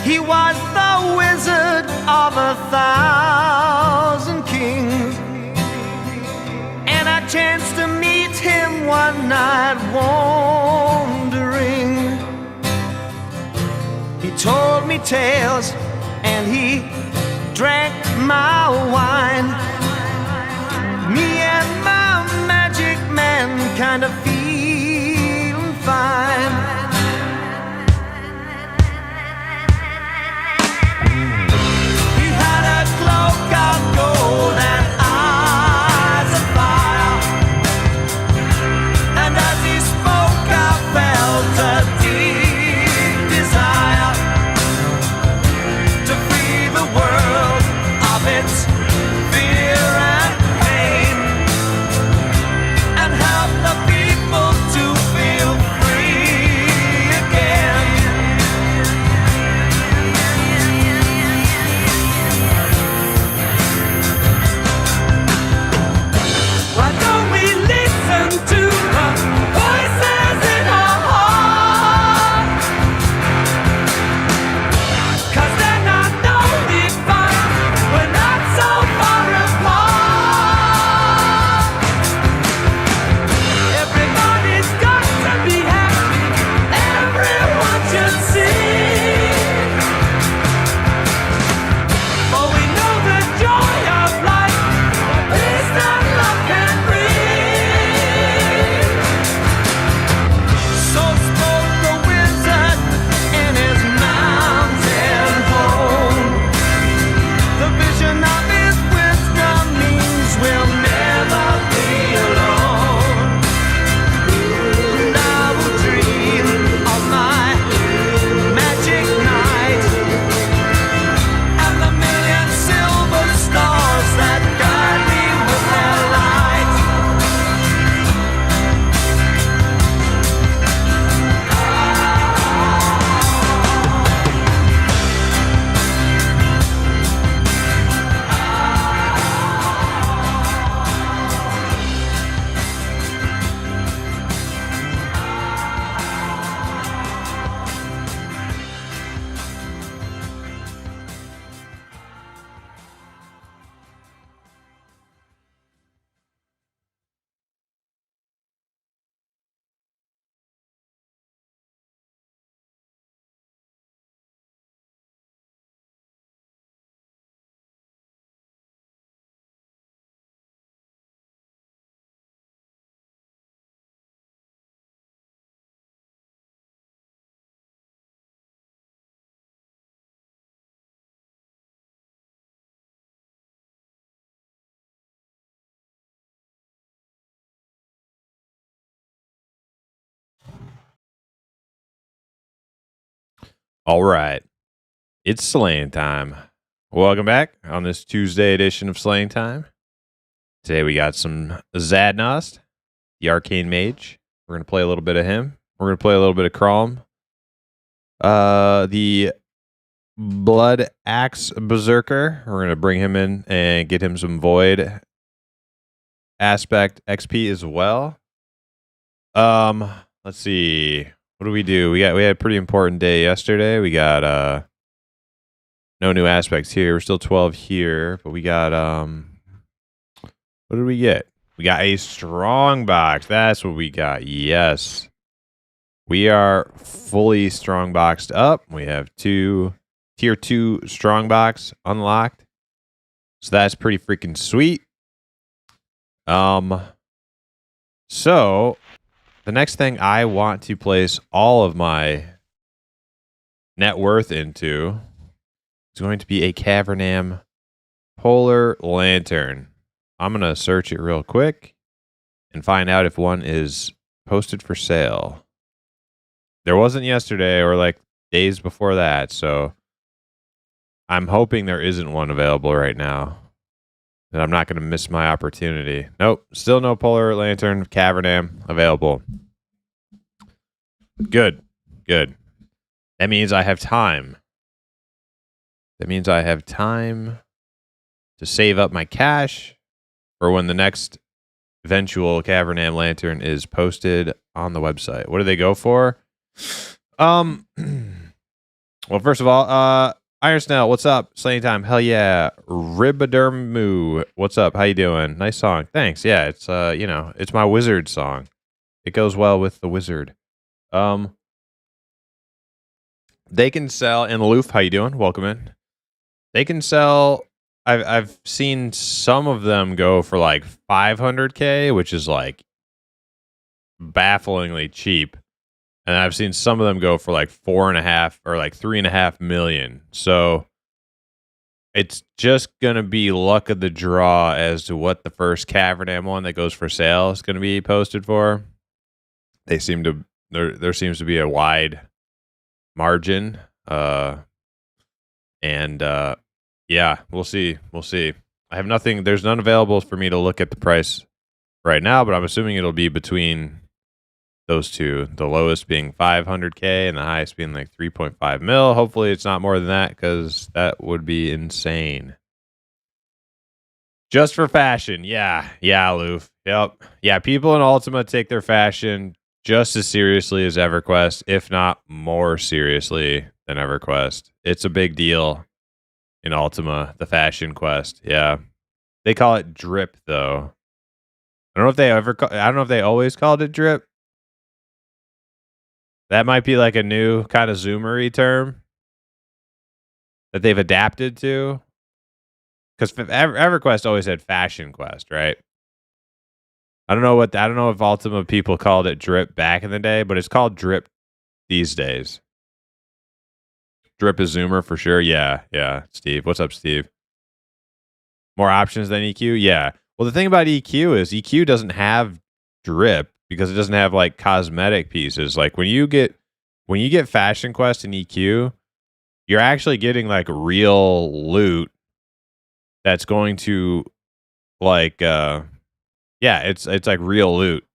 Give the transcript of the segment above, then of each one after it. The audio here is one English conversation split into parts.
He was the wizard of 1,000 kings, and I chanced to meet him one night wandering. He told me tales and he drank my wine. Me and my magic man kind of feeling fine. He had a cloak of gold and eyes of fire, and as he spoke I felt a deep desire to free the world of its fear and pain, and help the people to feel free again. Why don't we listen to the voices in our heart? 'Cause then I know we find we're not so far apart. Everybody's got to be happy, everyone should sing. For we know the joy of life, peace and love can bring. So spoke the wizard in his mountain home. The vision of his wisdom means we'll never be alone. And I will dream of my magic night and the million silver stars that guide me with their light. All right. It's slaying time. Welcome back on this Tuesday edition of Slaying Time. Today we got some Zadnost, the Arcane Mage. We're going to play a little bit of him. We're going to play a little bit of Quarm. The Blood Axe Berserker. We're going to bring him in and get him some Void Aspect XP as well. Let's see. What do? We had a pretty important day yesterday. We got no new aspects here. We're still 12 here, but we got what did we get? We got a strong box. That's what we got. Yes. We are fully strong boxed up. We have tier 2 strong box unlocked. So that's pretty freaking sweet. So the next thing I want to place all of my net worth into is going to be a Cavernam Polar Lantern. I'm going to search it real quick and find out if one is posted for sale. There wasn't yesterday or like days before that, so I'm hoping there isn't one available right now. And I'm not going to miss my opportunity. Nope, still no Polar Lantern Cavernam available. Good. That means I have time. That means I have time to save up my cash for when the next eventual Cavernam Lantern is posted on the website. What do they go for? Well, first of all, Iron Snell, what's up? Slaying time, hell yeah. Ribadermoo, what's up? How you doing? Nice song, thanks. Yeah, it's you know, it's my wizard song. It goes well with the wizard. They can sell. And Loof, how you doing? Welcome in. They can sell. I've seen some of them go for like 500K, which is like bafflingly cheap. And I've seen some of them go for like 4.5 or like 3.5 million. So it's just gonna be luck of the draw as to what the first Cavernam one that goes for sale is gonna be posted for. There seems to be a wide margin. Yeah, we'll see. I have nothing. There's none available for me to look at the price right now, but I'm assuming it'll be between those two, the lowest being 500K and the highest being like 3.5 mil. Hopefully it's not more than that, because that would be insane. Just for fashion. Yeah, Loof. Yep. Yeah, people in Ultima take their fashion just as seriously as EverQuest, if not more seriously than EverQuest. It's a big deal in Ultima, the fashion quest. Yeah. They call it drip, though. I don't know if they always called it drip. That might be like a new kind of Zoomery term that they've adapted to. Because EverQuest always had Fashion Quest, right? I don't know if Ultima people called it drip back in the day, but it's called drip these days. Drip is Zoomer for sure. Yeah. Steve, what's up, Steve? More options than EQ? Yeah. Well, the thing about EQ is EQ doesn't have drip because it doesn't have like cosmetic pieces. Like when you get Fashion Quest and EQ, you're actually getting like real loot that's going to like it's like real loot.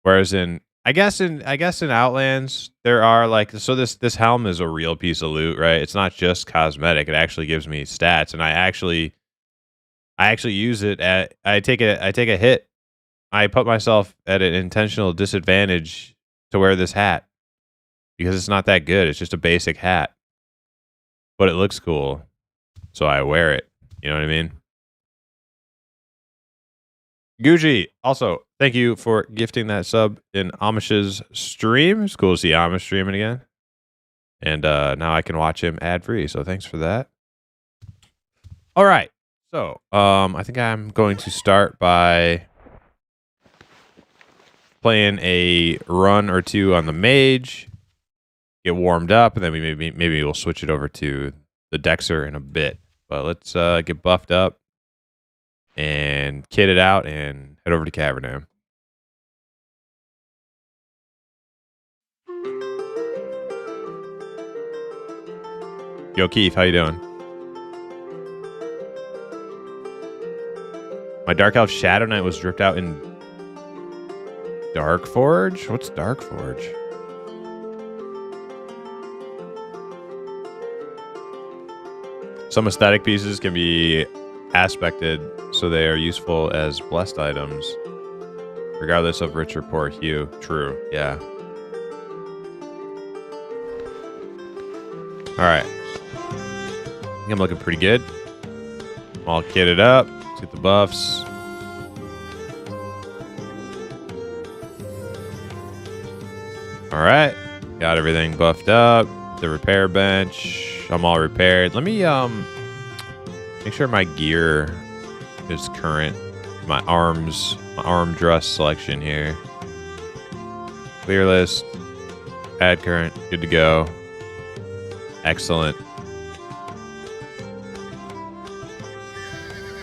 Whereas I guess in Outlands there are like, so this helm is a real piece of loot, right? It's not just cosmetic. It actually gives me stats, and I actually use it I take a hit. I put myself at an intentional disadvantage to wear this hat because it's not that good. It's just a basic hat, but it looks cool, so I wear it. You know what I mean? Gucci, also, thank you for gifting that sub in Amish's stream. It's cool to see Amish streaming again. And now I can watch him ad-free, so thanks for that. All right. So, I think I'm going to start by playing a run or two on the mage, get warmed up, and then maybe we'll switch it over to the Dexer in a bit. But let's get buffed up and kit it out and head over to Cavernam. Yo, Keith, how you doing? My Dark Elf Shadow Knight was dripped out in Dark Forge? What's Dark Forge? Some aesthetic pieces can be aspected so they are useful as blessed items, regardless of rich or poor hue. True, yeah. Alright. I think I'm looking pretty good. I'm all kitted up. Let's get the buffs. Alright. Got everything buffed up. The repair bench. I'm all repaired. Let me make sure my gear is current. My arm dress selection here. Clear list. Add current. Good to go. Excellent.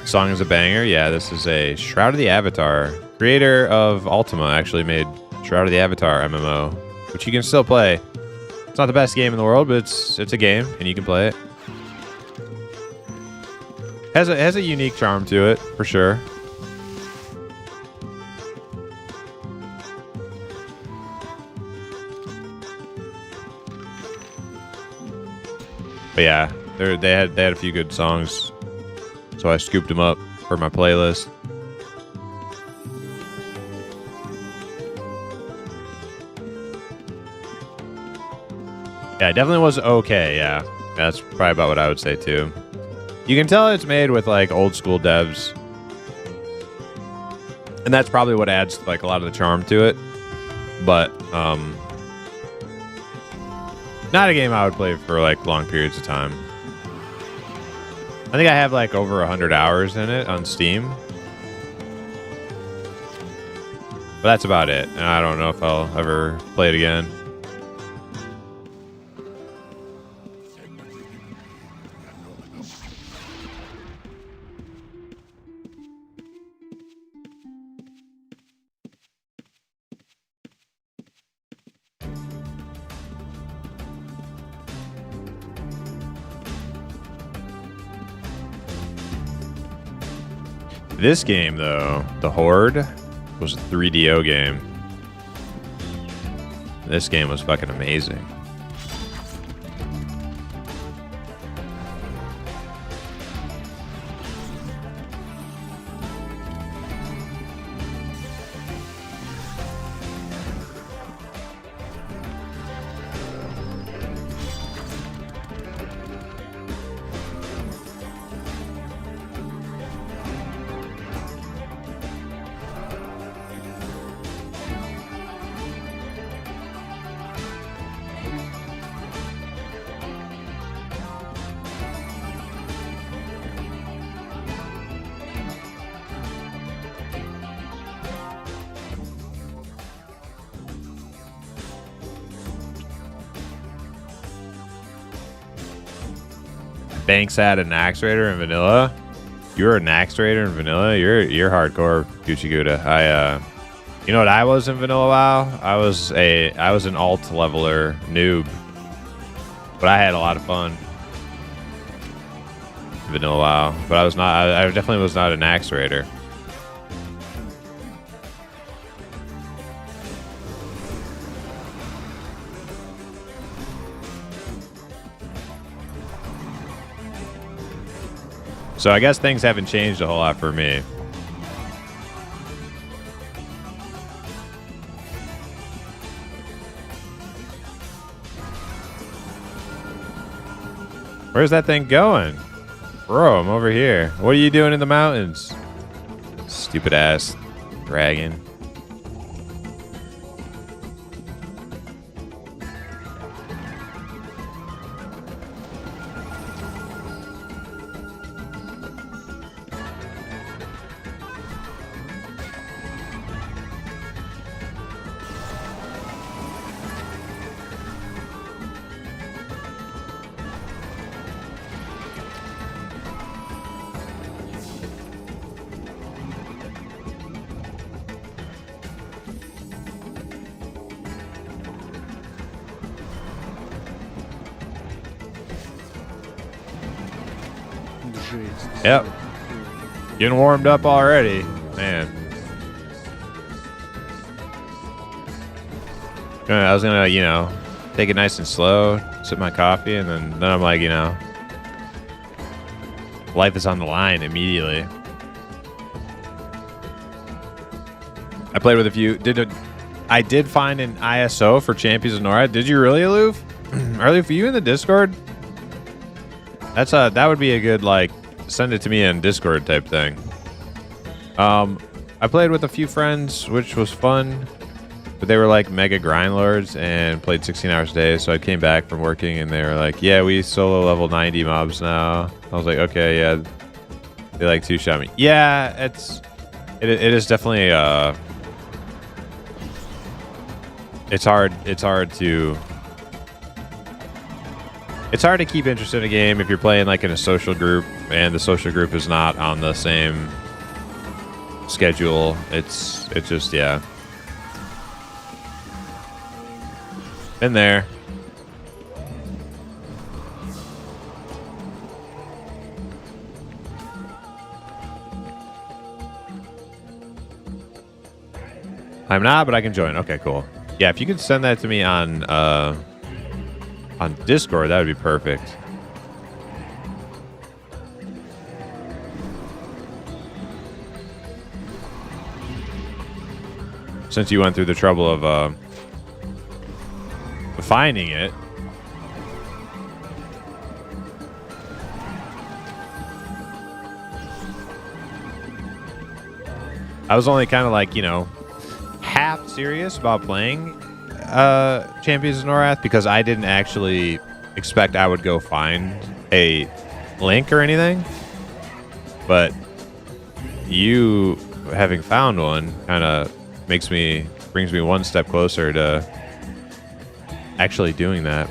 Song is a banger. Yeah, this is a Shroud of the Avatar. Creator of Ultima actually made Shroud of the Avatar MMO, which you can still play. It's not the best game in the world, but it's a game, and you can play it. Has a unique charm to it, for sure. But yeah, they had a few good songs, so I scooped them up for my playlist. Yeah, it definitely was okay, yeah. That's probably about what I would say too. You can tell it's made with like old school devs. And that's probably what adds like a lot of the charm to it. But not a game I would play for like long periods of time. I think I have like over 100 hours in it on Steam. But that's about it. And I don't know if I'll ever play it again. This game, though, The Horde, was a 3DO game. This game was fucking amazing. Banks had an Axe Raider in vanilla. You were an Axe Raider in vanilla. You're hardcore, Gucci Gouda. You know what I was in vanilla WoW? I was an alt leveler noob, but I had a lot of fun in vanilla WoW. But I was not. I definitely was not an Axe Raider. So I guess things haven't changed a whole lot for me. Where's that thing going? Bro, I'm over here. What are you doing in the mountains? Stupid ass dragon. Yep. Getting warmed up already. Man. I was gonna, you know, take it nice and slow, sip my coffee, and then I'm like, you know, life is on the line immediately. I played with a few. I did find an ISO for Champions of Nora. Did you really, Aloof? Aloof, are you in the Discord? That would be a good, like, send it to me in Discord type thing. I played with a few friends, which was fun, but they were like mega grind lords and played 16 hours a day. So I came back from working and they were like, yeah, we solo level 90 mobs now. I was like, okay, yeah. They like two-shot me. Yeah, it is definitely it's hard to keep interest in a game if you're playing like in a social group and the social group is not on the same schedule. It's just, yeah. Been there. I'm not, but I can join. Okay, cool. Yeah, if you could send that to me on Discord, that would be perfect. Since you went through the trouble of finding it, I was only kind of like, you know, half serious about playing Champions of Norath because I didn't actually expect I would go find a link or anything. But you having found one kind of brings me one step closer to actually doing that.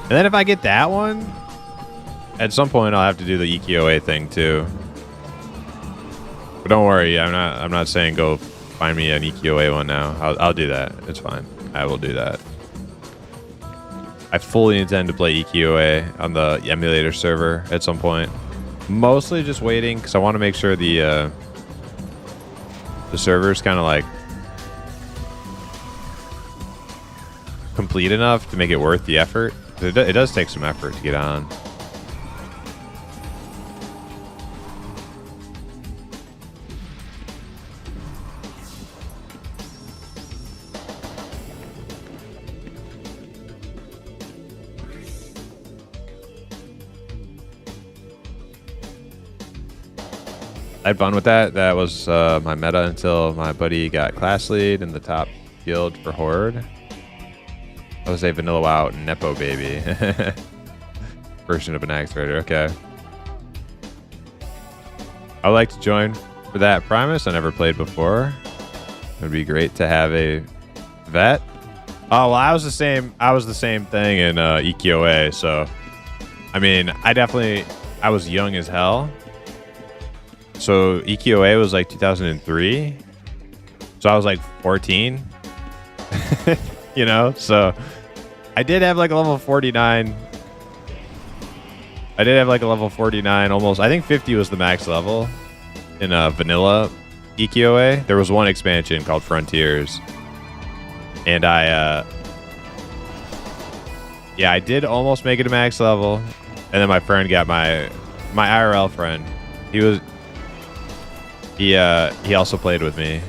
And then if I get that one, at some point I'll have to do the EQOA thing too. But don't worry, I'm not saying go find me an EQOA one now. I'll do that. It's fine. I will do that. I fully intend to play EQOA on the emulator server at some point. Mostly just waiting because I want to make sure the server's kind of like complete enough to make it worth the effort. It does take some effort to get on. I had fun with that. That was my meta until my buddy got class lead in the top guild for Horde. I was a vanilla WoW Nepo baby. Version of an Axe Raider. Okay. I would like to join for that Primus. I never played before. It would be great to have a vet. Oh, well, I was the same thing in EQOA. So, I mean, I was young as hell. So EQOA was like 2003. So I was like 14. You know, so I did have like a level 49. I did have like a level 49 almost. I think 50 was the max level in vanilla EQOA. There was one expansion called Frontiers. And I did almost make it to max level. And then my friend got my IRL friend. He also played with me.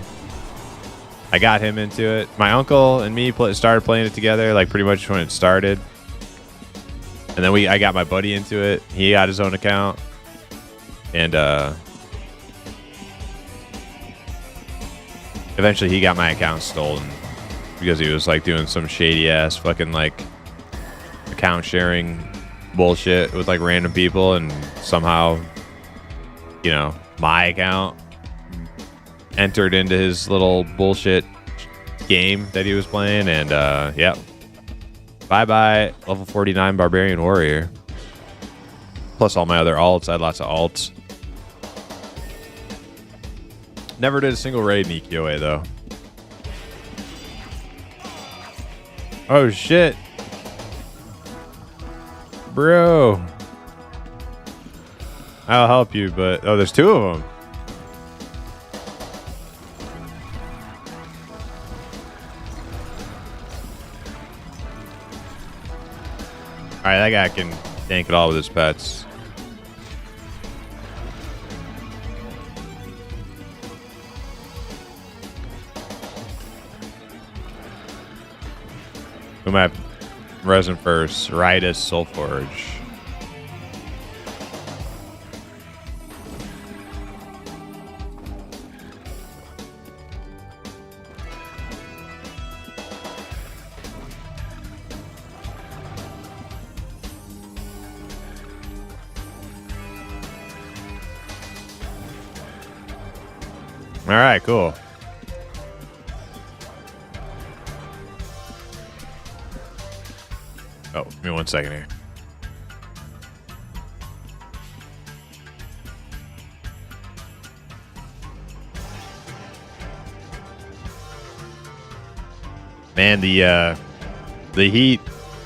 I got him into it. My uncle and me started playing it together, like pretty much when it started. And then I got my buddy into it. He got his own account, and eventually he got my account stolen because he was like doing some shady ass fucking like account sharing bullshit with like random people, and somehow, you know, my account entered into his little bullshit game that he was playing, and yep. Bye level 49 Barbarian Warrior. Plus all my other alts. I had lots of alts. Never did a single raid in EQOA though. Oh shit. Bro. I'll help you, but oh, there's two of them. Alright, that guy can tank it all with his pets. Who am I resin first? Ritus Soulforge. All right, cool. Oh, give me 1 second here. Man, the heat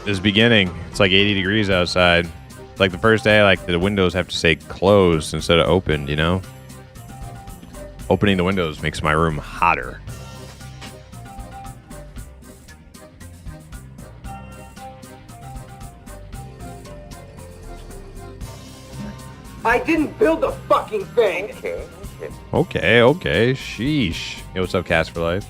is beginning. It's like 80 degrees outside. Like the first day, like the windows have to stay closed instead of opened, you know? Opening the windows makes my room hotter. I didn't build the fucking thing. Okay. Sheesh. Yo, what's up, Cast for Life?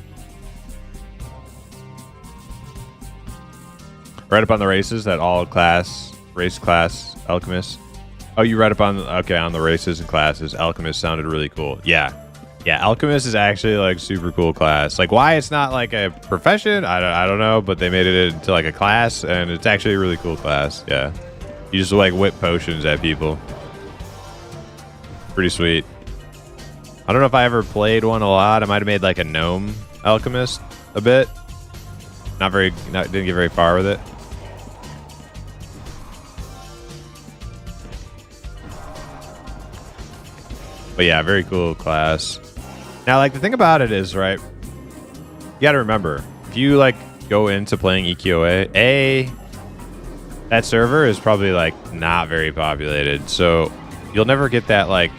Read up on the races, that all class, race class alchemist. Oh, you read up on, okay, on the races and classes. Alchemist sounded really cool. Yeah. Yeah, alchemist is actually like super cool class. Like why it's not like a profession, I don't know, but they made it into like a class and it's actually a really cool class. Yeah. You just like whip potions at people. Pretty sweet. I don't know if I ever played one a lot. I might have made like a gnome alchemist a bit. Didn't get very far with it. But yeah, very cool class. Now, like the thing about it is, right? You got to remember, if you like go into playing EQOA, that server is probably like not very populated, so you'll never get that like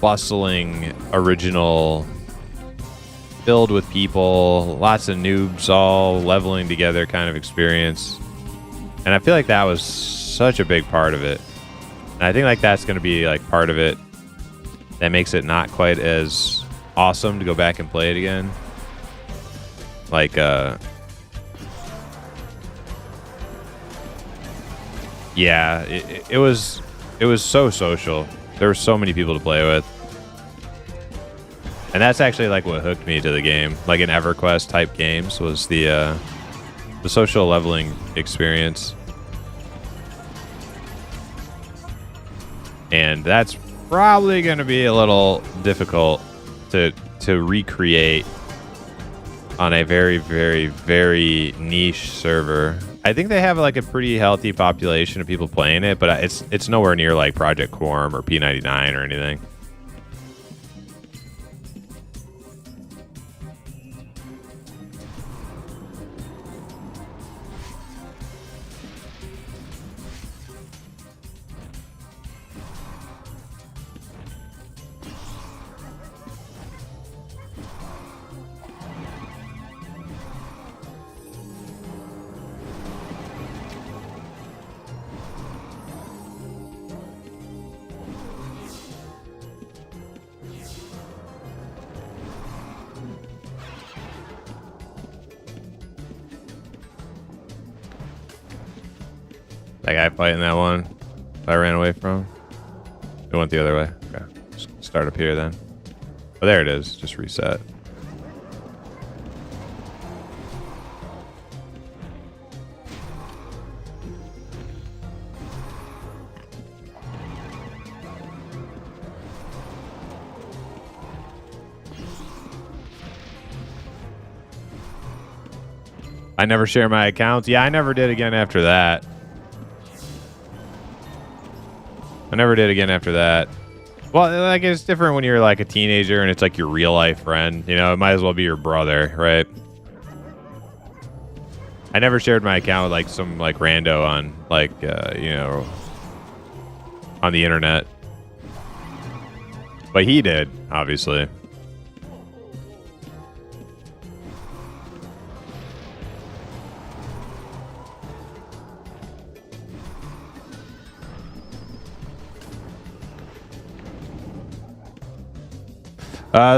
bustling original filled with people, lots of noobs all leveling together kind of experience. And I feel like that was such a big part of it. And I think like that's going to be like part of it that makes it not quite as awesome to go back and play it again. Like yeah, it was so social. There were so many people to play with. And that's actually like what hooked me to the game. Like in EverQuest type games was the social leveling experience. And that's probably going to be a little difficult to recreate on a very, very, very niche server. I think they have like a pretty healthy population of people playing it, but it's nowhere near like Project Quarm or P99 or anything. That guy fighting that one I ran away from. It went the other way. Okay. Just start up here then. Oh, there it is. Just reset. I never share my accounts. Yeah, I never did again after that. I never did again after that. Well, like it's different when you're like a teenager and it's like your real life friend. You know, it might as well be your brother, right? I never shared my account with like some like rando on like you know, on the internet. But he did, obviously.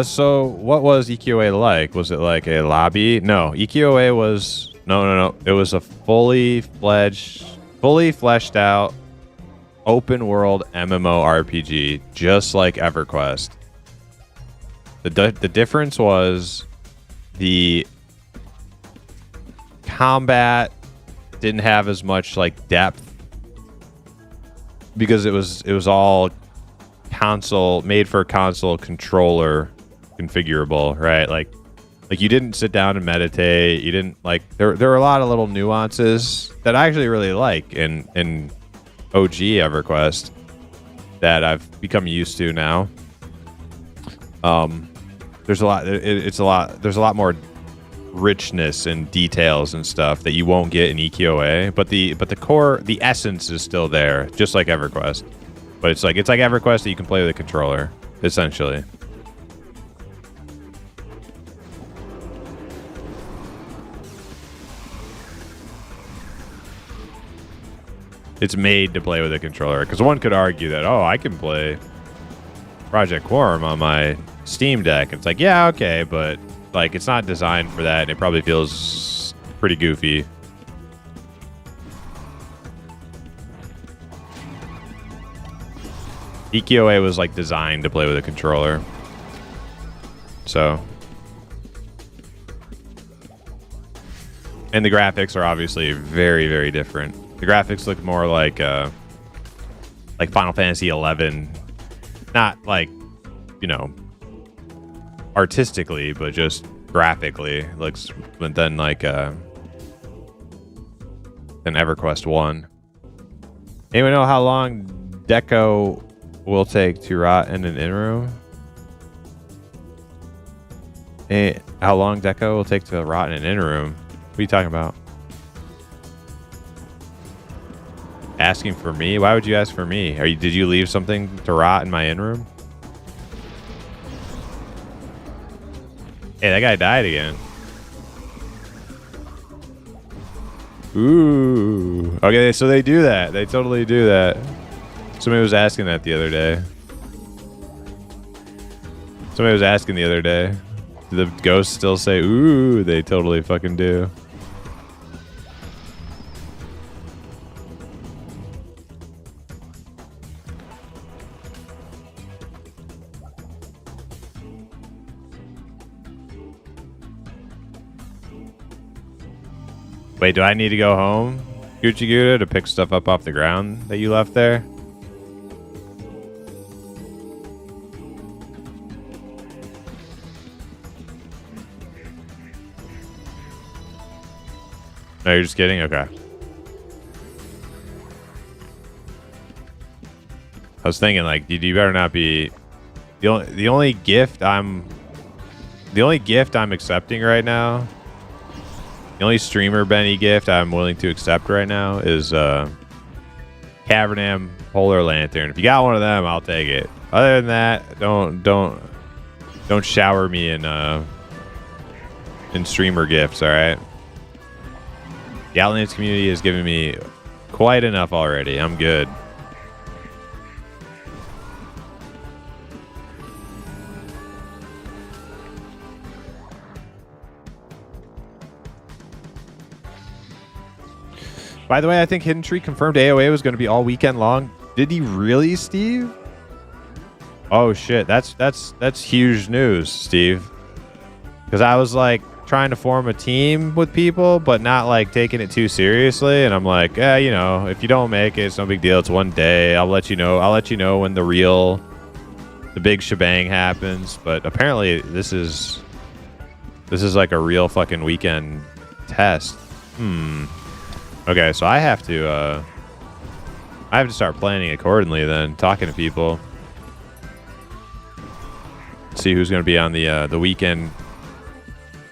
So what was EQOA like? Was it like a lobby? No, EQOA was no. It was a fully fleshed out, open world MMORPG, just like EverQuest. The difference was the combat didn't have as much like depth because it was all made for console controller configurable, right? Like you didn't sit down and meditate. You didn't like there are a lot of little nuances that I actually really like in OG EverQuest that I've become used to now. There's a lot there's a lot more richness and details and stuff that you won't get in EQOA, but the core, the essence is still there, just like EverQuest. But it's like EverQuest that you can play with a controller, essentially. It's made to play with a controller, because one could argue that, oh, I can play Project Quarm on my Steam Deck. It's like, yeah, okay, but like it's not designed for that, and it probably feels pretty goofy. EQOA was like designed to play with a controller. So. And the graphics are obviously very, very different. The graphics look more like Final Fantasy 11. Not like, you know, artistically, but just graphically looks than like an EverQuest 1. Anyone know how long Deco will take to rot in an in-room? How long Deco will take to rot in an in-room? What are you talking about? Asking for me? Why would you ask for me? Did you leave something to rot in my in-room? Hey, that guy died again. Ooh. Okay, so they do that. They totally do that. Somebody was asking that the other day. Somebody was asking the other day. Do the ghosts still say, ooh? They totally fucking do. Wait, do I need to go home, Gucci Gouda, to pick stuff up off the ground that you left there? No, you're just kidding? Okay. I was thinking, like, you better not be... The only gift I'm accepting right now... The only streamer Benny gift I'm willing to accept right now is Cavernam Polar Lantern. If you got one of them, I'll take it. Other than that, don't shower me in streamer gifts, all right? The Outlands community has given me quite enough already. I'm good. By the way, I think Hidden Tree confirmed AOA was going to be all weekend long. Did he really, Steve? Oh shit, that's huge news, Steve. Because I was like trying to form a team with people, but not like taking it too seriously. And I'm like, yeah, you know, if you don't make it, it's no big deal. It's one day. I'll let you know. I'll let you know when the big shebang happens. But apparently, this is like a real fucking weekend test. Okay, so I have to start planning accordingly then, talking to people. See who's going to be on the weekend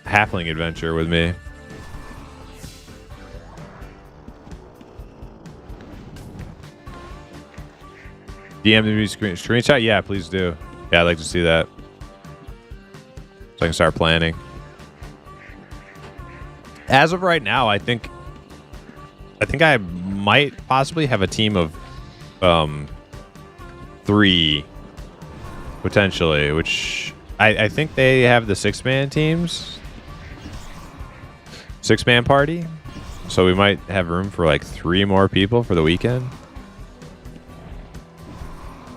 halfling adventure with me. DM me screenshot? Yeah, please do. Yeah, I'd like to see that. So I can start planning. As of right now, I think I might possibly have a team of 3 potentially, which I think they have the 6-man teams. 6-man party. So we might have room for like 3 more people for the weekend.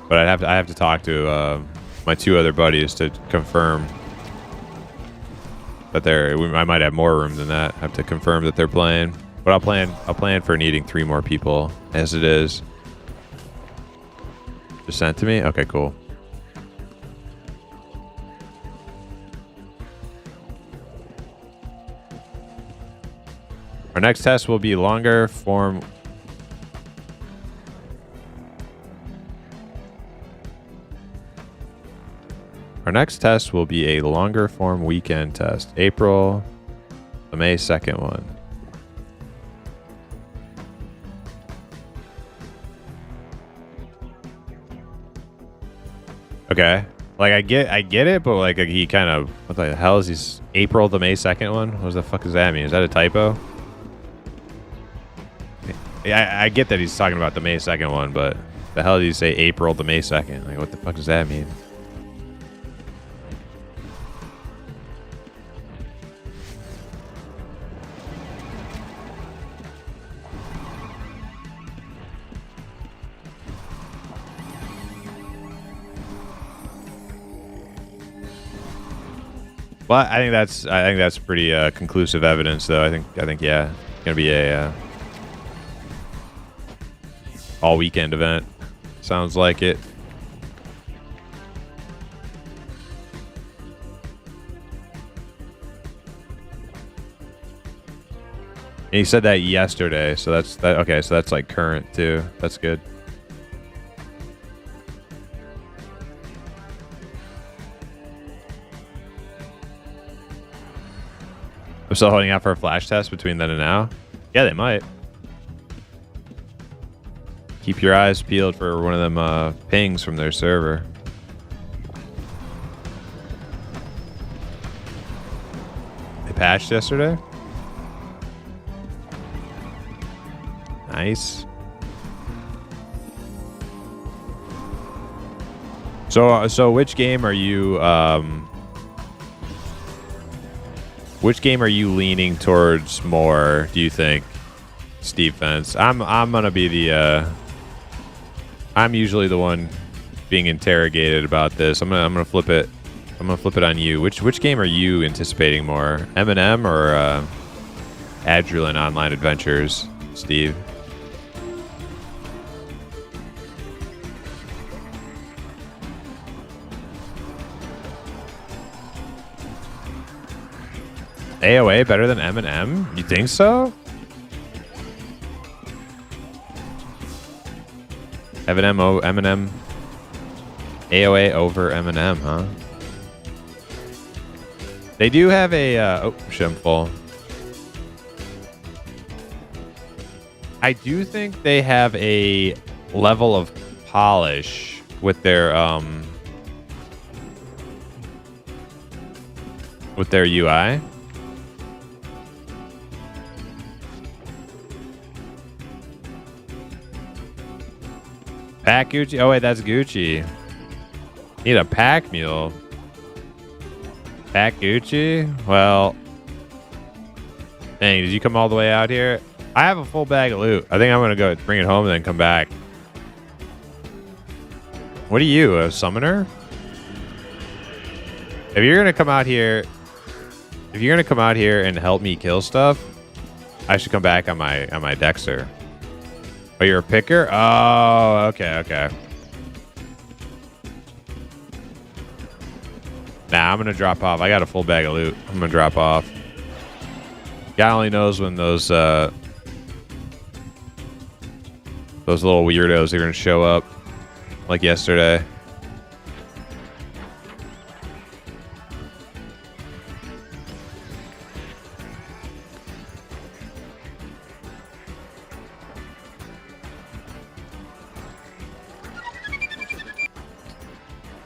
But I have to talk to my 2 other buddies to confirm that I might have more room than that. I have to confirm that they're playing. But I'll plan for needing 3 more people as it is. Just sent to me? Okay, cool. Our next test will be longer form. Our next test will be a longer form weekend test. April, the May 2nd one. Okay. Like I get it, but like he kind of, what the hell is he? April the May 2nd one? What the fuck does that mean? Is that a typo? Yeah, I get that he's talking about the May 2nd one, but the hell did he say April the May 2nd? Like what the fuck does that mean? But I think that's pretty conclusive evidence, though. I think yeah, it's gonna be a all weekend event. Sounds like it. And he said that yesterday, so that's that. Okay, so that's like current too. That's good. I'm still holding out for a flash test between then and now. Yeah, they might. Keep your eyes peeled for one of them pings from their server. They patched yesterday? Nice. So which game are you leaning towards more, do you think, Steve Fence? I'm gonna be the I'm usually the one being interrogated about this. I'm gonna flip it. I'm gonna flip it on you. Which game are you anticipating more? Eminem or Adrenaline Online Adventures, Steve? AOA better than Eminem? You think so? Eminem, AOA over Eminem, huh? They do have a oh, shit, I'm full. I do think they have a level of polish with their UI. Pack Gucci? Oh, wait, that's Gucci. Need a pack mule. Pack Gucci? Well, dang, did you come all the way out here? I have a full bag of loot. I think I'm going to go bring it home and then come back. What are you, a summoner? If you're going to come out here and help me kill stuff, I should come back on my Dexter. Oh, you're a picker? Oh, okay. Nah, I'm gonna drop off. I got a full bag of loot. I'm gonna drop off. God only knows when those little weirdos are gonna show up, like yesterday.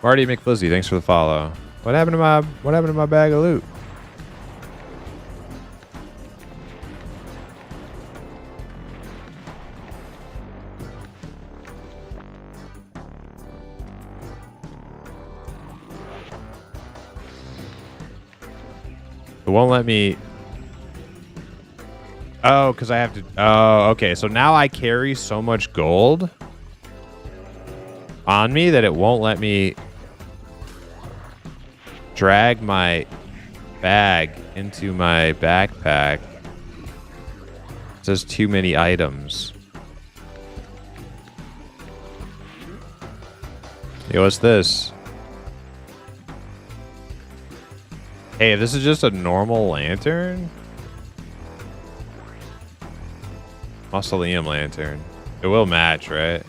Marty McFlizzy, thanks for the follow. What happened to my bag of loot? It won't let me. Oh, because I have to. Oh, okay. So now I carry so much gold on me that it won't let me drag my bag into my backpack. It says too many items. Yo, what's this? Hey, this is just a normal lantern? Mausoleum lantern. It will match, right?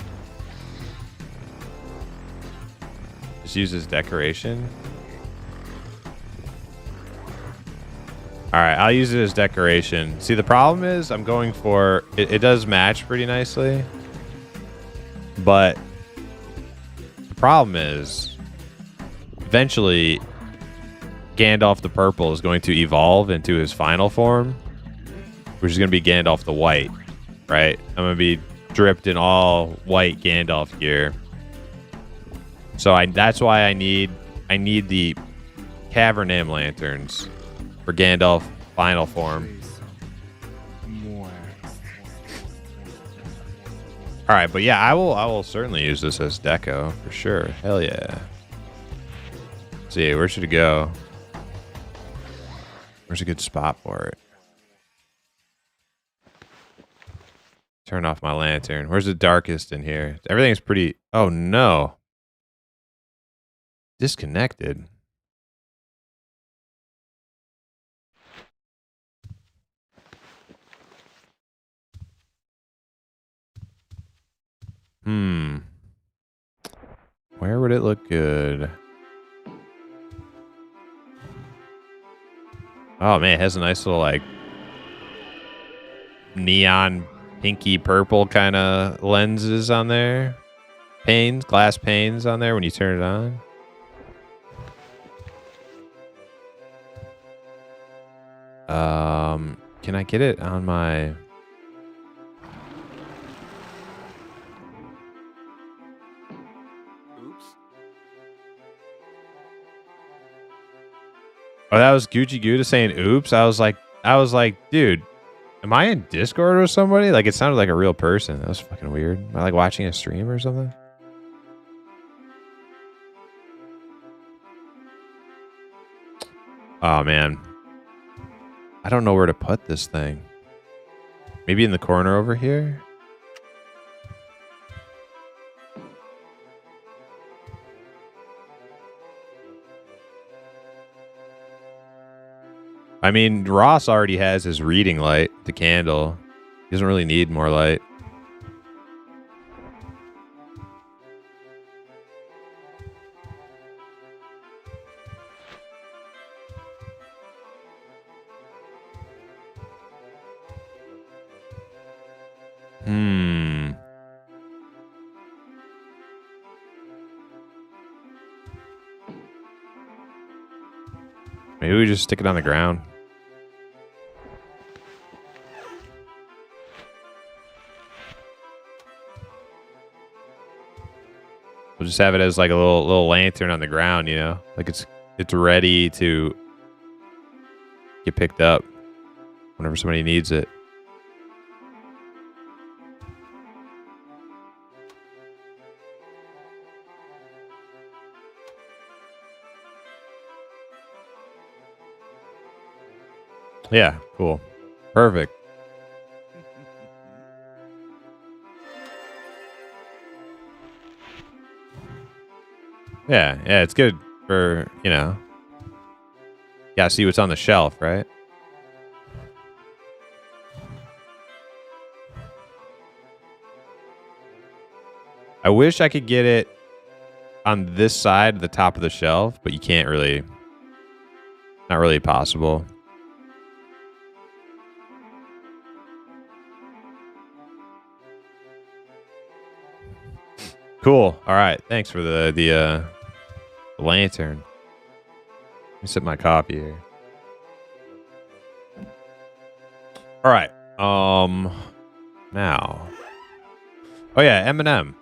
Just use as decoration. All right, I'll use it as decoration. See, the problem is I'm going for... It does match pretty nicely. But the problem is eventually Gandalf the Purple is going to evolve into his final form, which is going to be Gandalf the White, right? I'm going to be dripped in all white Gandalf gear. So that's why I need the Cavernam lanterns for Gandalf final form. All right, but yeah, I will certainly use this as deco for sure. Hell yeah. Let's see, where should it go? Where's a good spot for it? Turn off my lantern. Where's the darkest in here? Everything's pretty... Oh, no. Disconnected. Where would it look good? Oh, man, it has a nice little, like, neon pinky purple kind of lenses on there. Panes, glass panes on there when you turn it on. Can I get it on my... Oh, that was Gucci Gouda saying oops. I was like, dude, am I in Discord with somebody? Like, it sounded like a real person. That was fucking weird. Am I like watching a stream or something? Oh, man. I don't know where to put this thing. Maybe in the corner over here? I mean, Ross already has his reading light, the candle. He doesn't really need more light. Maybe we just stick it on the ground. We'll just have it as like a little lantern on the ground, you know? Like it's ready to get picked up whenever somebody needs it. Yeah, cool. Perfect. Yeah, it's good for, you know. Gotta see what's on the shelf, right? I wish I could get it on this side, the top of the shelf, but you can't really. Not really possible. Cool. All right. Thanks for the lantern. Let me set my copy here. All right. Now. Oh yeah, M&M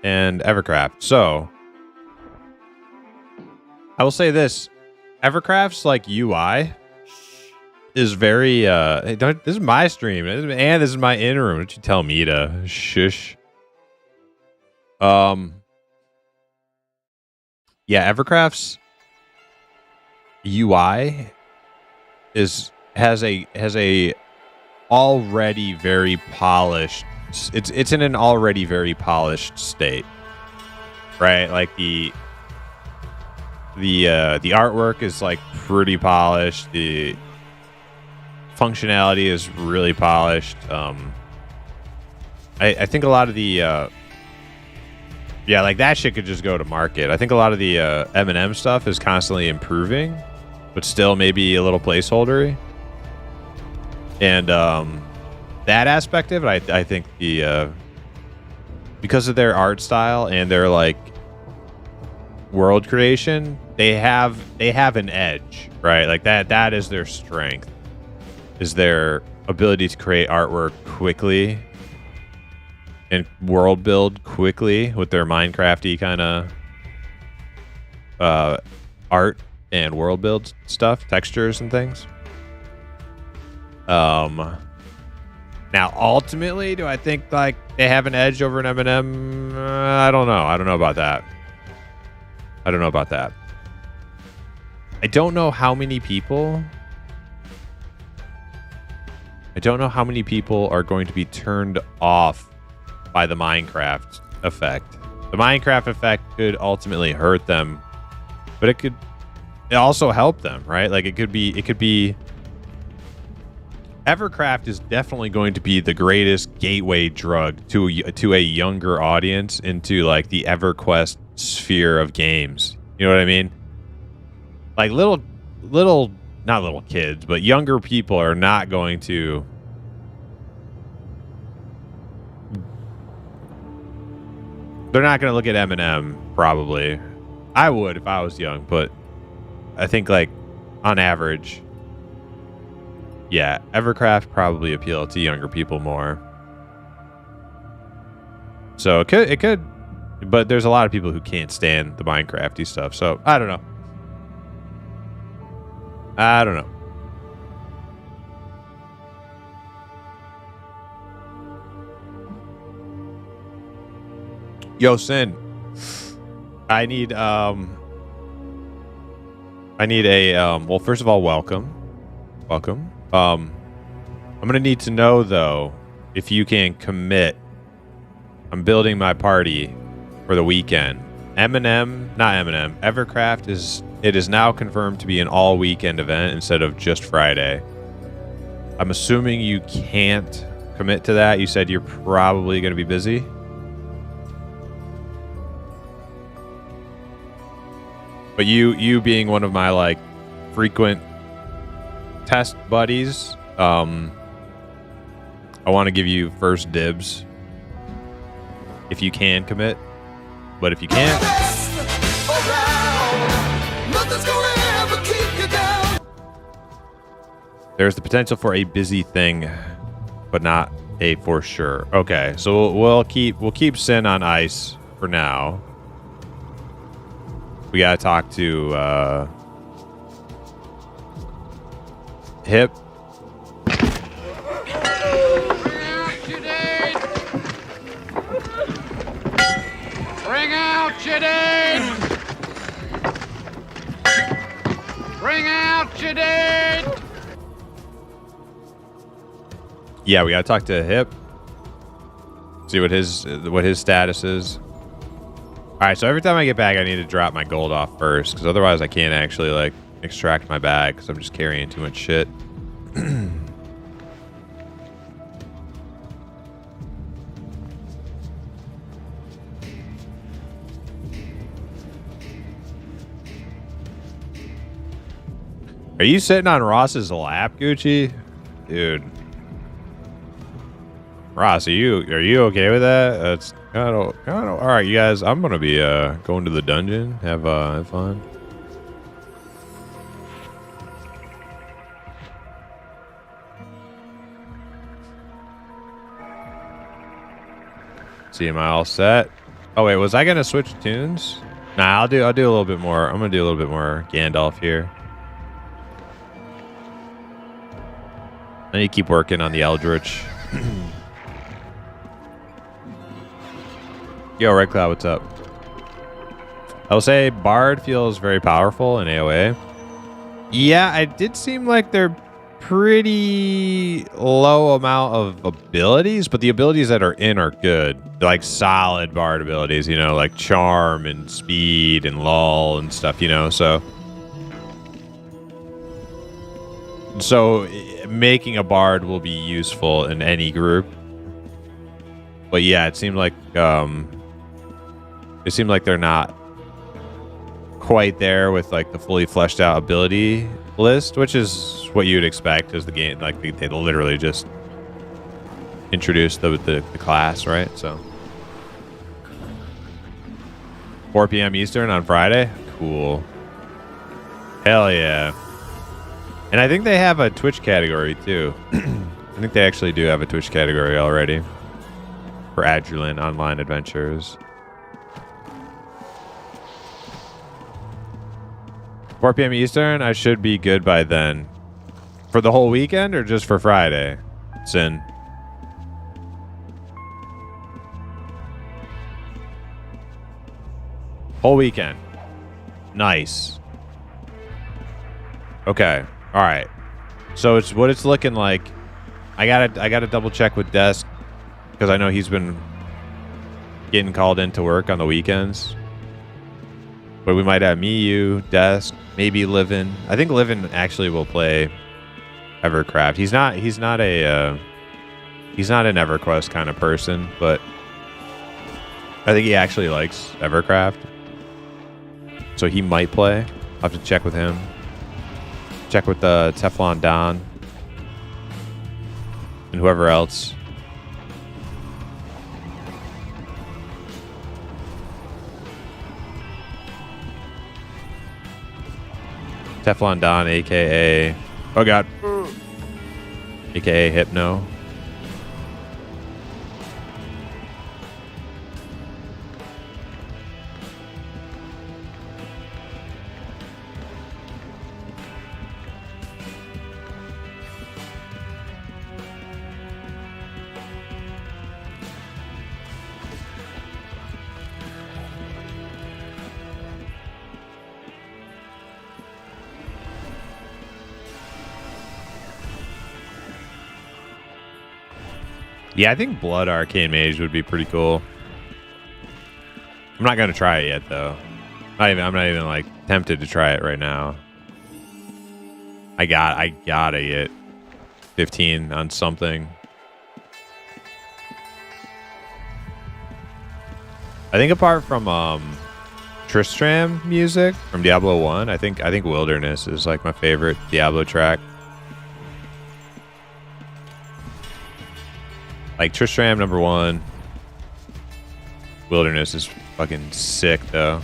and Evercraft. So I will say this: Evercraft's like UI is very. Hey, this is my stream, and this is my in room. Don't you tell me to shush. Yeah, Evercraft's UI has a already very polished. It's in an already very polished state, right? Like the artwork is like pretty polished. The functionality is really polished. I think a lot of the yeah, like that shit could just go to market. I think a lot of the M&M stuff is constantly improving, but still maybe a little placeholdery. And that aspect of it, I think the because of their art style and their like world creation, they have an edge, right? Like that is their strength, is their ability to create artwork quickly and world build quickly with their Minecrafty kind of art and world build stuff, textures and things. Now ultimately, do I think like they have an edge over an M&M? I don't know. I don't know about that. I don't know how many people I don't know how many people are going to be turned off by the Minecraft effect. The Minecraft effect could ultimately hurt them, but it could also help them, right? Like it could be Evercraft is definitely going to be the greatest gateway drug to a younger audience into like the EverQuest sphere of games. You know what I mean? Like little not little kids, but younger people are not going to they're not going to look at Eminem probably. I would if I was young, but I think like on average, yeah, Evercraft probably appeal to younger people more. So it could, but there's a lot of people who can't stand the Minecrafty stuff. So I don't know. Yo, Sin. I need a well, first of all, welcome. I'm gonna need to know though if you can commit. I'm building my party for the weekend. Evercraft is now confirmed to be an all weekend event instead of just Friday. I'm assuming you can't commit to that. You said you're probably gonna be busy. But you being one of my like frequent test buddies, I want to give you first dibs if you can commit. But if you can't, there's the potential for a busy thing, but not a for sure. Okay, so we'll keep Sin on ice for now. We gotta talk to Hip. Bring out Jadine! Bring out Jadine! Yeah, we gotta talk to Hip. See what his status is. All right, so every time I get back, I need to drop my gold off first, because otherwise I can't actually like extract my bag, because I'm just carrying too much shit. Are you sitting on Ross's lap, Gucci? Dude. Ross, are you okay with that? That's kind of all right, you guys. I'm gonna be going to the dungeon. Have fun. See, am I all set? Oh wait, was I gonna switch tunes? Nah, I'll do a little bit more. I'm gonna do a little bit more Gandalf here. I need to keep working on the Eldritch. Yo, Red Cloud, what's up? I will say Bard feels very powerful in AoA. Yeah, it did seem like they're pretty low amount of abilities, but the abilities that are in are good. They're like solid Bard abilities, you know, like Charm and Speed and Lull and stuff, you know, so making a Bard will be useful in any group. But yeah, it seemed like they're not quite there with like the fully fleshed out ability list, which is what you'd expect as the game, like they literally just introduced the class, right? So 4 p.m. Eastern on Friday. Cool. Hell yeah. And I think they have a Twitch category too. I think they actually do have a Twitch category already for Adulin Online Adventures. 4 p.m. Eastern, I should be good by then. For the whole weekend or just for Friday? Sin. Whole weekend. Nice. Okay. All right. So it's what it's looking like I gotta double check with Desk because I know he's been getting called into work on the weekends. But we might have me, you, Desk, maybe Livin. I think Livin actually will play Evercraft. He's not an EverQuest kind of person, but I think he actually likes Evercraft. So he might play. I'll have to check with him. Check with Teflon Don and whoever else. Teflon Don, aka oh god, aka Hypno. Yeah, I think Blood Arcane Mage would be pretty cool. I'm not gonna try it yet, though. I'm not even like tempted to try it right now. I gotta get 15 on something. I think apart from Tristram music from Diablo 1, I think Wilderness is like my favorite Diablo track. Like Tristram #1. Wilderness is fucking sick though.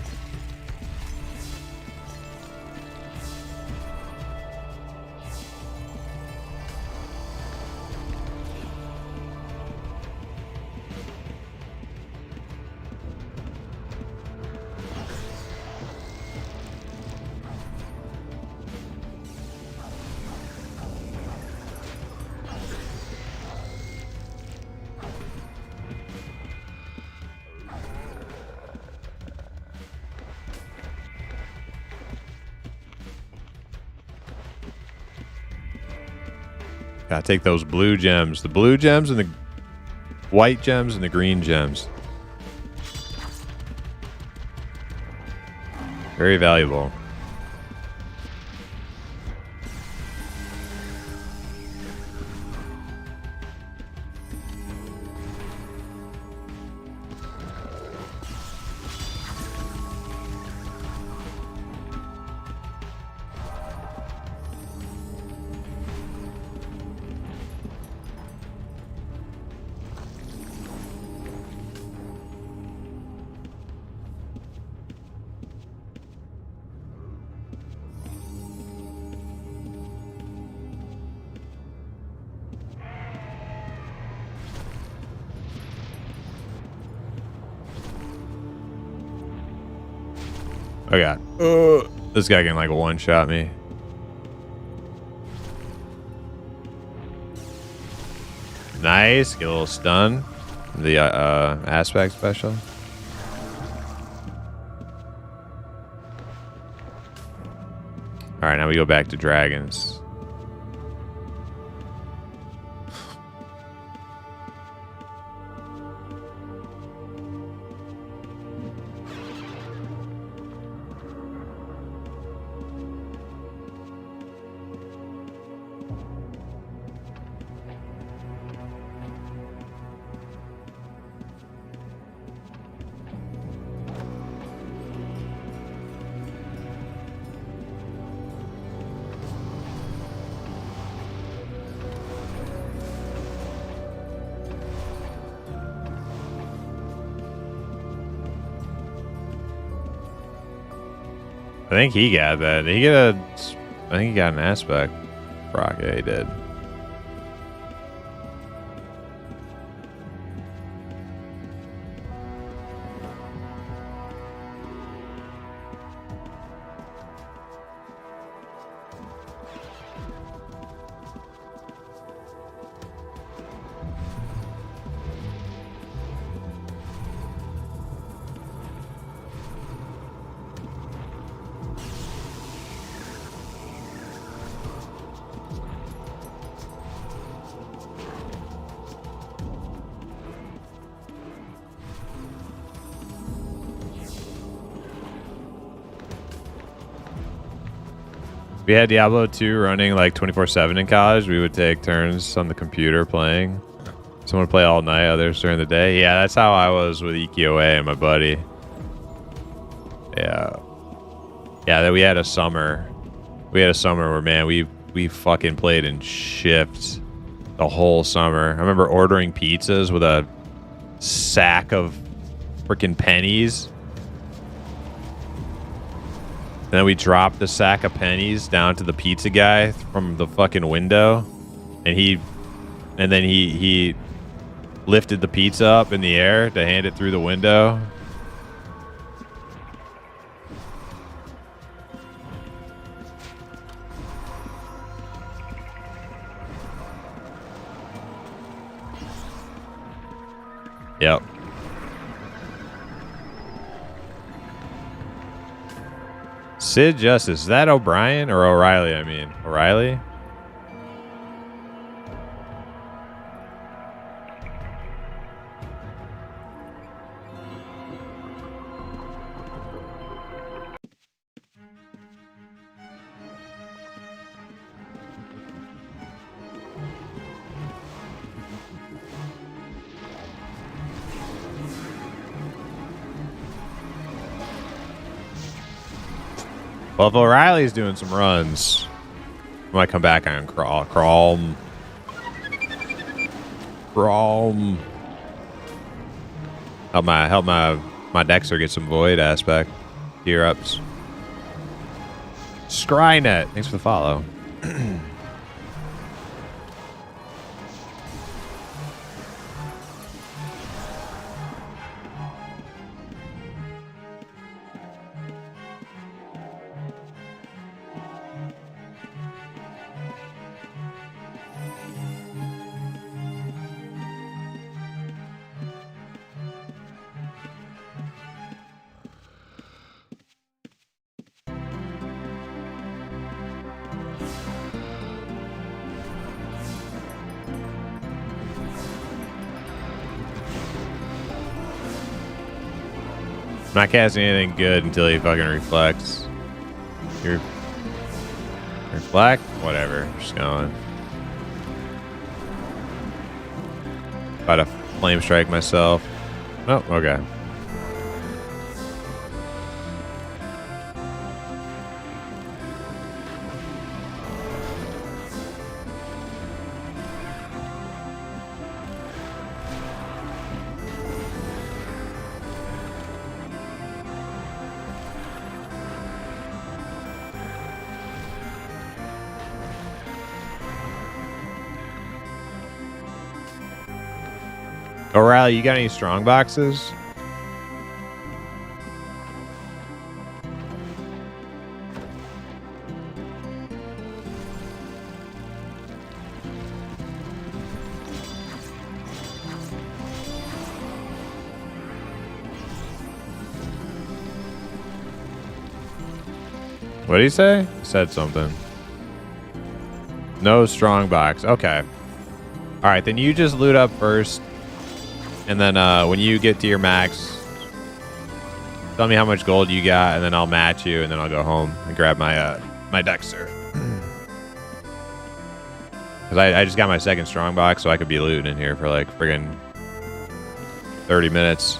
Gotta take those blue gems. The blue gems and the white gems and the green gems. Very valuable. Oh god. This guy can like one-shot me. Nice. Get a little stun. The aspect special. Alright, now we go back to dragons. I think he got that. I think he got an aspect. Rock, yeah, he did. We had Diablo 2 running like 24/7 in college. We would take turns on the computer playing. Someone would play all night, others during the day. Yeah, that's how I was with EKOA and my buddy. Yeah. Yeah, that we had a summer. We had a summer where, man, we fucking played in shifts the whole summer. I remember ordering pizzas with a sack of freaking pennies. Then we dropped the sack of pennies down to the pizza guy from the fucking window, and then he lifted the pizza up in the air to hand it through the window. Yep. Sid Justice. Is that O'Brien or O'Reilly? I mean, O'Reilly? Well, if O'Reilly's doing some runs, I might come back on Quarm. Help my Dexter get some void aspect gear ups. Scrynet, thanks for the follow. I'm not casting anything good until he fucking reflects. You're reflect? Whatever. Just going. About to flame strike myself. Oh, okay. O'Reilly, you got any strong boxes? What did he say? He said something. No strong box. Okay. All right, then you just loot up first. And then when you get to your max, tell me how much gold you got, and then I'll match you, and then I'll go home and grab my my Dexter. Because I just got my second strong box, so I could be looting in here for like friggin' 30 minutes.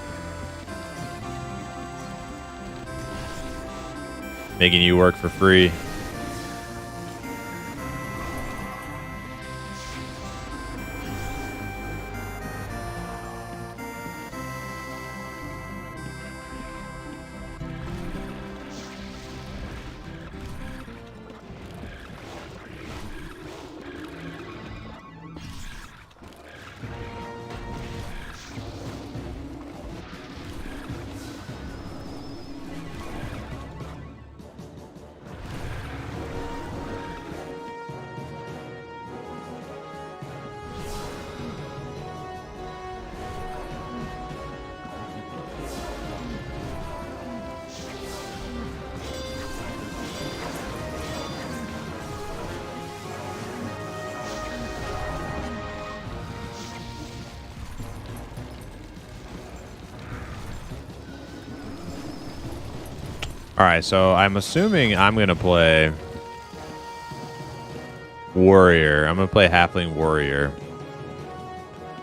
Making you work for free. All right, so I'm assuming I'm going to play Warrior. I'm gonna play Halfling Warrior.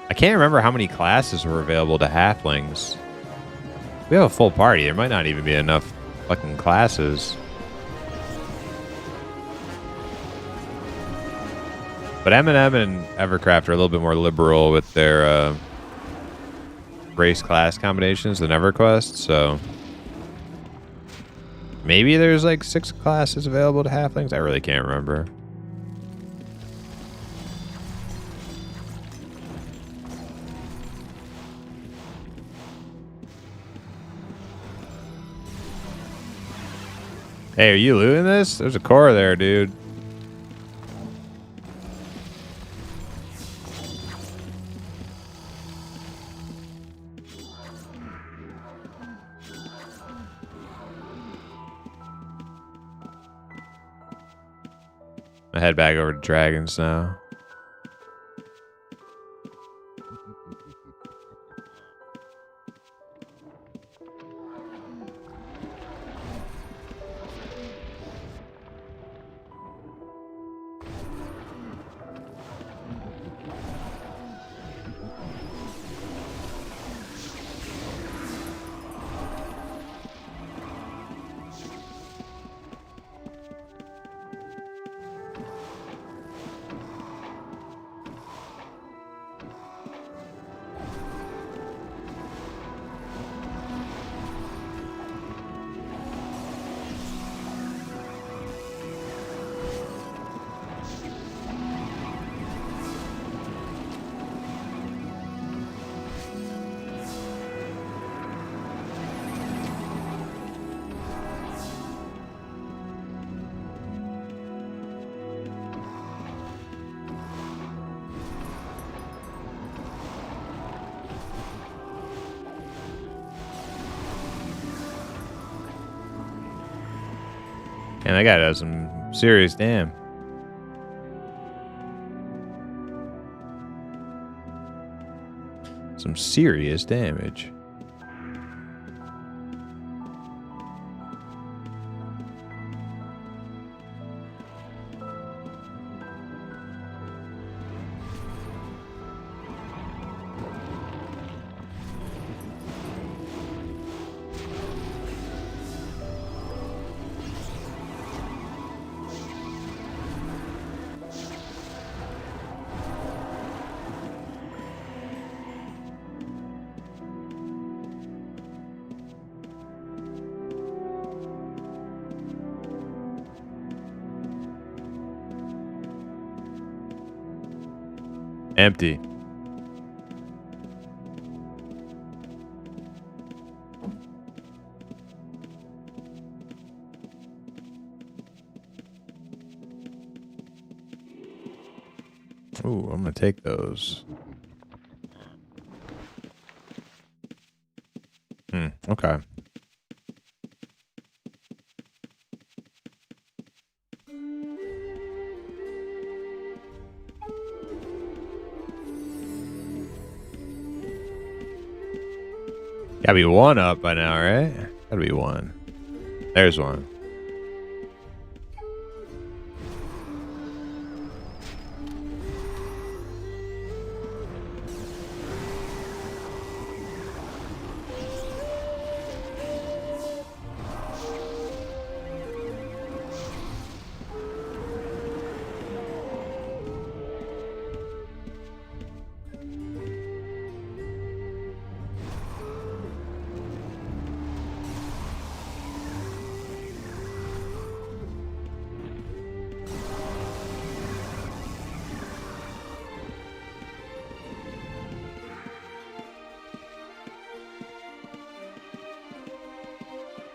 I can't remember how many classes were available to Halflings. We have a full party. There might not even be enough fucking classes. But M&M and Evercraft are a little bit more liberal with their race class combinations than EverQuest, so maybe there's like 6 classes available to Halflings. I really can't remember. Hey, are you looting this? There's a core there, dude. I head back over to Dragons now. And that guy does some serious damn. Some serious damage. Empty. Ooh, I'm gonna take those. Okay. Gotta be one up by now, right? Gotta be one. There's one.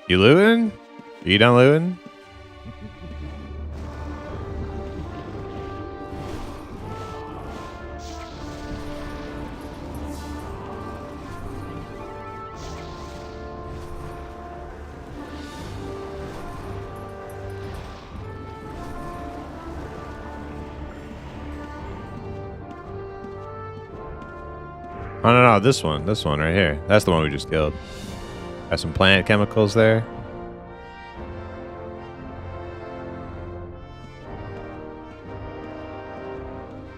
You looting? Are you done looting? Oh, no, this one right here. That's the one we just killed. Got some plant chemicals there.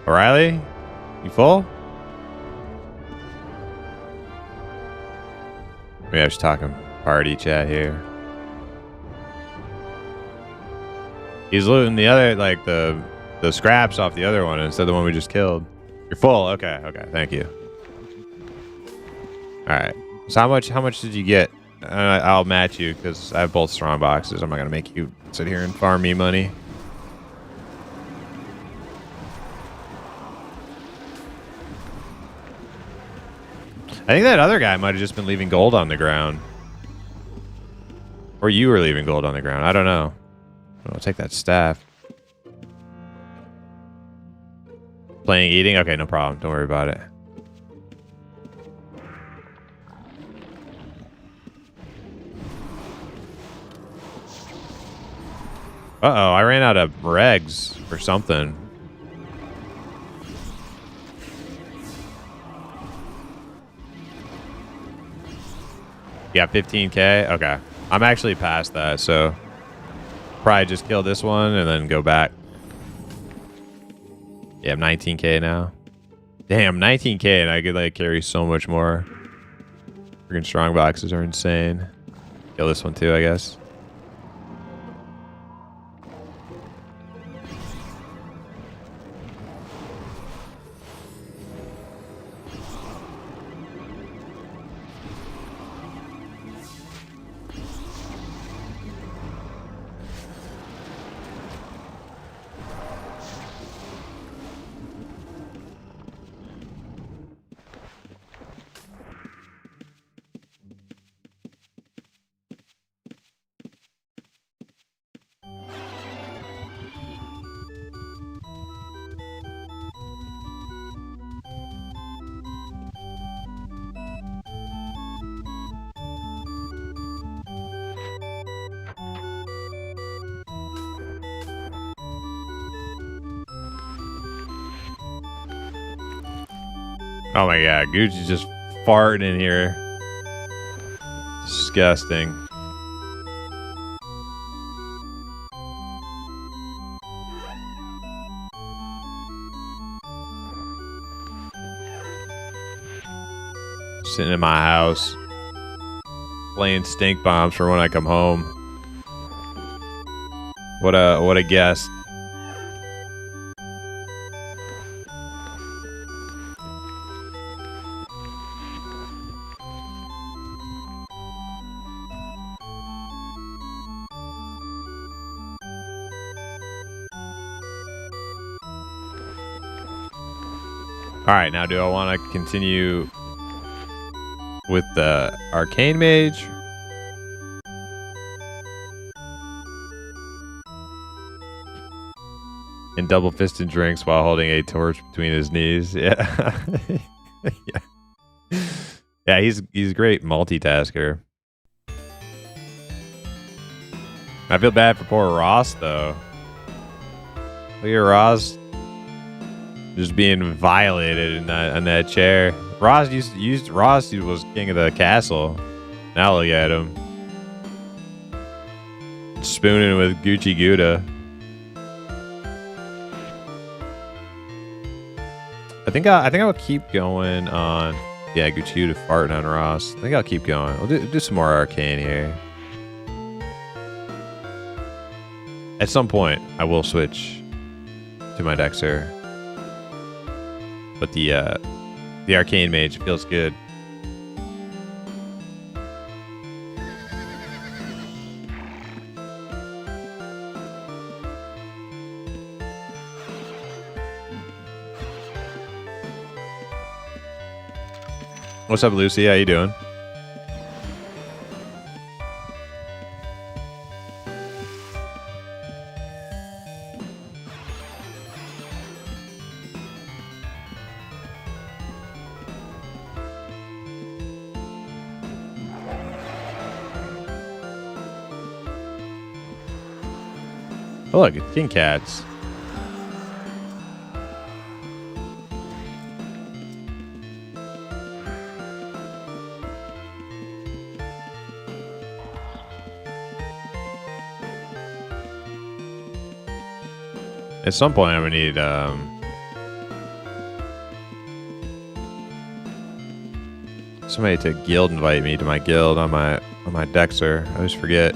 O'Reilly, you full? Maybe I was talking party chat here. He's looting the other, like the scraps off the other one instead of the one we just killed. You're full. Okay. Okay. Thank you. All right. So how much did you get? I'll match you because I have both strong boxes. I'm not gonna make you sit here and farm me money. I think that other guy might have just been leaving gold on the ground. Or you were leaving gold on the ground. I don't know. I'll take that staff. Playing eating? Okay, no problem. Don't worry about it. Uh-oh, I ran out of regs or something. Yeah, 15K? Okay. I'm actually past that, so probably just kill this one and then go back. Yeah, I'm 19K now. Damn, 19K and I could like carry so much more. Freaking strong boxes are insane. Kill this one too, I guess. Oh my god, Gucci's just farting in here. Disgusting. Sitting in my house, playing stink bombs for when I come home. What a guest. All right, now do I want to continue with the Arcane Mage? And double fisted drinks while holding a torch between his knees. Yeah. Yeah. Yeah, he's a great multitasker. I feel bad for poor Ross though. Look at Ross just being violated in that chair. Ross was king of the castle. Now look at him. Spooning with Gucci Gouda. I think I'll keep going on. Yeah, Gucci Gouda farting on Ross. I think I'll keep going. We'll do some more arcane here. At some point, I will switch to my Dexter. But the Arcane Mage feels good. What's up, Lucy? How you doing? Oh, look, it's King Cats. At some point, I'm gonna need somebody to guild invite me to my guild on my Dexter. I always forget.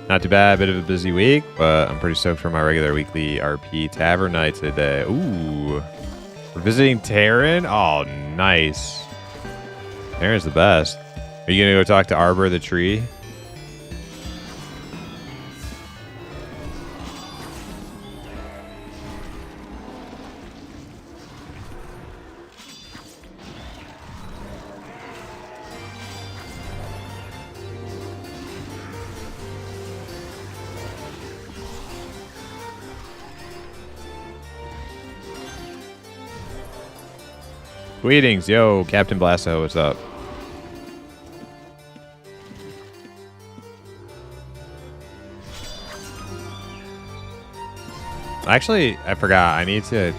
Not too bad, a bit of a busy week, but I'm pretty stoked for my regular weekly RP Tavern night today. Ooh. We're visiting Terran? Oh, nice. Terran's the best. Are you going to go talk to Arbor the tree? Greetings, yo, Captain Blasto, what's up? Actually, I forgot. I need to...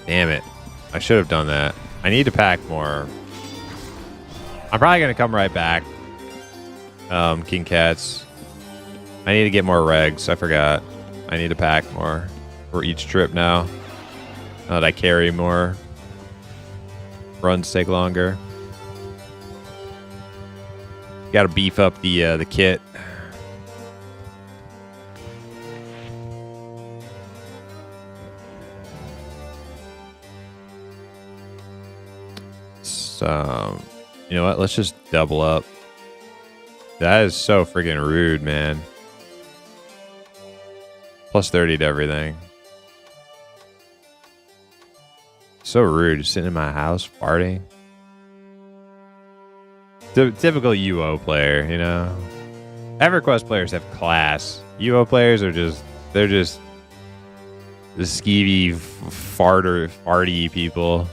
Damn it. I should have done that. I need to pack more. I'm probably going to come right back. King Cats. I need to get more regs. I forgot. I need to pack more for each trip now. Now that I carry more. Runs take longer. Got to beef up the kit. So, you know what? Let's just double up. That is so freaking rude, man. Plus 30 to everything. So rude, just sitting in my house farting. Typical UO player, you know. EverQuest players have class. UO players are they're just the skeevy, farty people.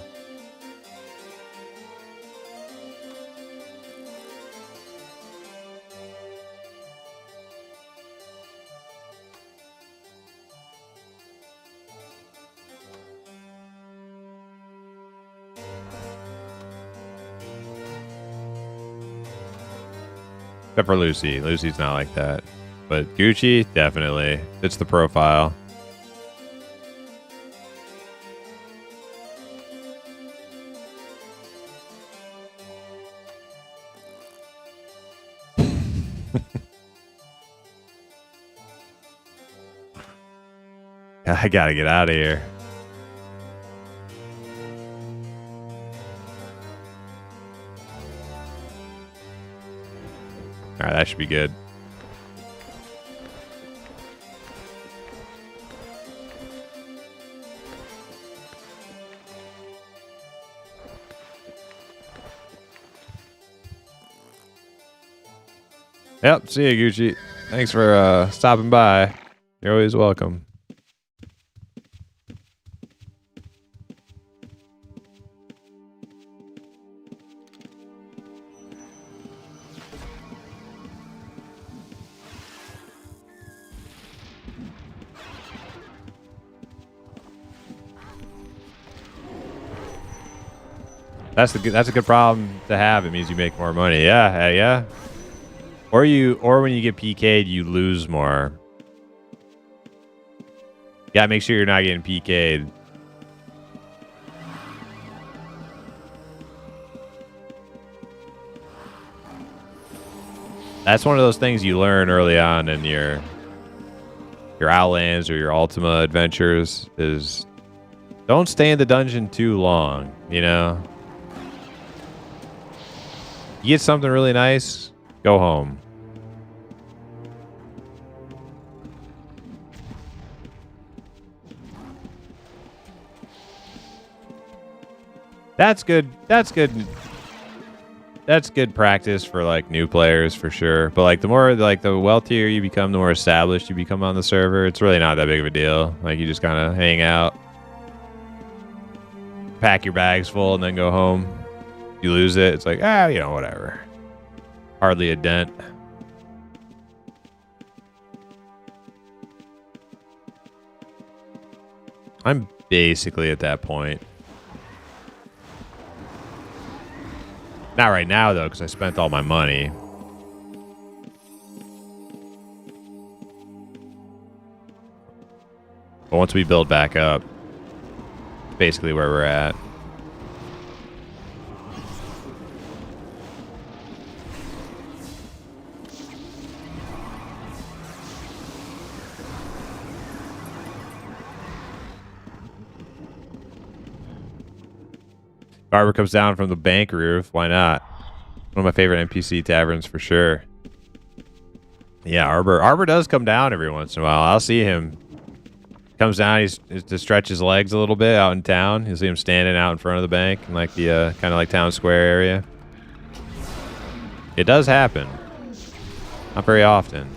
Except for Lucy. Lucy's not like that. But Gucci, definitely. Fits the profile. I gotta get out of here. All right, that should be good. Yep, see you, Gucci. Thanks for stopping by. You're always welcome. That's a good problem to have. It means you make more money. Yeah, yeah. Or when you get PK'd, you lose more. Yeah, make sure you're not getting PK'd. That's one of those things you learn early on in your Outlands or your Ultima adventures is don't stay in the dungeon too long, you know? You get something really nice, go home. That's good. That's good. That's good practice for like new players for sure. But like the wealthier you become, the more established you become on the server. It's really not that big of a deal. Like you just kind of hang out, pack your bags full, and then go home. You lose it, it's like, you know, whatever. Hardly a dent. I'm basically at that point. Not right now, though, because I spent all my money. But once we build back up, basically where we're at. Barber comes down from the bank roof. Why not? One of my favorite NPC taverns for sure. Yeah, Arbor does come down every once in a while. I'll see him. Comes down, he's to stretch his legs a little bit out in town. You'll see him standing out in front of the bank in like the kind of like town square area. It does happen. Not very often.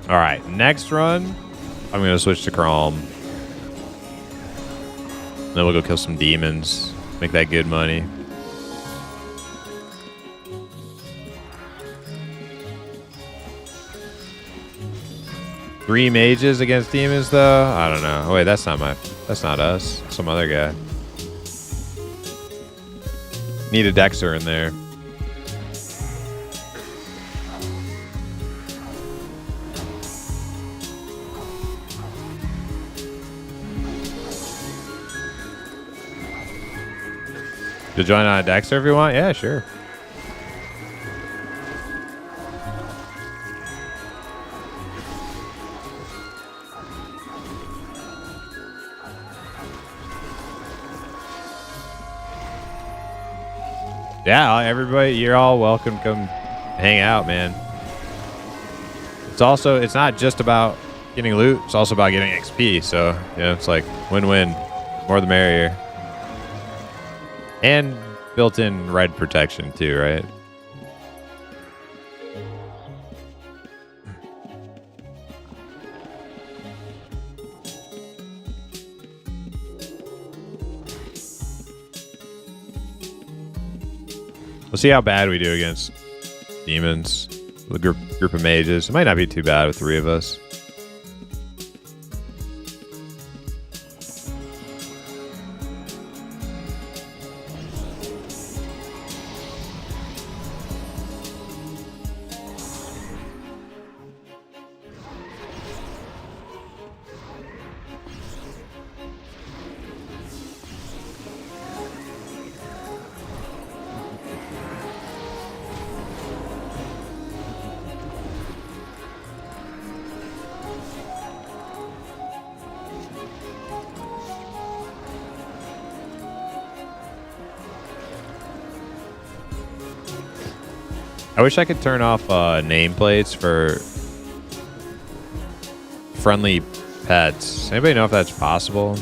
All right, next run, I'm going to switch to Quarm. Then we'll go kill some demons, make that good money. Three mages against demons, though? I don't know. Oh, wait, that's not us. Some other guy. Need a Dexter in there. To join on a Dexter if you want? Yeah, sure. Yeah, everybody, you're all welcome. Come hang out, man. It's not just about getting loot. It's also about getting XP. So, yeah, it's like win-win. More the merrier. And built-in red protection too, right? We'll see how bad we do against demons. The group of mages. It might not be too bad with 3 of us. I wish I could turn off nameplates for friendly pets. Anybody know if that's possible?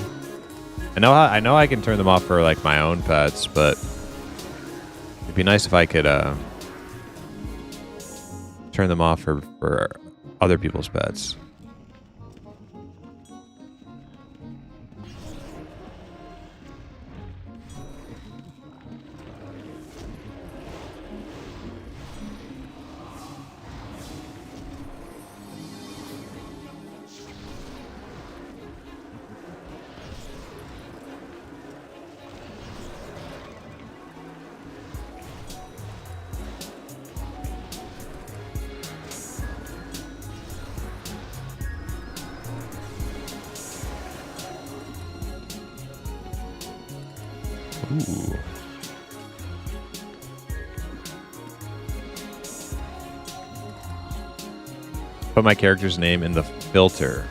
I know I can turn them off for like my own pets, but it'd be nice if I could turn them off for other people's pets. Ooh. Put my character's name in the filter.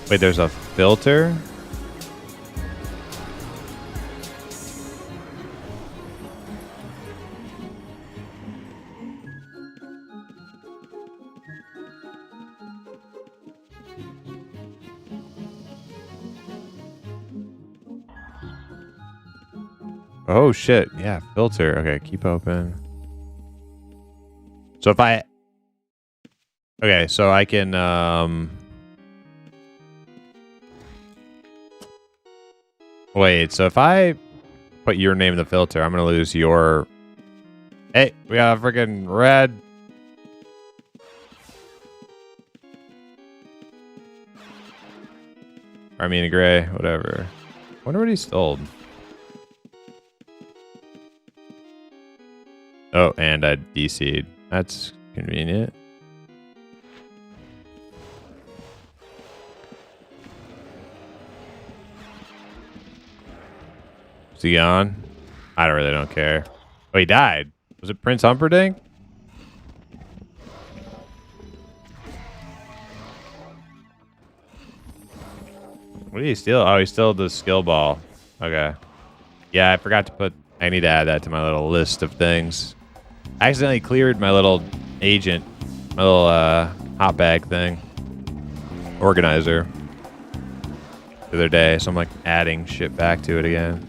Wait, there's a filter? Oh shit. Yeah, filter. Okay, keep open. So if I okay, so I can wait, so if I put your name in the filter, I'm gonna lose your hey, we got a freaking red. I mean a gray, whatever. Wonder what he stole. Oh, and I DC'd. That's convenient. Is he gone? I really don't care. Oh, he died. Was it Prince Humperdinck? What did he steal? Oh, he stole the skill ball. Okay. Yeah, I forgot to put... I need to add that to my little list of things. I accidentally cleared my little agent. My little hot bag thing. Organizer. The other day. So I'm like adding shit back to it again.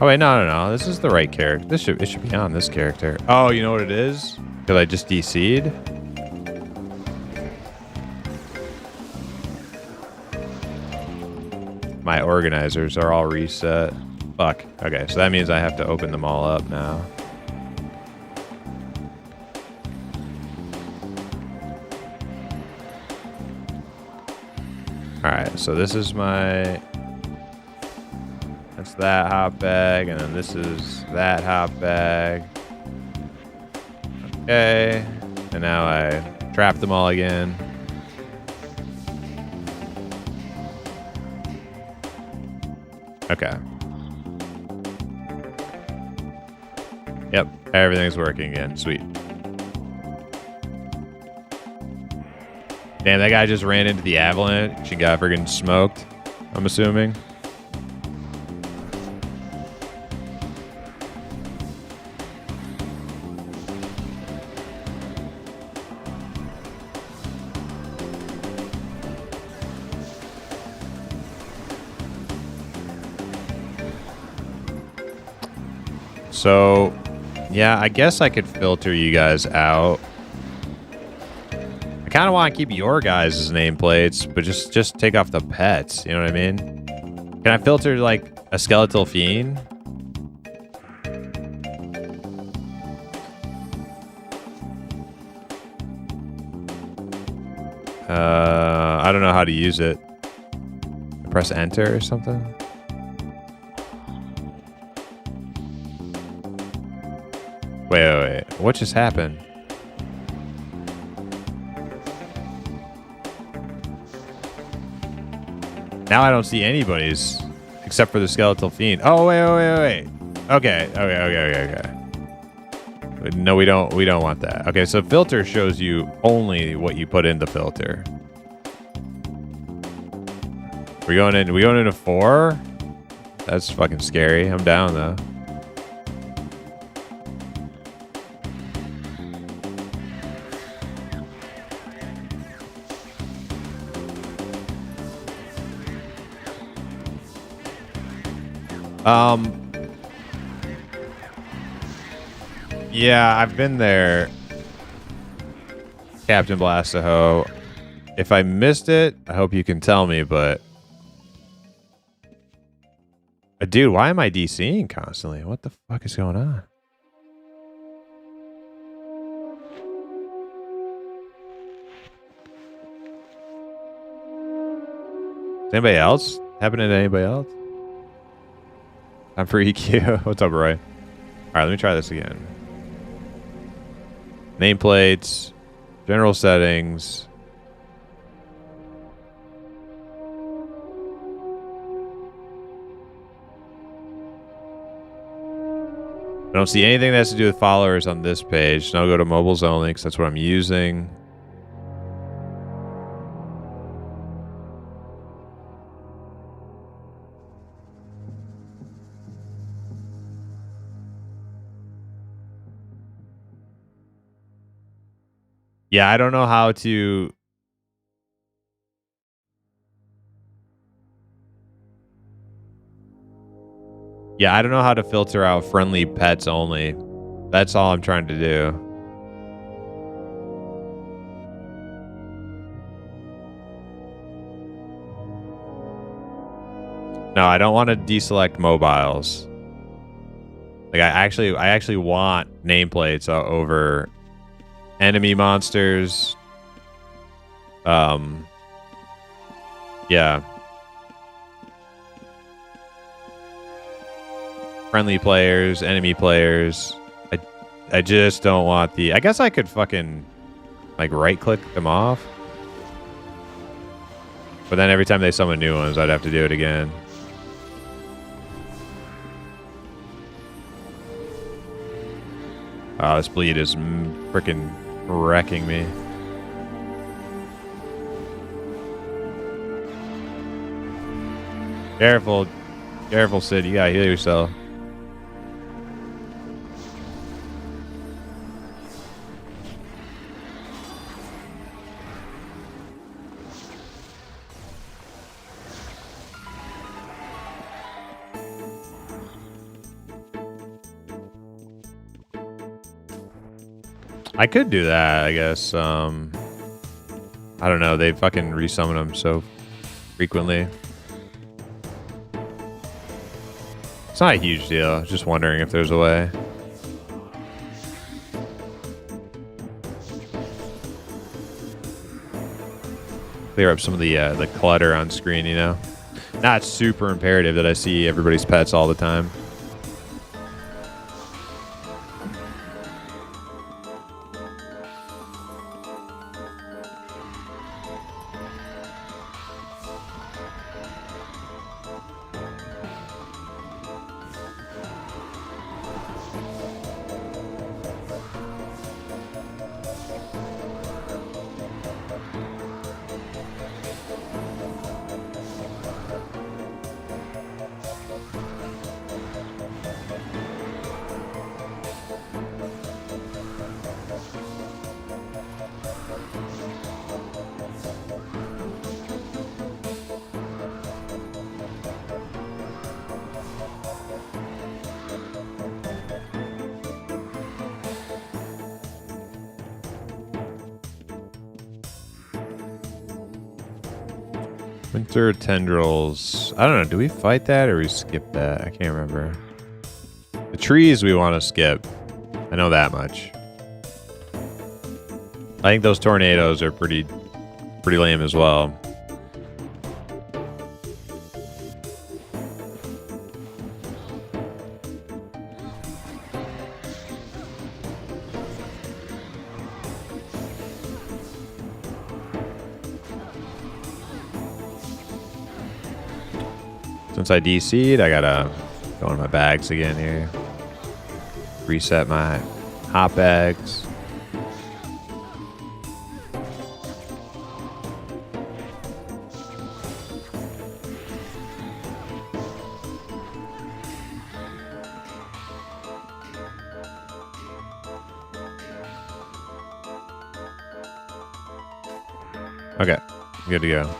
Oh, wait. No. This is the right character. It should be on this character. Oh, you know what it is? Because I just DC'd? My organizers are all reset. Fuck. Okay, so that means I have to open them all up now. Alright, so this is my... That's that hot bag, and then this is that hot bag. Okay. And now I trap them all again. Okay. Yep, everything's working again. Sweet. Damn, that guy just ran into the avalanche and got friggin' smoked, I'm assuming. So, yeah, I guess I could filter you guys out. I kind of want to keep your guys' nameplates, but just take off the pets. You know what I mean? Can I filter like a skeletal fiend? I don't know how to use it. Press enter or something. Wait. What just happened? Now I don't see anybody's except for the skeletal fiend. Oh, wait. Okay. No, we don't want that. Okay, so filter shows you only what you put in the filter. We going into 4? That's fucking scary. I'm down though. Yeah, I've been there, Captain Blastaho. If I missed it, I hope you can tell me, but... Dude, why am I DCing constantly? What the fuck is going on? Is anybody else? Happening to anybody else? I'm for EQ. What's up, Roy? All right, let me try this again. Nameplates, general settings. I don't see anything that has to do with followers on this page. Now I'll go to mobiles only because that's what I'm using. Yeah, I don't know how to... Yeah, I don't know how to filter out friendly pets only. That's all I'm trying to do. No, I don't want to deselect mobiles. Like I actually want nameplates over enemy monsters. Yeah. Friendly players, enemy players. I just don't want the... I guess I could fucking like right click them off. But then every time they summon new ones, I'd have to do it again. Oh, this bleed is freaking wrecking me. Careful. Careful, Sid. You gotta heal yourself. I could do that, I guess. I don't know. They fucking resummon them so frequently. It's not a huge deal. Just wondering if there's a way. Clear up some of the clutter on screen, you know? Not super imperative that I see everybody's pets all the time. Winter tendrils. I don't know. Do we fight that or we skip that? I can't remember. The trees we want to skip. I know that much. I think those tornadoes are pretty lame as well. Since I DC'd, I gotta go into my bags again here. Reset my hot bags. Okay, good to go.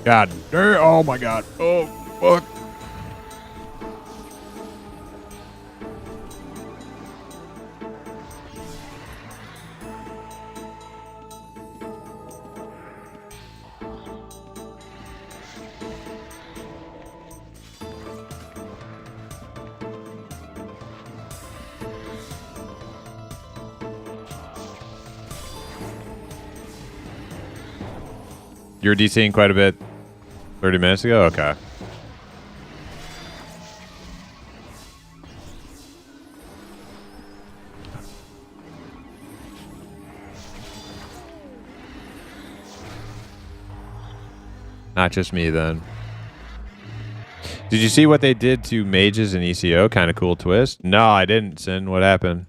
God damn. Oh my god. Oh, fuck. You were DCing quite a bit 30 minutes ago? Okay. Not just me then. Did you see what they did to mages in ECO? Kind of cool twist. No, I didn't, Sin. What happened?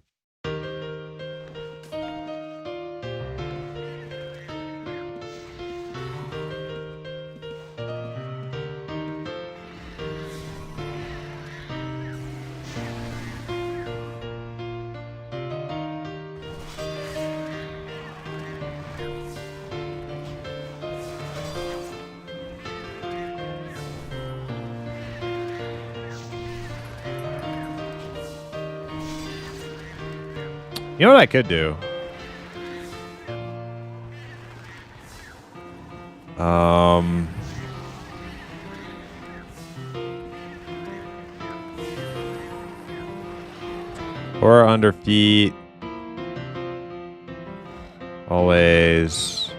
You know what I could do? Or under feet. Always.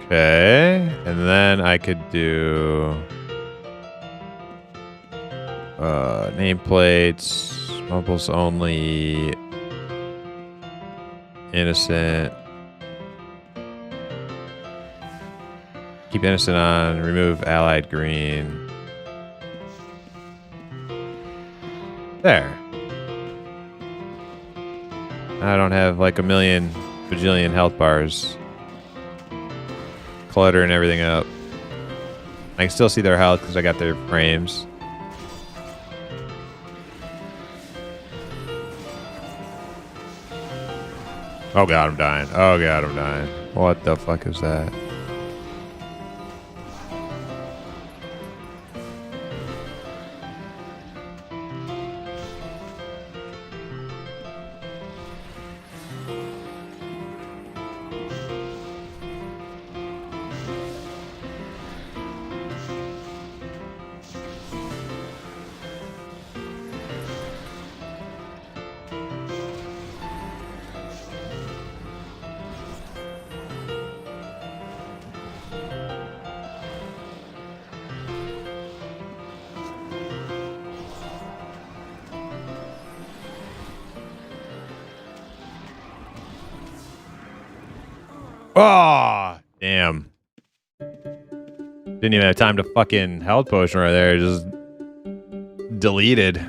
Okay. And then I could do nameplates, mobiles only, innocent. Keep innocent on, remove allied green. There. I don't have like a million bajillion health bars cluttering everything up. I can still see their health because I got their frames. Oh god, I'm dying. Oh god, I'm dying. What the fuck is that? Oh, damn. Didn't even have time to fucking health potion right there. Just deleted.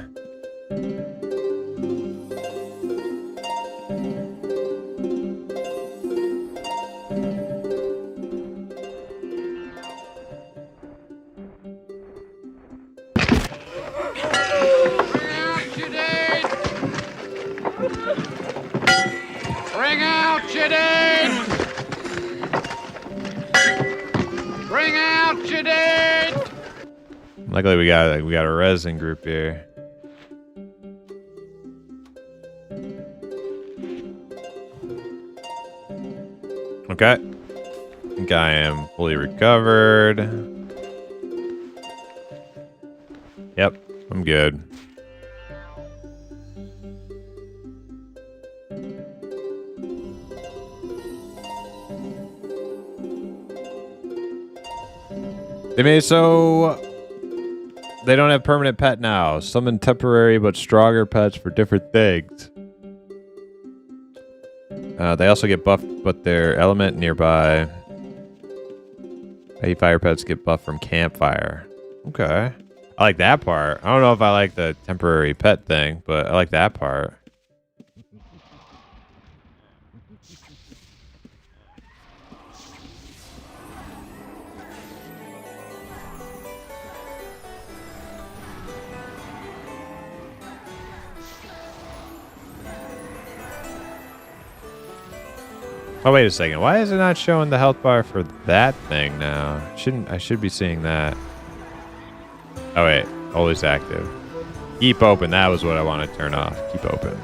Bring out your dead! Bring out your dead! Luckily we got a resin group here. Okay. I think I am fully recovered. Yep, I'm good. They made it so they don't have permanent pet now. Summon temporary but stronger pets for different things. They also get buffed, but their element nearby. Fire pets get buffed from campfire. Okay. I like that part. I don't know if I like the temporary pet thing, but I like that part. Oh, wait a second. Why is it not showing the health bar for that thing now? I should be seeing that. Oh, wait. Always active. Keep open. That was what I want to turn off. Keep open.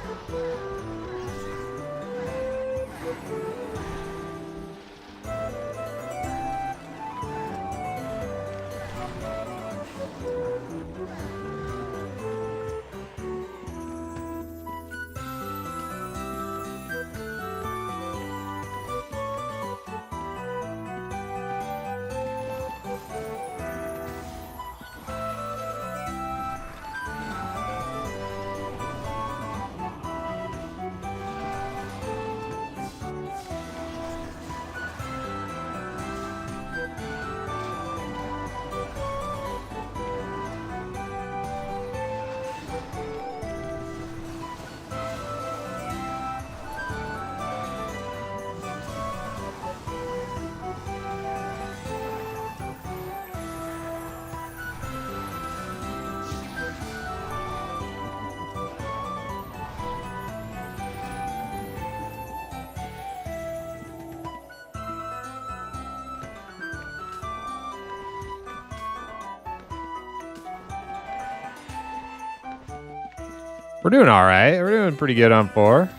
We're doing all right. We're doing pretty good on 4.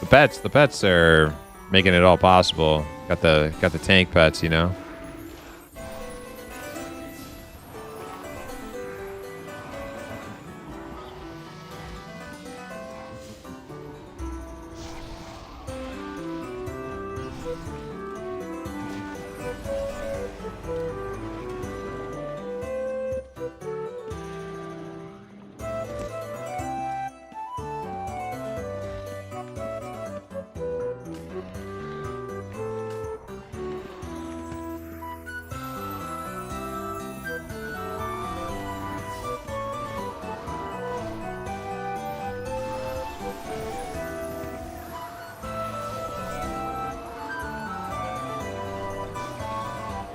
The pets are making it all possible. Got the tank pets, you know.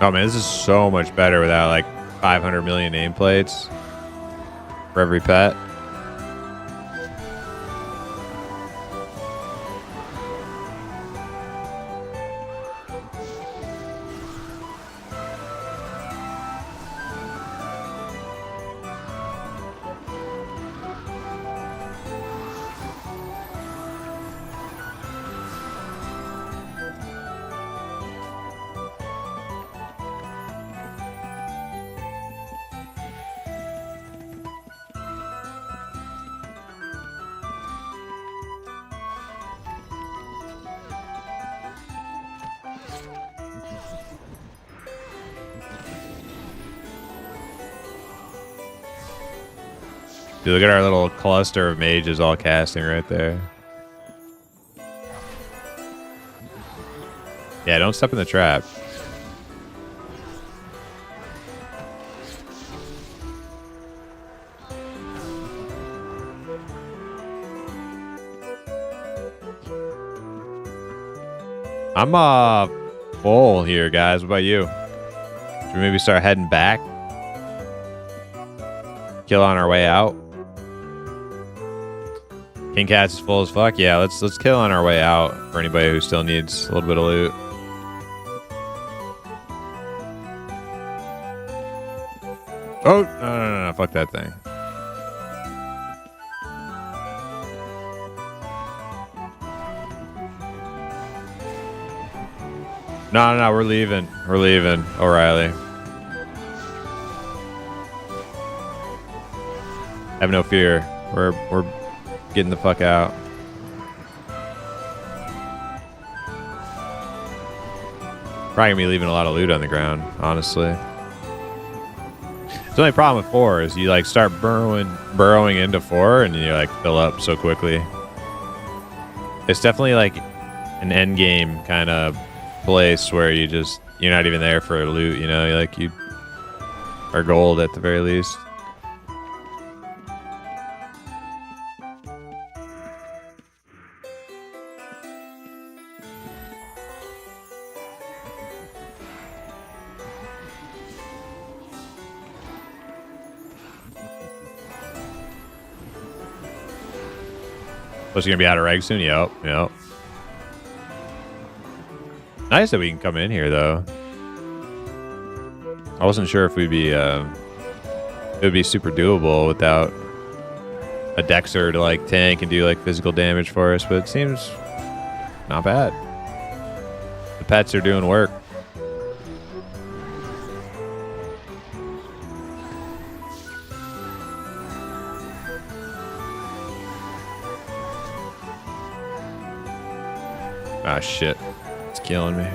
Oh man, this is so much better without like 500 million nameplates for every pet. Dude, look at our little cluster of mages all casting right there. Yeah, don't step in the trap. I'm full here, guys. What about you? Should we maybe start heading back? Kill on our way out. King Cats is full as fuck. Yeah, let's kill on our way out for anybody who still needs a little bit of loot. Oh, no, fuck that thing. No, we're leaving. We're leaving, O'Reilly. Have no fear. We're getting the fuck out. Probably gonna be leaving a lot of loot on the ground, honestly. The only problem with 4 is you like start burrowing into 4 and you like fill up so quickly. It's definitely like an end game kind of place where you're not even there for loot, you know, you are gold at the very least. Was he gonna be out of reg soon? Yep. Nice that we can come in here though. I wasn't sure if it would be super doable without a Dexter to like tank and do like physical damage for us, but it seems not bad. The pets are doing work. Ah, shit. It's killing me.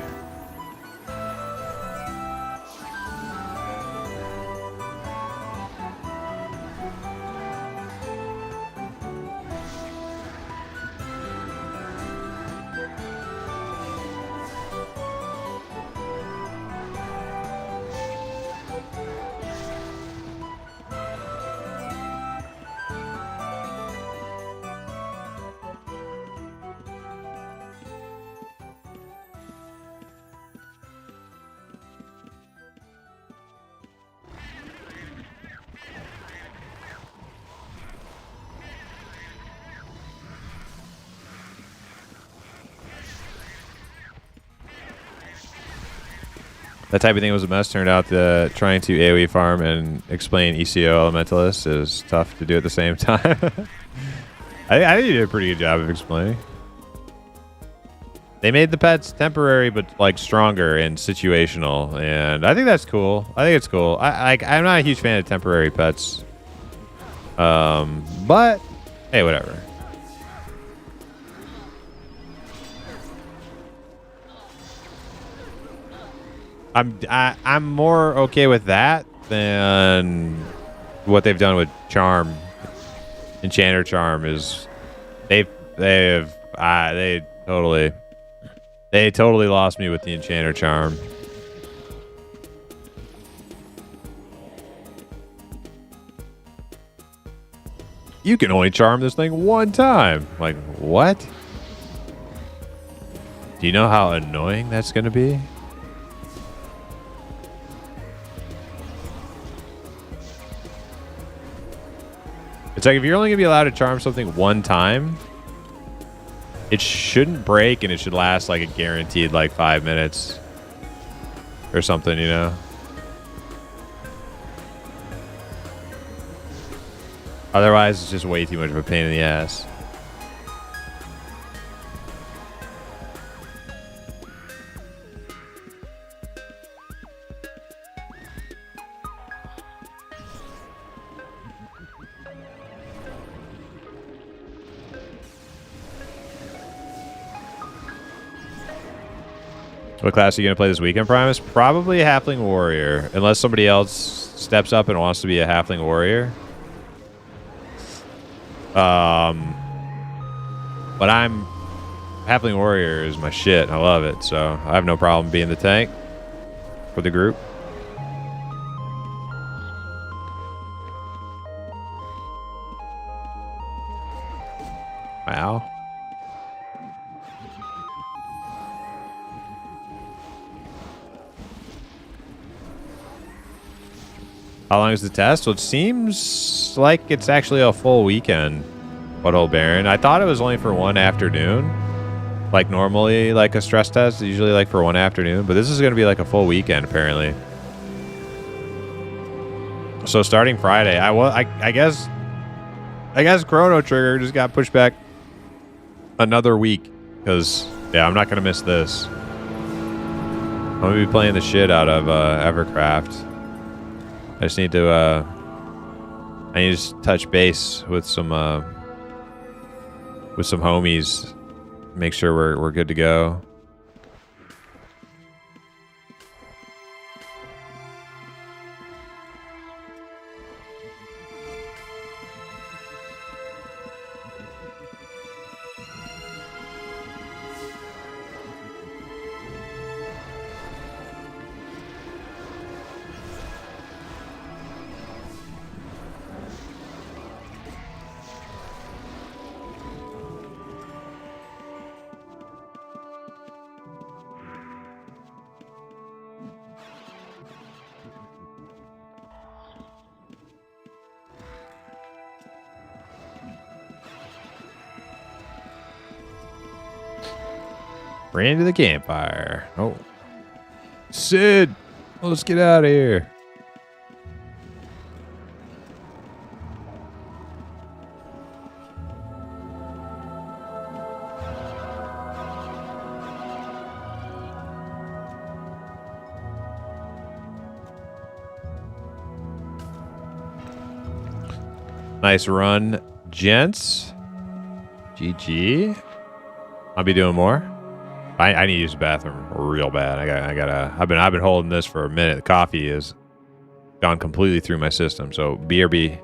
That type of thing was a mess. Turned out that trying to AoE farm and explain ECO Elementalist is tough to do at the same time. I think you did a pretty good job of explaining. They made the pets temporary, but like stronger and situational, and I think that's cool. I think it's cool. I'm not a huge fan of temporary pets, but hey, whatever. I'm more okay with that than what they've done with Charm. Enchanter Charm is they totally lost me with the Enchanter Charm. You can only charm this thing one time. Like, what? Do you know how annoying that's going to be? It's like if you're only going to be allowed to charm something one time, it shouldn't break and it should last like a guaranteed like 5 minutes or something, you know? Otherwise, it's just way too much of a pain in the ass. What class are you going to play this weekend, Primus? Probably a Halfling Warrior, unless somebody else steps up and wants to be a Halfling Warrior. But Halfling Warrior is my shit. I love it, so I have no problem being the tank for the group. Wow. How long is the test? Well, it seems like it's actually a full weekend. Butthole Baron. I thought it was only for one afternoon. Like normally, like a stress test is usually like for one afternoon, but this is going to be like a full weekend apparently. So starting Friday, I guess Chrono Trigger just got pushed back another week because yeah, I'm not going to miss this. I'm going to be playing the shit out of Evercraft. I just need to just touch base with some homies, make sure we're good to go. Ran to the campfire. Oh. Sid! Let's get out of here. Nice run, gents. GG. I'll be doing more. I need to use the bathroom real bad. I've been holding this for a minute. The coffee has gone completely through my system. So BRB.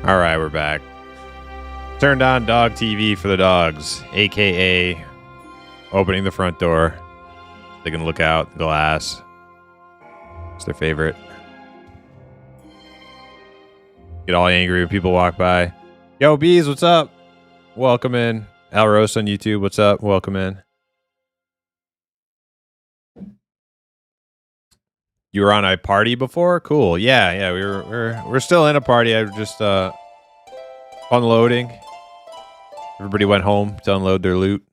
All right, we're back. Turned on dog TV for the dogs, aka opening the front door. They can look out the glass. It's their favorite. Get all angry when people walk by. Yo, bees, what's up? Welcome in. Alros on YouTube, what's up? Welcome in. You were on a party before? Cool. Yeah. We're still in a party. I just unloading. Everybody went home to unload their loot.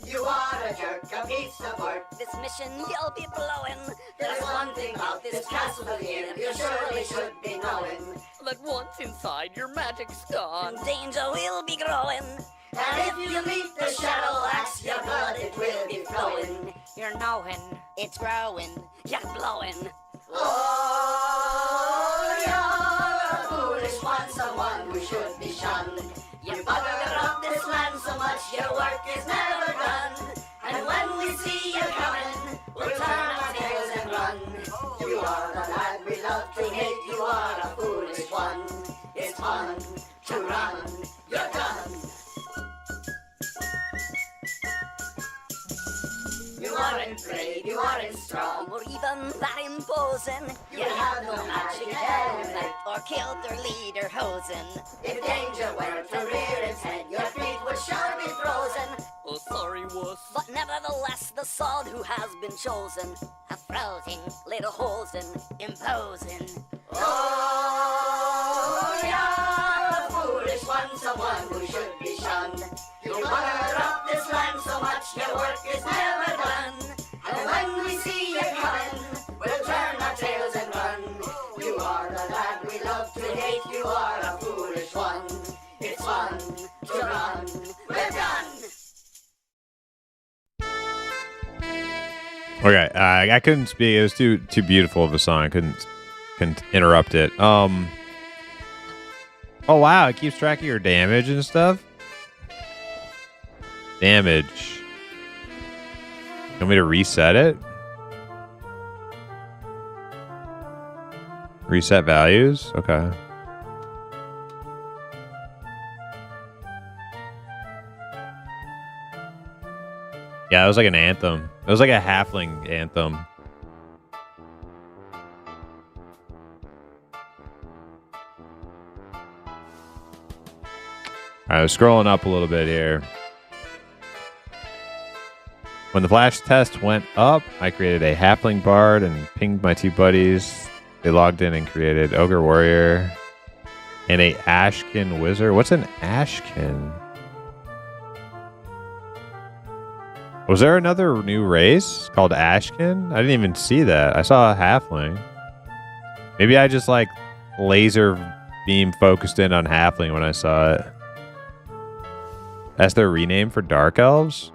You are a jerk, a piece of work. This mission you'll be blowing. There's one thing about this castle here you surely should be knowing. That once inside your magic's gone. Danger will be growing. And if you meet the shadow axe, your blood it will be flowing. You're knowing. It's growing. You're blowing. Oh, you're a foolish one, someone who should be shunned. You bugger up this land so much, your work is never done. And when we see you coming, we'll turn our tails and run. You are the lad we love to hate, you are a foolish one. It's fun to run, you're done. You aren't brave, you aren't strong, Or even that imposing. you have no magic element. Or killed their leader, Hosen. If danger were to rear its head, your feet would sure be frozen. Oh, sorry, wuss. But nevertheless, the sword who has been chosen. A frozen little hosen, imposing. Oh, you're a foolish one, someone who should be shunned. You bugger up this land so much, your work is never done. And when we see you coming, we'll turn our tails and run. You are the lad we love to hate, you are a foolish one. It's fun to run, we're done. Okay, I couldn't speak. It was too beautiful of a song. I couldn't interrupt it. Oh wow, it keeps track of your damage and stuff. Damage. You want me to reset it? Reset values? Okay. Yeah, it was like an anthem. It was like a halfling anthem. I was scrolling up a little bit here. When the flash test went up, I created a halfling bard and pinged my two buddies. They logged in and created ogre warrior and a ashkin wizard. What's an ashkin? Was there another new race called ashkin? I didn't even see that. I saw a halfling. Maybe I just like laser beam focused in on halfling when I saw it. That's their rename for dark elves?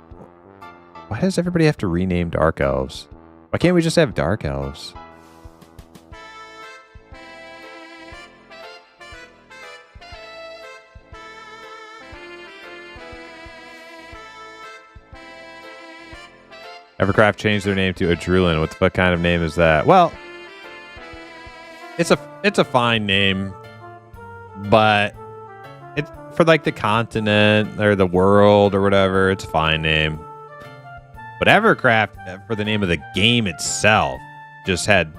Why does everybody have to rename dark elves? Why can't we just have dark elves? Evercraft changed their name to Adrulin. What kind of name is that? Well, it's a fine name, but it's for like the continent or the world or whatever. It's a fine name. But Evercraft, for the name of the game itself, just had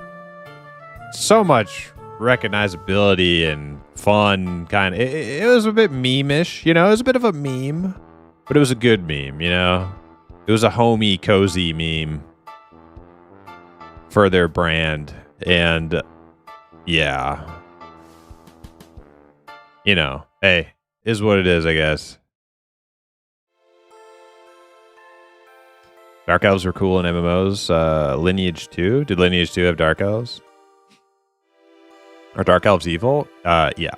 so much recognizability and fun. Kind of, it was a bit meme-ish, you know. It was a bit of a meme, but it was a good meme, you know. It was a homey, cozy meme for their brand, and yeah, you know, hey, is what it is, I guess. Dark elves were cool in MMOs. Lineage 2. Did Lineage 2 have dark elves? Are dark elves evil? Yeah.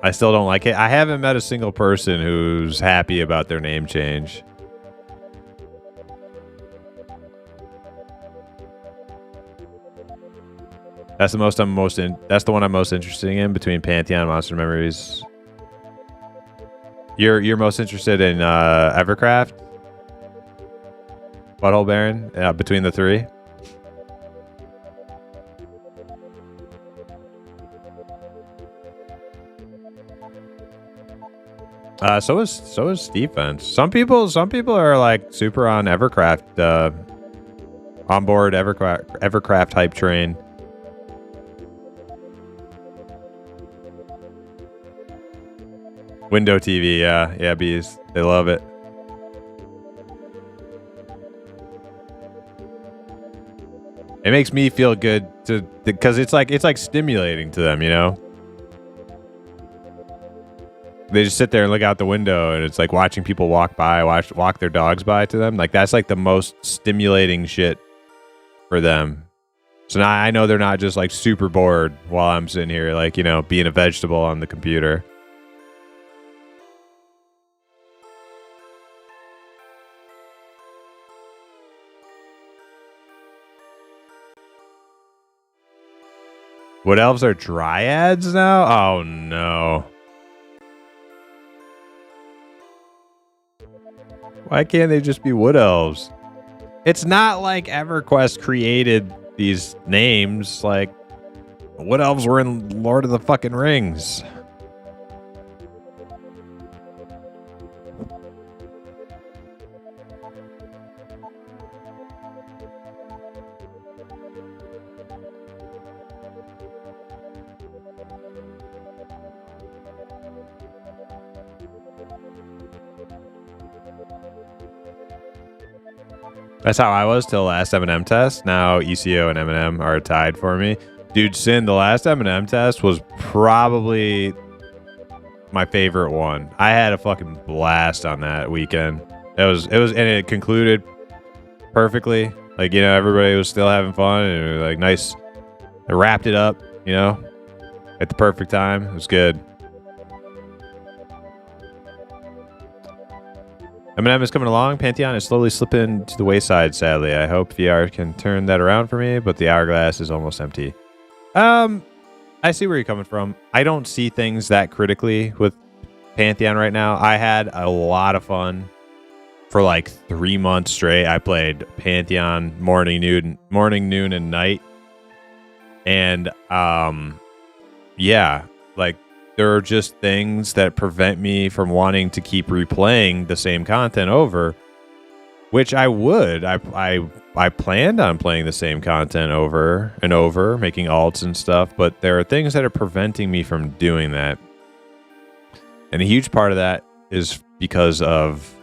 I still don't like it. I haven't met a single person who's happy about their name change. That's the one I'm most interested in between Pantheon and Monster Memories. You're most interested in Evercraft? Butthole Baron between the three. So is defense. Some people are like super on Evercraft, on board Evercraft hype train. Window TV, yeah, bees. They love it. It makes me feel good because it's like stimulating to them, you know. They just sit there and look out the window, and it's like watching people walk by, walk their dogs by to them. Like that's like the most stimulating shit for them. So now I know they're not just like super bored while I'm sitting here, like, you know, being a vegetable on the computer. Wood elves are dryads now? Oh no. Why can't they just be wood elves? It's not like EverQuest created these names. Like, wood elves were in Lord of the fucking Rings. That's how I was till last M&M test. Now ECO and M&M are tied for me. Dude, Sin, the last M&M test was probably my favorite one. I had a fucking blast on that weekend. It was, and it concluded perfectly. Like, you know, everybody was still having fun and it was like nice. I wrapped it up, you know, at the perfect time. It was good. M&M is coming along. Pantheon is slowly slipping to the wayside, sadly. I hope VR can turn that around for me, but the hourglass is almost empty. I see where you're coming from. I don't see things that critically with Pantheon right now. I had a lot of fun for like 3 months straight. I played Pantheon morning, noon, and night. And yeah, like there are just things that prevent me from wanting to keep replaying the same content over, which I would. I planned on playing the same content over and over, making alts and stuff, but there are things that are preventing me from doing that. And a huge part of that is because of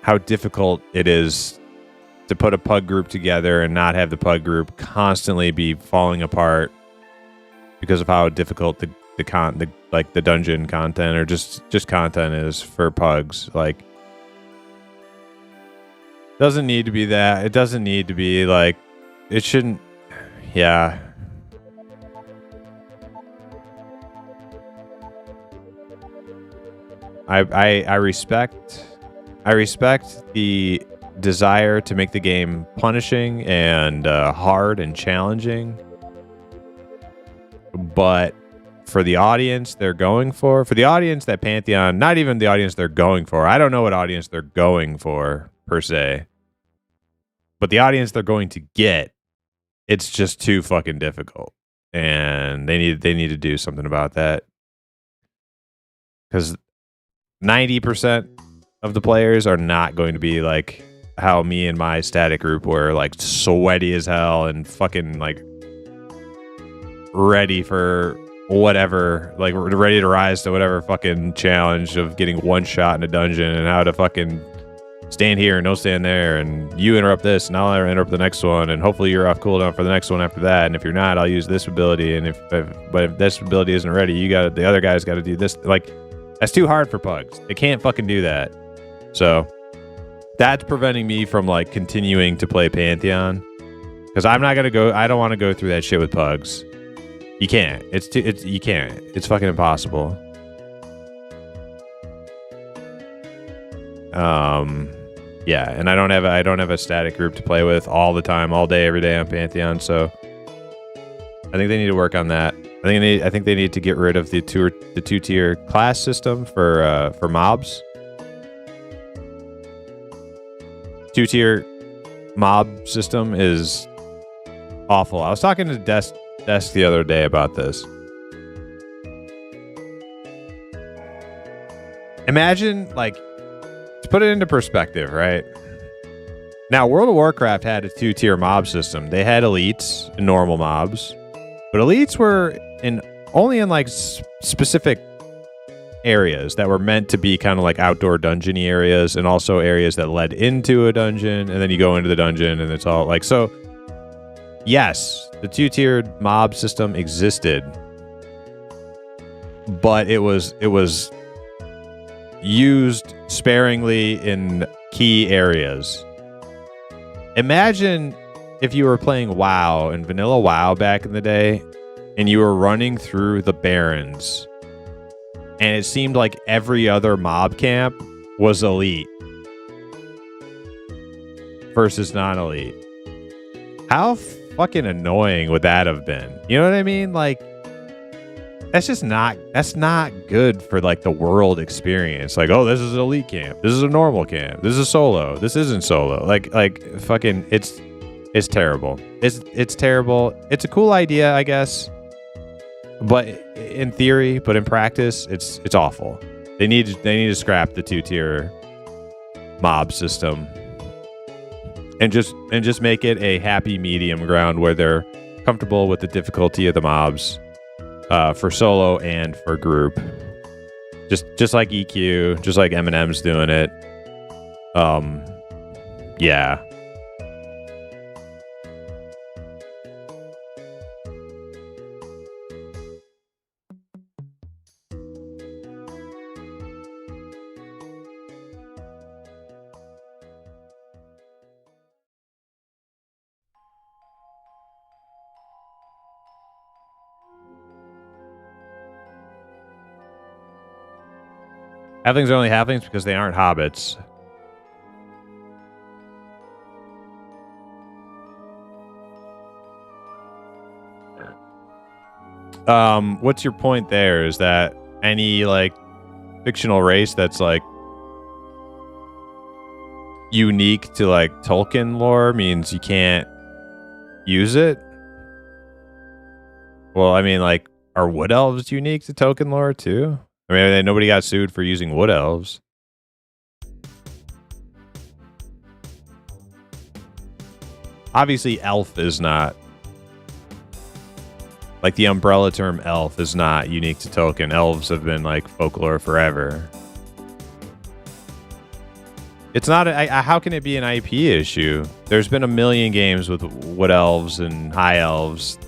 how difficult it is to put a pug group together and not have the pug group constantly be falling apart because of how difficult the dungeon content or just content is for pugs. Like, doesn't need to be that. It doesn't need to be like, it shouldn't. Yeah. I respect the desire to make the game punishing and hard and challenging, but for the audience they're going for the audience that Pantheon, not even the audience they're going for. I don't know what audience they're going for per se, but the audience they're going to get, it's just too fucking difficult, and they need to do something about that, because 90% of the players are not going to be like how me and my static group were, like sweaty as hell and fucking like ready for whatever, like ready to rise to whatever fucking challenge of getting one shot in a dungeon and how to fucking stand here and don't stand there, and you interrupt this and I'll interrupt the next one, and hopefully you're off cooldown for the next one after that, and if you're not, I'll use this ability, and if this ability isn't ready, the other guy's got to do this. Like, that's too hard for pugs. They can't fucking do that. So that's preventing me from like continuing to play Pantheon, because I don't want to go through that shit with pugs. You can't. You can't. It's fucking impossible. Yeah, and I don't have a static group to play with all the time, all day, every day on Pantheon. So I think they need to work on that. I think they need to get rid of the two-tier class system for mobs. 2-tier mob system is awful. I was talking to Desk the other day about this. Imagine, like, to put it into perspective, right? Now, World of Warcraft had a 2-tier mob system. They had elites and normal mobs, but elites were only in like specific areas that were meant to be kind of like outdoor dungeony areas, and also areas that led into a dungeon, and then you go into the dungeon, and it's all like so. Yes, the 2-tiered mob system existed, but it was used sparingly in key areas. Imagine if you were playing WoW and vanilla WoW back in the day, and you were running through the Barrens, and it seemed like every other mob camp was elite versus non-elite. How fucking annoying would that have been? You know what I mean? Like, that's not good for like the world experience. Like, oh, this is an elite camp. This is a normal camp. This is solo. This isn't solo. Like fucking it's terrible. It's terrible. It's a cool idea, I guess. But in theory, but in practice, it's awful. They need to scrap the 2-tier mob system and just make it a happy medium ground where they're comfortable with the difficulty of the mobs for solo and for group. Just like EQ, just like Eminem's doing it. Yeah. Halflings are only halflings because they aren't hobbits. What's your point there? Is that any like fictional race that's like unique to like Tolkien lore means you can't use it? Well, I mean, like, are wood elves unique to Tolkien lore too? I mean, nobody got sued for using wood elves. Obviously, elf is not. Like, the umbrella term elf is not unique to Tolkien. Elves have been, like, folklore forever. It's not... how can it be an IP issue? There's been a million games with wood elves and high elves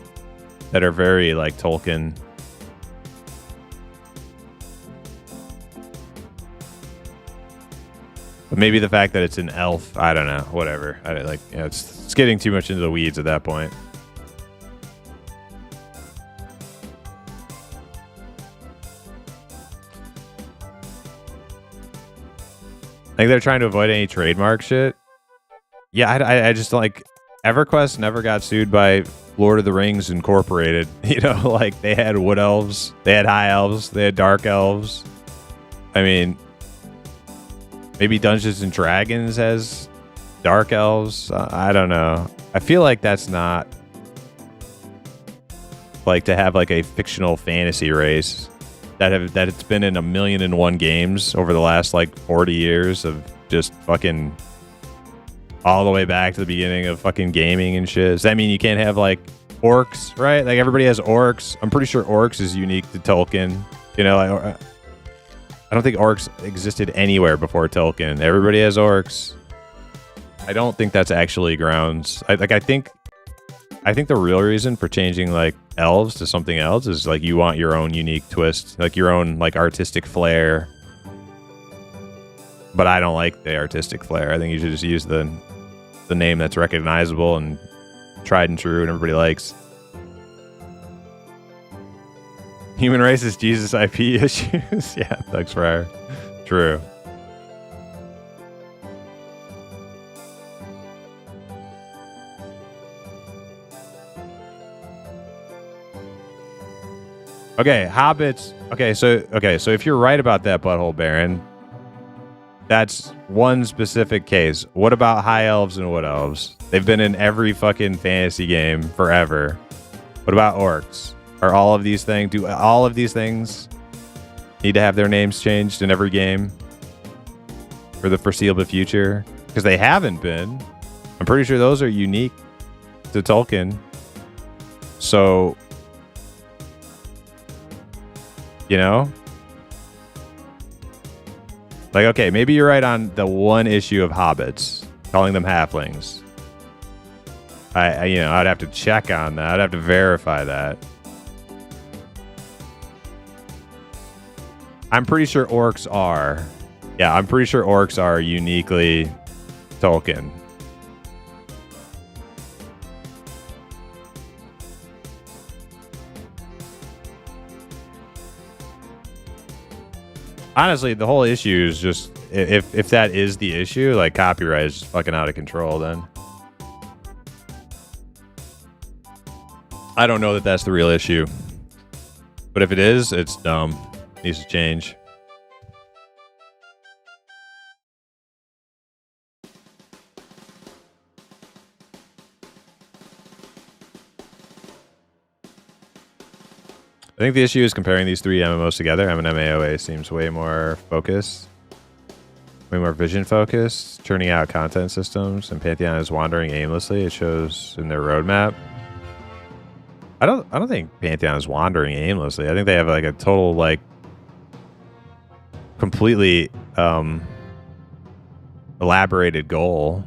that are very, like, Tolkien. But maybe the fact that it's an elf, I don't know, whatever. It's getting too much into the weeds at that point. Like, they're trying to avoid any trademark shit. Yeah, I just don't like... EverQuest never got sued by Lord of the Rings Incorporated. You know, like, they had wood elves, they had high elves, they had dark elves. I mean... Maybe Dungeons and Dragons has dark elves. I don't know. I feel like that's not like to have like a fictional fantasy race that it's been in 1,000,001 games over the last like 40 years of just fucking all the way back to the beginning of fucking gaming and shit. Does that mean you can't have like orcs, right? Like everybody has orcs. I'm pretty sure orcs is unique to Tolkien. You know, like, I don't think orcs existed anywhere before Tolkien. Everybody has orcs. I don't think that's actually grounds. I think the real reason for changing like elves to something else is like you want your own unique twist, like your own like artistic flair. But I don't like the artistic flair. I think you should just use the name that's recognizable and tried and true and everybody likes. Human race is Jesus IP issues. Yeah, thanks, Fryer. True. Okay, hobbits. Okay, so if you're right about that, Butthole Baron, That's one specific case. What about high elves and wood elves? They've been in every fucking fantasy game forever. What about orcs? Are all of these things? Do all of these things need to have their names changed in every game for the foreseeable future? Because they haven't been. I'm pretty sure those are unique to Tolkien. So, you know, like, okay, maybe you're right on the one issue of hobbits, calling them halflings. I'd have to check on that. I'd have to verify that. I'm pretty sure orcs are. Yeah, I'm pretty sure orcs are uniquely Tolkien. Honestly, the whole issue is just, if that is the issue, like, copyright is just fucking out of control then. I don't know that that's the real issue. But if it is, it's dumb. It needs to change. I think the issue is comparing these three MMOs together. M&M AOA seems way more focused. Way more vision focused. Churning out content systems. And Pantheon is wandering aimlessly. It shows in their roadmap. I don't think Pantheon is wandering aimlessly. I think they have like a total, like, completely elaborated goal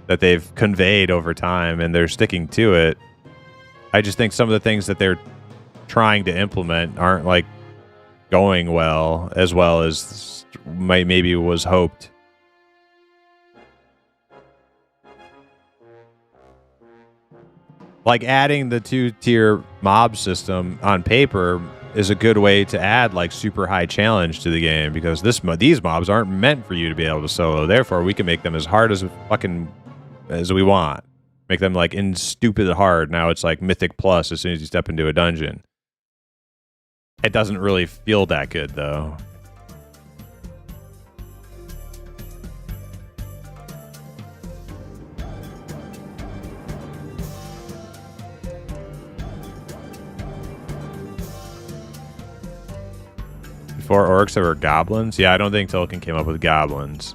that they've conveyed over time, and they're sticking to it. I just think some of the things that they're trying to implement aren't, like, going well as maybe was hoped. Like, adding the 2-tier mob system on paper is a good way to add, like, super high challenge to the game, because these mobs aren't meant for you to be able to solo. Therefore, we can make them as hard as we want. Make them, like, in stupid hard. Now it's like Mythic Plus as soon as you step into a dungeon. It doesn't really feel that good, though. Before orcs, there were goblins? Yeah, I don't think Tolkien came up with goblins.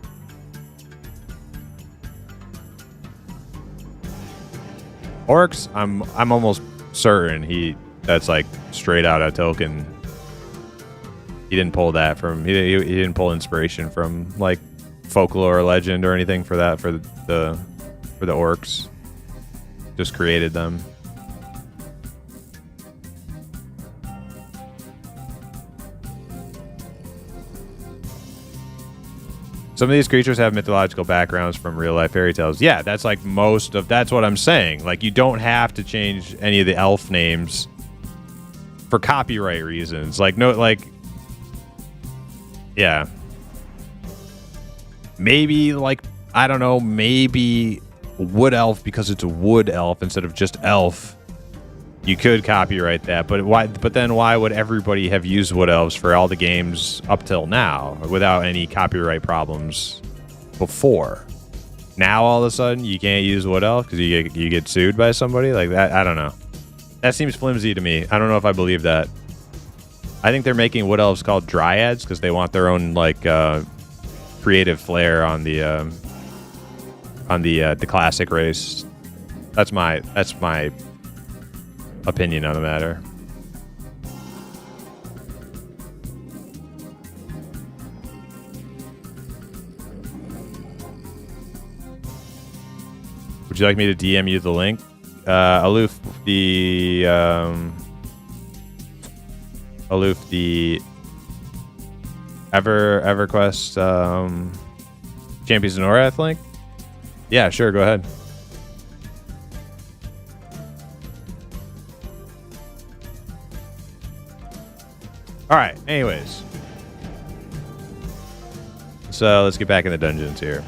Orcs, I'm almost certain that's like straight out of Tolkien. He didn't pull that from he didn't pull inspiration from, like, folklore or legend or anything for that for the orcs. Just created them. Some of these creatures have mythological backgrounds from real-life fairy tales. Yeah, that's like that's what I'm saying. Like, you don't have to change any of the elf names for copyright reasons. Like, no, like, yeah. Maybe, like, I don't know, maybe wood elf, because it's a wood elf instead of just elf. You could copyright that, but why? But then why would everybody have used wood elves for all the games up till now without any copyright problems before? Now all of a sudden you can't use wood elf because you get sued by somebody like that. I don't know. That seems flimsy to me. I don't know if I believe that. I think they're making wood elves called dryads because they want their own, like, creative flair on the classic race. That's my opinion on the matter. Would you like me to DM you the link? Aloof the EverQuest Champions of Norath link? Yeah, sure, go ahead. All right, anyways. So let's get back in the dungeons here.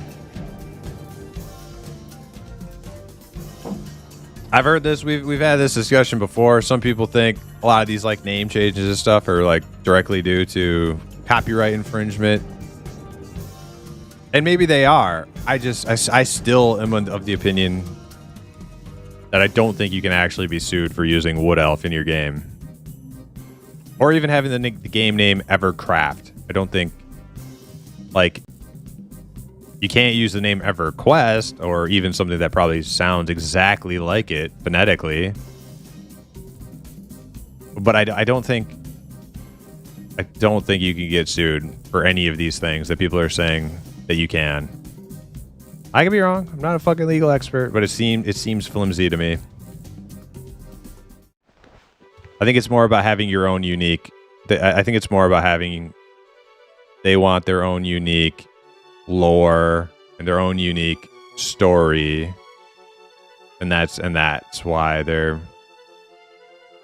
I've heard this. We've had this discussion before. Some people think a lot of these, like, name changes and stuff are, like, directly due to copyright infringement. And maybe they are. I still am of the opinion that I don't think you can actually be sued for using Wood Elf in your game. Or even having the game name Evercraft. I don't think, like, you can't use the name EverQuest or even something that probably sounds exactly like it phonetically. But I don't think you can get sued for any of these things that people are saying that you can. I could be wrong. I'm not a fucking legal expert, but it seems flimsy to me. I think it's more about having your own unique. I think it's more about having. They want their own unique lore and their own unique story, and that's why they're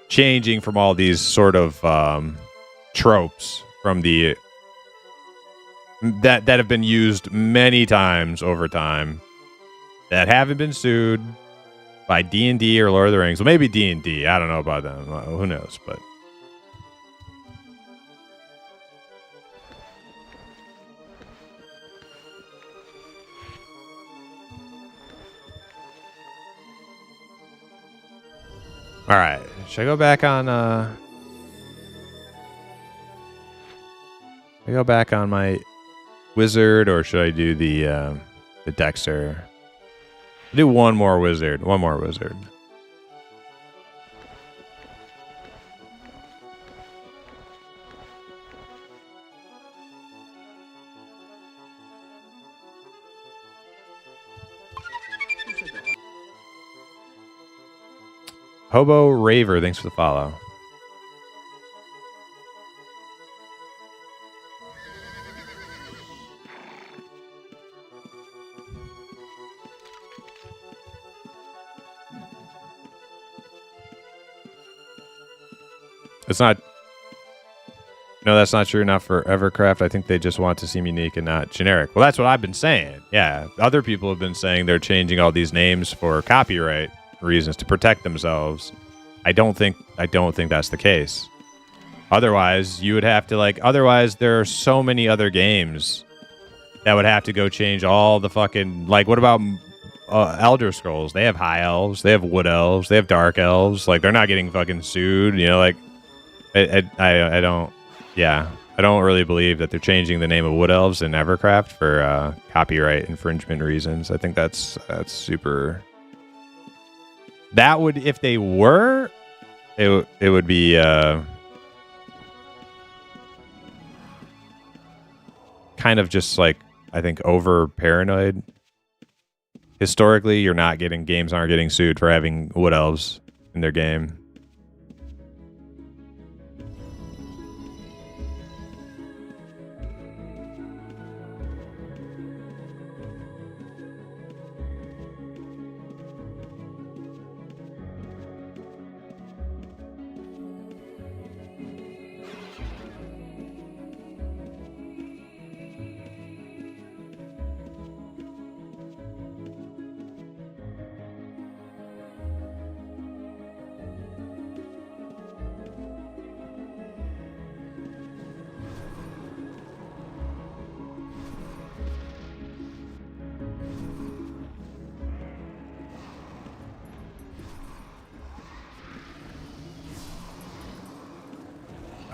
changing from all these sort of tropes from the that have been used many times over time that haven't been sued by D&D or Lord of the Rings. Well, maybe D&D. I don't know about them. Who knows? But all right. Should I go back on? Should I go back on my wizard, or should I do the Dexter? I'll do one more wizard. One more wizard. Hobo Raver, thanks for the follow. It's not. No, that's not true. Not for Evercraft. I think they just want to seem unique and not generic. Well, that's what I've been saying. Yeah, other people have been saying they're changing all these names for copyright reasons to protect themselves. I don't think that's the case. Otherwise, you would have to Otherwise, there are so many other games that would have to go change all the fucking What about Elder Scrolls? They have high elves, they have wood elves, they have dark elves. They're not getting fucking sued. I don't. Yeah, I don't really believe that they're changing the name of Wood Elves in Evercraft for copyright infringement reasons. I think that's super. That would, if they were, it would be kind of just I think over paranoid. Historically, games aren't getting sued for having Wood Elves in their game.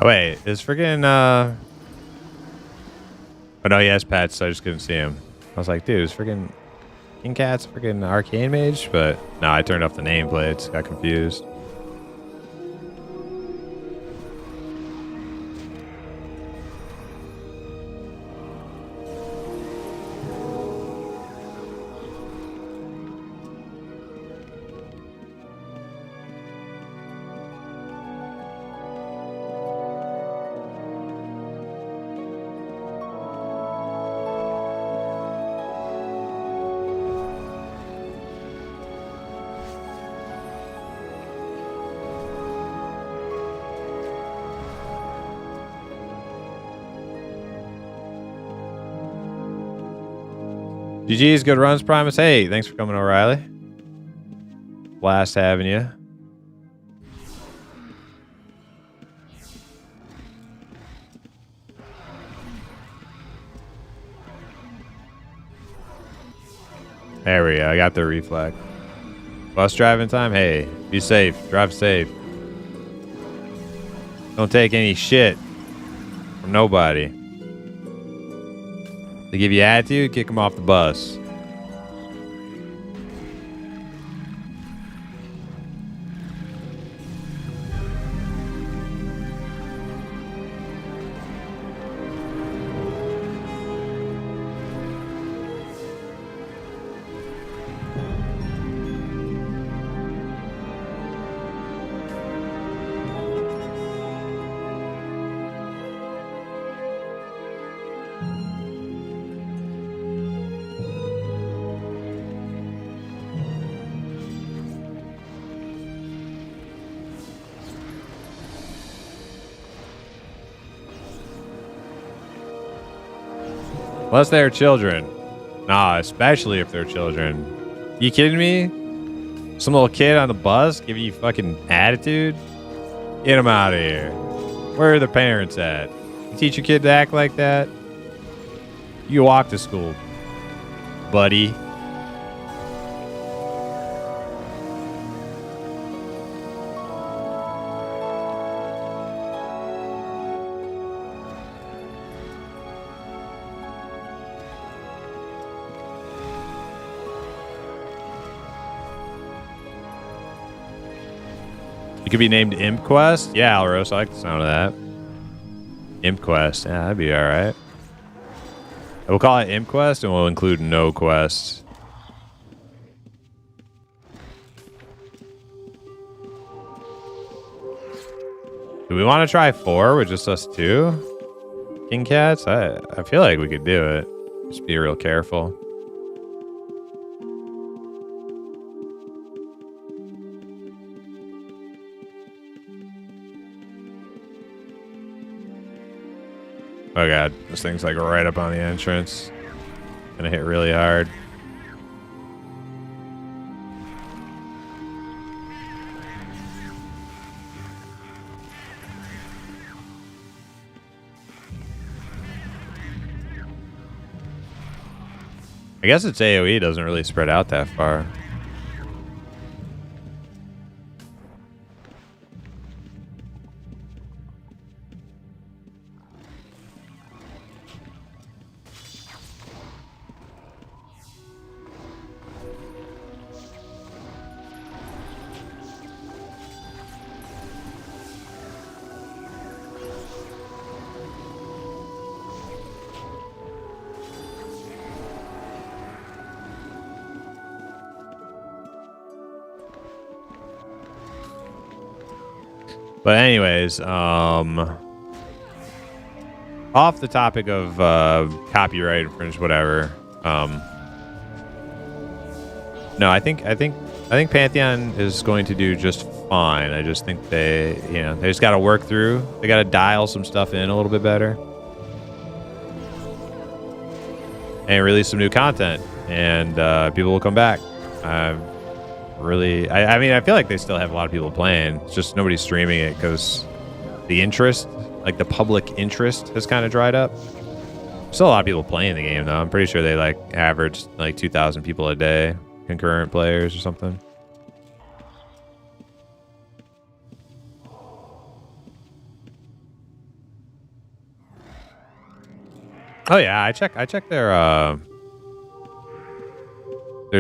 Oh, wait, is freaking oh no, he has pets, so I just couldn't see him. I was like, dude, is freaking King Cat's freaking Arcane Mage? But no, I turned off the nameplates, got confused. GG's, good runs, Primus. Hey, thanks for coming, O'Reilly. Blast having you. There we go. I got the reflex. Bus driving time? Hey, be safe. Drive safe. Don't take any shit from nobody. They give you attitude, kick them off the bus. Unless they're children. Nah, especially if they're children. You kidding me? Some little kid on the bus giving you fucking attitude? Get him out of here. Where are the parents at? You teach your kid to act like that? You walk to school, buddy. You could be named ImpQuest? Yeah, Alros, I like the sound of that. ImpQuest, yeah, that'd be alright. We'll call it ImpQuest and we'll include no quests. Do we want to try 4 with just us 2? King Cats? I feel like we could do it. Just be real careful. Oh god, this thing's like right up on the entrance. Gonna hit really hard. I guess its AoE doesn't really spread out that far. But anyways, off the topic of copyright infringement, whatever. No, I think Pantheon is going to do just fine. I just think they just got to work through. They got to dial some stuff in a little bit better, and release some new content, and people will come back. I mean, I feel like they still have a lot of people playing. It's just nobody's streaming it because the interest, like the public interest, has kind of dried up. Still a lot of people playing the game though. I'm pretty sure they like average like 2,000 people a day, concurrent players or something. Oh yeah, I check their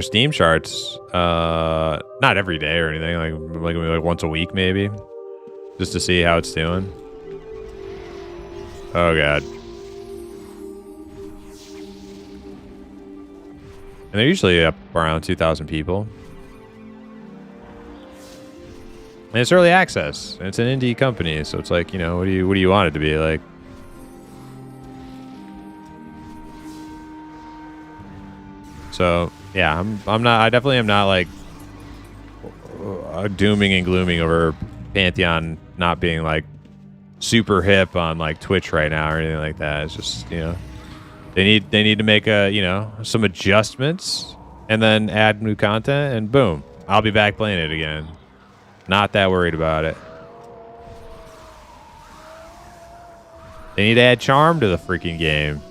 Steam charts, not every day or anything, like once a week maybe, just to see how it's doing. Oh god. And they're usually up around 2,000 people. And it's early access, and it's an indie company, so it's like, what do you want it to be like? So yeah, I definitely am not like dooming and glooming over Pantheon not being like super hip on like Twitch right now or anything like that. It's just, they need to make some adjustments and then add new content, and boom, I'll be back playing it again. Not that worried about it. They need to add charm to the freaking game.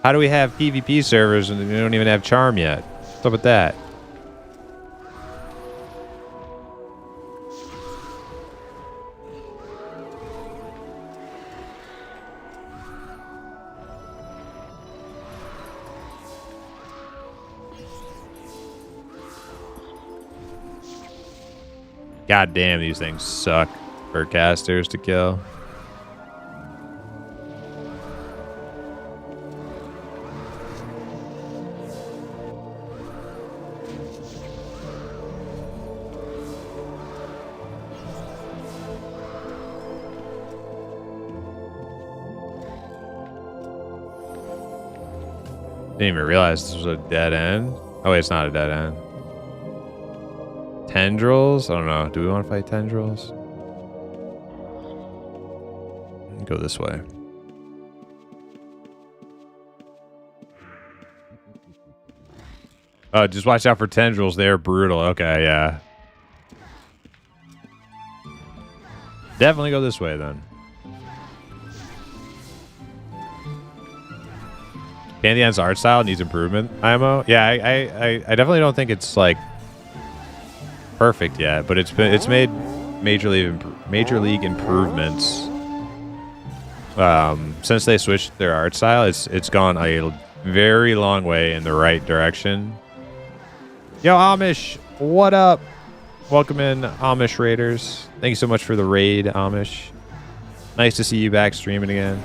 How do we have PvP servers and we don't even have charm yet? What's up with that? God damn, these things suck for casters to kill. Didn't even realize this was a dead end. Oh wait, it's not a dead end. Tendrils? I don't know. Do we want to fight tendrils? Go this way. Oh, just watch out for tendrils. They're brutal. Okay, yeah. Definitely go this way then. Pantheon's art style needs improvement. IMO. Yeah, I definitely don't think it's like perfect yet, but it's made major league improvements since they switched their art style. It's gone a very long way in the right direction. Yo, Amish, what up? Welcome in, Amish Raiders. Thank you so much for the raid, Amish. Nice to see you back streaming again.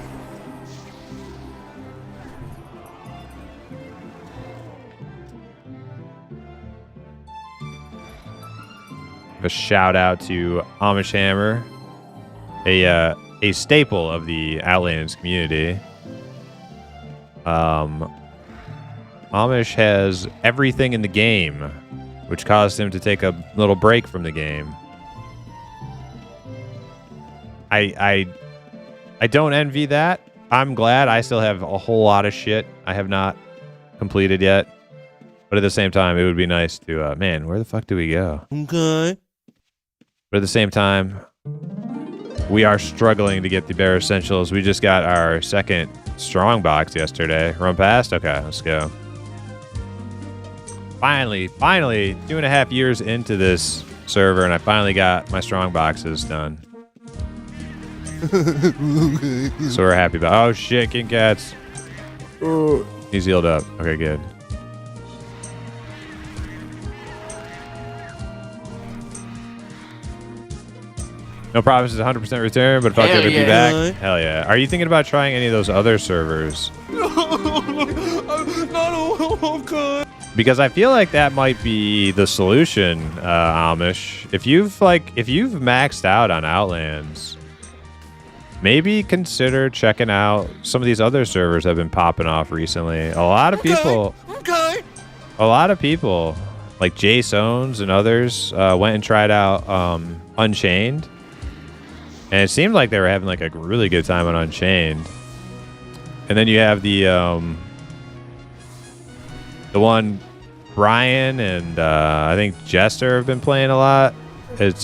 A shout out to Amish Hammer, a staple of the Outlands community. Amish has everything in the game, which caused him to take a little break from the game. I don't envy that. I'm glad I still have a whole lot of shit I have not completed yet. But at the same time, it would be nice to man, where the fuck do we go? Okay. But at the same time, we are struggling to get the bare essentials. We just got our second strong box yesterday. Run past? Okay, let's go. Finally, 2.5 years into this server, and I finally got my strong boxes done. So we're happy about. Oh shit, King Cats. He's healed up. Okay, good. No promises, 100% return, but fuck it, we'll be back. Hell yeah. Are you thinking about trying any of those other servers? Because I feel like that might be the solution, Amish. If you've maxed out on Outlands, maybe consider checking out some of these other servers that have been popping off recently. A lot of people, like Jay Sones and others, went and tried out Unchained. And it seemed like they were having like a really good time on Unchained. And then you have the one Brian and I think Jester have been playing a lot. It's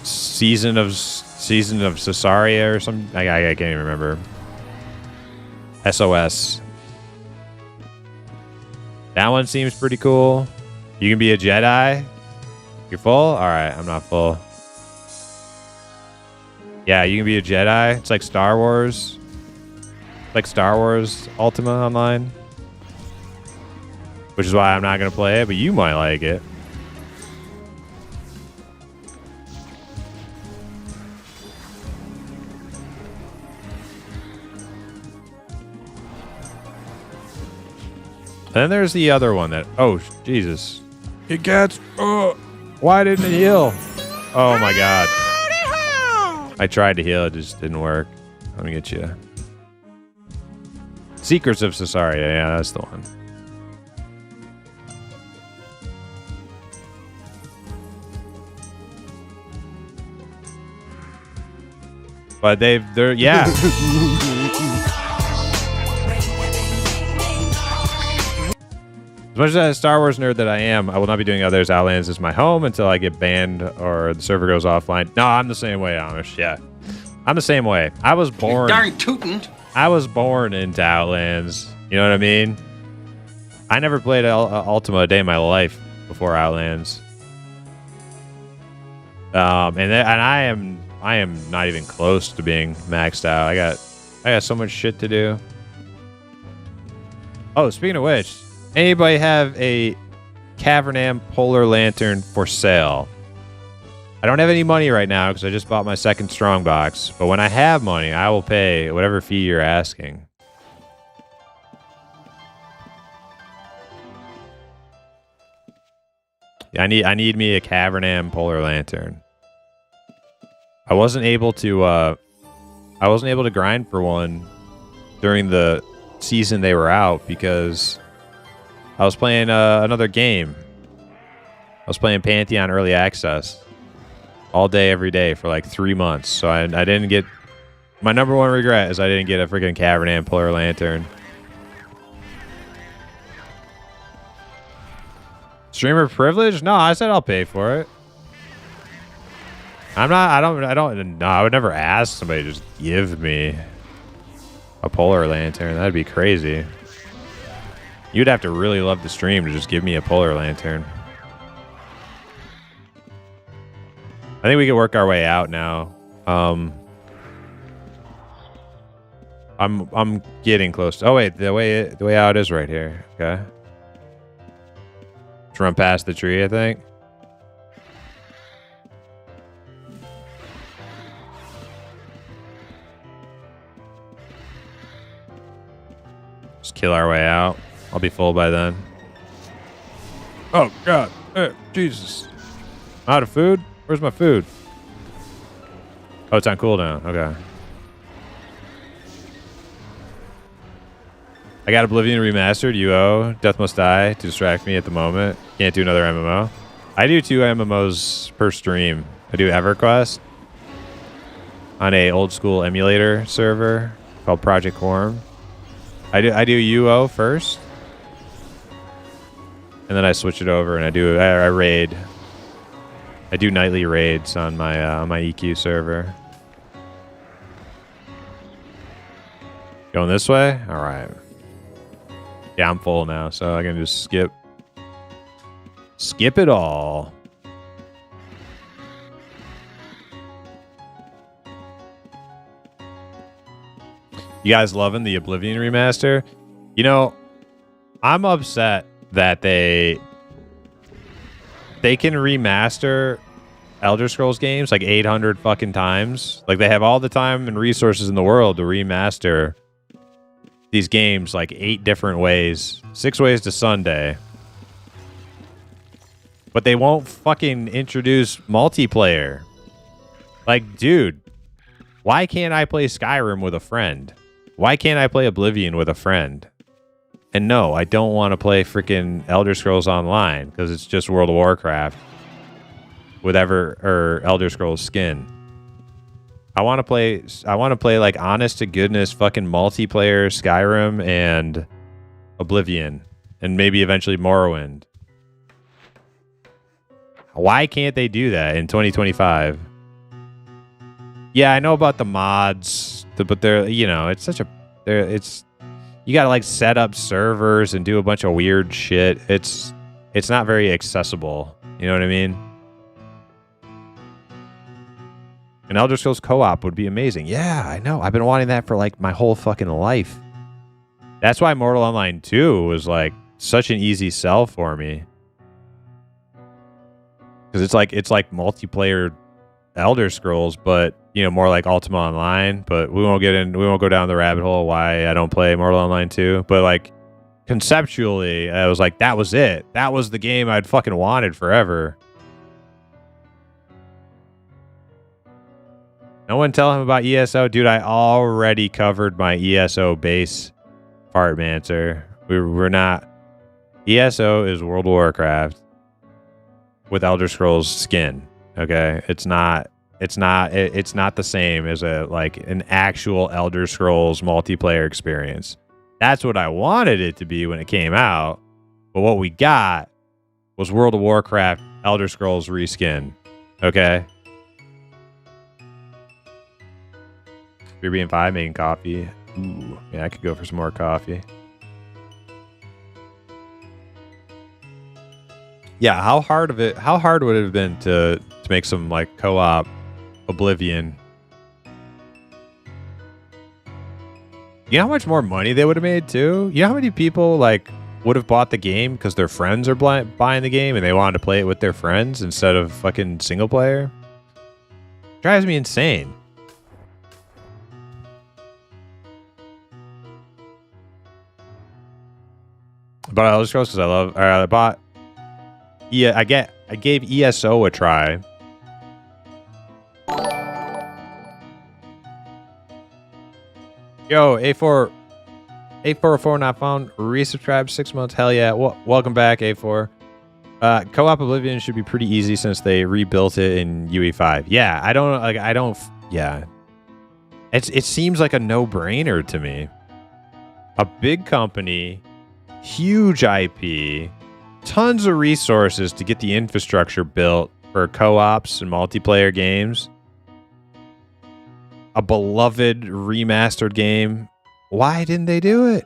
Season of Cesaria or something. I can't even remember. SOS. That one seems pretty cool. You can be a Jedi. You're full? All right, I'm not full. Yeah, you can be a Jedi. It's like Star Wars. Like Star Wars Ultima Online. Which is why I'm not going to play it, but you might like it. And then there's the other one that... Oh, Jesus. It gets... why didn't it heal? Oh, my God. I tried to heal, it just didn't work. Let me get you. Secrets of Cesaria, yeah, that's the one. But they're, yeah. As much as a Star Wars nerd that I am, I will not be doing others. Outlands is my home until I get banned or the server goes offline. No, I'm the same way, Amish. Yeah, I'm the same way. I was born. Darn tootin'. I was born into Outlands. You know what I mean? I never played Ultima a day in my life before Outlands. And I am not even close to being maxed out. I got so much shit to do. Oh, speaking of which, anybody have a Cavernam Polar Lantern for sale? I don't have any money right now because I just bought my second strongbox. But when I have money, I will pay whatever fee you're asking. Yeah, I need me a Cavernam Polar Lantern. I wasn't able to grind for one during the season they were out because I was playing another game. I was playing Pantheon Early Access all day, every day for like 3 months. So I didn't get... My number one regret is I didn't get a freaking Cavernam Polar Lantern. Streamer privilege? No, I said I'll pay for it. I would never ask somebody to just give me a Polar Lantern. That'd be crazy. You'd have to really love the stream to just give me a Polar Lantern. I think we can work our way out now. I'm getting close to, oh wait, the way out is right here. Okay. Let's run past the tree, I think. Just kill our way out. I'll be full by then. Oh God, Jesus! I'm out of food. Where's my food? Oh, it's on cooldown. Okay. I got Oblivion Remastered, UO, Death Must Die to distract me at the moment. Can't do another MMO. I do 2 MMOs per stream. I do EverQuest on a old school emulator server called Project Quarm. I do UO first, and then I switch it over and I raid. I do nightly raids on my EQ server. Going this way? All right. Yeah, I'm full now, so I can just skip it all. You guys loving the Oblivion remaster? You know, I'm upset that they can remaster Elder Scrolls games like 800 fucking times. Like, they have all the time and resources in the world to remaster these games like 8 different ways. 6 ways to Sunday. But they won't fucking introduce multiplayer. Like, dude, why can't I play Skyrim with a friend? Why can't I play Oblivion with a friend? And no, I don't want to play freaking Elder Scrolls Online because it's just World of Warcraft with Elder Scrolls skin. I want to play like honest to goodness fucking multiplayer Skyrim and Oblivion and maybe eventually Morrowind. Why can't they do that in 2025? Yeah, I know about the mods, but they're, you know, it's you gotta like set up servers and do a bunch of weird shit. It's not very accessible. You know what I mean? An Elder Scrolls co-op would be amazing. Yeah, I know. I've been wanting that for like my whole fucking life. That's why Mortal Online 2 was like such an easy sell for me. Because it's like multiplayer Elder Scrolls, but you know, more like Ultima Online. But we won't go down the rabbit hole why I don't play Mortal Online 2. But like conceptually, I was like, that was it. That was the game I'd fucking wanted forever. No one tell him about ESO. Dude, I already covered my ESO base part, Mancer. We're not. ESO is World of Warcraft with Elder Scrolls skin. Okay? It's not the same as an actual Elder Scrolls multiplayer experience. That's what I wanted it to be when it came out. But what we got was World of Warcraft Elder Scrolls reskin. Okay? 3B and 5 making coffee. Ooh, yeah, I could go for some more coffee. Yeah, how hard would it have been to make some like co-op Oblivion? You know how much more money they would have made too? You know how many people like would have bought the game because their friends are buying the game and they wanted to play it with their friends instead of fucking single player? Drives me insane. But Elder Scrolls because I love. I bought. Yeah, I gave ESO a try. Yo, A404 not found. Resubscribe 6 months. Hell yeah. Welcome back, A4. Co-op Oblivion should be pretty easy since they rebuilt it in UE5. Yeah, I don't. Yeah, it seems like a no-brainer to me. A big company, huge IP, tons of resources to get the infrastructure built for co-ops and multiplayer games. A beloved remastered game. Why didn't they do it?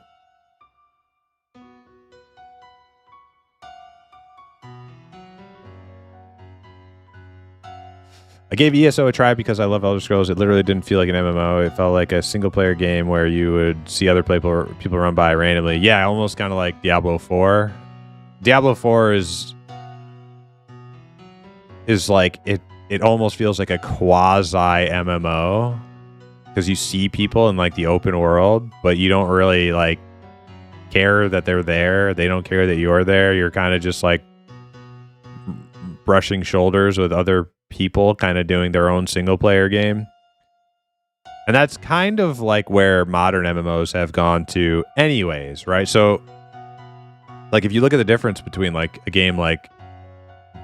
I gave ESO a try because I love Elder Scrolls. It literally didn't feel like an MMO. It felt like a single-player game where you would see other people run by randomly. Yeah, almost kind of like Diablo 4. Diablo 4 is like it almost feels like a quasi MMO because you see people in like the open world, but you don't really like care that they're there. They don't care that you're there. You're kind of just like brushing shoulders with other people kind of doing their own single player game. And that's kind of like where modern MMOs have gone to anyways, right? So like if you look at the difference between like a game like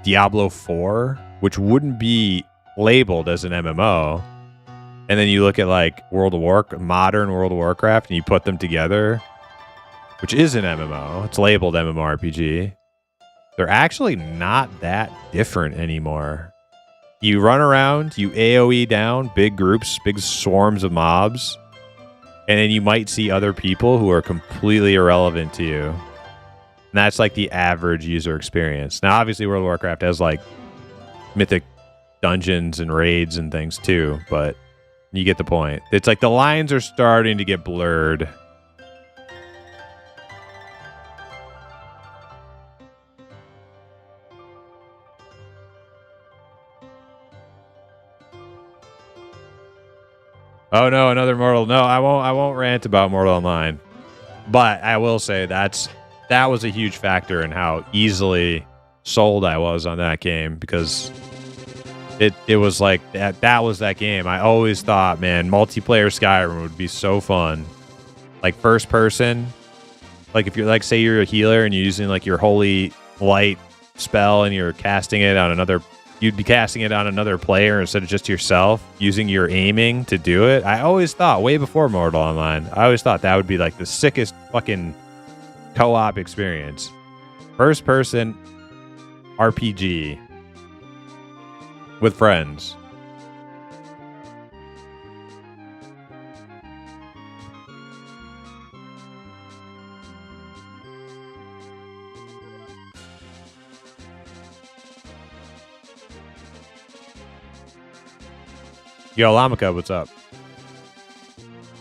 Diablo 4, which wouldn't be labeled as an MMO, and then you look at like modern World of Warcraft and you put them together, which is an MMO, it's labeled MMORPG, they're actually not that different anymore. You run around, you AoE down big groups, big swarms of mobs, and then you might see other people who are completely irrelevant to you. And that's like the average user experience. Now, obviously, World of Warcraft has like mythic dungeons and raids and things too, but you get the point. It's like the lines are starting to get blurred. Oh no, another Mortal. No, I won't rant about Mortal Online. But I will say that was a huge factor in how easily sold I was on that game because it was like that was that game. I always thought, man, multiplayer Skyrim would be so fun. Like first person, like if you're like say you're a healer and you're using like your holy light spell and you're casting it on another, you'd be casting it on another player instead of just yourself, using your aiming to do it. I always thought, way before Mortal Online, I always thought that would be like the sickest fucking co-op experience. First person RPG with friends. Yo, Lamika, what's up?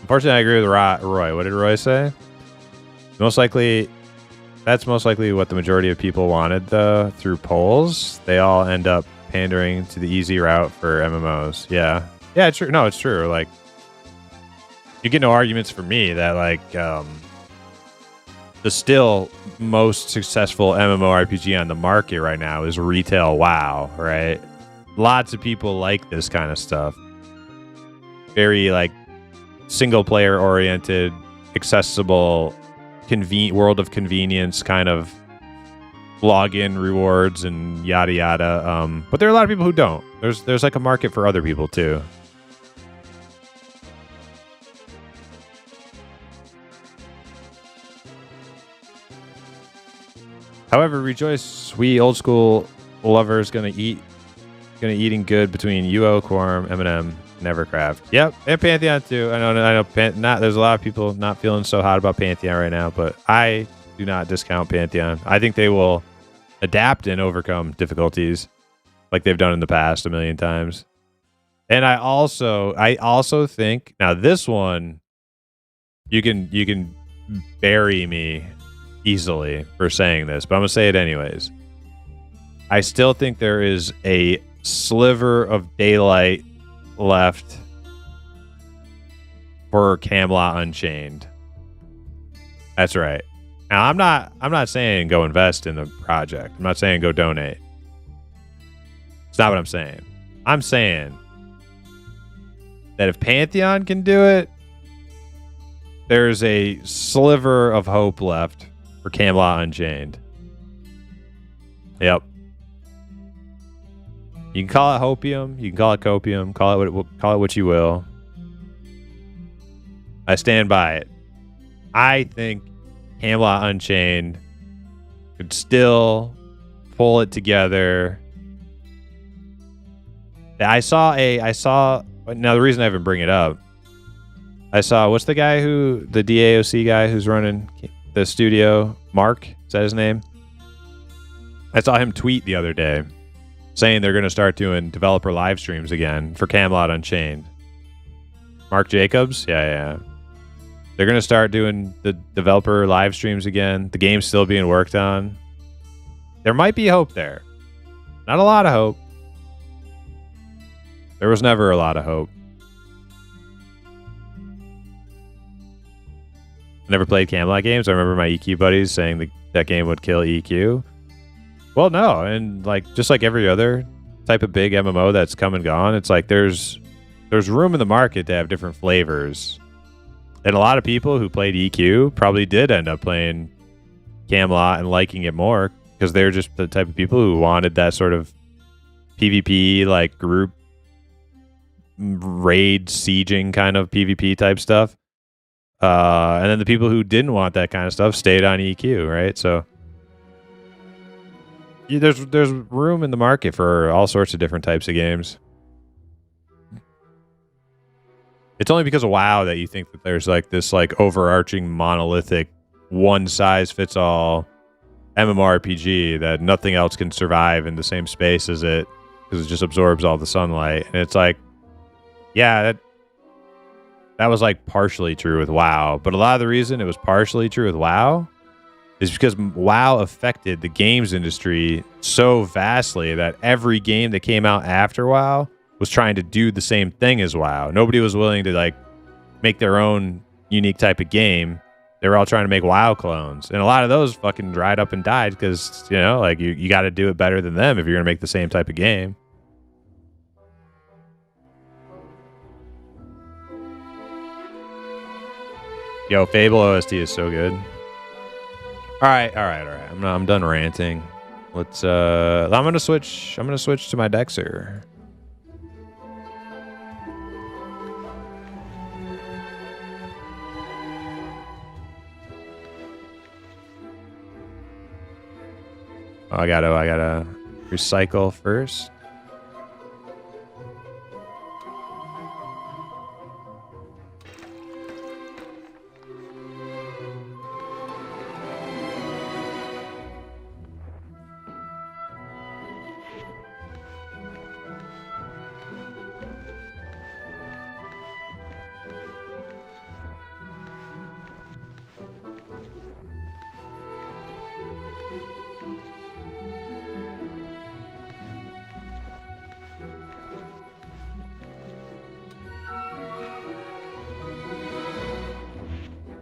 Unfortunately, I agree with Roy. What did Roy say? That's most likely what the majority of people wanted, though, through polls. They all end up pandering to the easy route for MMOs. Yeah. Yeah, it's true. No, it's true. Like, you get no arguments from me that, like, the still most successful MMORPG on the market right now is retail WoW, right? Lots of people like this kind of stuff. Very, like, single-player oriented, accessible, world of convenience kind of login rewards and yada yada. But there are a lot of people who don't. There's like a market for other people too. However, rejoice, we old school lovers gonna eating good between UO, Quarm, Eminem. Nevercraft. Yep, and Pantheon too. I know. There's a lot of people not feeling so hot about Pantheon right now, but I do not discount Pantheon. I think they will adapt and overcome difficulties like they've done in the past a million times. And I also think now this one, you can bury me easily for saying this, but I'm gonna say it anyways. I still think there is a sliver of daylight left for Camelot Unchained. That's right. Now I'm not saying go invest in the project. I'm not saying go donate. It's not what I'm saying. I'm saying that if Pantheon can do it, there's a sliver of hope left for Camelot Unchained. Yep. You can call it hopium. You can call it copium. Call it what you will. I stand by it. I think Camelot Unchained could still pull it together. I saw. Now the reason I even bring it up, I saw what's the DAOC guy who's running the studio. Mark, is that his name? I saw him tweet the other day saying they're going to start doing developer live streams again for Camelot Unchained. Mark Jacobs? Yeah. They're going to start doing the developer live streams again. The game's still being worked on. There might be hope there. Not a lot of hope. There was never a lot of hope. I never played Camelot games. I remember my EQ buddies saying that game would kill EQ. Well, no, and just like every other type of big MMO that's come and gone, it's like there's room in the market to have different flavors. And a lot of people who played EQ probably did end up playing Camelot and liking it more because they're just the type of people who wanted that sort of PvP, like group raid sieging kind of PvP type stuff. And then the people who didn't want that kind of stuff stayed on EQ, right? So there's room in the market for all sorts of different types of games. It's only because of WoW that you think that there's this overarching monolithic one size fits all MMORPG that nothing else can survive in the same space as it because it just absorbs all the sunlight. And it's that was partially true with WoW, but a lot of the reason it was partially true with WoW is because WoW affected the games industry so vastly that every game that came out after WoW was trying to do the same thing as WoW. Nobody was willing to make their own unique type of game. They were all trying to make WoW clones, and a lot of those fucking dried up and died because you got to do it better than them if you're gonna make the same type of game. Yo, Fable OST is so good. All right. I'm done ranting. Let's. I'm gonna switch to my Dexter. Oh, I gotta recycle first.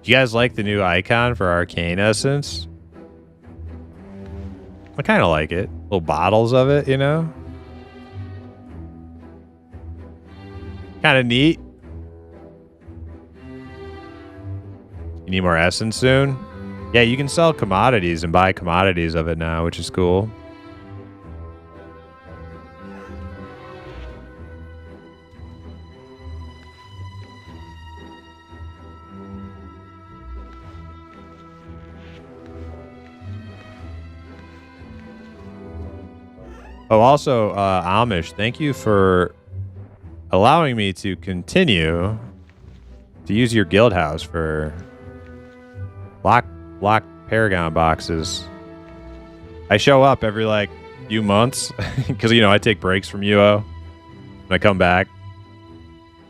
Do you guys like the new icon for Arcane Essence? I kind of like it. Little bottles of it, Kind of neat. You need more Essence soon? Yeah, you can sell commodities and buy commodities of it now, which is cool. Oh, also, Amish, thank you for allowing me to continue to use your guild house for lock Paragon boxes. I show up every like few months because I take breaks from UO and I come back,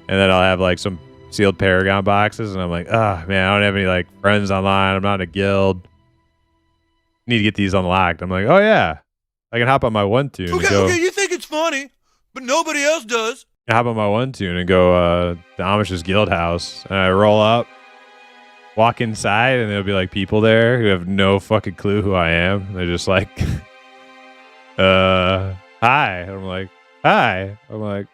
and then I'll have like some sealed Paragon boxes, and I'm like, oh man, I don't have any like friends online. I'm not in a guild. Need to get these unlocked. I'm like, oh yeah, I can hop on my one tune. Okay, you think it's funny, but nobody else does. I hop on my one tune and go to Amish's guild house, and I roll up, walk inside, and there'll be like people there who have no fucking clue who I am. They're just like, hi. I'm like, hi. I'm like,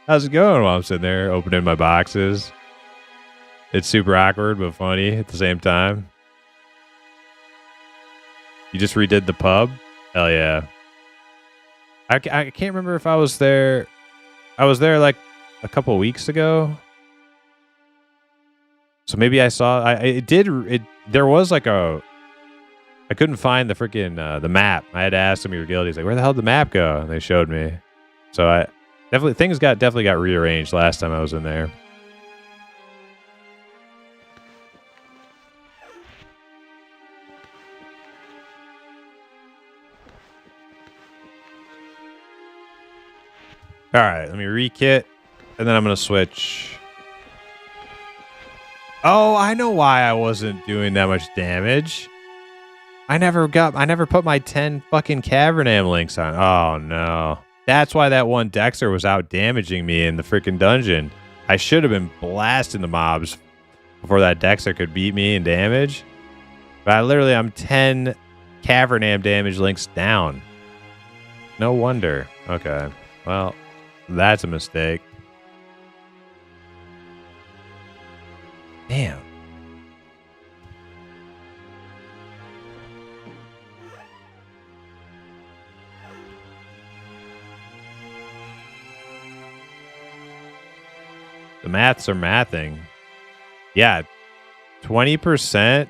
how's it going? While I'm sitting there opening my boxes. It's super awkward but funny at the same time. You just redid the pub? Hell yeah. I can't remember if I was there. I was there like a couple weeks ago. So maybe I saw. There was like a. I couldn't find the freaking the map. I had to ask some of your guild. He's like, "Where the hell did the map go?" And they showed me. So I definitely got rearranged last time I was in there. All right, let me re-kit, and then I'm going to switch. Oh, I know why I wasn't doing that much damage. I never put my 10 fucking Cavernam links on. Oh, no. That's why that one Dexter was out damaging me in the freaking dungeon. I should have been blasting the mobs before that Dexter could beat me in damage. But I'm 10 Cavernam damage links down. No wonder. Okay, well... That's a mistake. Damn. The maths are mathing. Yeah. 20%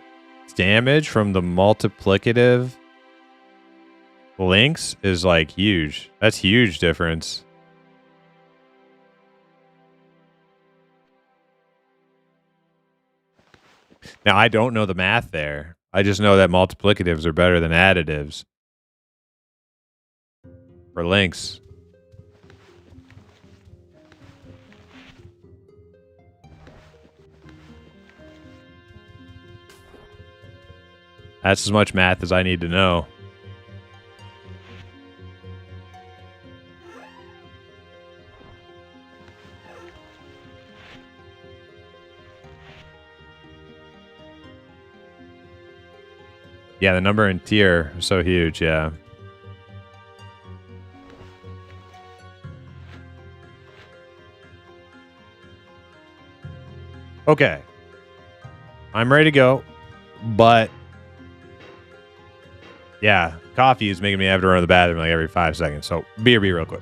damage from the multiplicative links is like huge. That's huge difference. Now, I don't know the math there. I just know that multiplicatives are better than additives. For links. That's as much math as I need to know. Yeah, the number and tier are so huge, yeah. Okay. I'm ready to go, but yeah, coffee is making me have to run to the bathroom like every 5 seconds. So BRB real quick.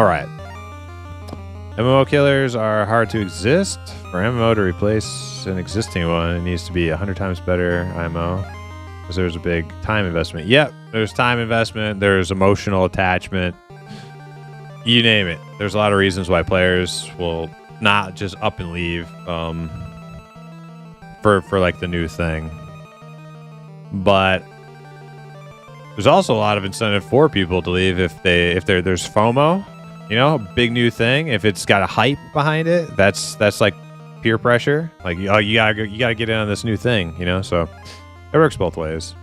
All right. MMO killers are hard to exist. For MMO to replace an existing one, it needs to be 100 times better IMO. Because there's a big time investment. Yep, there's time investment. There's emotional attachment. You name it. There's a lot of reasons why players will not just up and leave for like the new thing. But there's also a lot of incentive for people to leave if there's FOMO, you know, big new thing. If it's got a hype behind it, that's like peer pressure. Like, oh, you gotta get in on this new thing, you know. So it works both ways.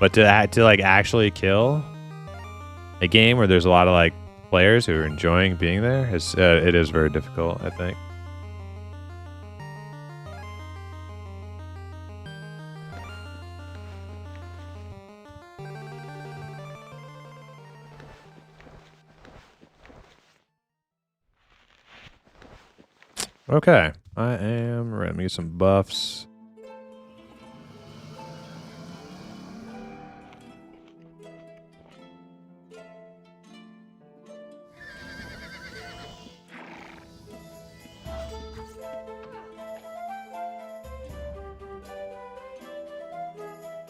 But to like actually kill a game where there's a lot of like players who are enjoying being there, it is very difficult, I think. Okay, I am ready to get some buffs.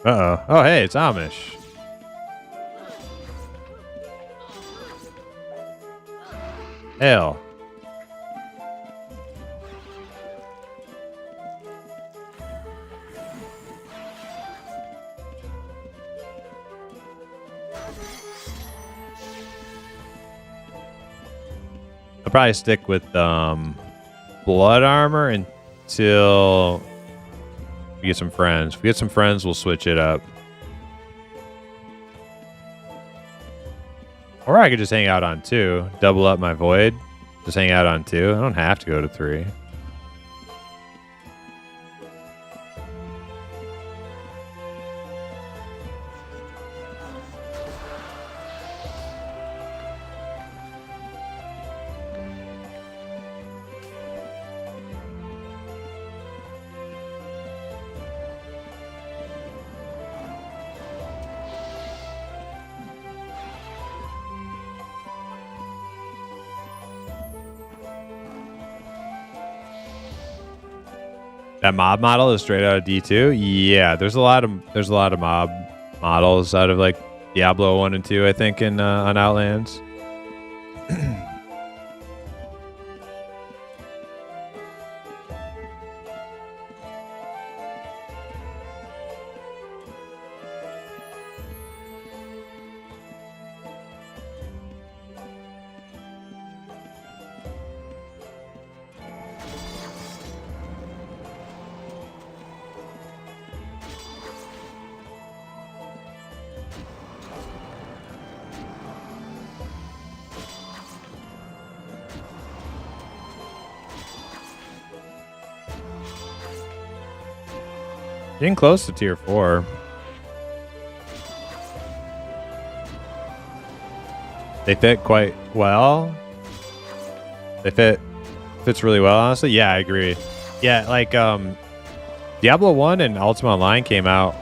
Uh-oh. Oh, hey, it's Amish. Hell. I'll probably stick with blood armor until we get some friends. If we get some friends, we'll switch it up. Or I could just hang out on 2. Double up my void. Just hang out on 2. I don't have to go to 3. That mob model is straight out of D2. Yeah, there's a lot of mob models out of like Diablo 1 and 2, I think, in on Outlands. Getting close to tier 4. They fit quite well. Fits really well, honestly. Yeah, I agree. Yeah, like Diablo 1 and Ultima Online came out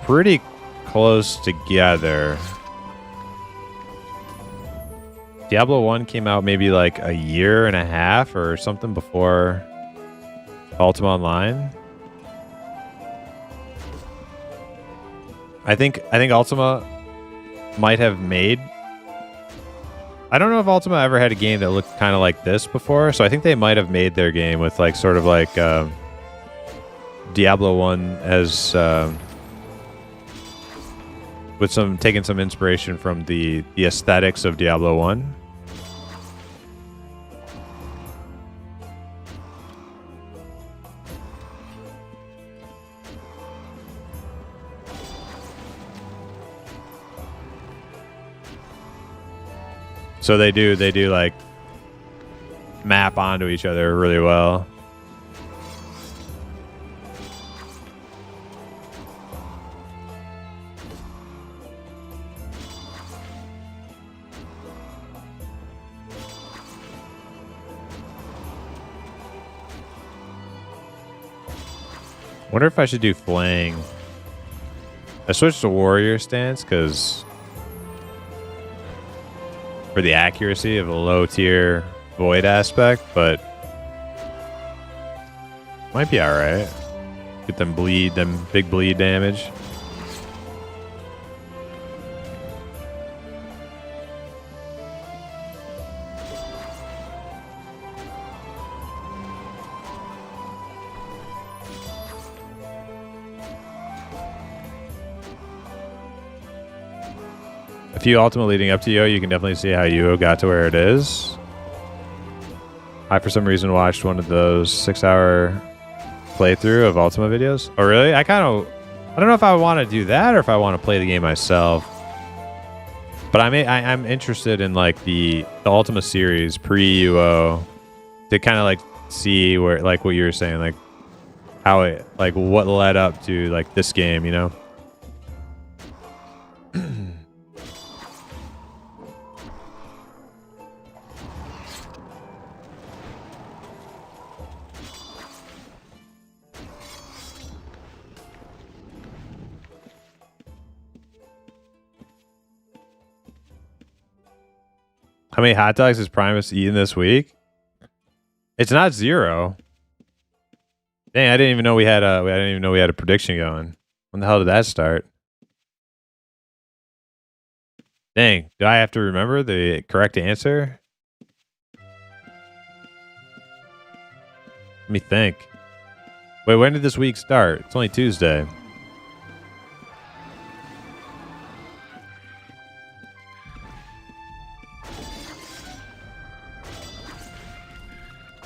pretty close together. Diablo 1 came out maybe like a year and a half or something before Ultima Online. I think Ultima might have made... I don't know if Ultima ever had a game that looked kind of like this before, so I think they might have made their game with like sort of like Diablo 1 as with taking some inspiration from the aesthetics of Diablo 1. So they do like map onto each other really well. Wonder if I should do flaying. I switched to warrior stance because for the accuracy of a low tier void aspect, but might be alright. Get them big bleed damage. A few Ultima leading up to Yo, you can definitely see how Yo got to where it is. I, for some reason, watched one of those 6-hour playthrough of Ultima videos. Oh, really? I don't know if I want to do that or if I want to play the game myself. But I'm interested in like the Ultima series pre-UO to kind of like see where, like what you were saying, like how it, like what led up to like this game, you know? How many hot dogs has Primus eaten this week? It's not 0. Dang, I didn't even know we had a prediction going. When the hell did that start? Dang, do I have to remember the correct answer? Let me think. Wait, when did this week start? It's only Tuesday.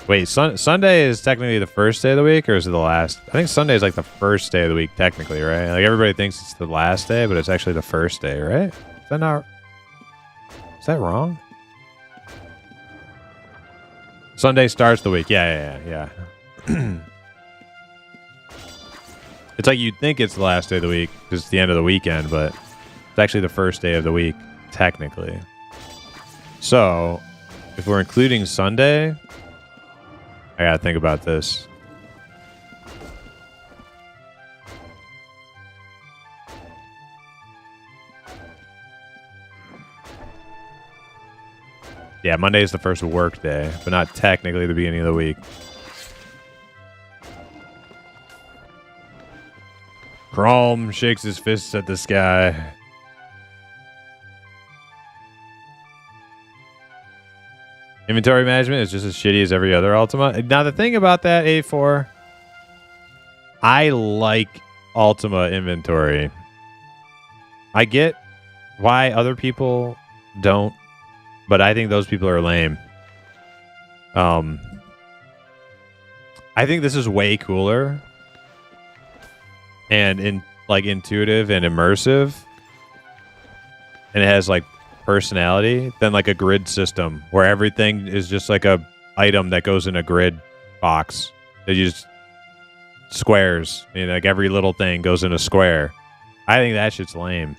Wait, Sunday is technically the first day of the week, or is it the last? I think Sunday is like the first day of the week, technically, right? Like everybody thinks it's the last day, but it's actually the first day, right? Is that not? Is that wrong? Sunday starts the week. Yeah. It's like you'd think it's the last day of the week because it's the end of the weekend, but it's actually the first day of the week, technically. So, if we're including Sunday, I gotta think about this. Yeah, Monday is the first work day, but not technically the beginning of the week. Quarm shakes his fists at the sky. Inventory management is just as shitty as every other Ultima. Now, the thing about that, A4, I like Ultima inventory. I get why other people don't, but I think those people are lame. I think this is way cooler and intuitive and immersive, and it has like personality than like a grid system where everything is just like a item that goes in a grid box that you just squares, you know, like every little thing goes in a square. I think that shit's lame.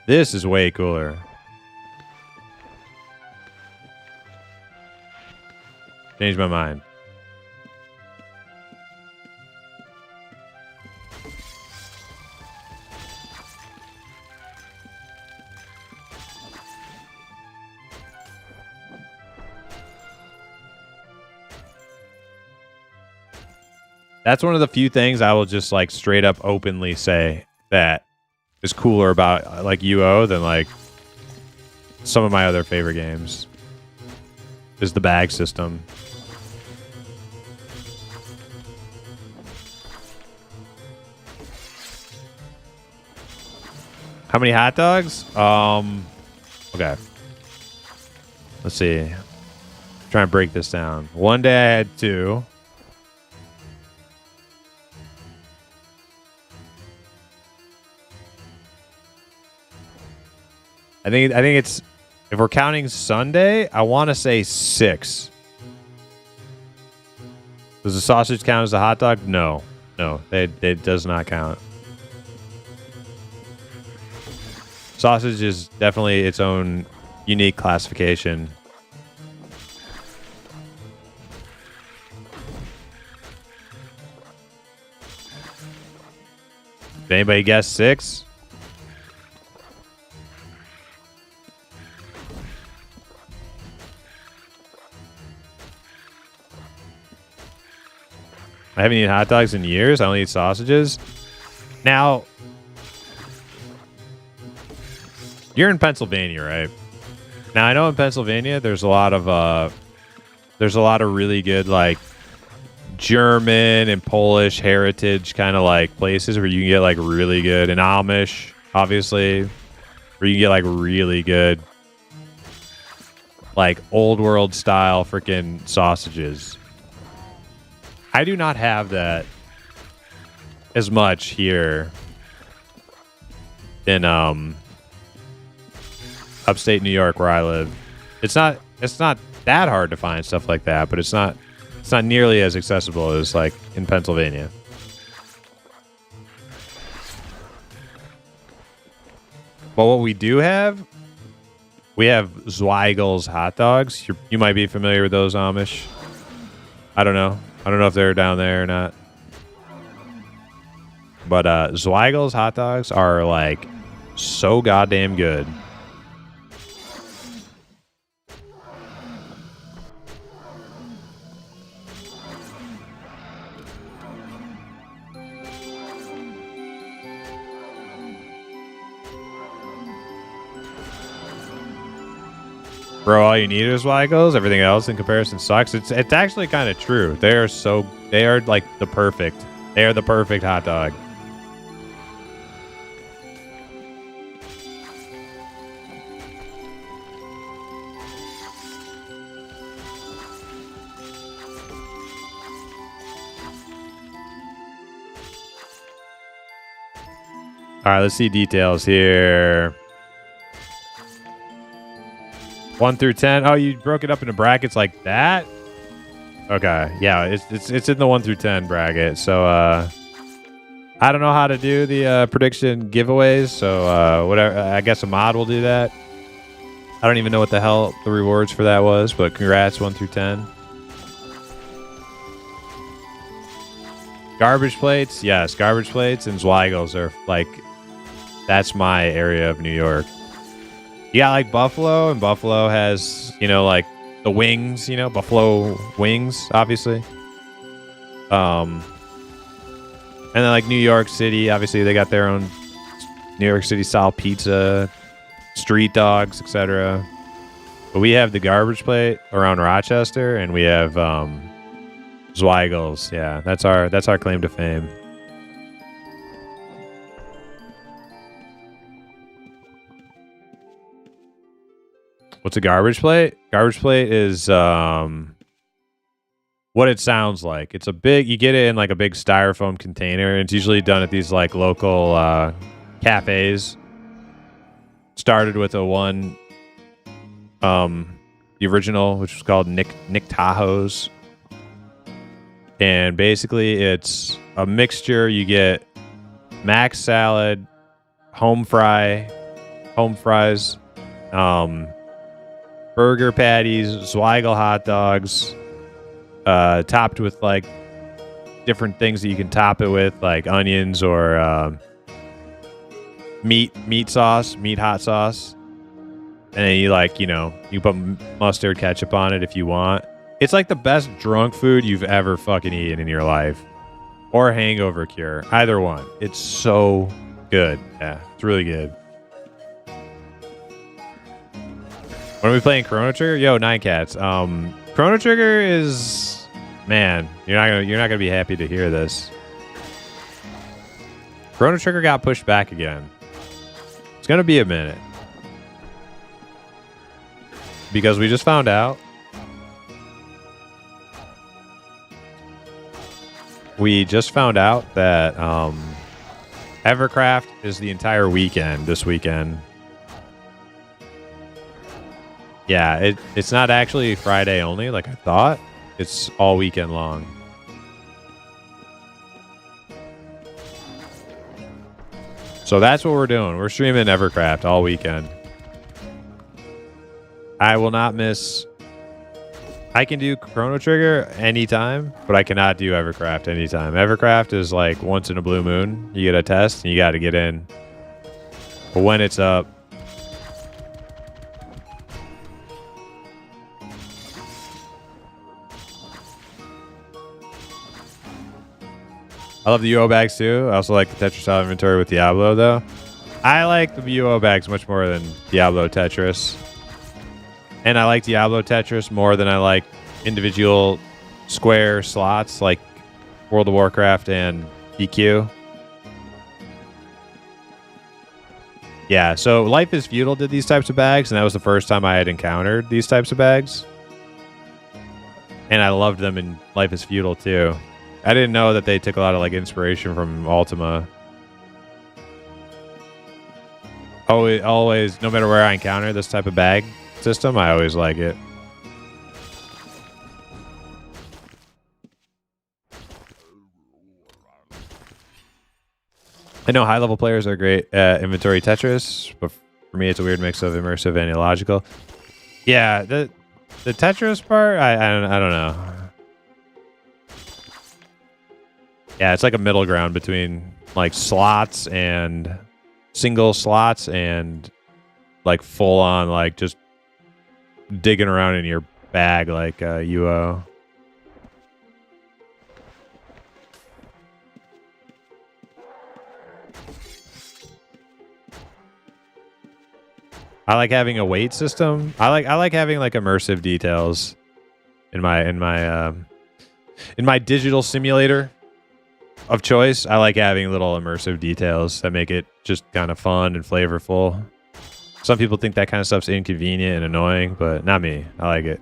This is way cooler. Changed my mind. That's one of the few things I will just like straight up openly say that is cooler about like UO than like some of my other favorite games is the bag system. How many hot dogs? Okay. Let's see. Try and break this down. One day I had 2. I think it's, if we're counting Sunday, I want to say 6. Does the sausage count as a hot dog? No, it does not count. Sausage is definitely its own unique classification. Did anybody guess 6? I haven't eaten hot dogs in years. I only eat sausages. Now, you're in Pennsylvania, right? Now I know in Pennsylvania there's a lot of really good like German and Polish heritage kind of like places where you can get like really good, and Amish, obviously, where you can get like really good like old world style freaking sausages. I do not have that as much here in upstate New York where I live. It's not that hard to find stuff like that, but it's not nearly as accessible as like in Pennsylvania. But what we do have, we have Zweigel's hot dogs. You might be familiar with those, Amish. I don't know if they're down there or not. But Zweigel's hot dogs are like so goddamn good. Bro, all you need is Zweigel's. Everything else in comparison sucks. It's actually kind of true. They are like the perfect. They are the perfect hot dog. All right, let's see details here. 1 through 10. Oh, you broke it up into brackets like that? Okay. Yeah, it's in the 1 through 10 bracket. So I don't know how to do the prediction giveaways, so whatever, I guess a mod will do that. I don't even know what the hell the rewards for that was, but congrats 1 through 10. Garbage plates? Yes, garbage plates and Zweigel's are like, that's my area of New York. You got like Buffalo, and Buffalo has, you know, like the wings, you know, Buffalo wings, obviously. And then like New York City, obviously they got their own New York City style pizza, street dogs, etc. But we have the garbage plate around Rochester, and we have Zweigel's. Yeah, that's our claim to fame. What's a garbage plate? Garbage plate is what it sounds like. It's a big, you get it in like a big styrofoam container. And it's usually done at these like local cafes. Started with the original, which was called Nick Tahoe's. And basically it's a mixture. You get mac salad, home fries, burger patties, Zweigel hot dogs, topped with like different things that you can top it with, like onions or meat hot sauce. And then you like, you know, you put mustard, ketchup on it if you want. It's like the best drunk food you've ever fucking eaten in your life. Or hangover cure. Either one. It's so good. Yeah, it's really good. When are we playing Chrono Trigger? Yo, Nine Cats. Chrono Trigger is, man, you're not gonna be happy to hear this. Chrono Trigger got pushed back again. It's gonna be a minute. Because we just found out. We just found out that Evercraft is the entire weekend this weekend. Yeah, it's not actually Friday only like I thought. It's all weekend long. So that's what we're doing. We're streaming Evercraft all weekend. I will not miss. I can do Chrono Trigger anytime, but I cannot do Evercraft anytime. Evercraft is like once in a blue moon. You get a test and you got to get in. But when it's up, I love the UO bags too. I also like the Tetris style inventory with Diablo though. I like the UO bags much more than Diablo Tetris. And I like Diablo Tetris more than I like individual square slots like World of Warcraft and EQ. Yeah, so Life is Feudal did these types of bags, and that was the first time I had encountered these types of bags. And I loved them in Life is Feudal too. I didn't know that they took a lot of like inspiration from Ultima. Always, no matter where I encounter this type of bag system, I always like it. I know high-level players are great at inventory Tetris, but for me, it's a weird mix of immersive and illogical. Yeah, the Tetris part, I don't know. Yeah, it's like a middle ground between like slots and single slots and like full-on like just digging around in your bag like UO. I like having a weight system. I like having like immersive details in my digital simulator of choice. I like having little immersive details that make it just kind of fun and flavorful. Some people think that kind of stuff's inconvenient and annoying, but not me. I like it.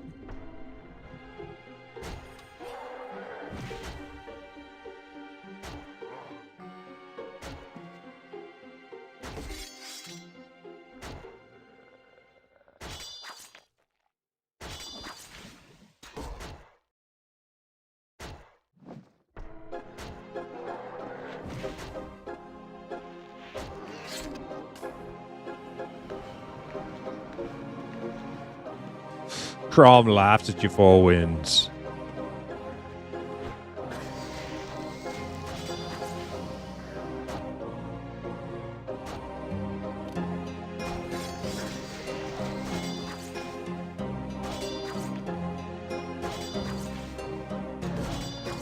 Quarm laughs at your four winds.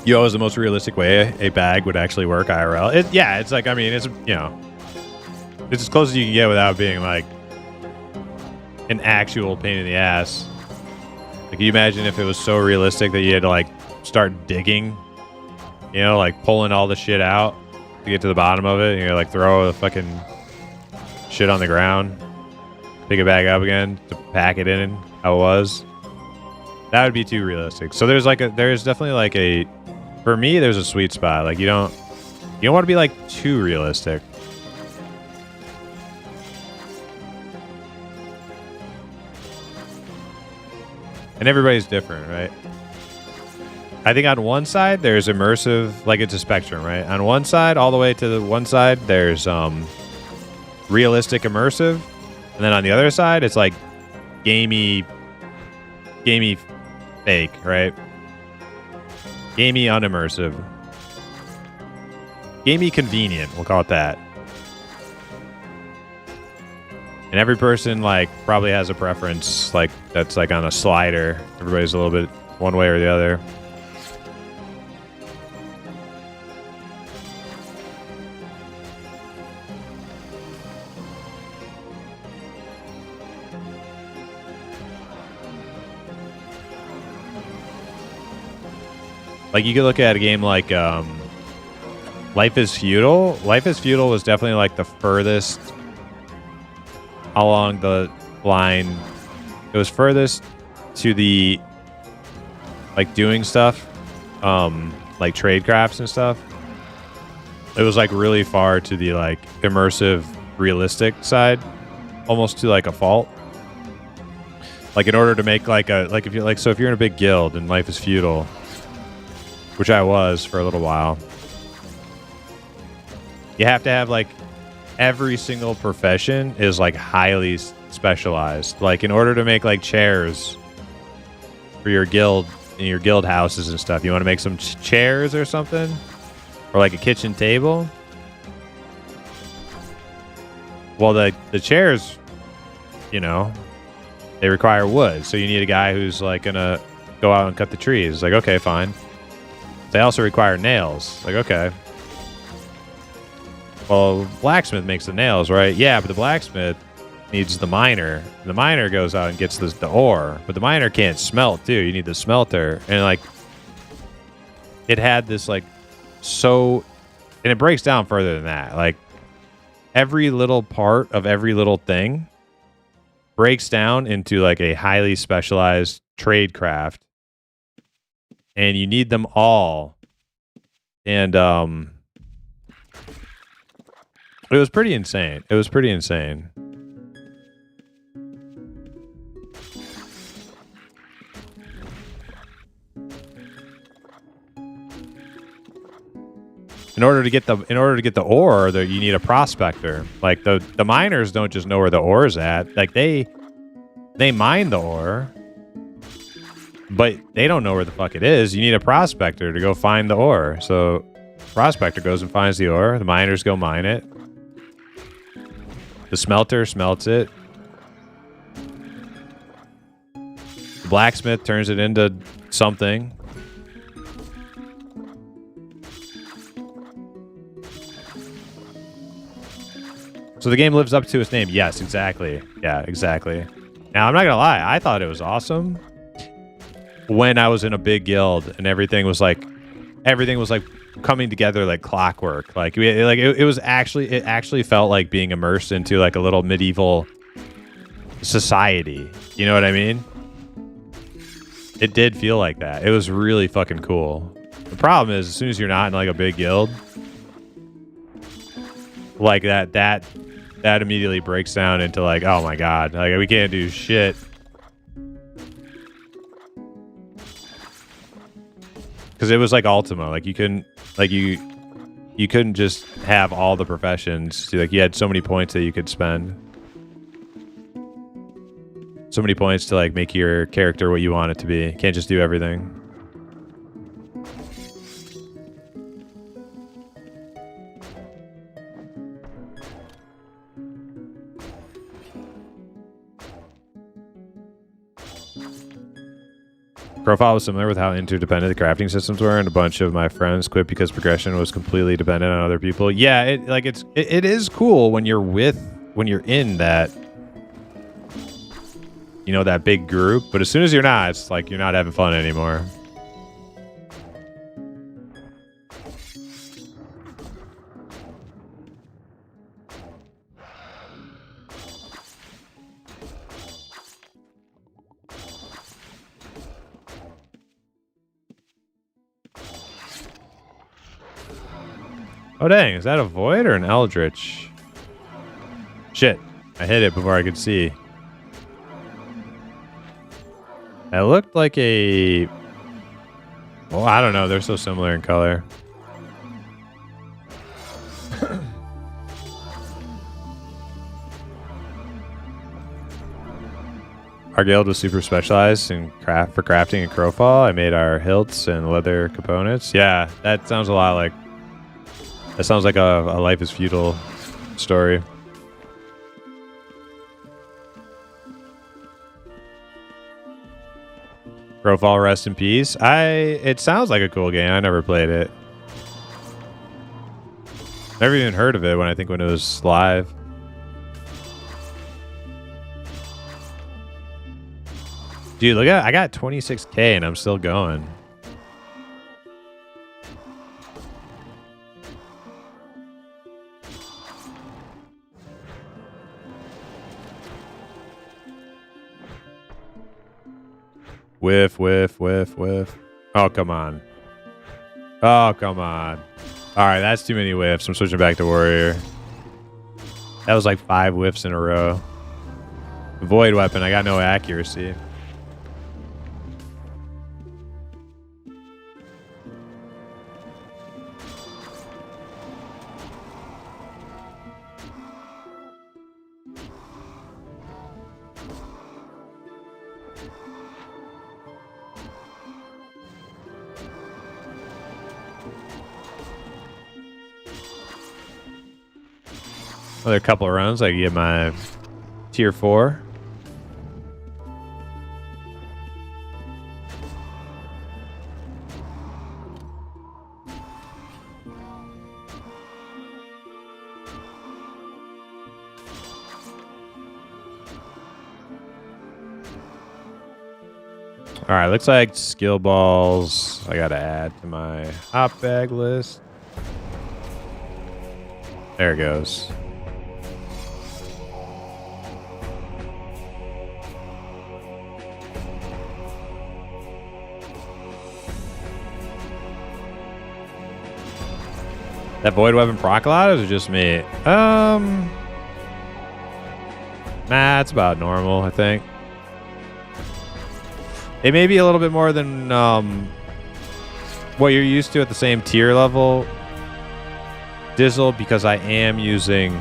Yo is the most realistic way a bag would actually work IRL. It's like, I mean, it's, you know, it's as close as you can get without being like an actual pain in the ass. Like, can you imagine if it was so realistic that you had to like start digging, you know, like pulling all the shit out to get to the bottom of it, and you like throw the fucking shit on the ground, pick it back up again to pack it in how it was. That would be too realistic. So there's definitely like for me, there's a sweet spot. Like you don't want to be like too realistic. And everybody's different, right? I think on one side, there's immersive, like it's a spectrum, right? On one side, all the way to the one side, there's realistic immersive. And then on the other side, it's like gamey fake, right? Gamey unimmersive. Gamey convenient, we'll call it that. And every person like probably has a preference like that's like on a slider. Everybody's a little bit one way or the other. Like you could look at a game like Life is Feudal. Life is Feudal was definitely like the furthest along the line. It was furthest to the like doing stuff, like trade crafts and stuff. It was like really far to the like immersive realistic side, almost to like a fault. Like in order to make like if you're in a big guild and Life is Feudal, which I was for a little while, you have to have like every single profession is like highly specialized. Like in order to make like chairs for your guild and your guild houses and stuff, you want to make some chairs or something, or like a kitchen table. Well, the chairs, you know, they require wood, so you need a guy who's like gonna go out and cut the trees. Like, okay, fine. They also require nails. Like, okay. well, blacksmith makes the nails, right? Yeah, but the blacksmith needs the miner. The miner goes out and gets the ore, but the miner can't smelt too. You need the smelter, and like it had this like so, and it breaks down further than that. Like every little part of every little thing breaks down into like a highly specialized trade craft, and you need them all. And it was pretty insane. It was pretty insane. In order to get the ore, you need a prospector. Like the miners don't just know where the ore is at. Like they mine the ore, but they don't know where the fuck it is. You need a prospector to go find the ore. So prospector goes and finds the ore. The miners go mine it. The smelter smelts it. The blacksmith turns it into something. So the game lives up to its name. Yes, exactly. Yeah, exactly. Now, I'm not going to lie. I thought it was awesome when I was in a big guild and everything was like coming together like clockwork. Like it actually felt like being immersed into like a little medieval society. You know what I mean? It did feel like that. It was really fucking cool. The problem is as soon as you're not in like a big guild, like that immediately breaks down into like, oh my god, like we can't do shit. Because it was like Ultima, like you couldn't just have all the professions. Like you had so many points that you could spend, so many points to like make your character what you want it to be. You can't just do everything. Profile was similar with how interdependent the crafting systems were, and a bunch of my friends quit because progression was completely dependent on other people. Yeah, it is cool when you're in that, you know, that big group, but as soon as you're not, it's like you're not having fun anymore. Oh dang, is that a void or an eldritch? Shit, I hit it before I could see. It looked like a... Well, I don't know, they're so similar in color. Our guild was super specialized in for crafting and crowfall. I made our hilts and leather components. Yeah, that sounds a lot like... That sounds like a Life is Futile story. Crowfall, rest in peace. It sounds like a cool game. I never played it. Never even heard of it when it was live. Dude, look at I got 26K and I'm still going. Whiff, whiff, whiff, whiff. Oh, come on. Oh, come on. All right, that's too many whiffs. I'm switching back to warrior. That was like 5 whiffs in a row. Void weapon, I got no accuracy. Another couple of runs, I can get my tier 4. All right, looks like skill balls I gotta add to my hop bag list. There it goes. That void weapon proc a lot, or is it just me? Nah, it's about normal, I think. It may be a little bit more than what you're used to at the same tier level, Dizzle, because I am using...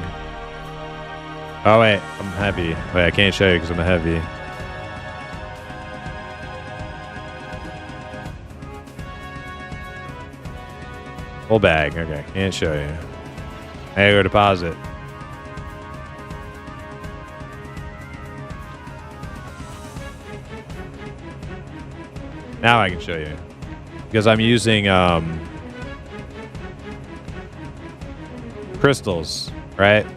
Oh, wait, I'm heavy. Wait, I can't show you because I'm a heavy. Full bag. Okay, can't show you. I gotta go deposit. Now I can show you. Because I'm using crystals, right?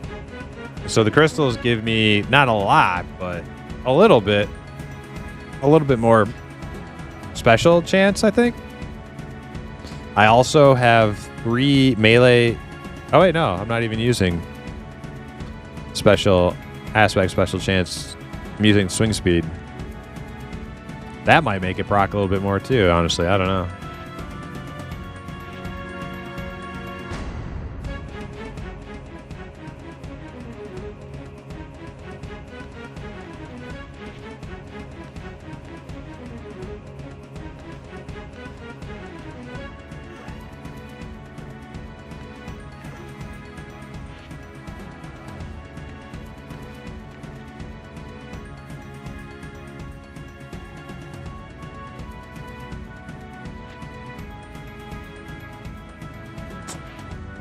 So the crystals give me not a lot, but a little bit more special chance, I think. I also have 3 melee. Oh wait, no, I'm not even using special aspect, special chance. I'm using swing speed. That might make it proc a little bit more too, honestly. I don't know.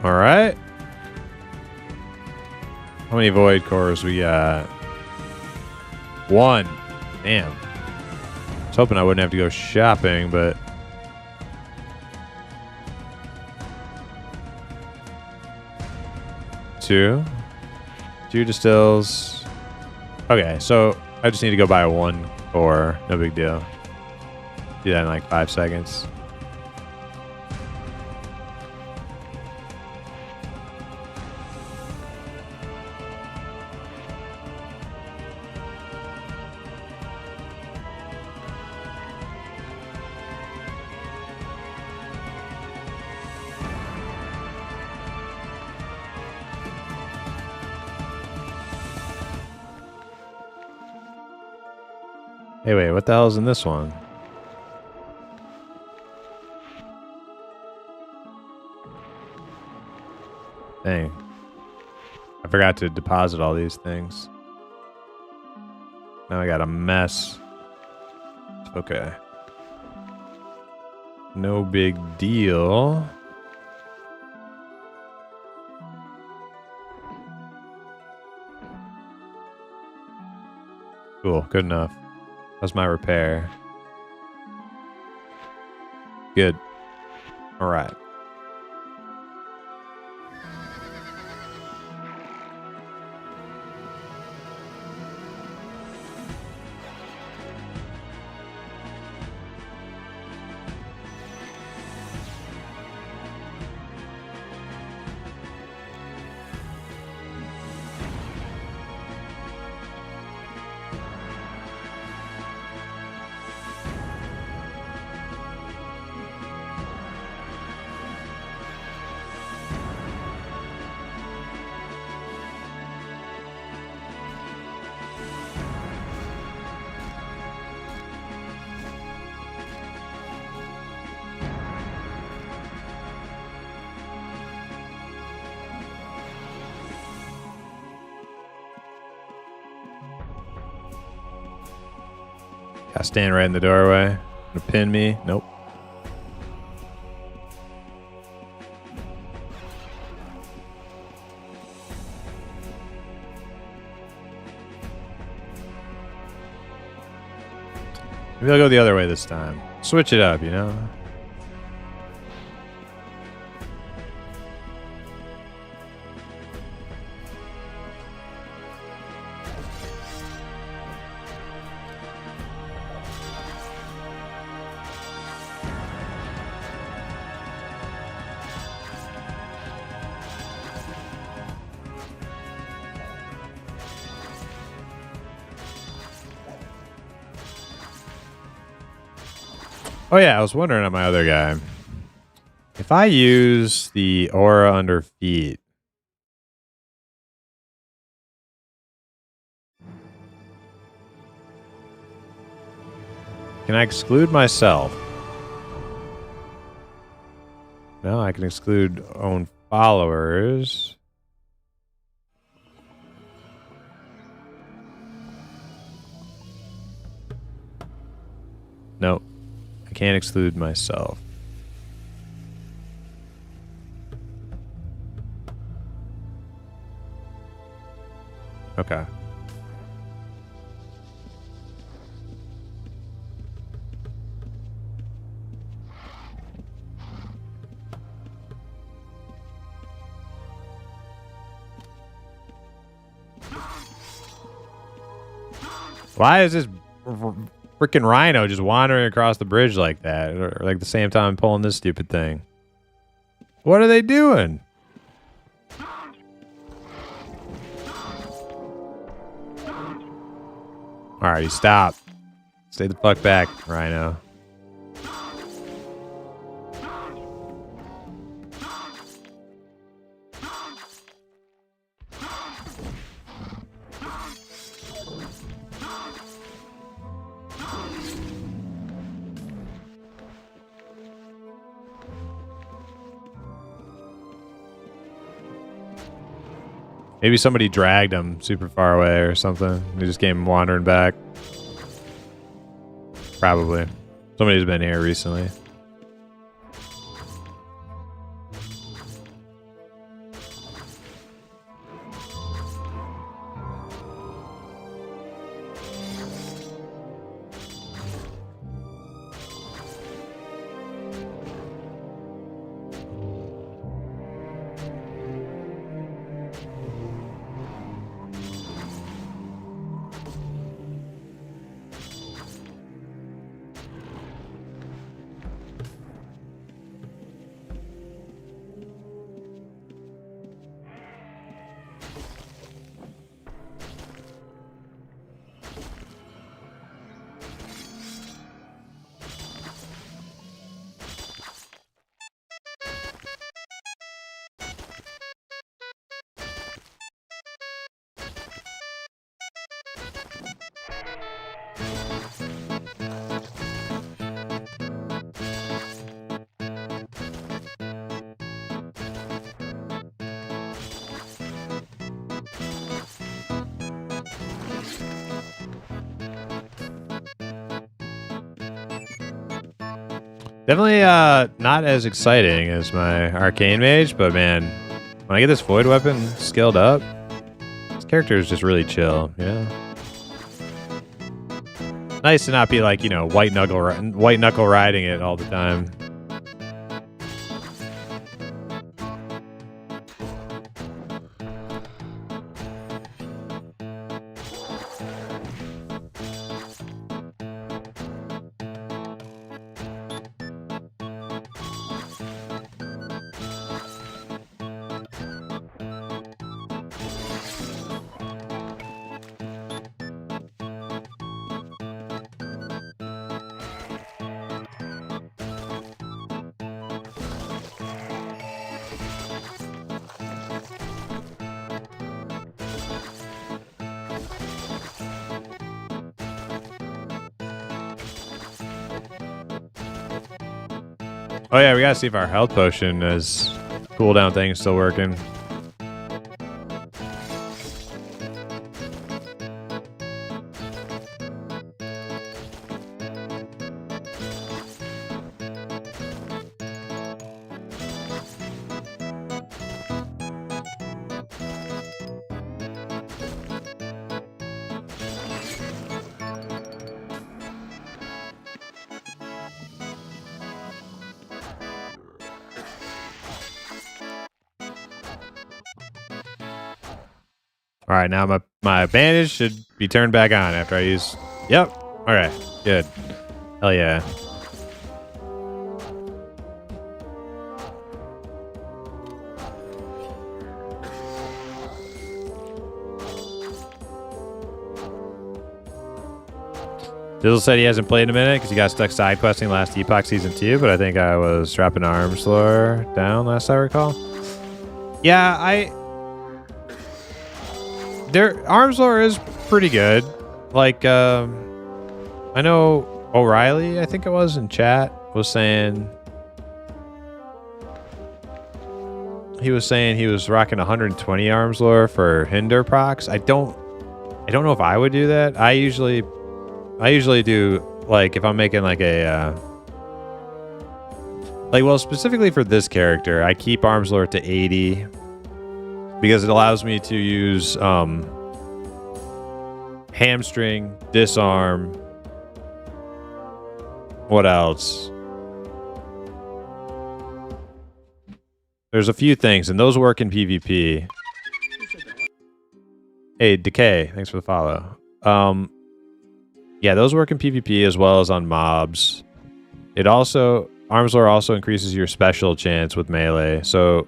All right. How many void cores we got? 1. Damn. I was hoping I wouldn't have to go shopping, but... Two distills. Okay, so I just need to go buy 1 core. No big deal. Do that in like 5 seconds. Hey, wait, what the hell is in this one? Dang. I forgot to deposit all these things. Now I got a mess. Okay. No big deal. Cool, good enough. How's my repair? Good. All right. Gotta stand right in the doorway. Gonna pin me. Nope. Maybe I'll go the other way this time. Switch it up, you know? Oh yeah, I was wondering on my other guy. If I use the aura under feet. Can I exclude myself? No, I can exclude own followers. No, I can't exclude myself. Okay. Why is this freaking rhino just wandering across the bridge like that? Or like the same time pulling this stupid thing? What are they doing? Alrighty, stop. Stay the fuck back, rhino. Maybe somebody dragged him super far away or something. He just came wandering back. Probably. Somebody's been here recently. Definitely not as exciting as my arcane mage, but man, when I get this void weapon skilled up, this character is just really chill, you know? Nice to not be like, you know, white knuckle riding it all the time. Oh yeah, we gotta see if our health potion is cooldown thing is still working. All right, now my bandage should be turned back on after I use. Yep. All right. Good. Hell yeah. Dizzle said he hasn't played in a minute because he got stuck side questing last Epoch Season 2, but I think I was dropping arms lore down last I recall. Yeah, arms lore is pretty good. Like, I know O'Reilly, I think it was in chat, was saying he was rocking 120 arms lore for hinder procs. I don't know if I would do that. I usually do, like, if I'm making like a well, specifically for this character, I keep arms lore to 80 because it allows me to use hamstring, disarm. What else? There's a few things, and those work in PvP. Hey, Decay, thanks for the follow. Yeah, those work in PvP as well as on mobs. Arms lore also increases your special chance with melee. So,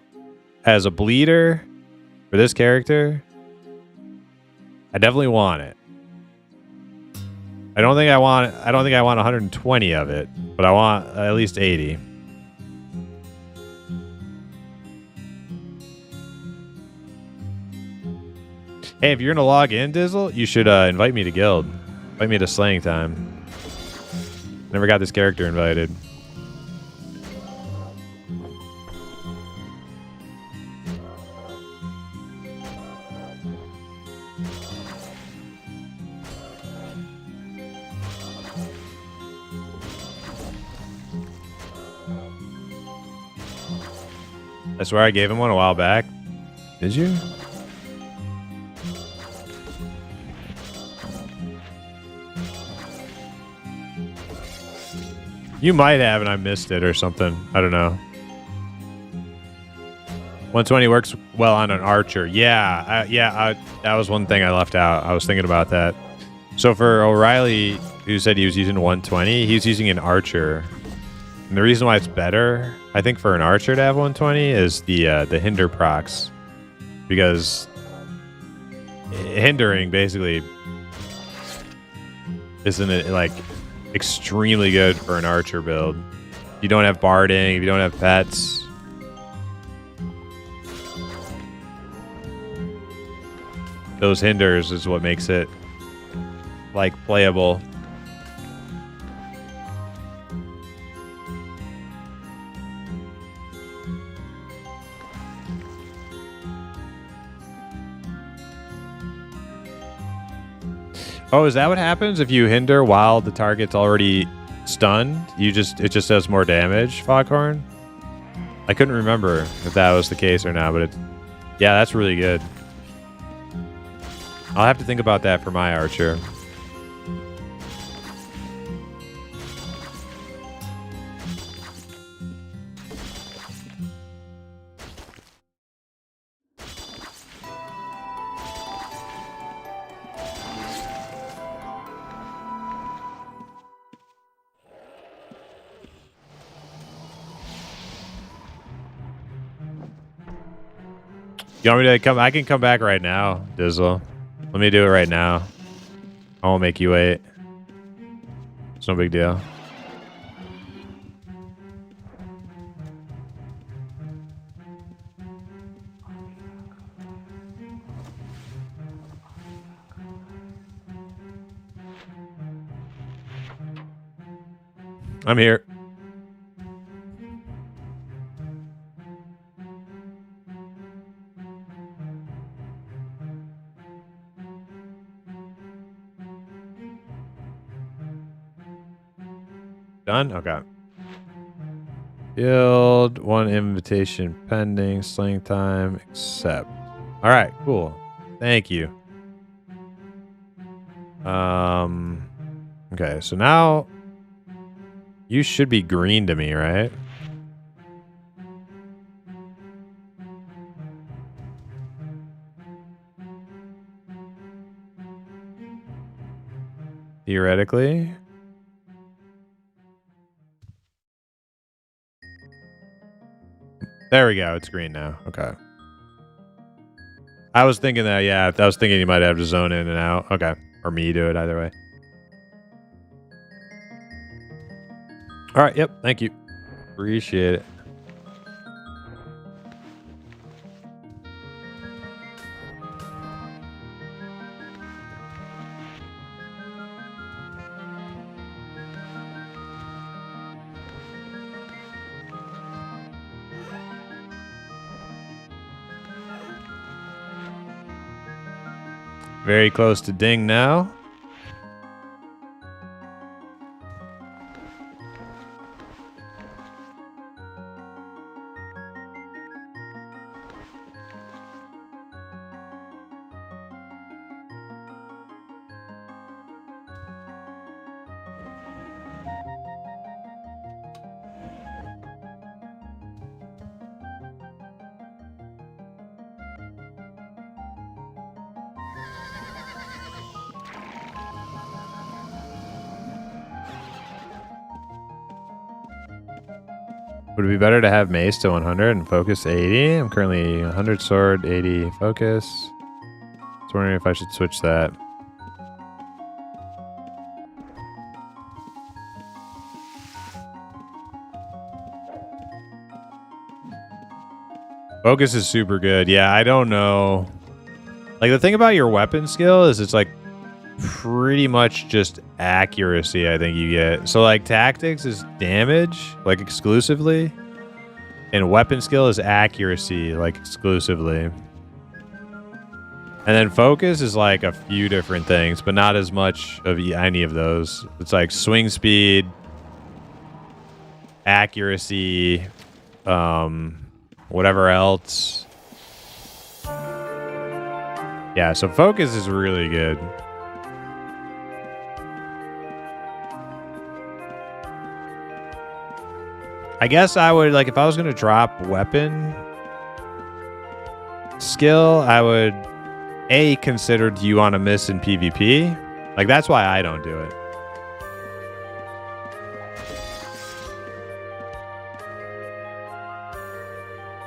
as a bleeder for this character, I definitely want it. I don't think I want 120 of it, but I want at least 80. Hey, if you're gonna log in, Dizzle, you should invite me to guild. Invite me to slaying time. Never got this character invited. I swear I gave him one a while back. Did you? You might have, and I missed it or something. I don't know. 120 works well on an archer. Yeah, that was one thing I left out. I was thinking about that. So for O'Reilly, who said he was using 120, he's using an archer. And the reason why it's better, I think, for an archer to have 120 is the hinder procs. Because hindering basically isn't it like extremely good for an archer build. If you don't have barding, if you don't have pets. Those hinders is what makes it like playable. Oh, is that what happens if you hinder while the target's already stunned? It just does more damage, Foghorn? I couldn't remember if that was the case or not, but yeah, that's really good. I'll have to think about that for my archer. You want me to come? I can come back right now, Dizzle. Let me do it right now. I won't make you wait. It's no big deal. I'm here. Done? Okay. Guild, one invitation pending, slaying time, accept. All right, cool. Thank you. Okay, so now you should be green to me, right? Theoretically. There we go. It's green now. Okay. I was thinking that, yeah. I was thinking you might have to zone in and out. Okay. Or me do it either way. All right. Yep. Thank you. Appreciate it. Very close to ding now. Would it be better to have mace to 100 and focus 80? I'm currently 100 sword, 80 focus. I was wondering if I should switch that. Focus is super good. Yeah, I don't know. Like, the thing about your weapon skill is it's like pretty much just accuracy, I think you get. So like tactics is damage, like exclusively, and weapon skill is accuracy, like exclusively. And then focus is like a few different things, but not as much of any of those. It's like swing speed, accuracy, whatever else. Yeah, so focus is really good. I guess I would, like, if I was going to drop weapon skill, I would, A, consider, do you want to miss in PvP? Like, that's why I don't do it.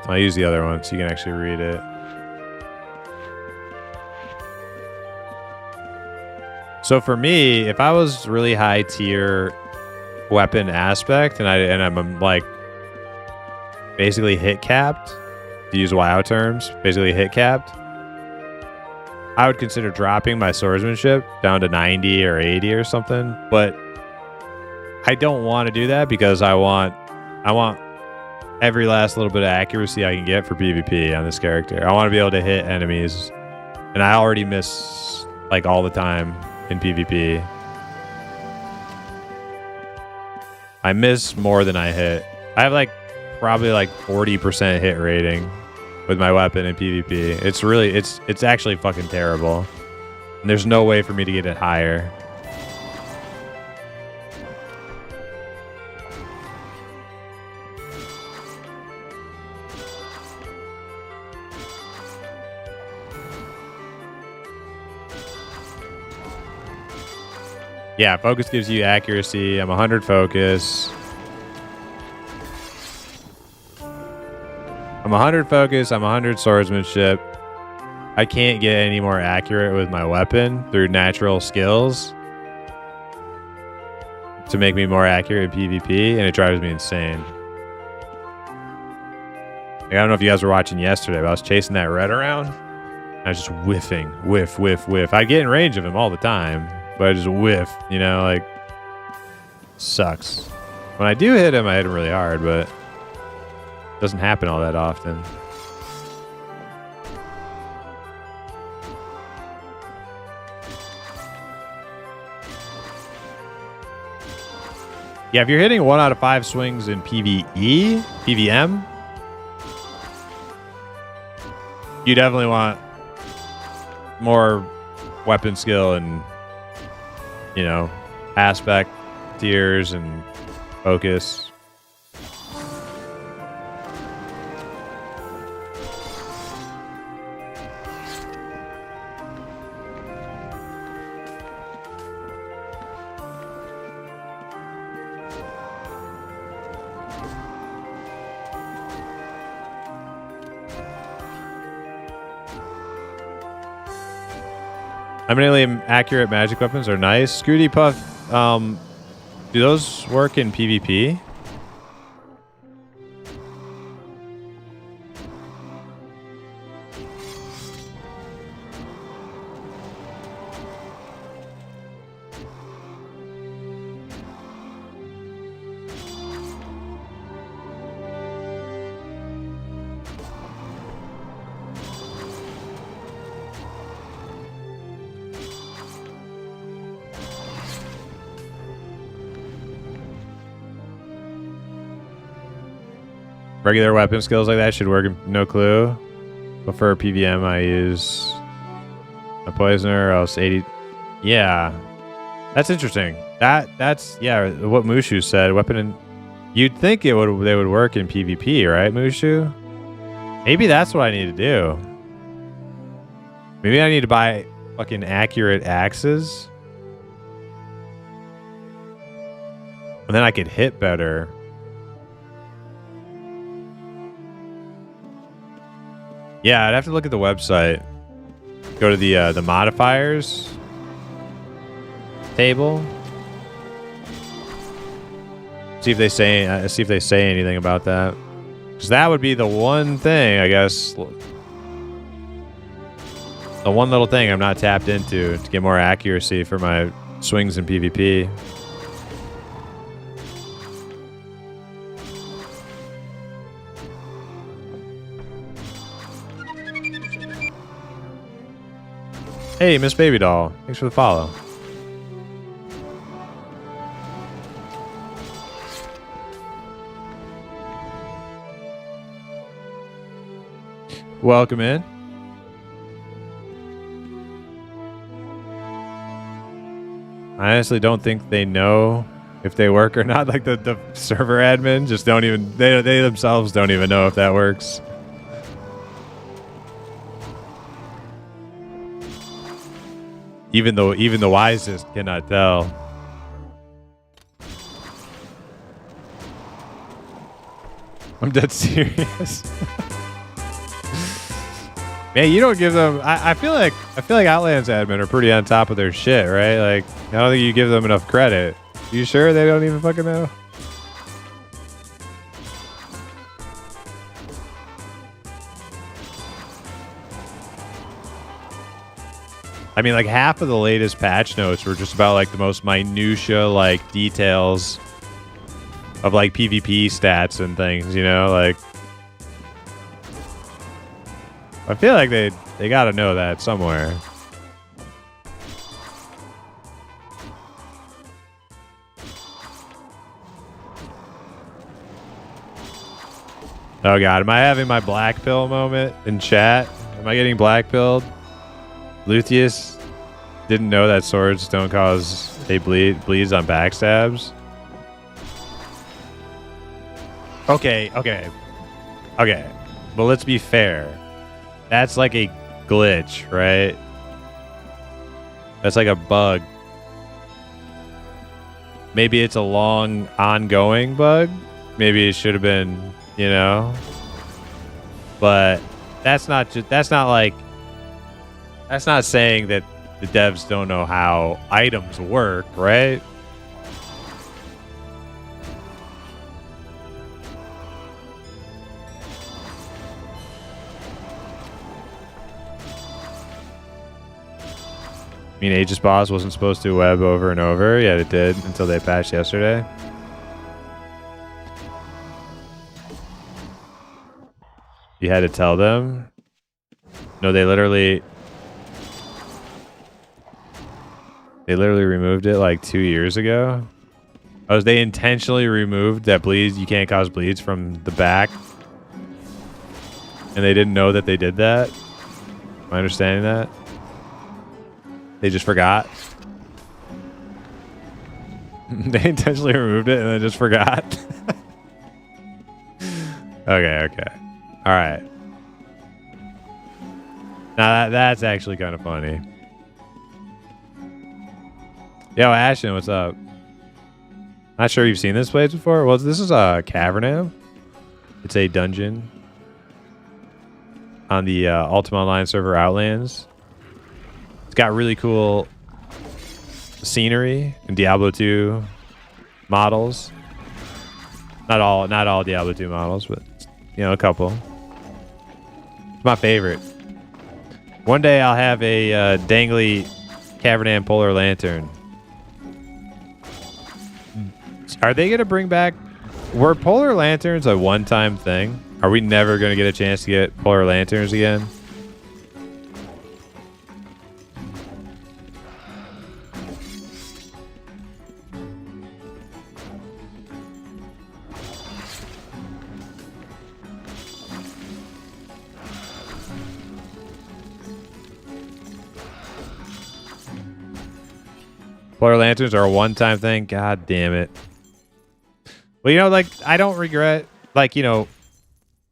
I'll use the other one so you can actually read it. So for me, if I was really high tier weapon aspect and I'm like basically hit capped, to use WoW terms, basically hit capped, I would consider dropping my swordsmanship down to 90 or 80 or something. But I don't want to do that because I want every last little bit of accuracy I can get for PvP on this character. I want to be able to hit enemies, and I already miss like all the time in PvP. I miss more than I hit. I have like probably like 40% hit rating with my weapon in PvP. It's really, it's actually fucking terrible. And there's no way for me to get it higher. Yeah, focus gives you accuracy. I'm 100 focus. I'm 100 focus. I'm 100 swordsmanship. I can't get any more accurate with my weapon through natural skills to make me more accurate in PvP, and it drives me insane. Like, I don't know if you guys were watching yesterday, but I was chasing that red around. I was just whiffing. Whiff, whiff, whiff. I'd get in range of him all the time, but I just whiff, you know, like, sucks. When I do hit him, I hit him really hard, but it doesn't happen all that often. Yeah, if you're hitting 1 out of 5 swings in PvE, PvM, you definitely want more weapon skill and, you know, aspect tiers and focus. Eminently accurate magic weapons are nice. Scooty Puff, Do those work in PvP? Regular weapon skills like that should work. No clue. But for PVM, I use a poisoner, else 80. Yeah, that's interesting. That's yeah. What Mushu said. Weapon and you'd think they would work in PvP, right, Mushu? Maybe that's what I need to do. Maybe I need to buy fucking accurate axes, and then I could hit better. Yeah, I'd have to look at the website. Go to the modifiers table. See if they say anything about that. Because that would be the one thing, I guess. The one little thing I'm not tapped into to get more accuracy for my swings in PvP. Hey, Miss Baby Doll. Thanks for the follow. Welcome in. I honestly don't think they know if they work or not. Like the server admin just don't even, they themselves don't even know if that works. Even the wisest cannot tell. I'm dead serious. Man, you don't give them. I feel like Outlands admin are pretty on top of their shit, right? Like, I don't think you give them enough credit. You sure they don't even fucking know? I mean, like half of the latest patch notes were just about like the most minutia, like details of like PvP stats and things, you know, like I feel like they got to know that somewhere. Oh god, am I having my black pill moment in chat? Am I getting black pilled? Luthieus didn't know that swords don't cause bleeds on backstabs. Okay. But let's be fair. That's like a glitch, right? That's like a bug. Maybe it's a long ongoing bug. Maybe it should have been, you know. But that's not saying that the devs don't know how items work, right? I mean, Aegis Boss wasn't supposed to web over and over, yet it did until they patched yesterday. You had to tell them? No, they literally removed it like 2 years ago. Oh, they intentionally removed that bleeds. You can't cause bleeds from the back. And they didn't know that they did that. Am I understanding that? They just forgot. They intentionally removed it and then just forgot. Okay. All right. Now that's actually kind of funny. Yo, Ashton, what's up? Not sure you've seen this place before. Well, this is a Cavernam. It's a dungeon on the Ultima Online server Outlands. It's got really cool scenery in Diablo 2. models. Not all Diablo 2 models, but you know, a couple. It's my favorite. One day I'll have a dangly Cavernam Polar Lantern. Are they gonna bring back? Were Polar Lanterns a one-time thing? Are we never gonna get a chance to get Polar Lanterns again? Polar Lanterns are a one-time thing? God damn it. Well, you know, like, I don't regret, like, you know,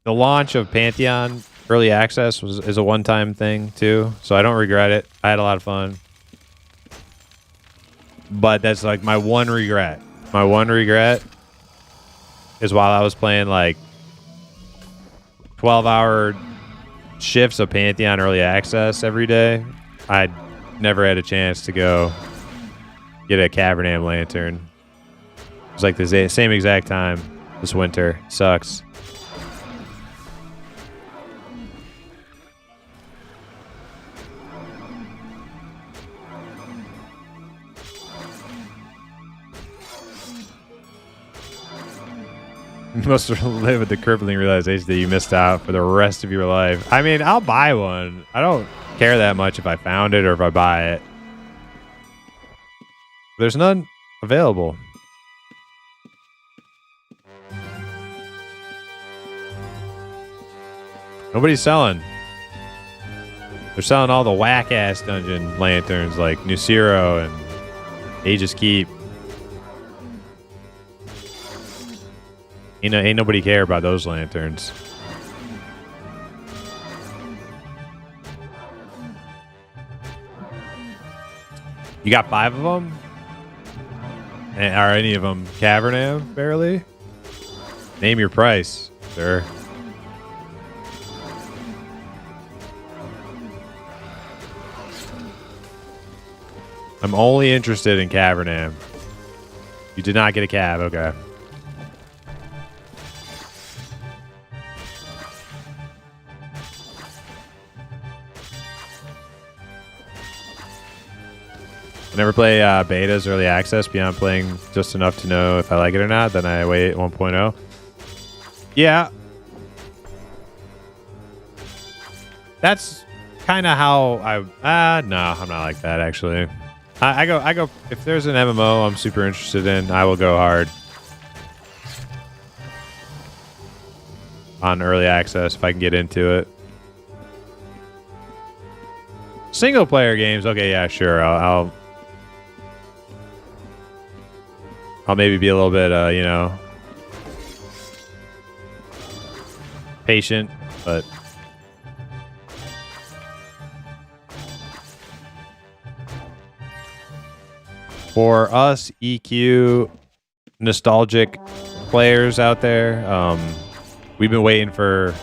the launch of Pantheon Early Access is a one-time thing, too. So I don't regret it. I had a lot of fun. But that's, like, my one regret. My one regret is while I was playing, like, 12-hour shifts of Pantheon Early Access every day, I never had a chance to go get a Cavernam Lantern. It was like the same exact time this winter. Sucks. You must live with the crippling realization that you missed out for the rest of your life. I mean, I'll buy one. I don't care that much if I found it or if I buy it. There's none available. Nobody's selling. They're selling all the whack-ass dungeon lanterns like Nusiro and Aegis Keep. Ain't nobody care about those lanterns. You got 5 of them? And are any of them Cavernam, barely? Name your price, sir. I'm only interested in Cavernam. You did not get a cab, okay. I never play betas early access beyond playing just enough to know if I like it or not. Then I wait 1.0. Yeah. That's kind of how I... no, I'm not like that, actually. I go... If there's an MMO I'm super interested in, I will go hard on early access if I can get into it. Single player games, okay, yeah, sure. I'll maybe be a little bit, you know, patient, but for us EQ nostalgic players out there, we've been waiting for,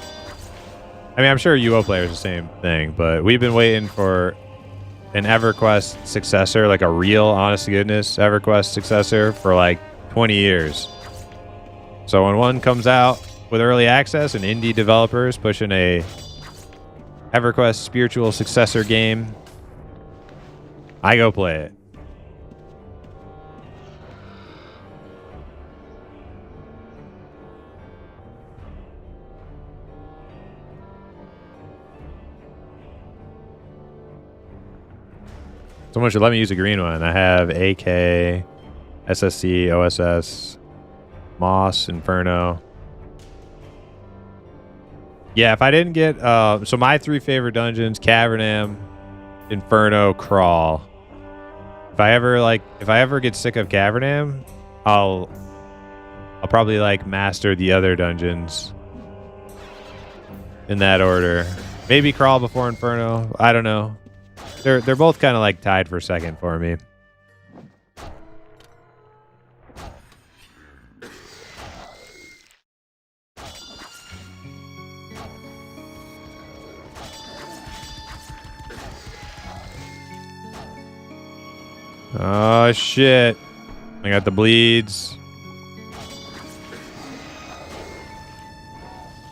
I mean, I'm sure UO players the same thing, but we've been waiting for an EverQuest successor, like a real, honest to goodness EverQuest successor for like 20 years. So when one comes out with early access and indie developers pushing a EverQuest spiritual successor game, I go play it. Someone should let me use a green one. I have AK, SSC, OSS, Moss, Inferno. Yeah, if I didn't get... so my 3 favorite dungeons, Cavernam, Inferno, Crawl. If I ever get sick of Cavernam, I'll probably like master the other dungeons in that order. Maybe Crawl before Inferno. I don't know. They're both kind of like tied for second for me. Oh shit. I got the bleeds.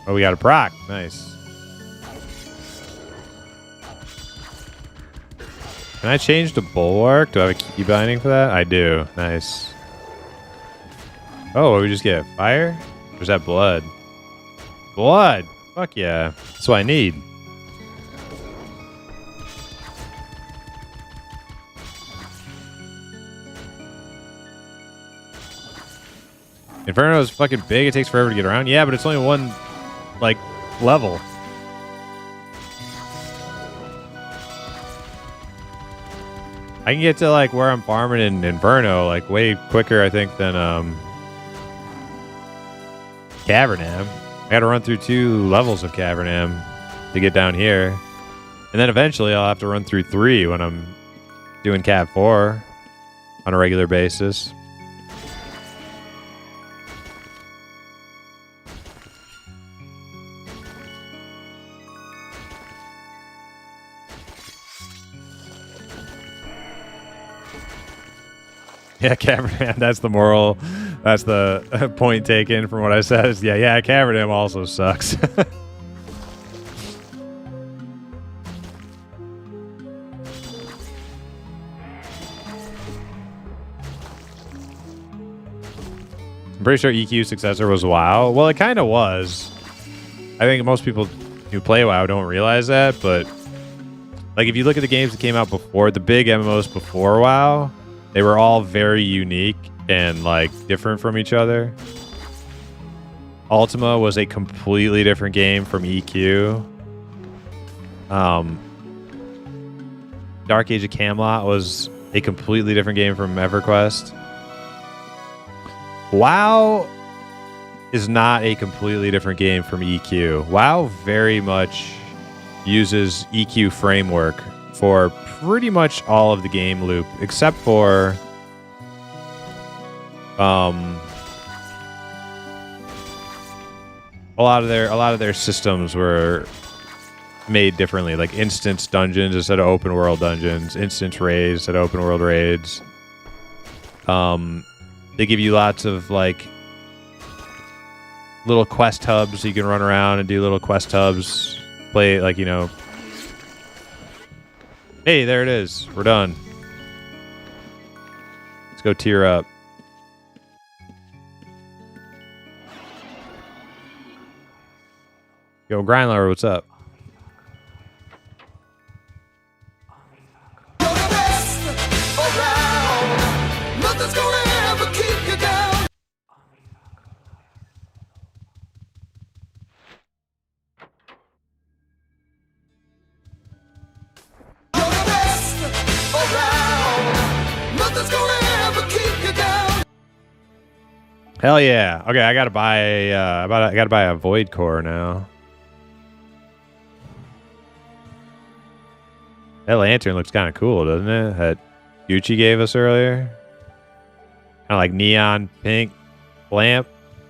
Oh, we got a proc. Nice. Can I change to bulwark? Do I have a key binding for that? I do. Nice. Oh, what we just get? Fire? Or is that blood? Blood! Fuck yeah. That's what I need. Inferno is fucking big. It takes forever to get around. Yeah, but it's only one, like, level. I can get to, like, where I'm farming in Inferno, like, way quicker, I think, than, Cavernam. I gotta run through 2 levels of Cavernam to get down here. And then eventually I'll have to run through 3 when I'm doing Cav 4 on a regular basis. Yeah, Cavernam, that's the moral. That's the point taken from what I said. Is yeah, Cavernam also sucks. I'm pretty sure EQ's successor was WoW. Well, it kind of was. I think most people who play WoW don't realize that, but like if you look at the games that came out before, the big MMOs before WoW, they were all very unique and like different from each other. Ultima was a completely different game from EQ. Dark Age of Camelot was a completely different game from EverQuest. WoW is not a completely different game from EQ. WoW very much uses EQ framework for pretty much all of the game loop, except for a lot of their systems were made differently, like instance dungeons instead of open world dungeons, instance raids instead of open world raids. They give you lots of like little quest hubs so you can run around and do little quest hubs, play like, you know. Hey, there it is. We're done. Let's go tier up. Yo, Grindlower, what's up? Hell yeah. Okay, I gotta buy a Void Core now. That lantern looks kind of cool, doesn't it? That Gucci gave us earlier. Kind of like neon pink lamp.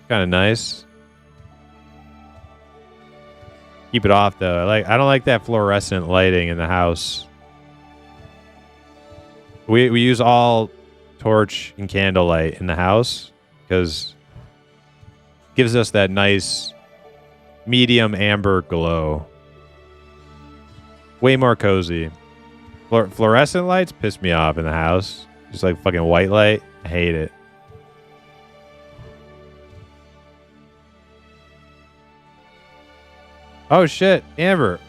Kind of nice. Keep it off though. I don't like that fluorescent lighting in the house. We use all torch and candlelight in the house because it gives us that nice medium amber glow. Way more cozy. Fluorescent lights piss me off in the house. Just like fucking white light. I hate it. Oh shit, Amber.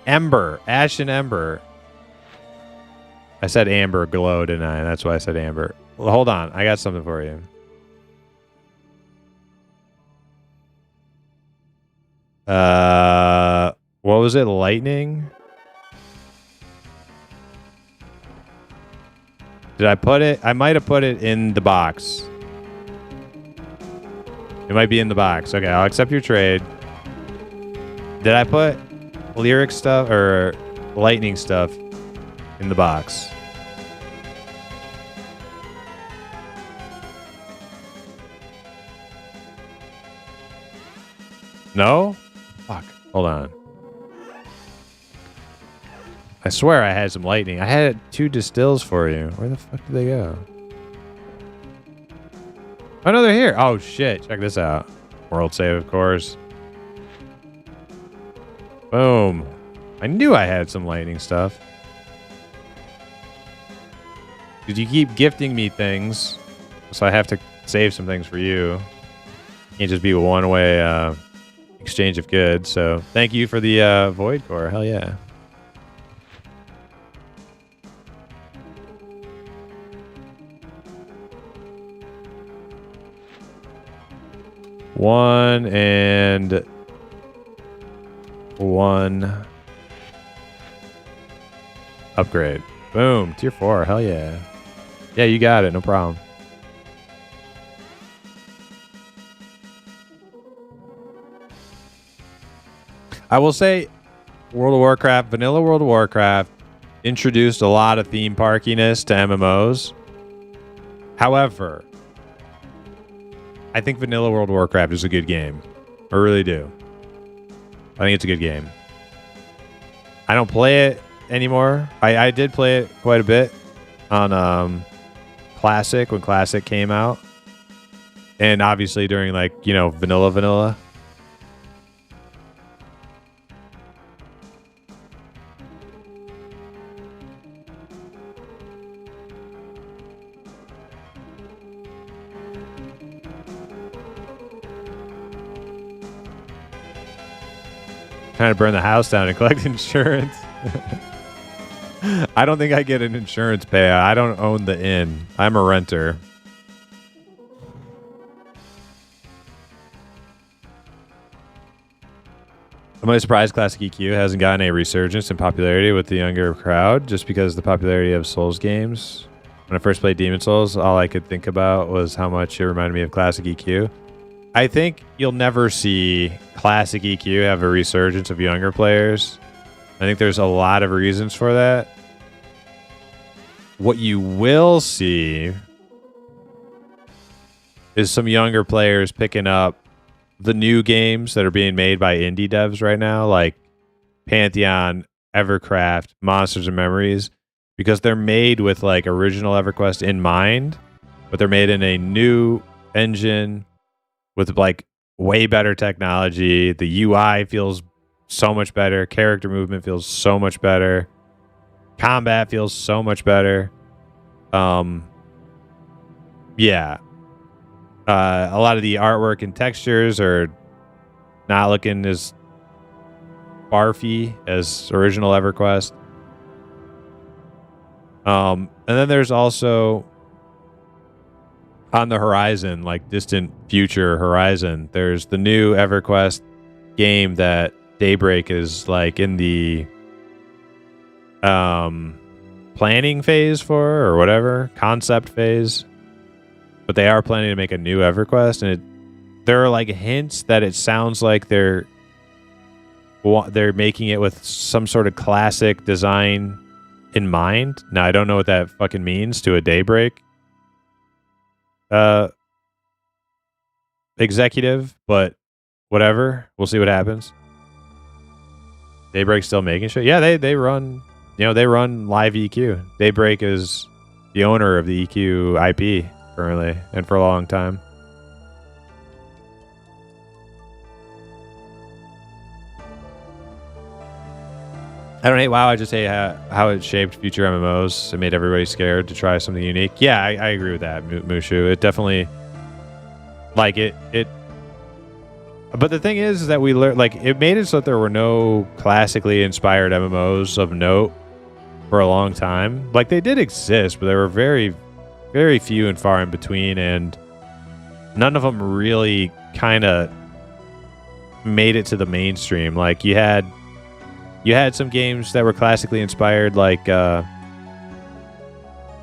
Ember. Ash and Ember. I said amber glow, didn't I? That's why I said amber. Well, hold on. I got something for you. What was it? Lightning? Did I put it? I might have put it in the box. It might be in the box. Okay, I'll accept your trade. Did I put lyric stuff or lightning stuff in the box? No? Fuck. Hold on. I swear I had some lightning. I had 2 distills for you. Where the fuck did they go? Oh, no, they're here. Oh, shit. Check this out. World save, of course. Boom. I knew I had some lightning stuff. Because you keep gifting me things, so I have to save some things for you. Can't just be a one-way exchange of goods. So thank you for the Void Core. Hell yeah. One and 1 upgrade. Boom. Tier 4. Hell yeah. Yeah, you got it. No problem. I will say World of Warcraft, vanilla World of Warcraft introduced a lot of theme parkiness to MMOs. However, I think vanilla World of Warcraft is a good game. I really do. I think it's a good game. I don't play it anymore. I did play it quite a bit on Classic when Classic came out. And obviously during vanilla. Trying to burn the house down and collect insurance. I don't think I get an insurance payout. I don't own the inn. I'm a renter. I'm really surprised Classic EQ hasn't gotten a resurgence in popularity with the younger crowd, just because the popularity of Souls games. When I first played Demon Souls, all I could think about was how much it reminded me of Classic EQ. I think you'll never see Classic EQ have a resurgence of younger players. I think there's a lot of reasons for that. What you will see is some younger players picking up the new games that are being made by indie devs right now, like Pantheon, Evercraft, Monsters and Memories, because they're made with like original EverQuest in mind, but they're made in a new engine with like way better technology. The UI feels so much better. Character movement feels so much better. Combat feels so much better. Yeah. A lot of the artwork and textures are not looking as barfy as original EverQuest. And then there's also on the horizon, like distant future horizon, there's the new EverQuest game that Daybreak is like in the planning phase for, or whatever, concept phase. But they are planning to make a new EverQuest, and there are like hints that it sounds like they're making it with some sort of classic design in mind. Now I don't know what that fucking means to a Daybreak executive, but whatever. We'll see what happens. Daybreak's still making shit. Yeah, they run, they run live EQ. Daybreak is the owner of the EQ IP currently and for a long time. I don't hate WoW. I just hate how it shaped future MMOs. It made everybody scared to try something unique. Yeah, I agree with that, Mushu. It definitely, like it. But the thing is that we learned, like, it made it so that there were no classically inspired MMOs of note for a long time. Like, they did exist, but they were very, very few and far in between, and none of them really kind of made it to the mainstream. Like, you had some games that were classically inspired, like Brad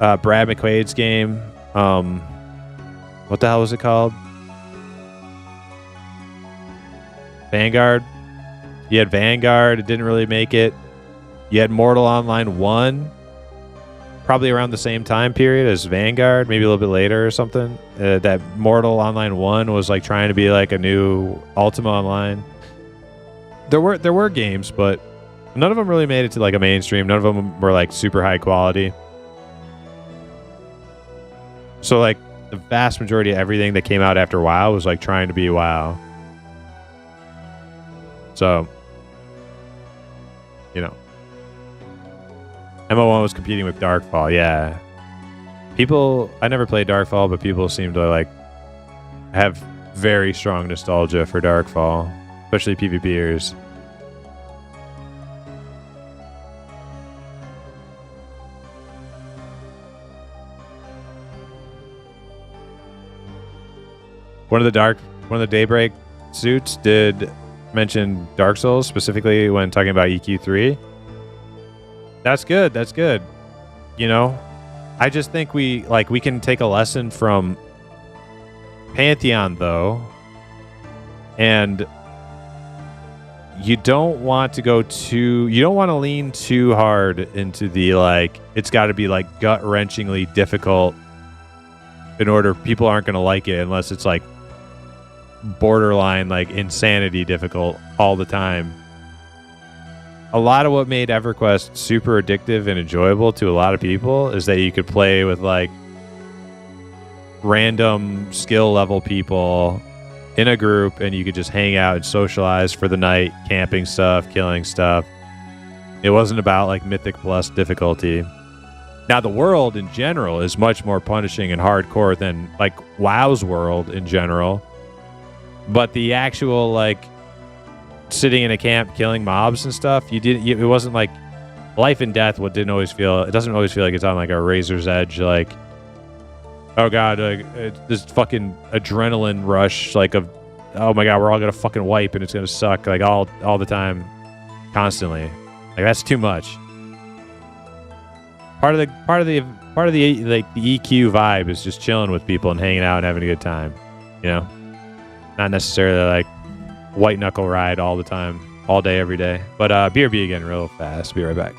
McQuaid's game. What the hell was it called? Vanguard. You had Vanguard. It didn't really make it. You had Mortal Online 1, probably around the same time period as Vanguard, maybe a little bit later or something. That Mortal Online 1 was like trying to be like a new Ultima Online. There were games, but None of them really made it to like a mainstream. None of them were like super high quality. So like the vast majority of everything that came out after WoW was like trying to be WoW. So, you know, MO1 was competing with Darkfall. Yeah, I never played Darkfall, but people seem to like have very strong nostalgia for Darkfall, especially PvPers. One of the Daybreak suits did mention Dark Souls, specifically when talking about EQ3. That's good. That's good. You know, I just think we can take a lesson from Pantheon though, and you don't want to lean too hard into the like it's got to be like gut-wrenchingly difficult in order people aren't going to like it unless it's like borderline like insanity difficult all the time. A lot of what made EverQuest super addictive and enjoyable to a lot of people is that you could play with like random skill level people in a group and you could just hang out and socialize for the night, camping stuff, killing stuff. It wasn't about like Mythic Plus difficulty. Now the world in general is much more punishing and hardcore than like WoW's world in general. But the actual like sitting in a camp killing mobs and stuff, it wasn't like life and death. It doesn't always feel like it's on like a razor's edge. Like, oh god, this fucking adrenaline rush. Like oh my god, we're all gonna fucking wipe and it's gonna suck like all the time, constantly. Like that's too much. Part of the like the EQ vibe is just chilling with people and hanging out and having a good time. You know. Not necessarily like white knuckle ride all the time, all day, every day. But BRB again real fast. Be right back.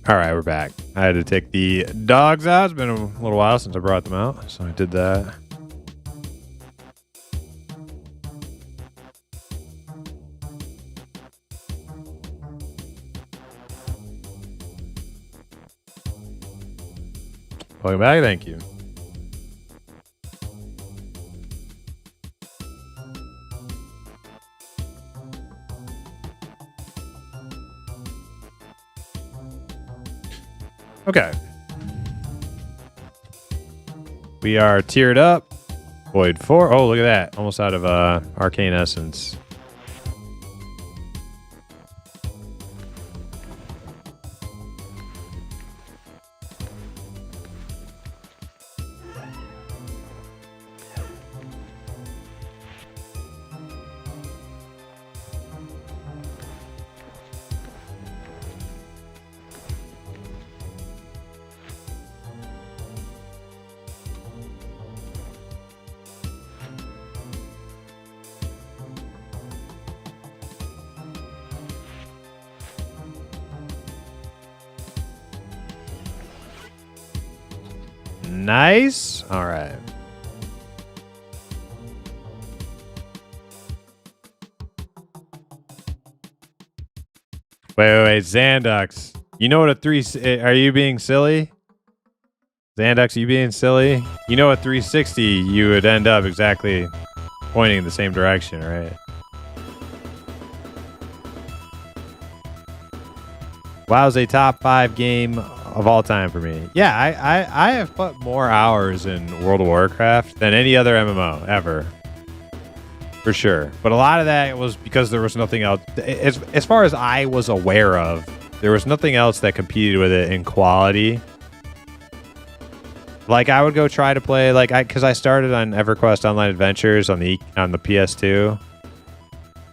All right, we're back. I had to take the dogs out. It's been a little while since I brought them out, so I did that. Welcome back. Thank you. Okay. We are tiered up. Void 4. Oh, look at that. Almost out of Arcane Essence. Nice. All right. Wait. Xandux. You know what a 3... Are you being silly? Xandux, are you being silly? You know a 360, you would end up exactly pointing in the same direction, right? WoW's a top 5 game of all time for me. Yeah, I have put more hours in World of Warcraft than any other MMO ever. For sure. But a lot of that was because there was nothing else. As far as I was aware of, there was nothing else that competed with it in quality. Like, I would go try to play, like, because I started on EverQuest Online Adventures on the PS2.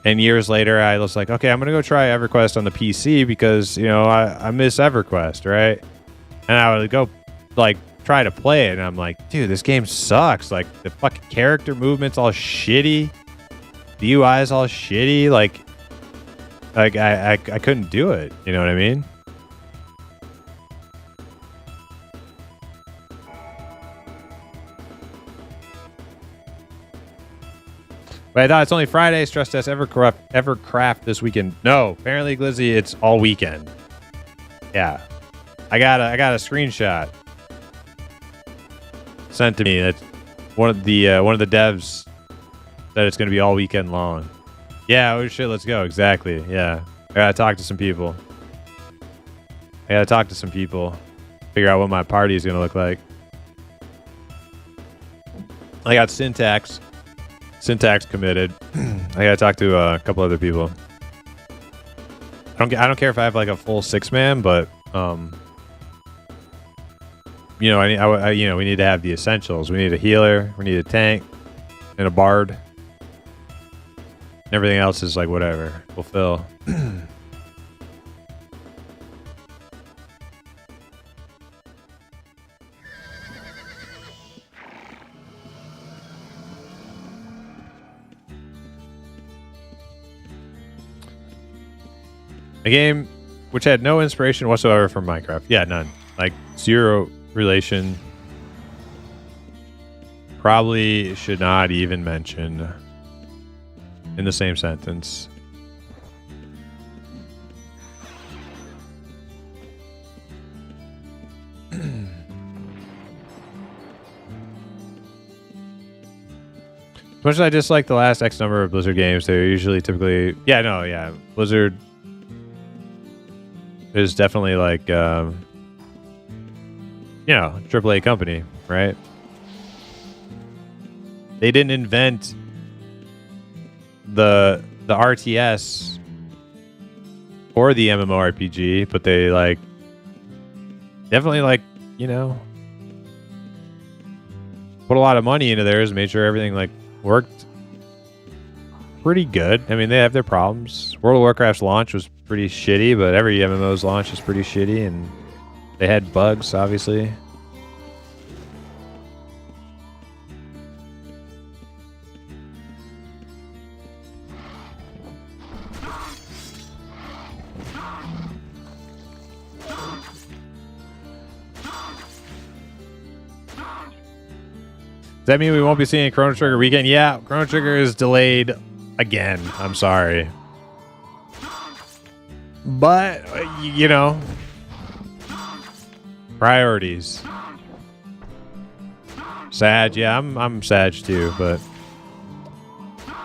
And years later, I was like, okay, I'm going to go try EverQuest on the PC because, you know, I miss EverQuest, right? And I would go, like, try to play it. And I'm like, dude, this game sucks. Like, the fucking character movement's all shitty. The UI is all shitty. Like I couldn't do it. You know what I mean? But I thought it's only Friday. Stress test Evercraft this weekend. No, apparently, Glizzy, it's all weekend. Yeah, I got a screenshot sent to me. That's one of the devs said it's going to be all weekend long. Yeah, oh shit, let's go. Exactly. Yeah, I gotta talk to some people. Figure out what my party is going to look like. I got Syntax committed. I gotta talk to a couple other people. I don't care if I have like a full 6-man, but you know, we need to have the essentials. We need a healer, we need a tank, and a bard. And everything else is like whatever. Fulfill. A game which had no inspiration whatsoever from Minecraft. Yeah, none. Like, zero relation. Probably should not even mention in the same sentence. As much as I dislike the last X number of Blizzard games, they're usually typically... Blizzard is definitely like, AAA company, right? They didn't invent the RTS or the MMORPG, but they like definitely like, put a lot of money into theirs, made sure everything like worked pretty good. I mean, they have their problems. World of Warcraft's launch was pretty shitty, but every MMO's launch is pretty shitty, and they had bugs, obviously. Does that mean we won't be seeing Chrono Trigger weekend? Yeah, Chrono Trigger is delayed again. I'm sorry. But, you know, priorities. Sad, yeah, I'm sad too, but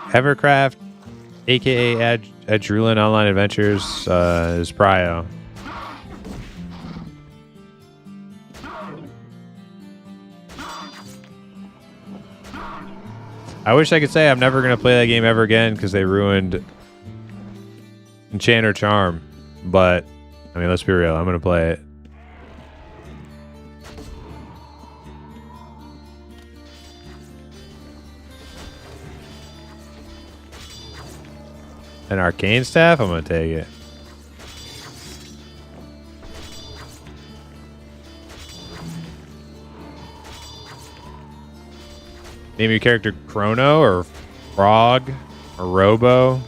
Evercraft, aka Adrulin Online Adventures, is prio. I wish I could say I'm never gonna play that game ever again because they ruined Enchanter Charm, but I mean, let's be real, I'm gonna play it. An arcane staff? I'm gonna take it. Name your character Chrono or Frog or Robo.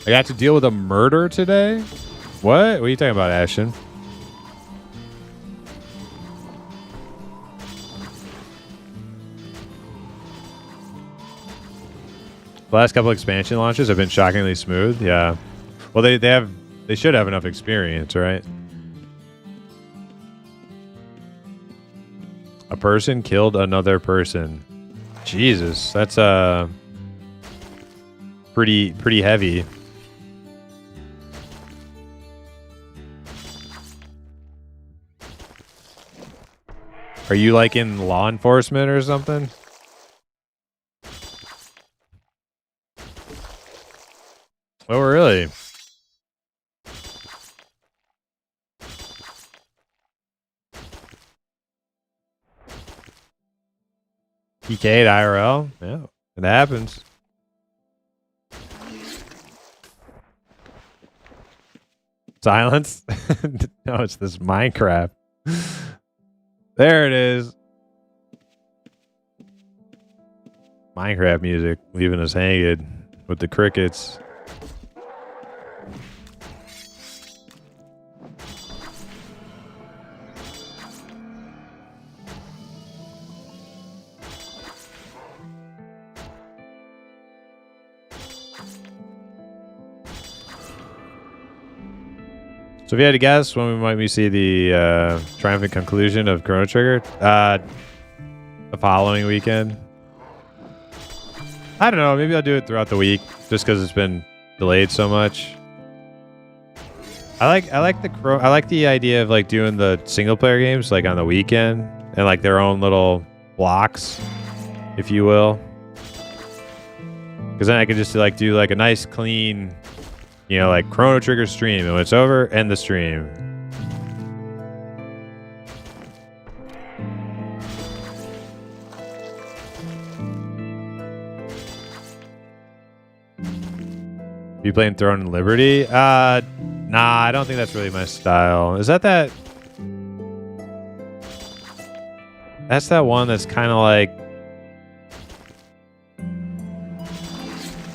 I got to deal with a murder today? What? What are you talking about, Ashton? The last couple expansion launches have been shockingly smooth. Yeah. Well, they should have enough experience, right? A person killed another person. Jesus, that's pretty heavy. Are you like in law enforcement or something? Oh, really? PK'd IRL? Yeah, it happens. Silence? No, it's this Minecraft. There it is. Minecraft music, leaving us hanging with the crickets. So if you had to guess when we might see the triumphant conclusion of Chrono Trigger, the following weekend. I don't know. Maybe I'll do it throughout the week, just because it's been delayed so much. I like the idea of like doing the single player games like on the weekend and like their own little blocks, if you will. Because then I could just like do like a nice clean, you know, like Chrono Trigger stream, and when it's over, end the stream. You playing Throne and Liberty? Nah, I don't think that's really my style. Is that? That's that one that's kind of like...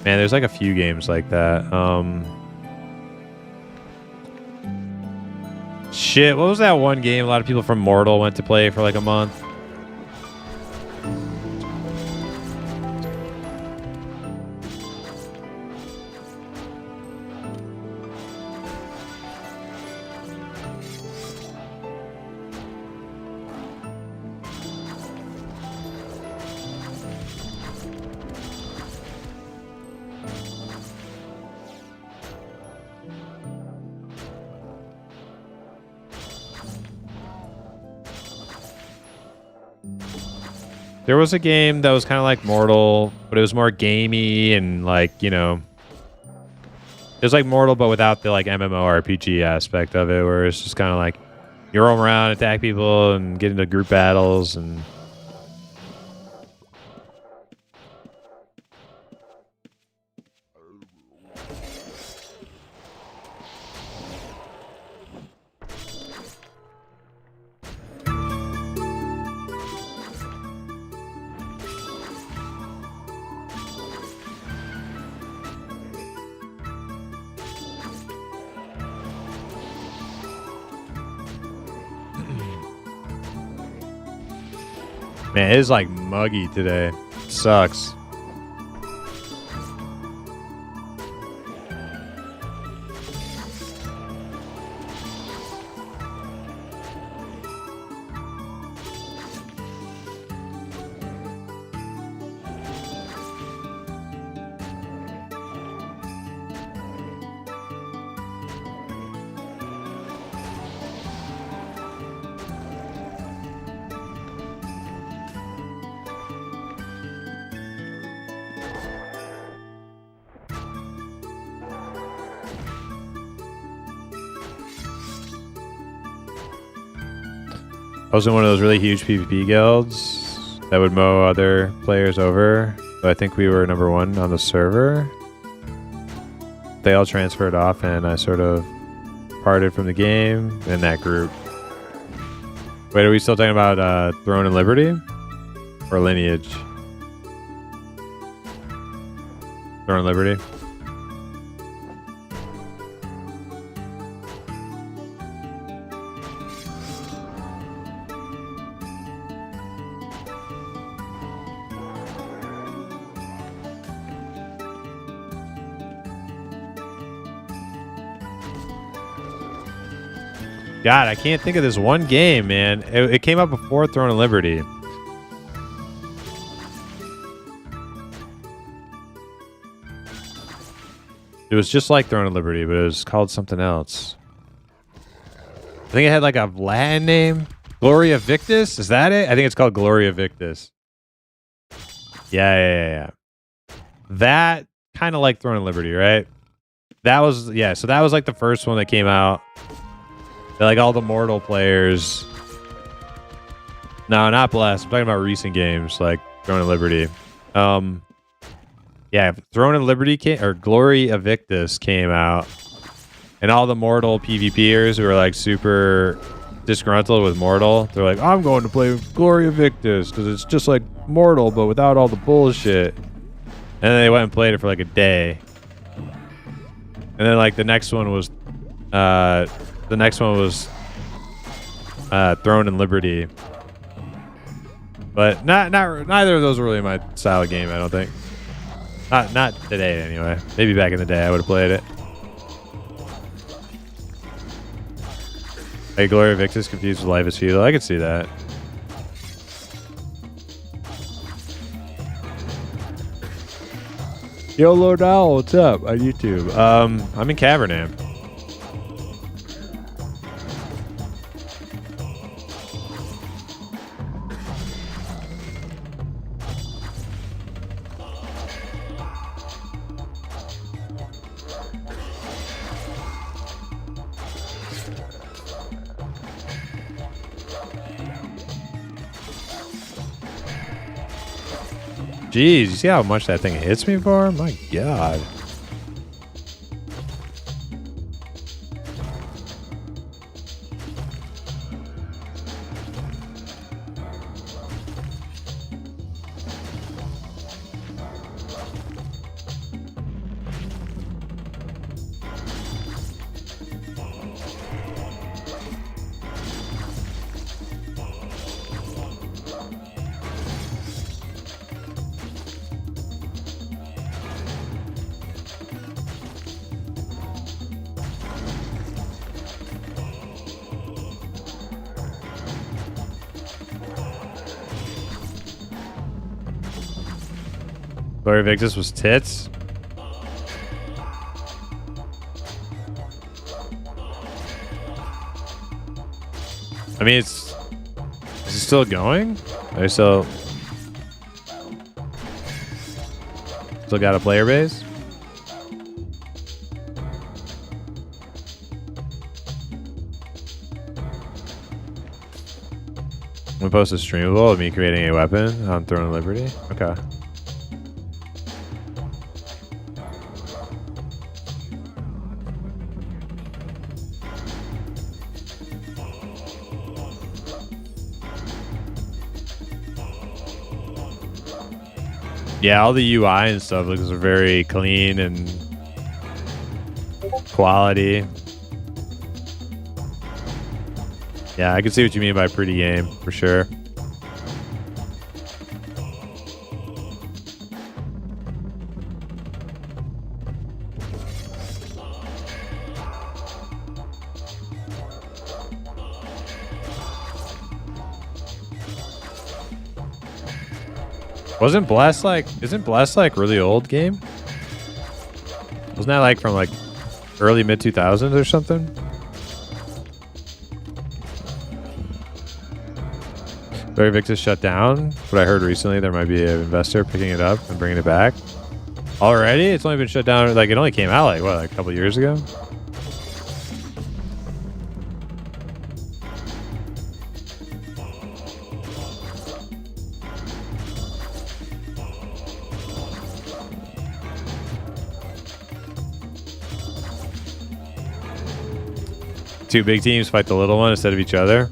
Man, there's like a few games like that. Shit, what was that one game a lot of people from Mortal went to play for like a month? There was a game that was kind of like Mortal, but it was more gamey and like, you know, it was like Mortal, but without the like MMORPG aspect of it, where it's just kind of like you roam around, attack people, and get into group battles and... Man, it is like muggy today. Sucks. I was in one of those really huge PvP guilds that would mow other players over. But I think we were number 1 on the server. They all transferred off and I sort of parted from the game in that group. Wait, are we still talking about Throne and Liberty? Or Lineage? Throne and Liberty? God, I can't think of this one game, man. It came up before Throne of Liberty. It was just like Throne of Liberty, but it was called something else. I think it had like a Latin name. Gloria Victis? Is that it? I think it's called Gloria Victis. Yeah. That kind of like Throne of Liberty, right? That was, yeah, so that was like the first one that came out. Like all the mortal players. No, not Blessed. I'm talking about recent games like Throne of Liberty. Yeah, Throne of Liberty or Glory Evictus came out, and all the mortal PvPers who were like super disgruntled with mortal, they're like, I'm going to play Glory Evictus because it's just like mortal but without all the bullshit. And then they went and played it for like a day, and then like the next one was Throne and Liberty, but neither of those were really my style of game. I don't think. Not today anyway. Maybe back in the day I would have played it. Hey, Gloria Victus confused with Life is Feudal. I could see that. Yo, Lord Owl, what's up on YouTube? I'm in Cavernam. Jeez, you see how much that thing hits me for? My God. Glory Victus was tits. I mean, is it still going? Are you still got a player base? We post a streamable of me creating a weapon on Throne of Liberty. Okay. Yeah, all the UI and stuff looks very clean and quality. Yeah, I can see what you mean by pretty game, for sure. Isn't Bless like really old game? Wasn't that like from like early mid 2000s or something? Very Victus shut down, but I heard recently there might be an investor picking it up and bringing it back. Already? It's only been shut down, like it only came out like what, like a couple years ago? Two big teams fight the little one instead of each other.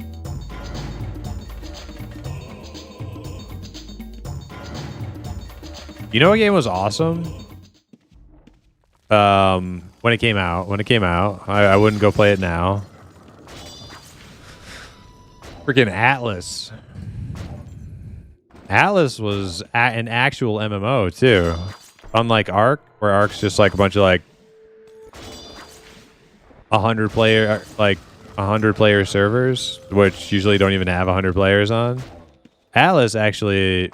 You know what game was awesome? When it came out. I wouldn't go play it now. Freaking Atlas. Atlas was an actual MMO too. Unlike Ark, where Ark's just like a bunch of like 100 player servers, which usually don't even have 100 players on. Atlas actually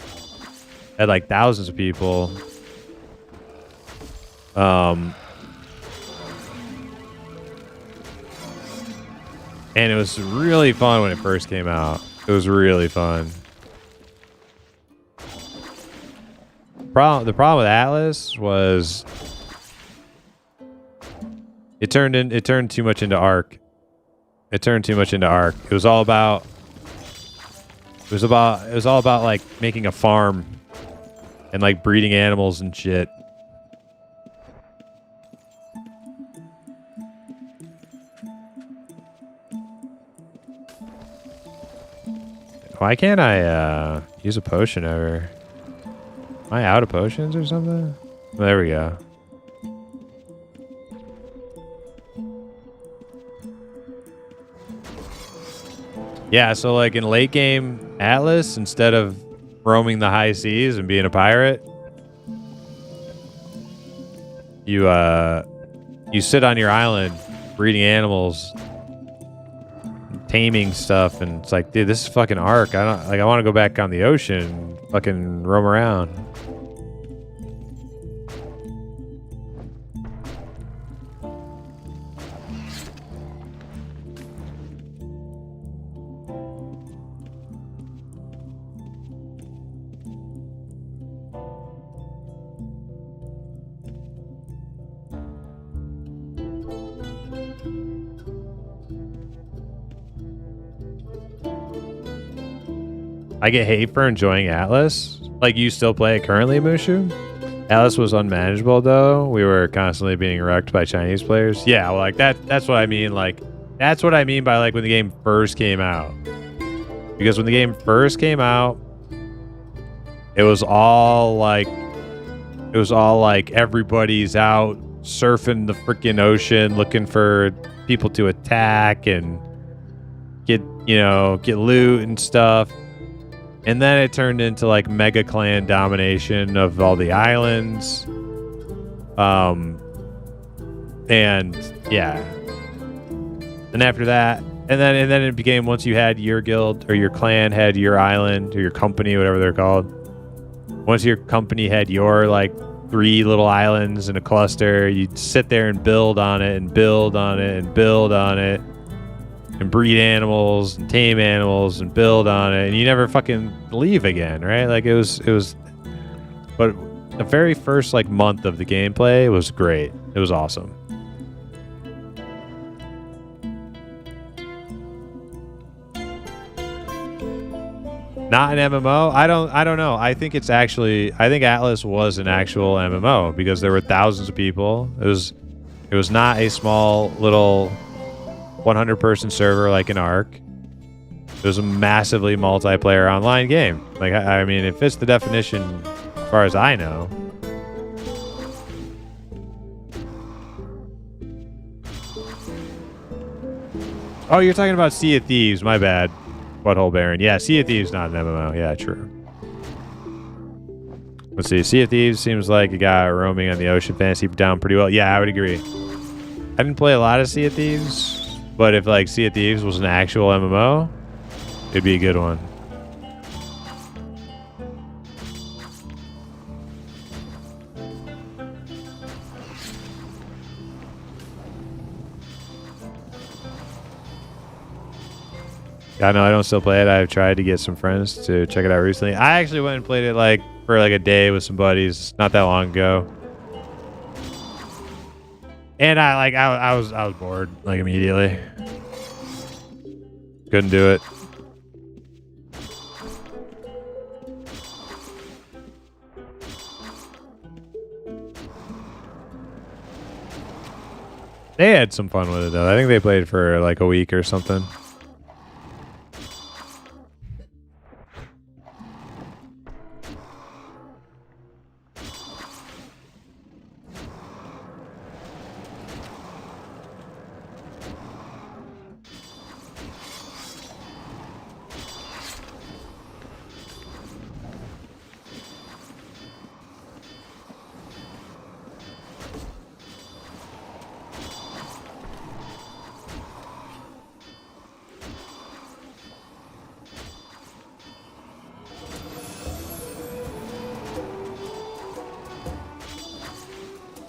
had like thousands of people. And it was really fun when it first came out. It was really fun. The problem with Atlas was it turned too much into Ark. It was all about like making a farm and like breeding animals and shit. Why can't I use a potion ever? Am I out of potions or something? There we go. Yeah, so like in late game Atlas, instead of roaming the high seas and being a pirate, you sit on your island breeding animals, taming stuff, and it's like, dude, this is fucking Ark. I want to go back on the ocean, fucking roam around. I get hate for enjoying Atlas. Like, you still play it currently, Mushu? Atlas was unmanageable, though. We were constantly being wrecked by Chinese players. Yeah, well, like, that's what I mean. Like, that's what I mean by, like, when the game first came out. Because when the game first came out, it was all like everybody's out surfing the freaking ocean looking for people to attack and get loot and stuff. And then it turned into like mega clan domination of all the islands. And yeah. And after that, and then it became, once you had your guild or your clan had your island or your company, whatever they're called. Once your company had your like 3 little islands in a cluster, you'd sit there and build on it and build on it and build on it. And breed animals and tame animals and build on it, and you never fucking leave again, right? Like it was but the very first like month of the gameplay was great. It was awesome. Not an MMO? I don't know. I think Atlas was an actual MMO because there were thousands of people. It was not a small little 100-person server like an Ark. It was a massively multiplayer online game. Like, I mean, it fits the definition as far as I know. Oh, you're talking about Sea of Thieves. My bad. Butthole Baron. Yeah, Sea of Thieves not an MMO. Yeah, true. Let's see. Sea of Thieves seems like a guy roaming on the ocean fantasy down pretty well. Yeah, I would agree. I didn't play a lot of Sea of Thieves. But if like Sea of Thieves was an actual MMO, it'd be a good one. I know I don't still play it. I've tried to get some friends to check it out recently. I actually went and played it like for like a day with some buddies not that long ago. And I was bored like immediately. Couldn't do it. They had some fun with it though. I think they played for like a week or something.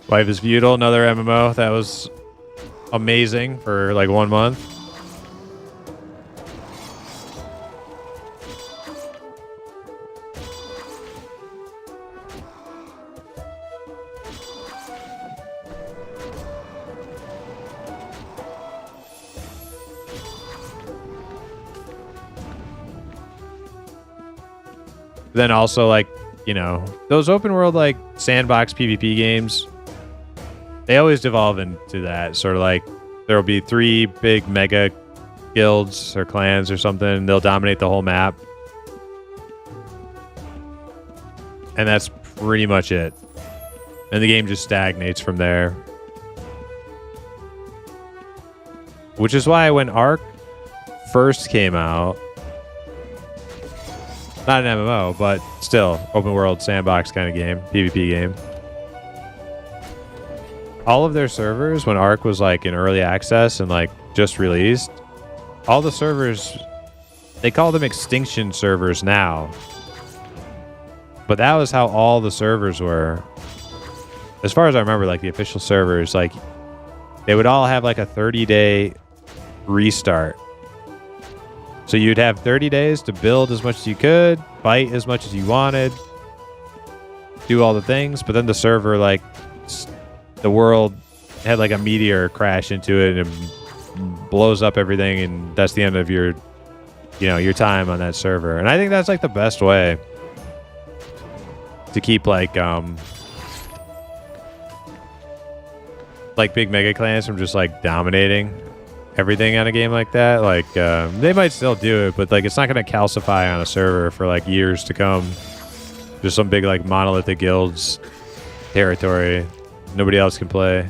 Life is Feudal, another MMO that was amazing for like 1 month. Then also like, you know, those open world like sandbox PvP games, they always devolve into that sort of like there'll be 3 big mega guilds or clans or something. They'll dominate the whole map. And that's pretty much it. And the game just stagnates from there. Which is why when Ark first came out, not an MMO, but still open world sandbox kind of game, PvP game. All of their servers, when Ark was like in early access and like just released, all the servers, they call them extinction servers now. But that was how all the servers were. As far as I remember, like the official servers, like they would all have like a 30-day restart. So you'd have 30 days to build as much as you could, fight as much as you wanted, do all the things, but then the server, like, the world had like a meteor crash into it and blows up everything, and that's the end of your, you know, your time on that server. And I think that's like the best way to keep like big mega clans from just like dominating everything on a game like that. Like they might still do it, but like it's not going to calcify on a server for like years to come. Just some big like monolithic guilds territory nobody else can play.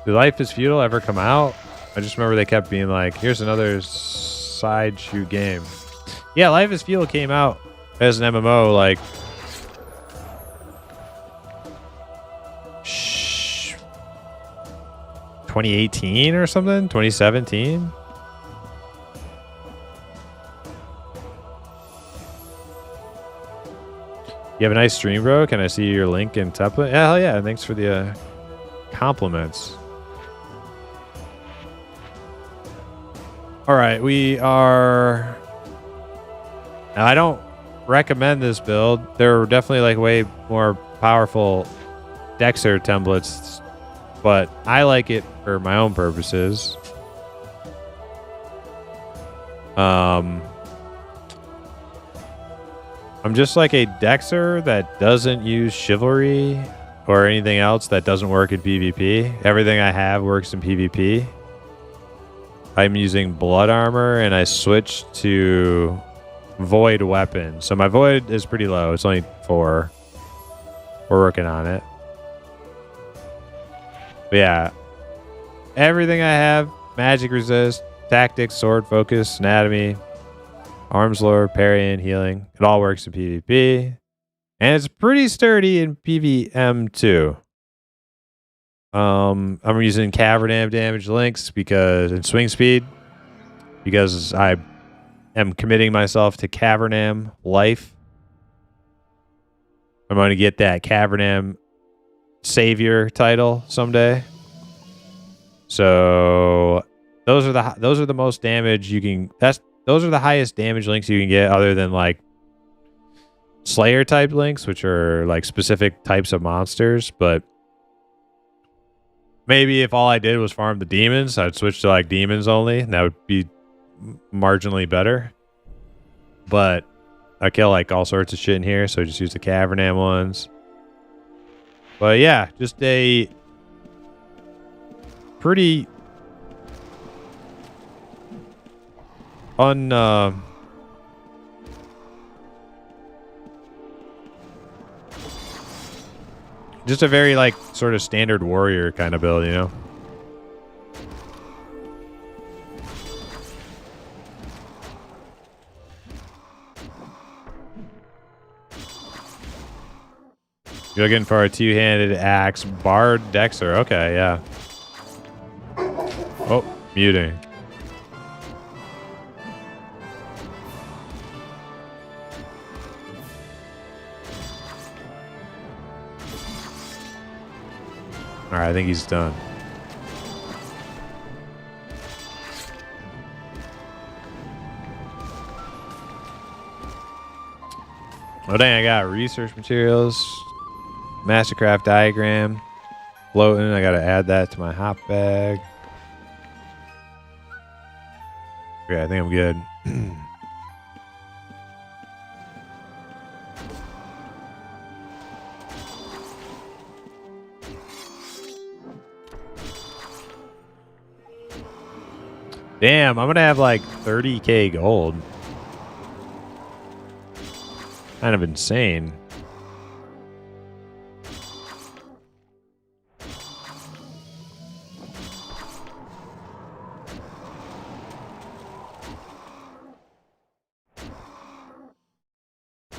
Did Life is Feudal ever come out? I just remember they kept being like, here's another side shoot game. Yeah, Life is Feudal came out as an MMO like 2018 or something? 2017? You have a nice stream, bro. Can I see your link and template? Yeah, hell yeah. Thanks for the compliments. All right, we are... Now, I don't recommend this build. There are definitely like way more powerful Dexter templates, but I like it for my own purposes. I'm just like a Dexter that doesn't use chivalry or anything else that doesn't work in PvP. Everything I have works in PvP. I'm using blood armor and I switched to void weapon. So my void is pretty low. It's only 4. We're working on it. But yeah, everything I have, magic resist, tactics, sword focus, anatomy, arms lore, parry, and healing. It all works in PvP. And it's pretty sturdy in PvM too. I'm using Cavernam damage links because and swing speed because I am committing myself to Cavernam life. I'm going to get that Cavernam savior title someday. So those are the most damage you can. Those are the highest damage links you can get, other than like Slayer type links, which are like specific types of monsters. But maybe if all I did was farm the demons, I'd switch to like demons only, and that would be marginally better. But I kill like all sorts of shit in here, so I just use the Cavernam ones. But yeah, just a pretty just a very like sort of standard warrior kind of build, you know? You're looking for a two-handed axe, Bard Dexter. Okay, yeah. Oh, muting. All right, I think he's done. Oh, dang, I got research materials, Mastercraft diagram, floating. I got to add that to my hop bag. Okay, I think I'm good. Damn, I'm going to have like 30k gold. Kind of insane.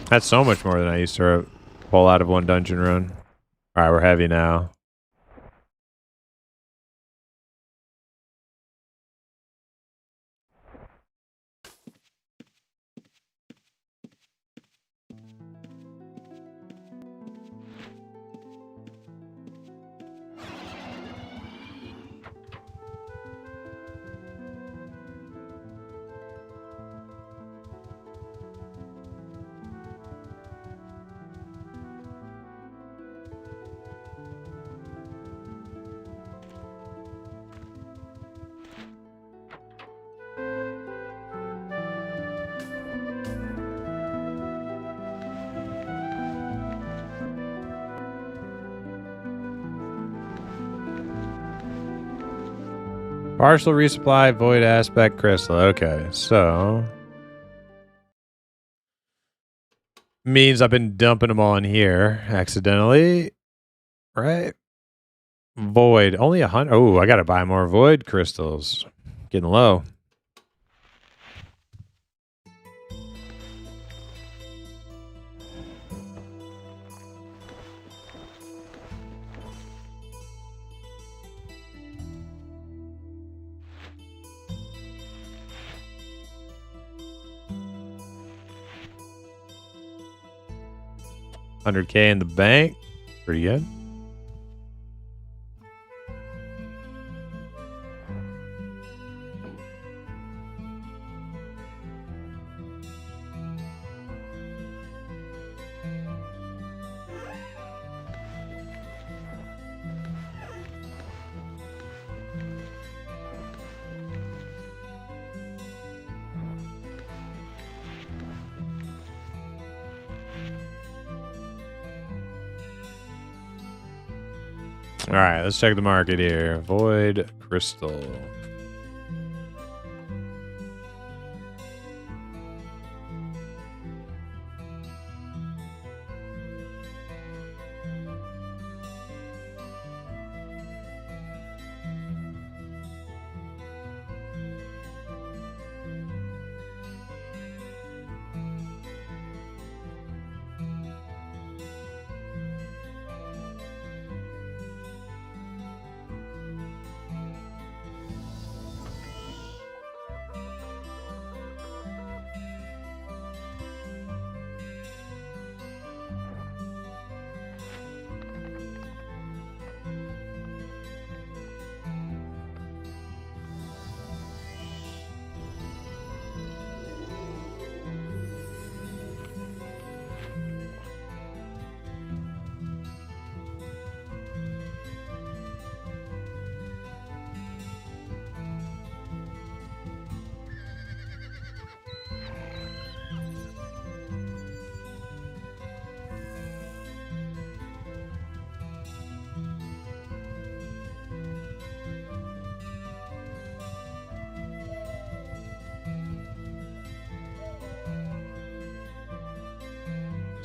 That's so much more than I used to pull out of one dungeon run. All right, we're heavy now. Partial resupply, void aspect, crystal. Okay, so means I've been dumping them all in here accidentally, right? Void, only 100. Oh, I gotta buy more void crystals. Getting low. $100K in the bank. Pretty good. All right, let's check the market here. Void crystal.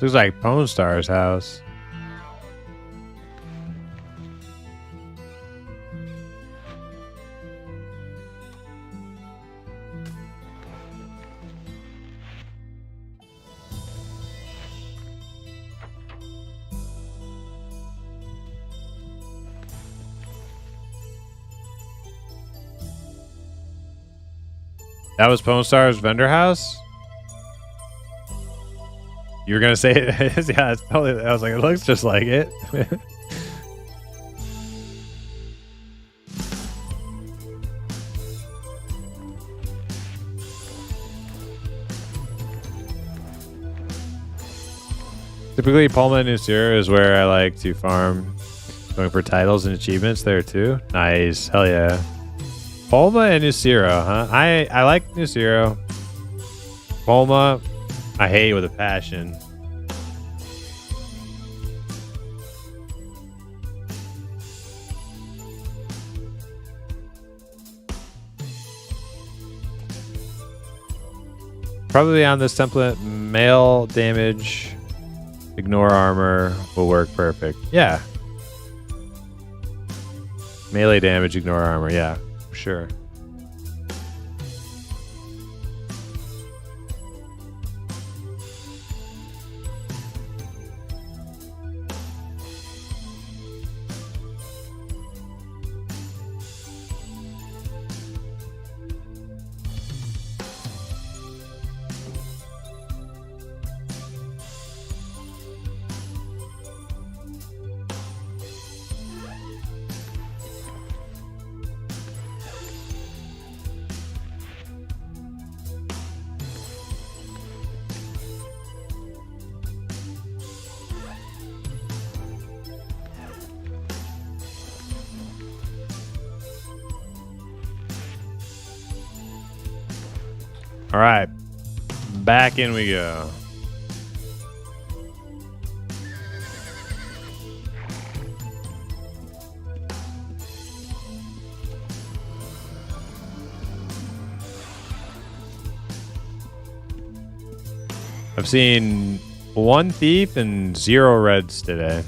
Looks like Pone Star's house. That was Pone Star's vendor house? You were gonna say it is? Yeah, it's totally. I was like, it looks just like it. Typically, Palma and Nusira is where I like to farm. Going for titles and achievements there too. Nice, hell yeah. Palma and Nusira, huh? I like Nusira. Palma, I hate with a passion. Probably on this template, mail damage, ignore armor will work perfect. Yeah. Melee damage, ignore armor. Yeah, for sure. All right, back in we go. I've seen 1 thief and 0 reds today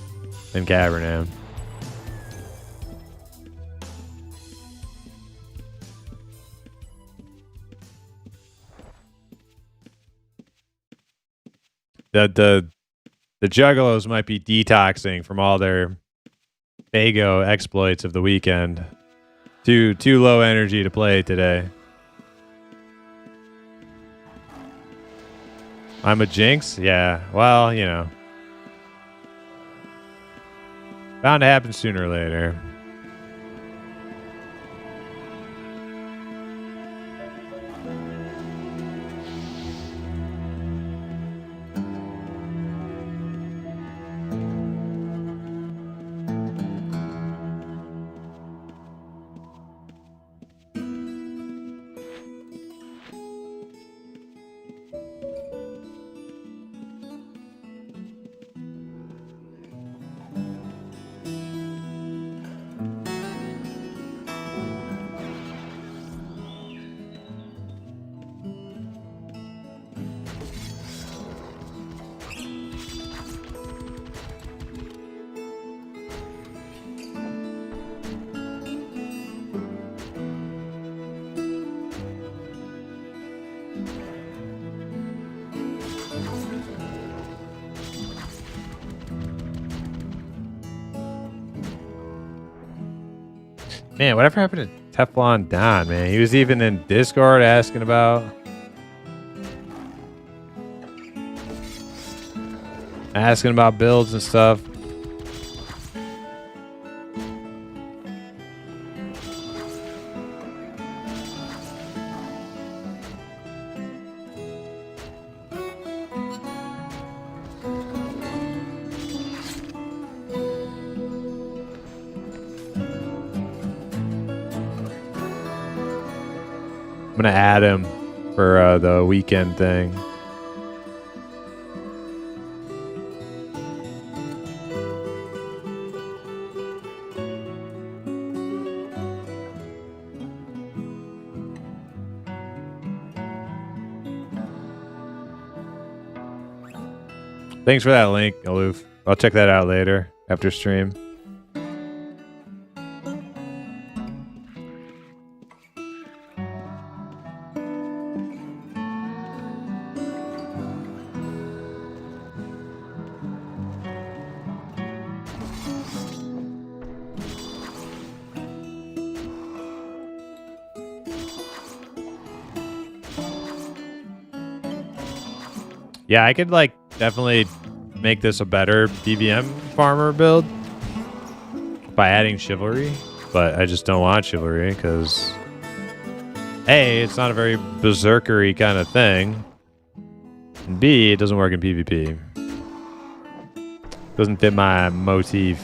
in Cavernam. The Juggalos might be detoxing from all their Fago exploits of the weekend. Too low energy to play today. I'm a jinx? Yeah. Well, you know. Bound to happen sooner or later. Man, whatever happened to Teflon Don, man? He was even in Discord asking about builds and stuff. I'm gonna add him for the weekend thing. Thanks for that link, Aloof. I'll check that out later after stream. Yeah, I could like definitely make this a better BVM farmer build by adding chivalry, but I just don't want chivalry because A, it's not a very berserkery kind of thing, and B, it doesn't work in PvP. Doesn't fit my motif.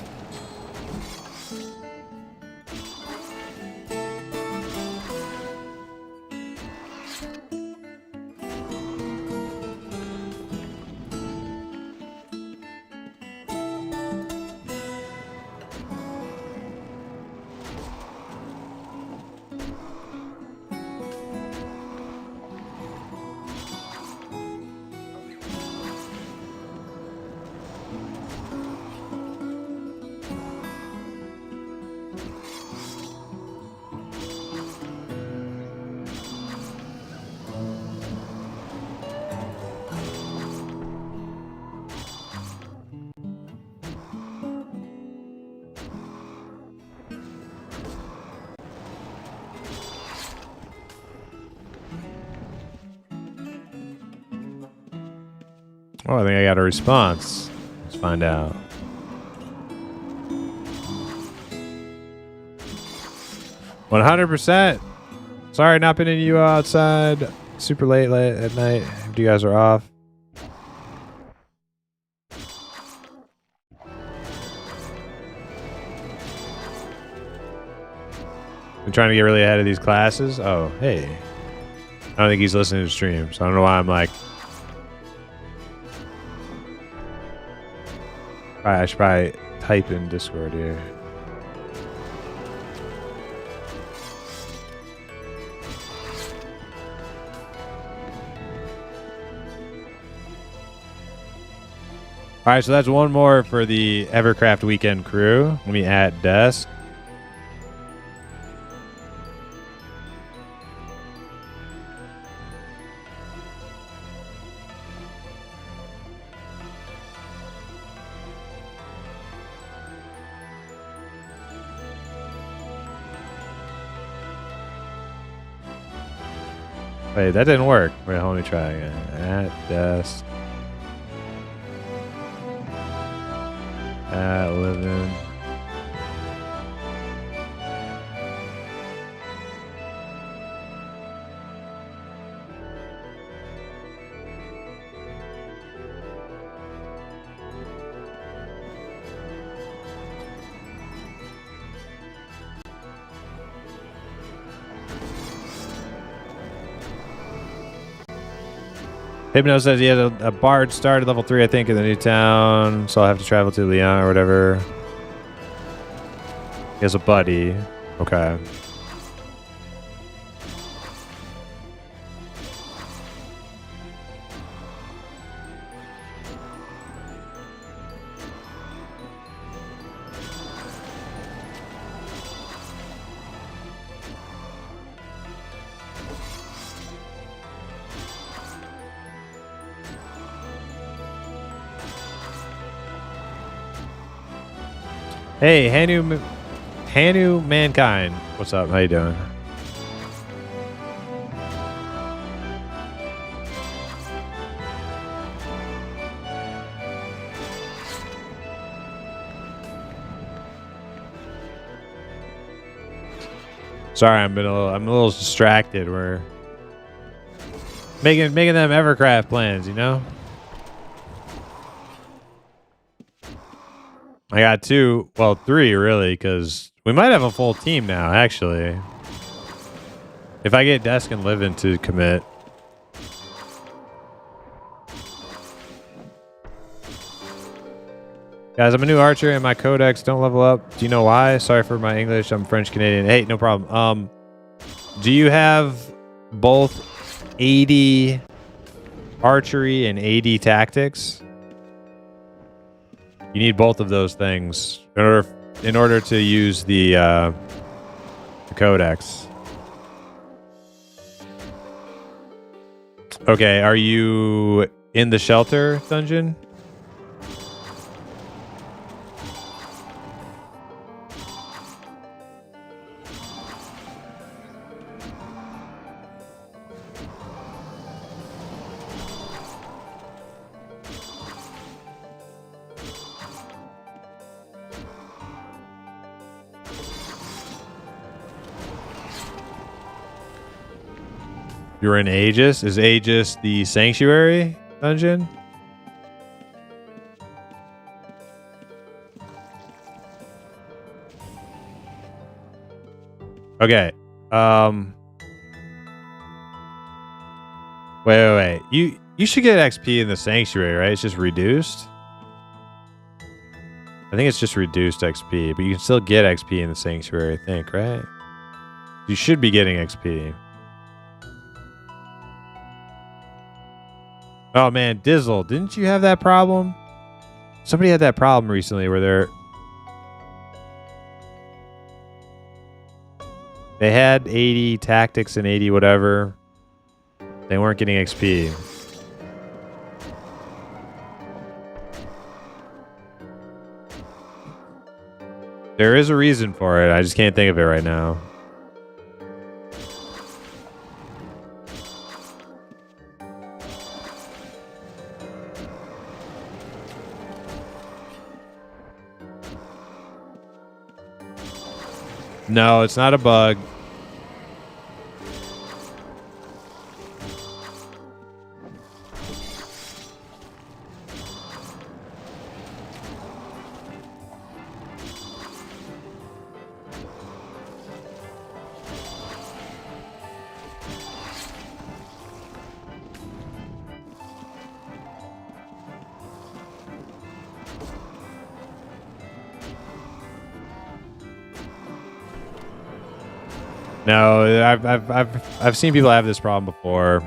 Oh, I think I got a response. Let's find out. "100%. Sorry, not been in you outside super late at night. If you guys are off." I'm trying to get really ahead of these classes. Oh, hey. I don't think he's listening to the stream, so I don't know why I'm like. Alright, I should probably type in Discord here. Alright, so that's one more for the Evercraft weekend crew. Let me add desk. Wait, that didn't work. Wait, let me try again. At desk. At living. Hypno says he had a bard start at level 3, I think, in the new town, so I'll have to travel to Lyon or whatever. He has a buddy. Okay. Hey, Hanu Mankind. What's up? How you doing? Sorry, I'm a little distracted. We're making them Evercraft plans, you know? I got 2, well, 3 really, because we might have a full team now, actually. If I get Desk and Livin to commit. Guys, I'm a new archer and my codex don't level up. Do you know why? Sorry for my English. I'm French Canadian. Hey, no problem. Do you have both 80 archery and 80 tactics? You need both of those things in order to use the codex. Okay, are you in the shelter dungeon? You're in Aegis? Is Aegis the Sanctuary dungeon? Okay. Wait. You should get XP in the Sanctuary, right? It's just reduced. I think it's just reduced XP, but you can still get XP in the Sanctuary, I think, right? You should be getting XP. Oh man, Dizzle, didn't you have that problem? Somebody had that problem recently where they had 80 tactics and 80 whatever. They weren't getting XP. There is a reason for it. I just can't think of it right now. No, it's not a bug. No, I've seen people have this problem before.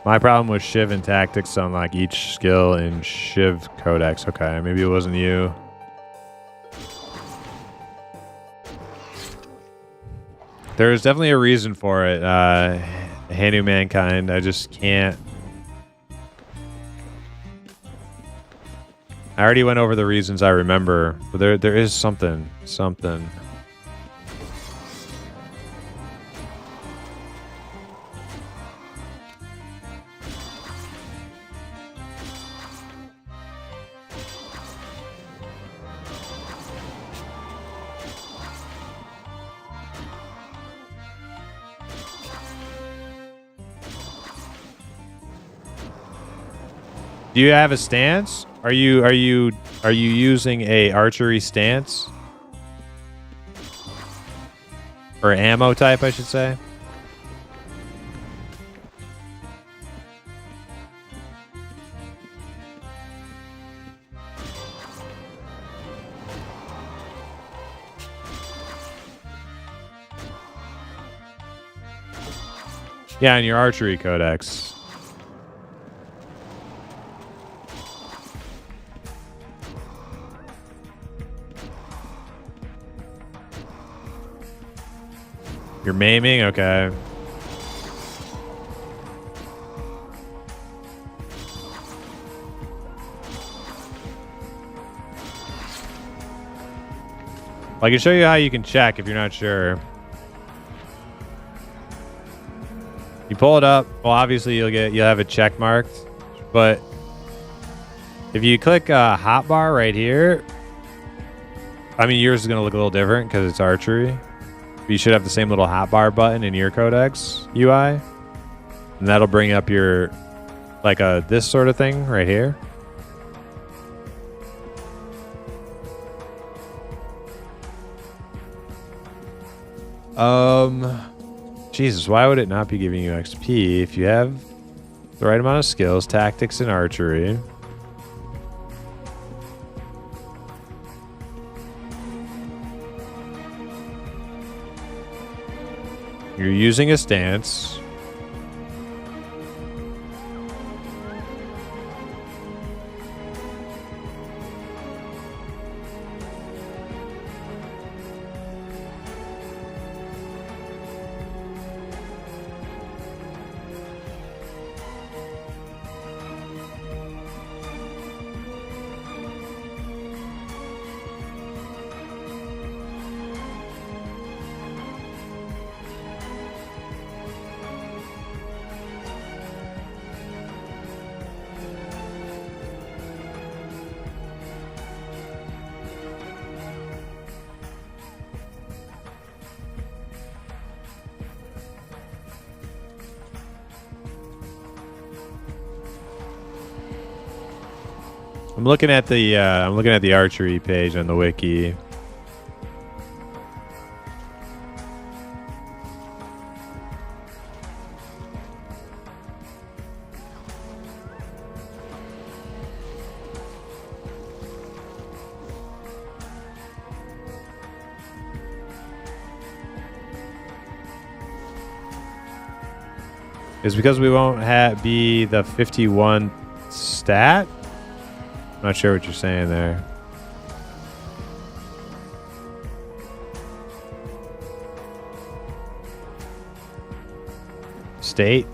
My problem was Shiv and tactics on like each skill in Shiv Codex. Okay, maybe it wasn't you. There's definitely a reason for it, Hanu Mankind. I just can't. I already went over the reasons I remember, but there is something. Do you have a stance? Are you using a archery stance? Or ammo type, I should say. Yeah, in your archery codex. You're maiming? Okay. I can show you how you can check if you're not sure. You pull it up. Well, obviously you'll have it check marked, but if you click hotbar right here, I mean yours is gonna look a little different because it's archery. You should have the same little hotbar button in your codex UI, and that'll bring up your like this sort of thing right here. Jesus, why would it not be giving you XP if you have the right amount of skills, tactics, and archery? You're using a stance. I'm looking at the archery page on the wiki. It's because we won't be the 51 stat. I'm not sure what you're saying there. State?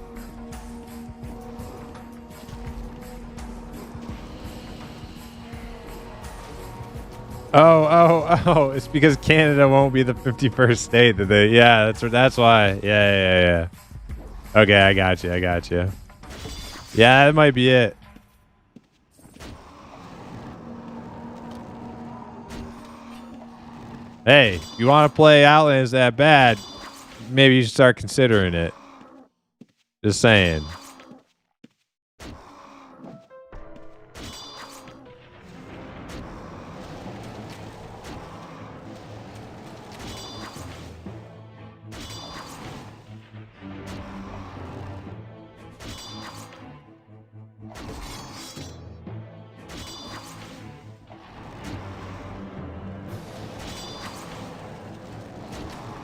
Oh, it's because Canada won't be the 51st state that they, yeah, that's why. Yeah. Okay, I got you. Yeah, that might be it. Hey, if you want to play Outlands that bad, maybe you should start considering it. Just saying.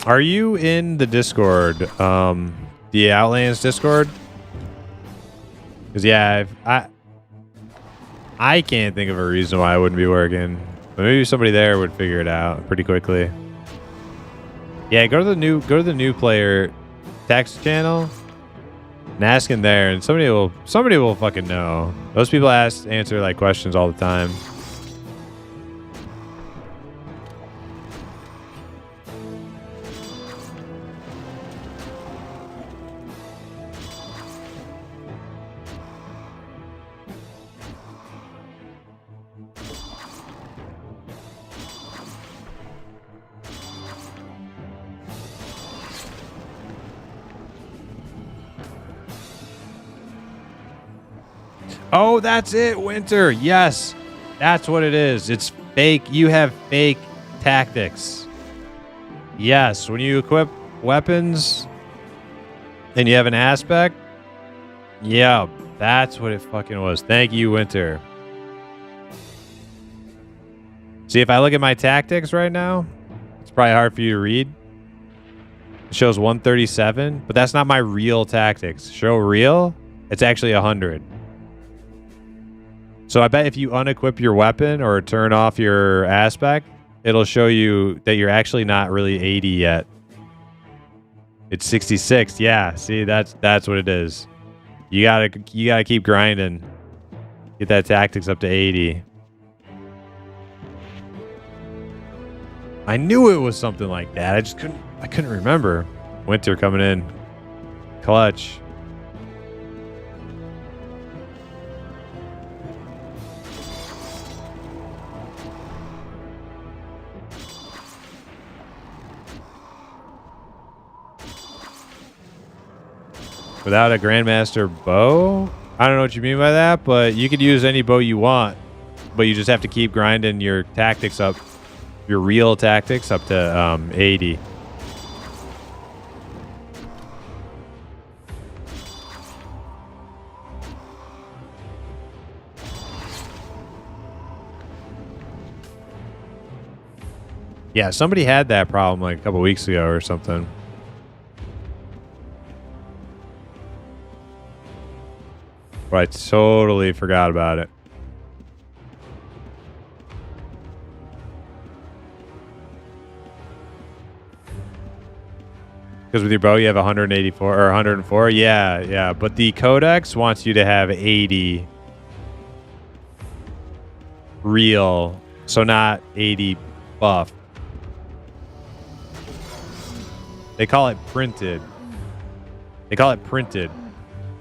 Are you in the Discord? The Outlands Discord? Because yeah, I can't think of a reason why it wouldn't be working. But maybe somebody there would figure it out pretty quickly. Yeah, go to the new player text channel and ask in there, and somebody will fucking know. Those people answer like questions all the time. Oh, that's it, Winter. Yes, that's what it is. It's fake. You have fake tactics. Yes, when you equip weapons and you have an aspect. Yeah, that's what it fucking was. Thank you, Winter. See, if I look at my tactics right now, it's probably hard for you to read. It shows 137, but that's not my real tactics. Show real, it's actually 100. So I bet if you unequip your weapon or turn off your aspect, it'll show you that you're actually not really 80 yet. It's 66. Yeah, see, that's what it is. You gotta keep grinding. Get that tactics up to 80. I knew it was something like that. I couldn't remember. Winter coming in. Clutch. Without a Grandmaster bow? I don't know what you mean by that, but you could use any bow you want. But you just have to keep grinding your tactics up, your real tactics up to 80. Yeah, somebody had that problem like a couple weeks ago or something. I totally forgot about it. Because with your bow, you have 184 or 104. Yeah, yeah. But the Codex wants you to have 80 real, so not 80 buff. They call it printed. They call it printed.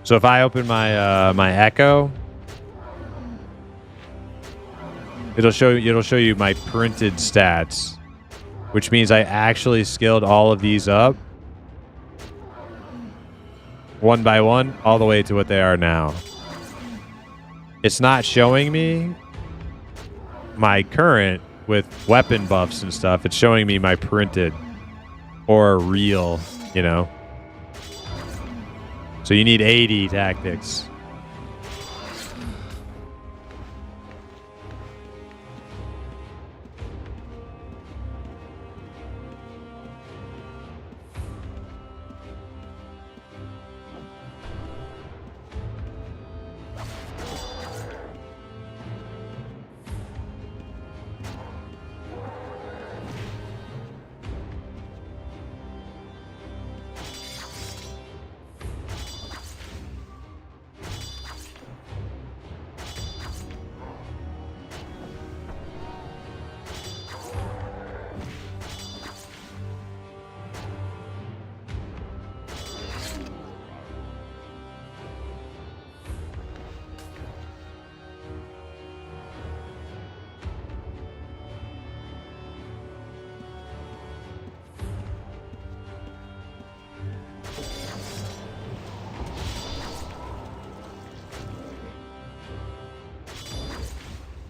So if I open my my Echo, it'll show you my printed stats, which means I actually skilled all of these up one by one all the way to what they are now. It's not showing me my current with weapon buffs and stuff. It's showing me my printed or real, you know. So you need 80 tactics.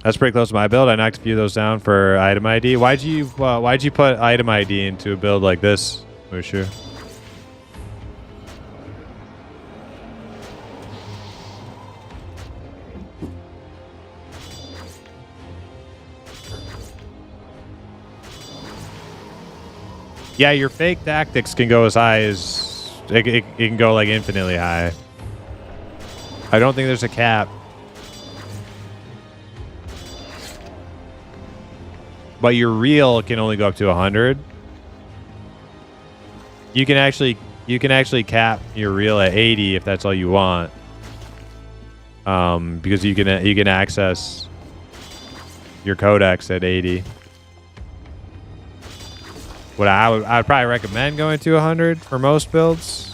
That's pretty close to my build. I knocked a few of those down for item ID. Why'd you put item ID into a build like this, Mushu? Yeah, your fake tactics can go as high as it can go like infinitely high. I don't think there's a cap. But your real can only go up to 100. You can actually cap your real at 80 if that's all you want. Because you can access your codex at 80. I would probably recommend going to 100 for most builds.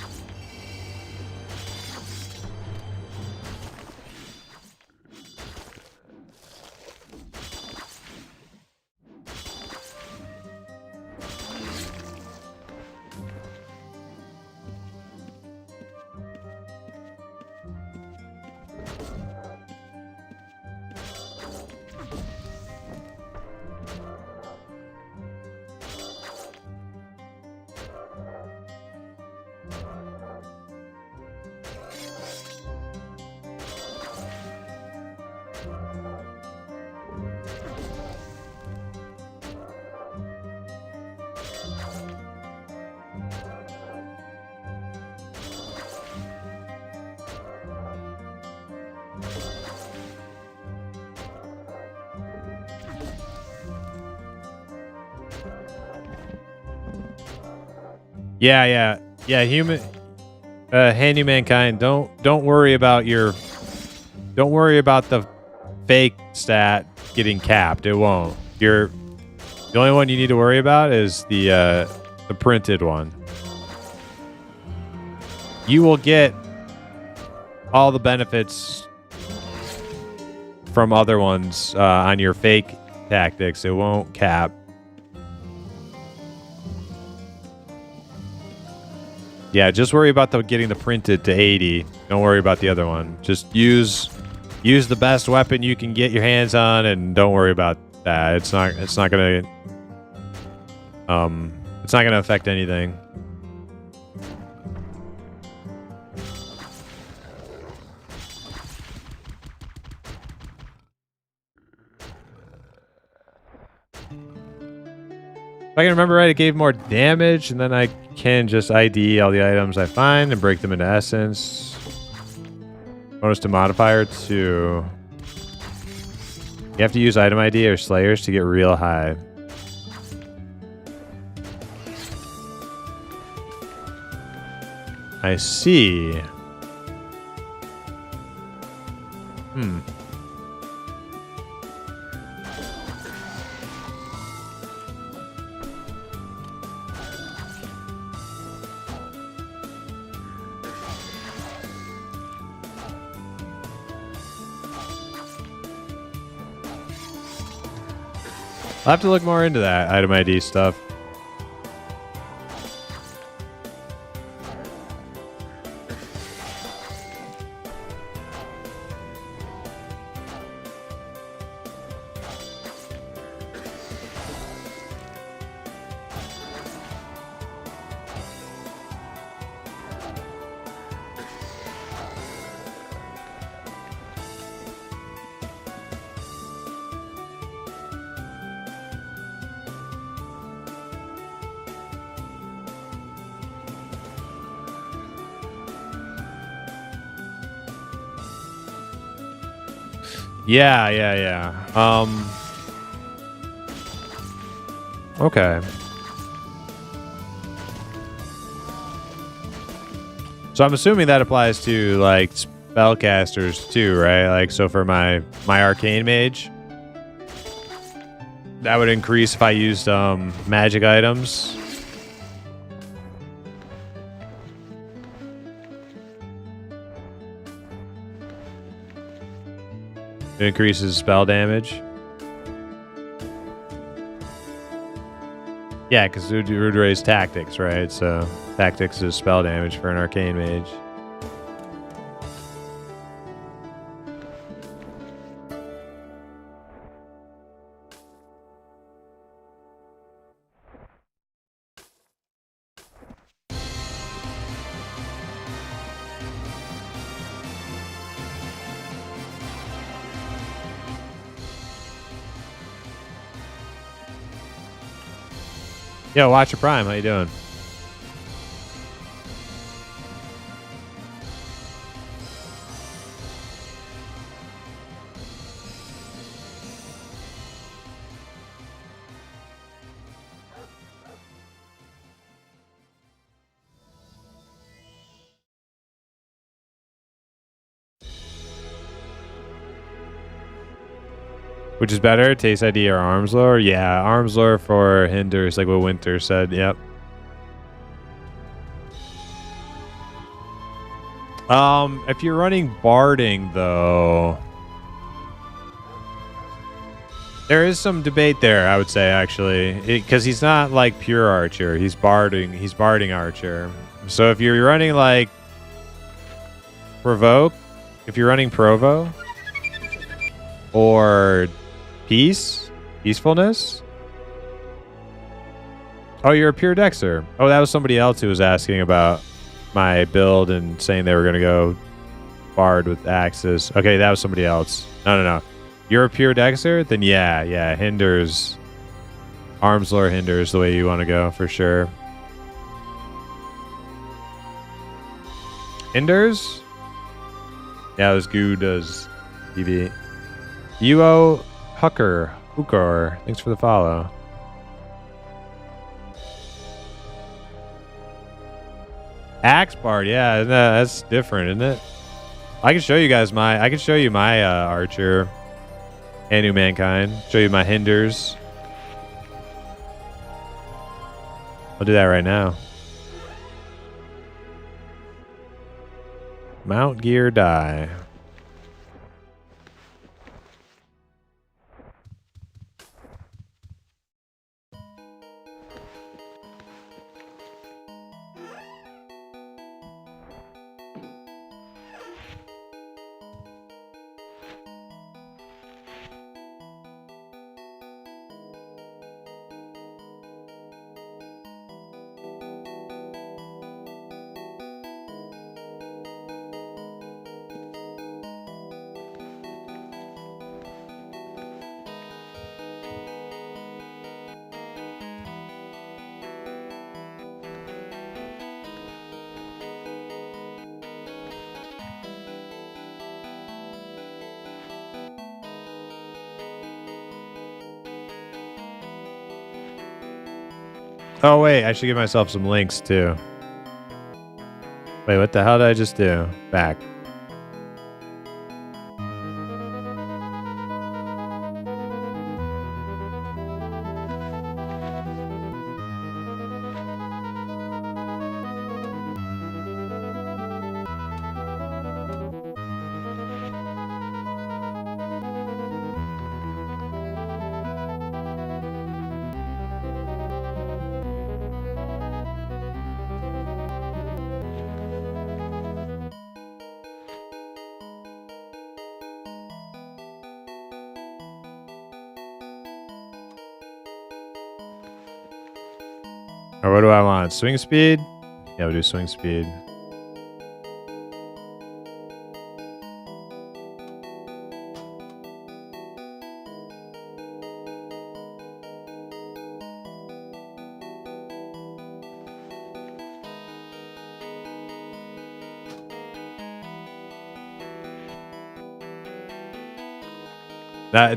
Yeah. Human, handy mankind. Don't worry about the fake stat getting capped. It won't. The only one you need to worry about is the printed one. You will get all the benefits from other ones on your fake tactics. It won't cap. Yeah, just worry about getting the printed to 80. Don't worry about the other one. Just use the best weapon you can get your hands on, and don't worry about that. It's not gonna affect anything. If I can remember right, it gave more damage, and then I can just ID all the items I find and break them into essence. Bonus to modifier 2. You have to use item ID or Slayers to get real high. I see. I'll have to look more into that item ID stuff. Yeah. Okay. So I'm assuming that applies to like spellcasters too, right? Like, so for my arcane mage, that would increase if I used magic items. It increases spell damage. Yeah, because it would raise tactics, right? So tactics is spell damage for an arcane mage. Yo, Watcher Prime, how you doing? Which is better, Taste ID or Arms Lore? Yeah, Arms Lore for hinders, like what Winter said. Yep. If you're running barding though, there is some debate there, I would say, actually, because he's not like pure archer. He's barding archer. So if you're running like provoke, if you're running provo or peacefulness. Oh, you're a pure dexter. Oh, that was somebody else who was asking about my build and saying they were gonna go bard with axes. Okay, that was somebody else. No. You're a pure dexter? Then yeah. Hinders. Arms lore hinders the way you want to go for sure. Hinders? Yeah, it was good as TV. UO Hooker. Thanks for the follow. Axe Bard, yeah, that's different, isn't it? I can show you guys my archer. And New Mankind. Show you my hinders. I'll do that right now. Mount gear die. Oh, wait. I should give myself some links, too. Wait, what the hell did I just do? Back. Or what do I want? Swing speed? Yeah, we'll do swing speed.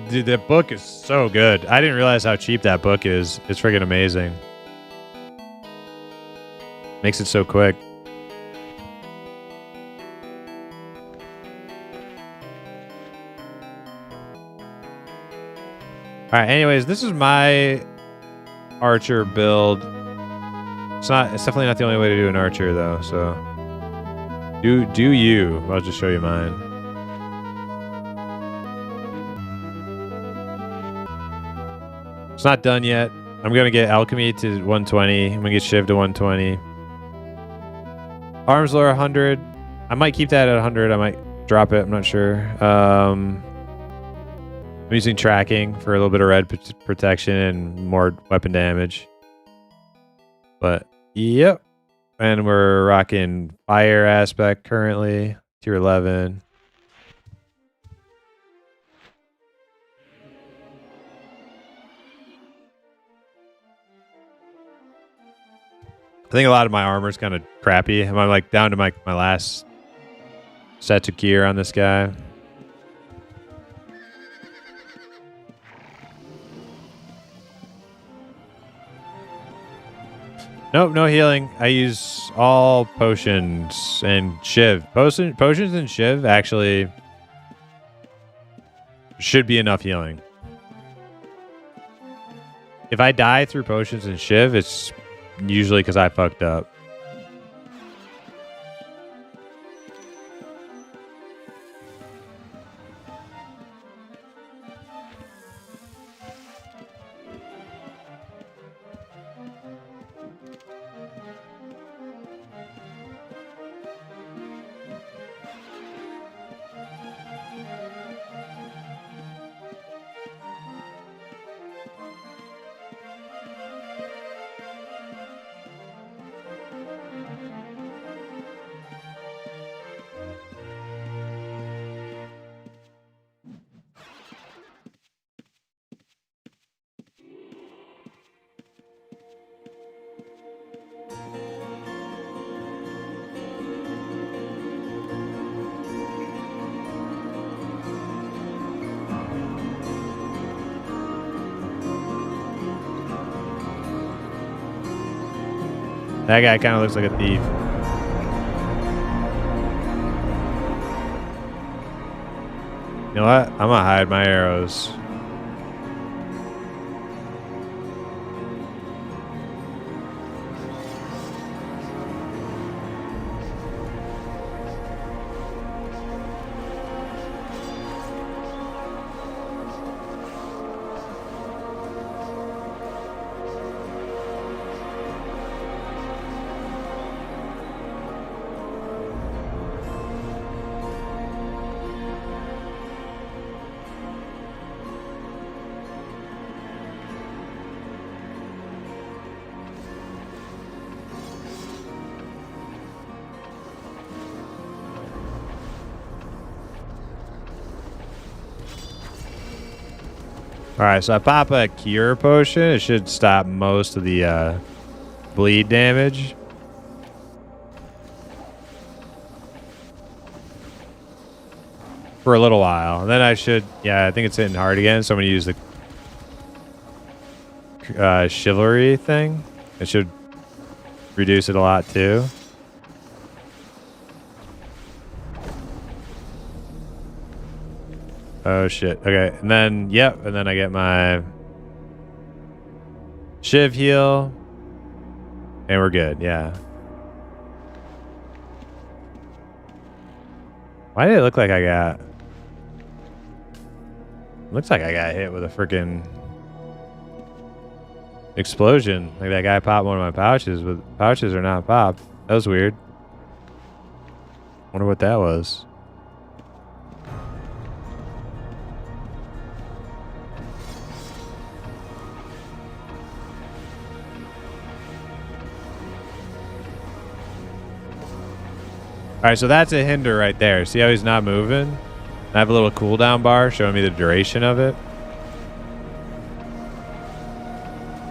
Dude, that book is so good. I didn't realize how cheap that book is. It's freaking amazing. Makes it so quick. Alright, anyways, this is my archer build. It's definitely not the only way to do an archer though, so do you. I'll just show you mine. It's not done yet. I'm gonna get alchemy to 120. I'm gonna get shiv to 120. Arms lore 100. I might keep that at 100. I might drop it. I'm not sure. I'm using tracking for a little bit of red protection and more weapon damage. But yep. And we're rocking fire aspect currently. Tier 11. I think a lot of my armor is kind of crappy. I'm like down to my last set of gear on this guy. Nope, no healing. I use all potions and shiv. Potions and shiv actually should be enough healing. If I die through potions and shiv, it's usually because I fucked up. That guy kind of looks like a thief. You know what? I'm gonna hide my arrows. Alright, so I pop a cure potion. It should stop most of the bleed damage. For a little while. And then I should... Yeah, I think it's hitting hard again, so I'm going to use the chivalry thing. It should reduce it a lot too. Oh shit. Okay, and then yep, and then I get my Shiv heal, and we're good. Yeah. Why did it look like I got? Looks like I got hit with a freaking explosion. Like that guy popped one of my pouches, but pouches are not popped. That was weird. Wonder what that was. All right, so that's a hinder right there. See how he's not moving? I have a little cooldown bar showing me the duration of it.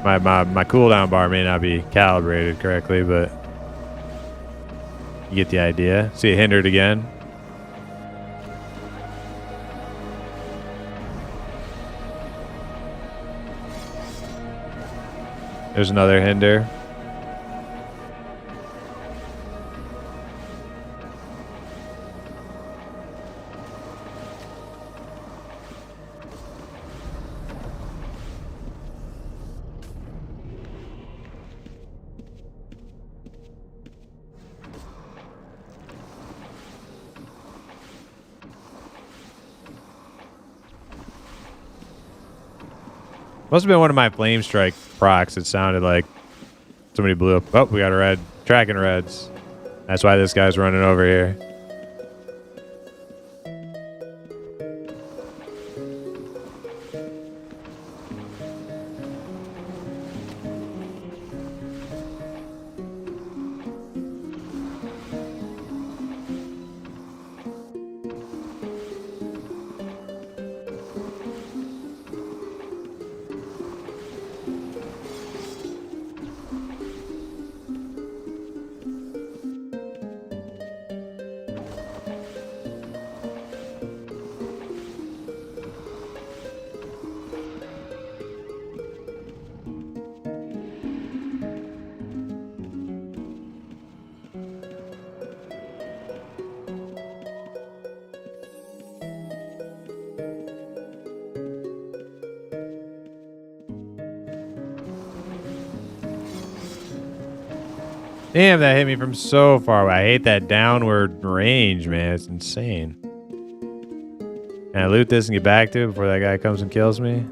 My cooldown bar may not be calibrated correctly, but you get the idea. See it hindered again. There's another hinder. Must have been one of my flame strike procs. It sounded like somebody blew up. Oh, we got a red. Tracking reds. That's why this guy's running over here. Damn, that hit me from so far away. I hate that downward range, man. It's insane. Can I loot this and get back to it before that guy comes and kills me?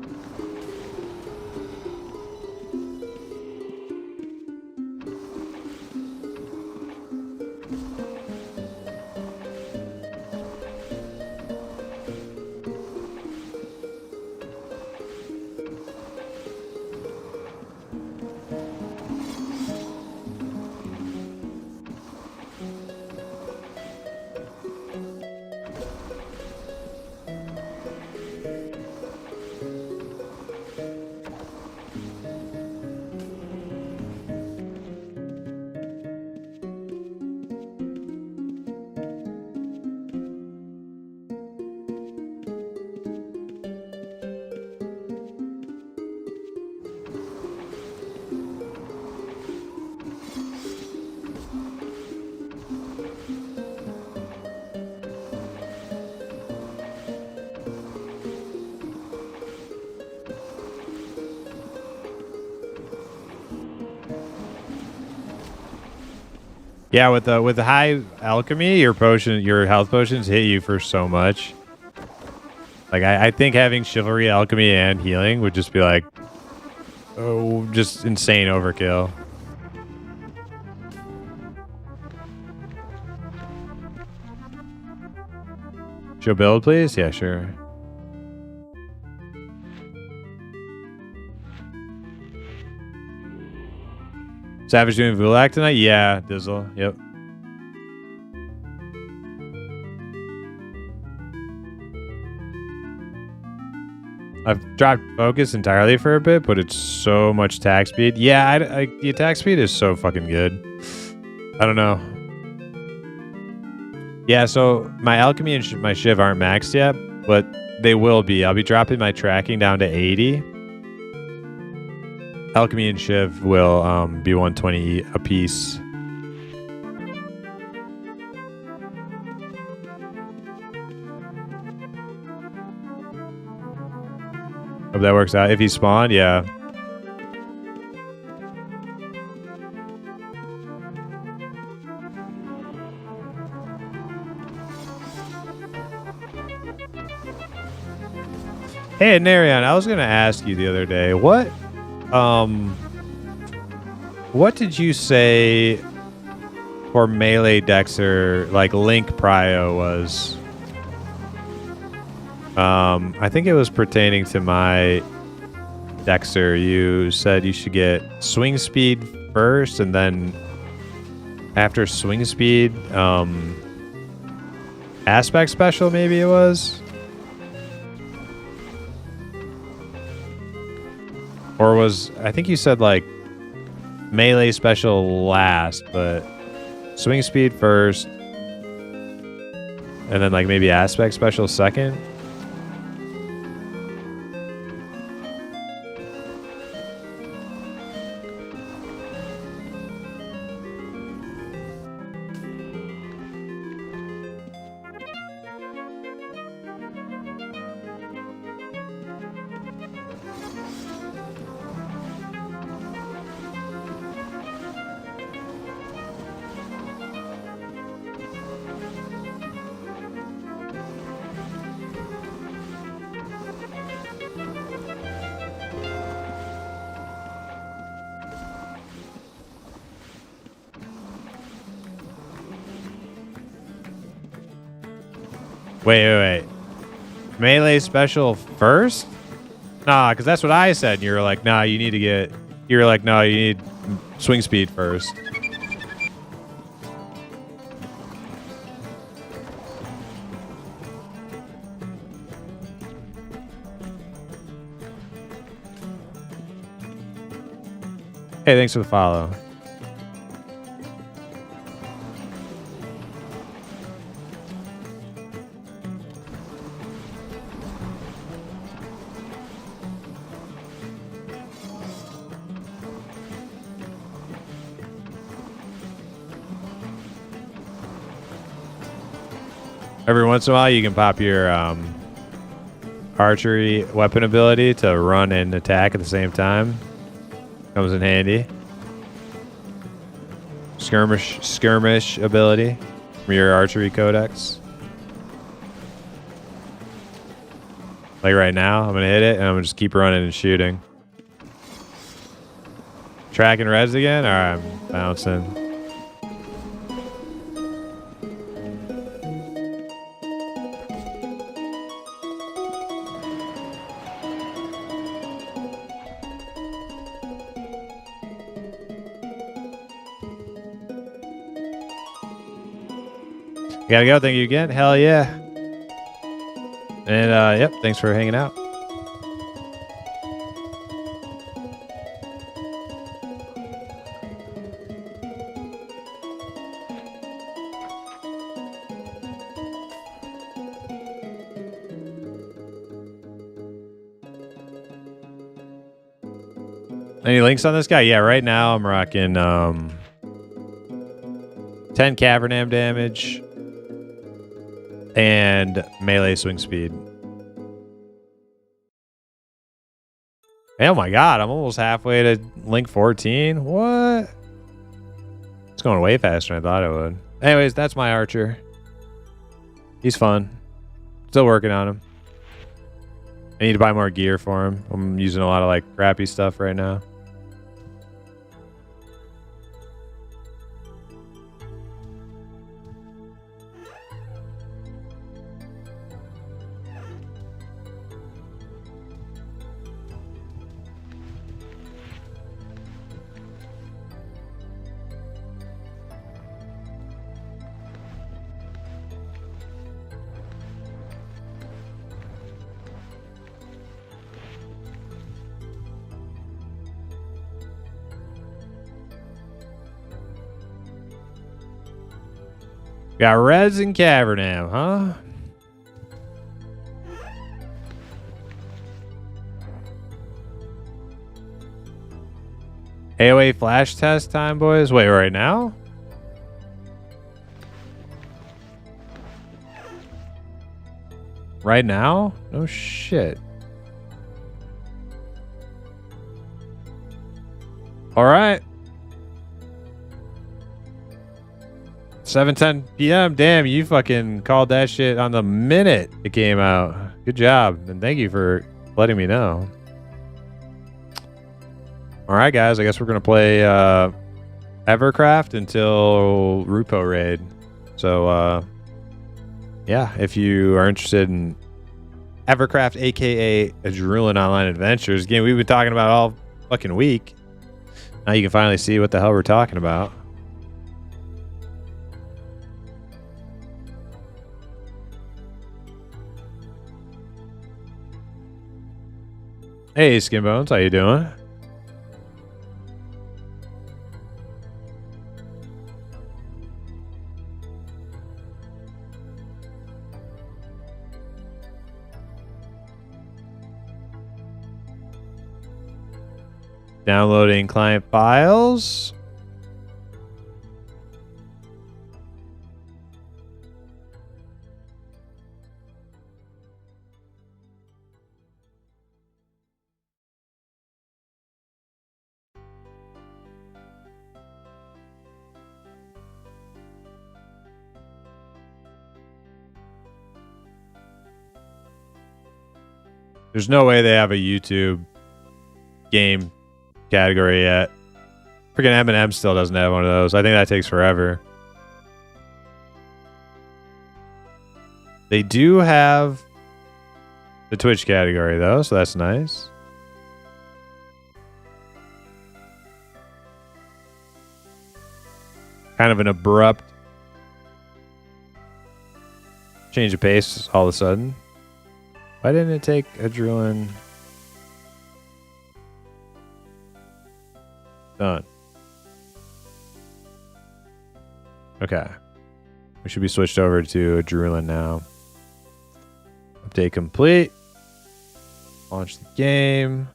Yeah, with the high alchemy, your health potions hit you for so much. Like I think having chivalry, alchemy, and healing would just be like, oh, just insane overkill. Show build, please. Yeah, sure. Savage doing Vulak tonight? Yeah, Dizzle. Yep. I've dropped focus entirely for a bit, but it's so much attack speed. Yeah, the attack speed is so fucking good. I don't know. Yeah, so my alchemy and my shiv aren't maxed yet, but they will be. I'll be dropping my tracking down to 80. Alchemy and Shiv will be 120 a piece. Hope that works out. If he spawned, yeah. Hey, Narion, I was gonna ask you the other day, what did you say for melee Dexter, like Link Prio was? I think it was pertaining to my Dexter. You said you should get swing speed first, and then after swing speed, aspect special, maybe it was? Or was, I think you said like melee special last, but swing speed first, and then like maybe aspect special second? Wait. Melee special first? Nah, because that's what I said. And you were like, nah, you need to get... You were like, no, you need swing speed first. Hey, thanks for the follow. Every once in a while, you can pop your archery weapon ability to run and attack at the same time. Comes in handy. Skirmish ability from your archery codex. Like right now, I'm gonna hit it and I'm gonna just keep running and shooting. Tracking res again? Alright, I'm bouncing. Gotta go. Thank you again. Hell yeah. And yep, thanks for hanging out. Any links on this guy? Yeah, right now I'm rocking 10 Cavernam damage and melee swing speed. Oh my god, I'm almost halfway to Link 14. What? It's going way faster than I thought it would. Anyways, that's my archer. He's fun. Still working on him. I need to buy more gear for him. I'm using a lot of like crappy stuff right now. Got Reds and Cavernam, huh? AOA flash test time, boys. Wait, right now? Right now? No shit. All right. 7:10 p.m. Damn, you fucking called that shit on the minute it came out. Good job. And thank you for letting me know. All right, guys. I guess we're going to play Evercraft until Rupoe raid. So, yeah, if you are interested in Evercraft, a.k.a. Adrenaline Online Adventures, game we've been talking about all fucking week. Now you can finally see what the hell we're talking about. Hey, Skinbones, how you doing? Downloading client files. There's no way they have a YouTube game category yet. Freaking M&M still doesn't have one of those. I think that takes forever. They do have the Twitch category though, so that's nice. Kind of an abrupt change of pace all of a sudden. Why didn't it take Adrenaline? Done. Okay. We should be switched over to Adrenaline now. Update complete. Launch the game.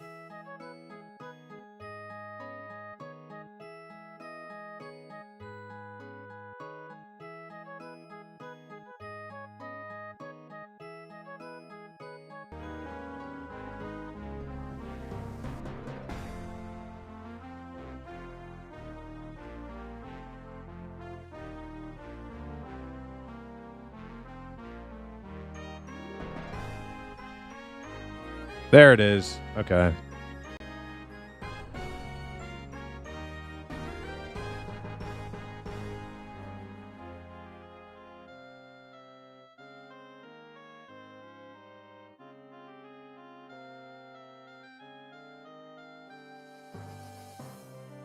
There it is. Okay.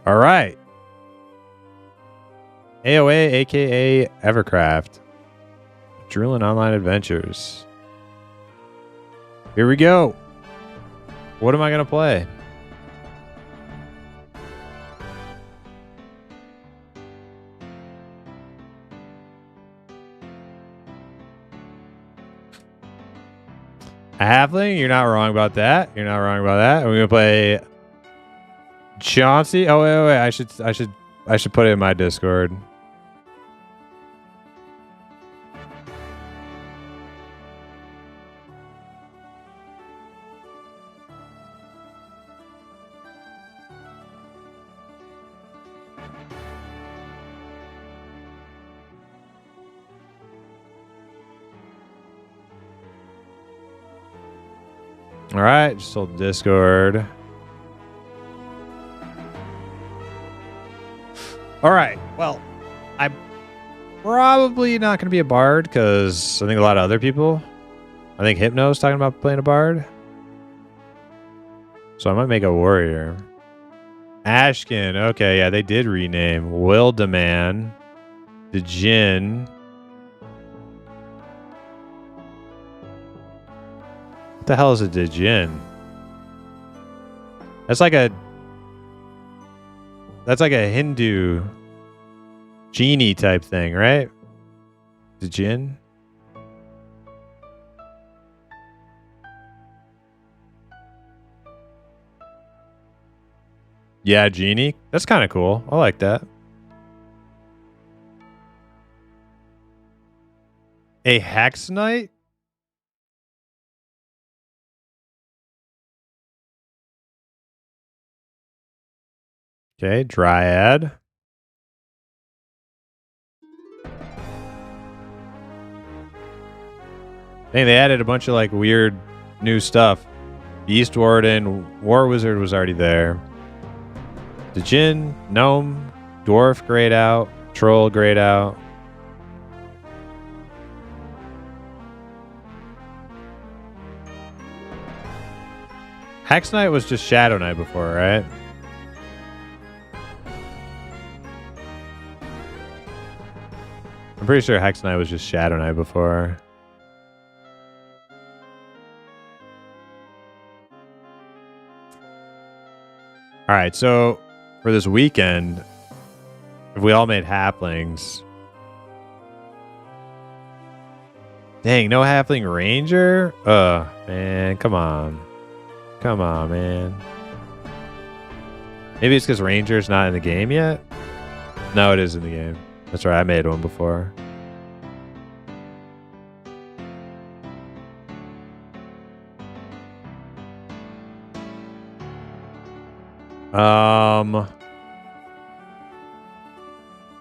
All right. AOA, aka Evercraft. Drilling Online Adventures. Here we go. What am I going to play? A halfling? You're not wrong about that. You're not wrong about that. We're going to play Chauncey. Oh, wait. I should put it in my Discord. All right, just hold Discord. All right, well, I'm probably not going to be a bard because I think a lot of other people. I think Hypno's talking about playing a bard. So I might make a warrior. Ashkin, okay, yeah, they did rename. Wildeman, the Jinn. What the hell is a Djinn? That's like a Hindu genie type thing, right? Djinn? Yeah, genie. That's kind of cool. I like that. A hex knight? Okay, dryad. Dang, they added a bunch of like weird new stuff. Beast Warden, War Wizard was already there. The Djinn, Gnome, Dwarf grayed out, Troll grayed out. Hex Knight was just Shadow Knight before, right? I'm pretty sure Hex Knight was just Shadow Knight before. All right, so for this weekend, if we all made halflings. Dang, no halfling ranger? Man, come on. Come on, man. Maybe it's because ranger's not in the game yet? No, it is in the game. That's right, I made one before.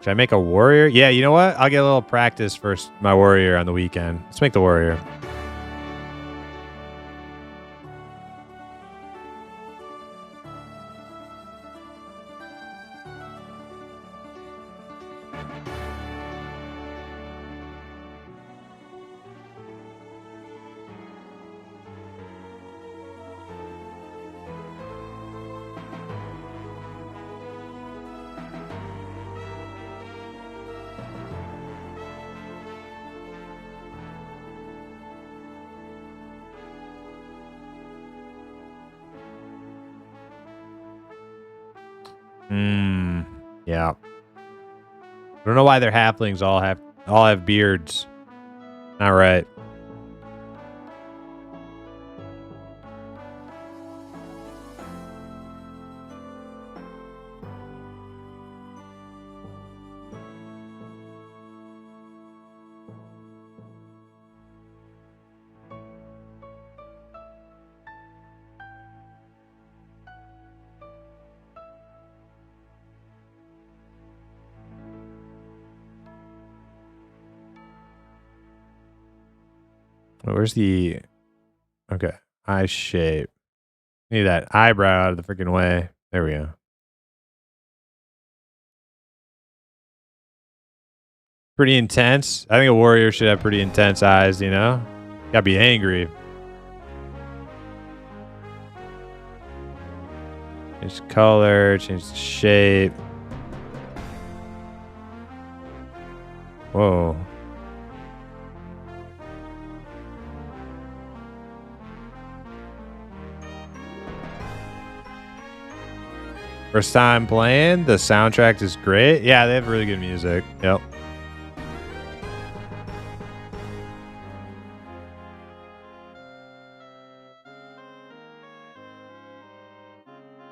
Should I make a warrior? Yeah, you know what? I'll get a little practice first. My warrior on the weekend. Let's make the warrior. Yeah. I don't know why their halflings all have beards. Not right. Where's the... Okay. Eye shape. Need that eyebrow out of the freaking way. There we go. Pretty intense. I think a warrior should have pretty intense eyes, you know? Gotta be angry. Change the color, change the shape. Whoa. First time playing, the soundtrack is great. Yeah, they have really good music. Yep.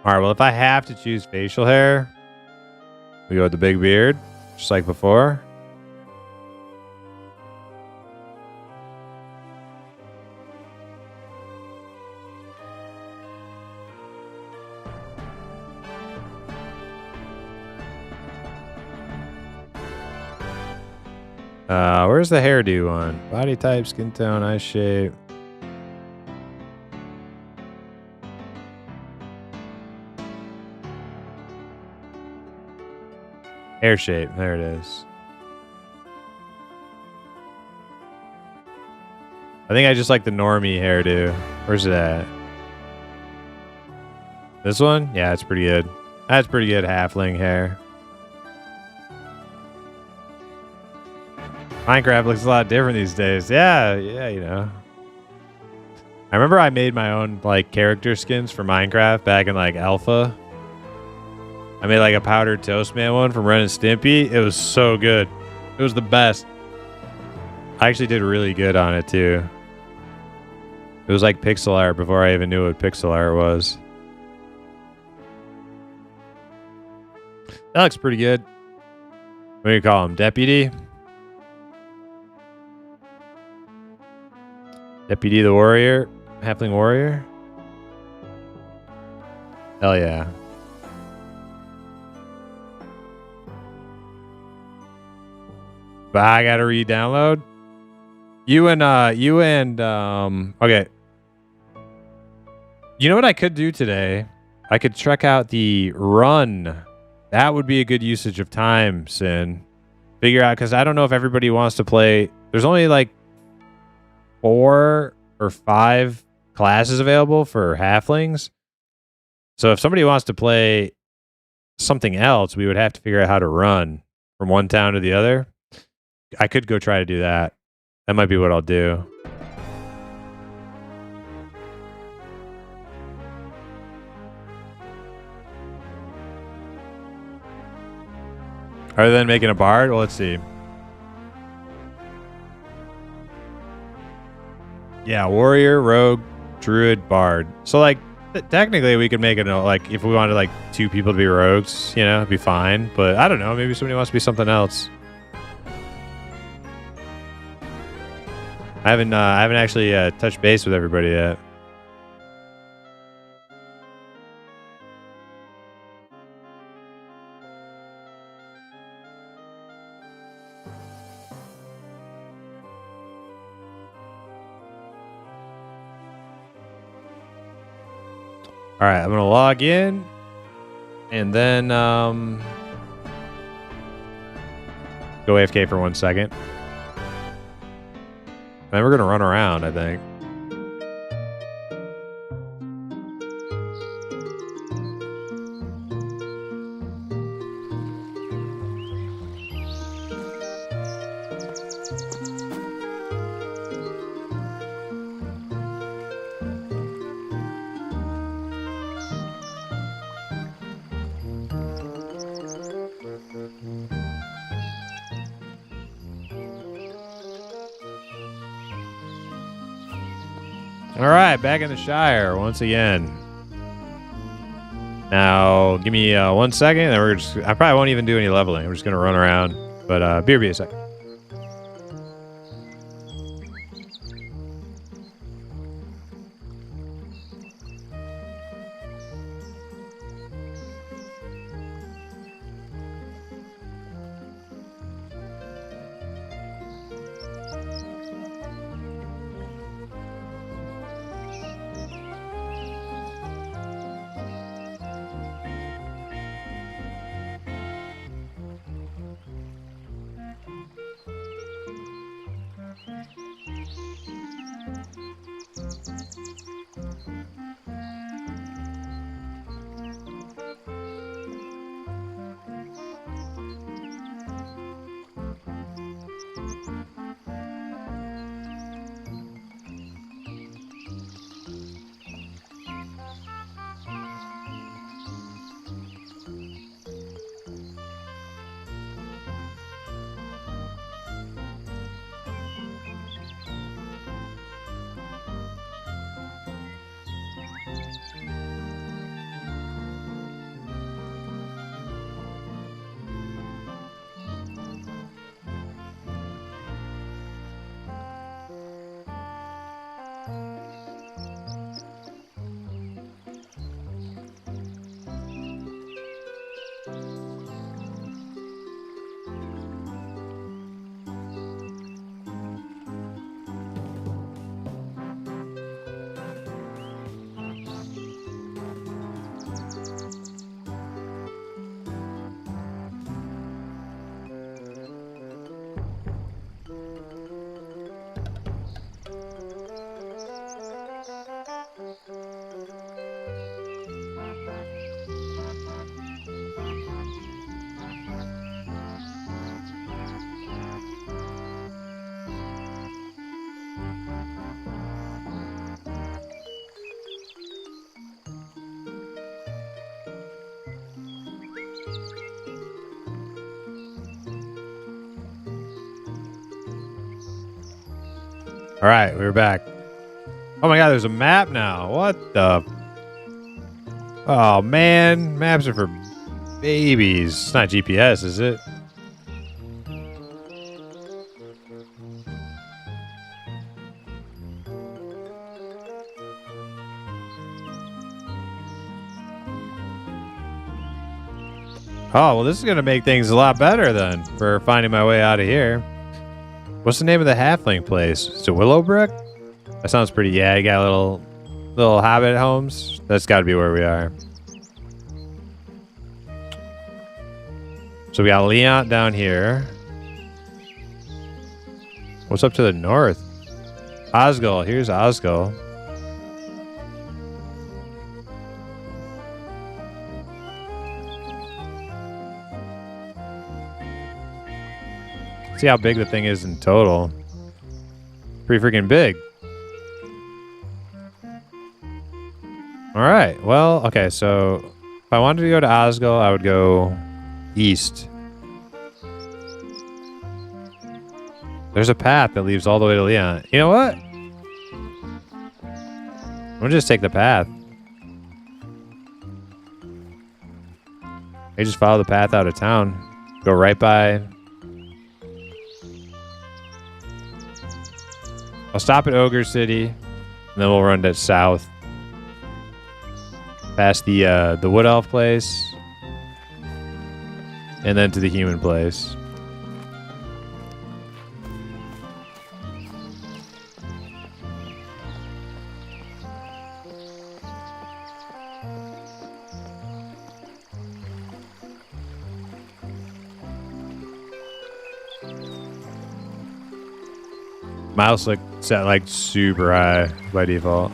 All right, well, if I have to choose facial hair, we go with the big beard, just like before. Where's the hairdo one? Body type, skin tone, eye shape. Hair shape. There it is. I think I just like the normie hairdo. Where's it at? This one? Yeah, it's pretty good. That's pretty good halfling hair. Minecraft looks a lot different these days. Yeah, you know. I remember I made my own like character skins for Minecraft back in like alpha. I made like a powdered toast man one from Ren and Stimpy. It was so good. It was the best. I actually did really good on it too. It was like pixel art before I even knew what pixel art was. That looks pretty good. What do you call him? Deputy? Deputy the warrior? Halfling warrior? Hell yeah. But I gotta re-download. Okay. You know what I could do today? I could check out the run. That would be a good usage of time, Sin. Figure out, because I don't know if everybody wants to play. There's only like 4 or 5 classes available for halflings. So if somebody wants to play something else, we would have to figure out how to run from one town to the other. I could go try to do that. That might be what I'll do. Other than making a bard? Well, let's see. Yeah, warrior, rogue, druid, bard. So, like, technically we could make it, like, if we wanted, like, 2 people to be rogues, you know, it'd be fine. But I don't know. Maybe somebody wants to be something else. I haven't actually touched base with everybody yet. All right, I'm gonna log in, and then go AFK for 1 second. Then we're gonna run around, I think. All right, back in the Shire once again. Now, give me 1 second, and we're just. I probably won't even do any leveling. I'm just gonna run around. But be a second. All right, we're back. Oh my god, there's a map now. What the? Oh man, maps are for babies. It's not GPS, is it? Oh, well, this is going to make things a lot better then for finding my way out of here. What's the name of the halfling place? Is it Willowbrook? That sounds pretty. Yeah, you got little hobbit homes. That's got to be where we are. So we got Leon down here. What's up to the north? Osgul. Here's Osgul. See how big the thing is in total. Pretty freaking big. All right. Well, okay. So if I wanted to go to Osgul, I would go east. There's a path that leads all the way to Leon. You know what? I'm gonna just take the path. I just follow the path out of town. Go right by. I'll stop at Ogre City, and then we'll run to south. Past the Wood Elf place. And then to the human place. Mouse like set like super high by default.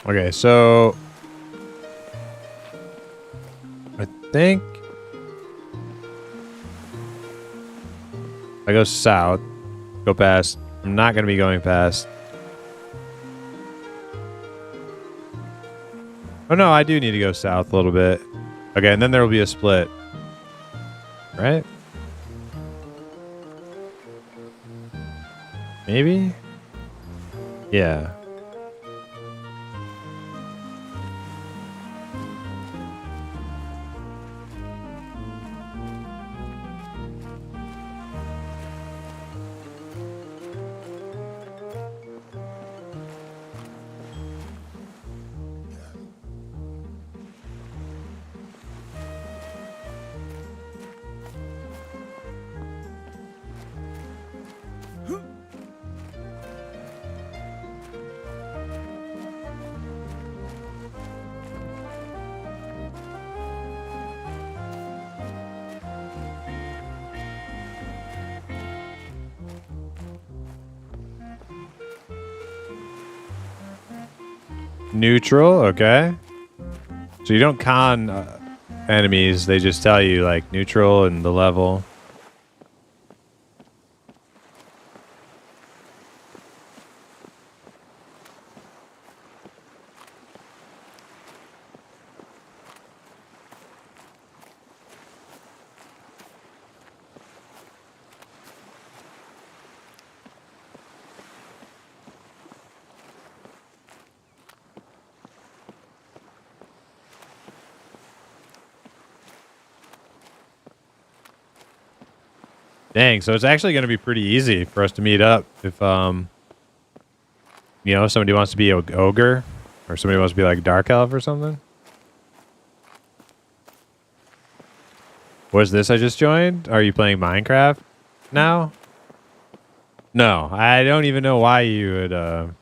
Okay, so I think if I go south, go past. I'm not going to be going past. Oh no, I do need to go south a little bit. Okay, and then there will be a split. Right? Maybe? Yeah. Neutral, okay. So you don't con enemies, they just tell you like neutral and the level. Dang, so it's actually going to be pretty easy for us to meet up if, you know, somebody wants to be an ogre or somebody wants to be like dark elf or something. What is this I just joined? Are you playing Minecraft now? No, I don't even know why you would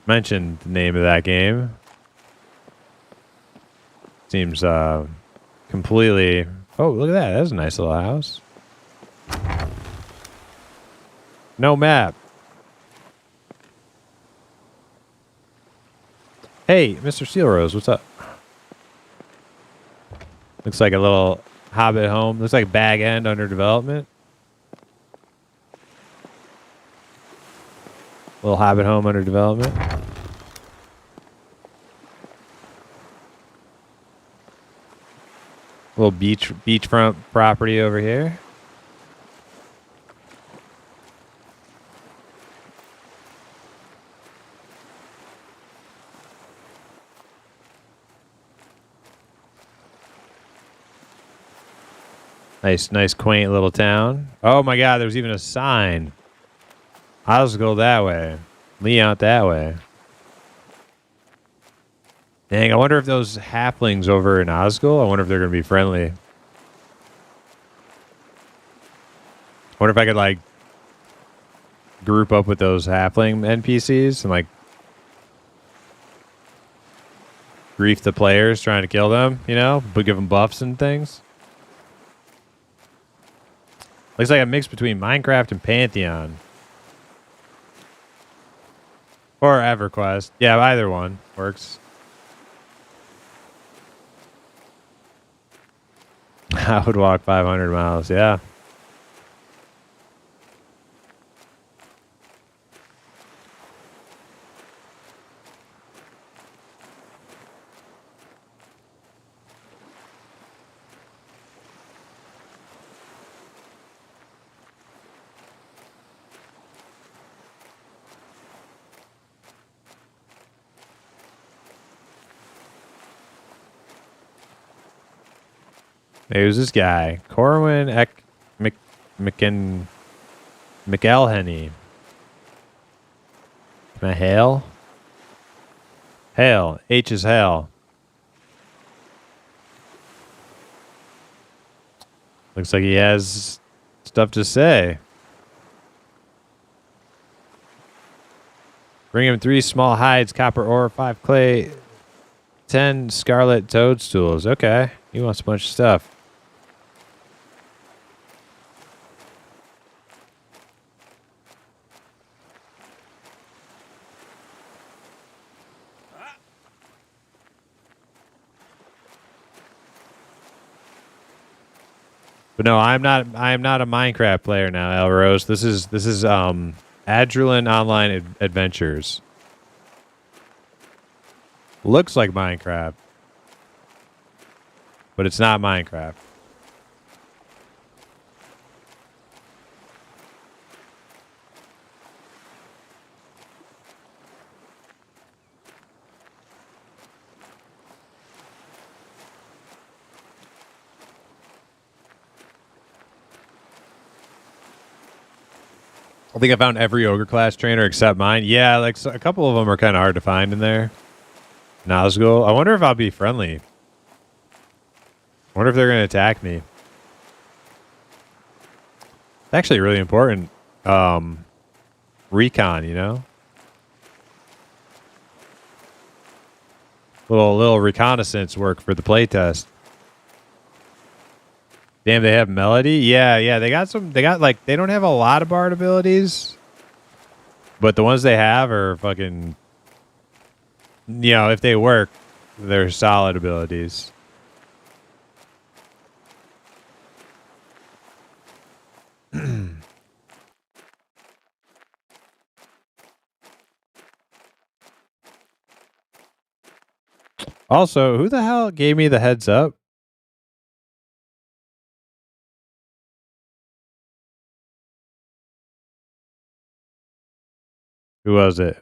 mention the name of that game. Seems completely... Oh, look at that. That's a nice little house. No map. Hey, Mr. Steel Rose, what's up? Looks like a little hobbit home. Looks like Bag End under development. Little hobbit home under development. Little beachfront property over here. Nice, quaint little town. Oh my God, there's even a sign. I'll go that way. Leon that way. Dang, I wonder if those halflings over in Osgul, I wonder if they're going to be friendly. I wonder if I could, like, group up with those halfling NPCs and, like, grief the players trying to kill them, you know? But give them buffs and things. Looks like a mix between Minecraft and Pantheon. Or EverQuest. Yeah, either one works. I would walk 500 miles, yeah. Hey, who's this guy? Corwin McElhenney. Can I hail? Hail. H is hail. Looks like he has stuff to say. Bring him 3 small hides, copper ore, 5 clay, 10 scarlet toadstools. Okay. He wants a bunch of stuff. But no, I am not a Minecraft player now, Elrose. This is Adrenaline Online Adventures. Looks like Minecraft. But it's not Minecraft. I think I found every ogre class trainer except mine. Yeah, like a couple of them are kind of hard to find in there. Nazgul. I wonder if I'll be friendly. I wonder if they're going to attack me. It's actually really important. Recon, you know? Little reconnaissance work for the playtest. Damn, they have melody? Yeah, they got like, they don't have a lot of bard abilities. But the ones they have are fucking, you know, if they work, they're solid abilities. Also, who the hell gave me the heads up? Who was it?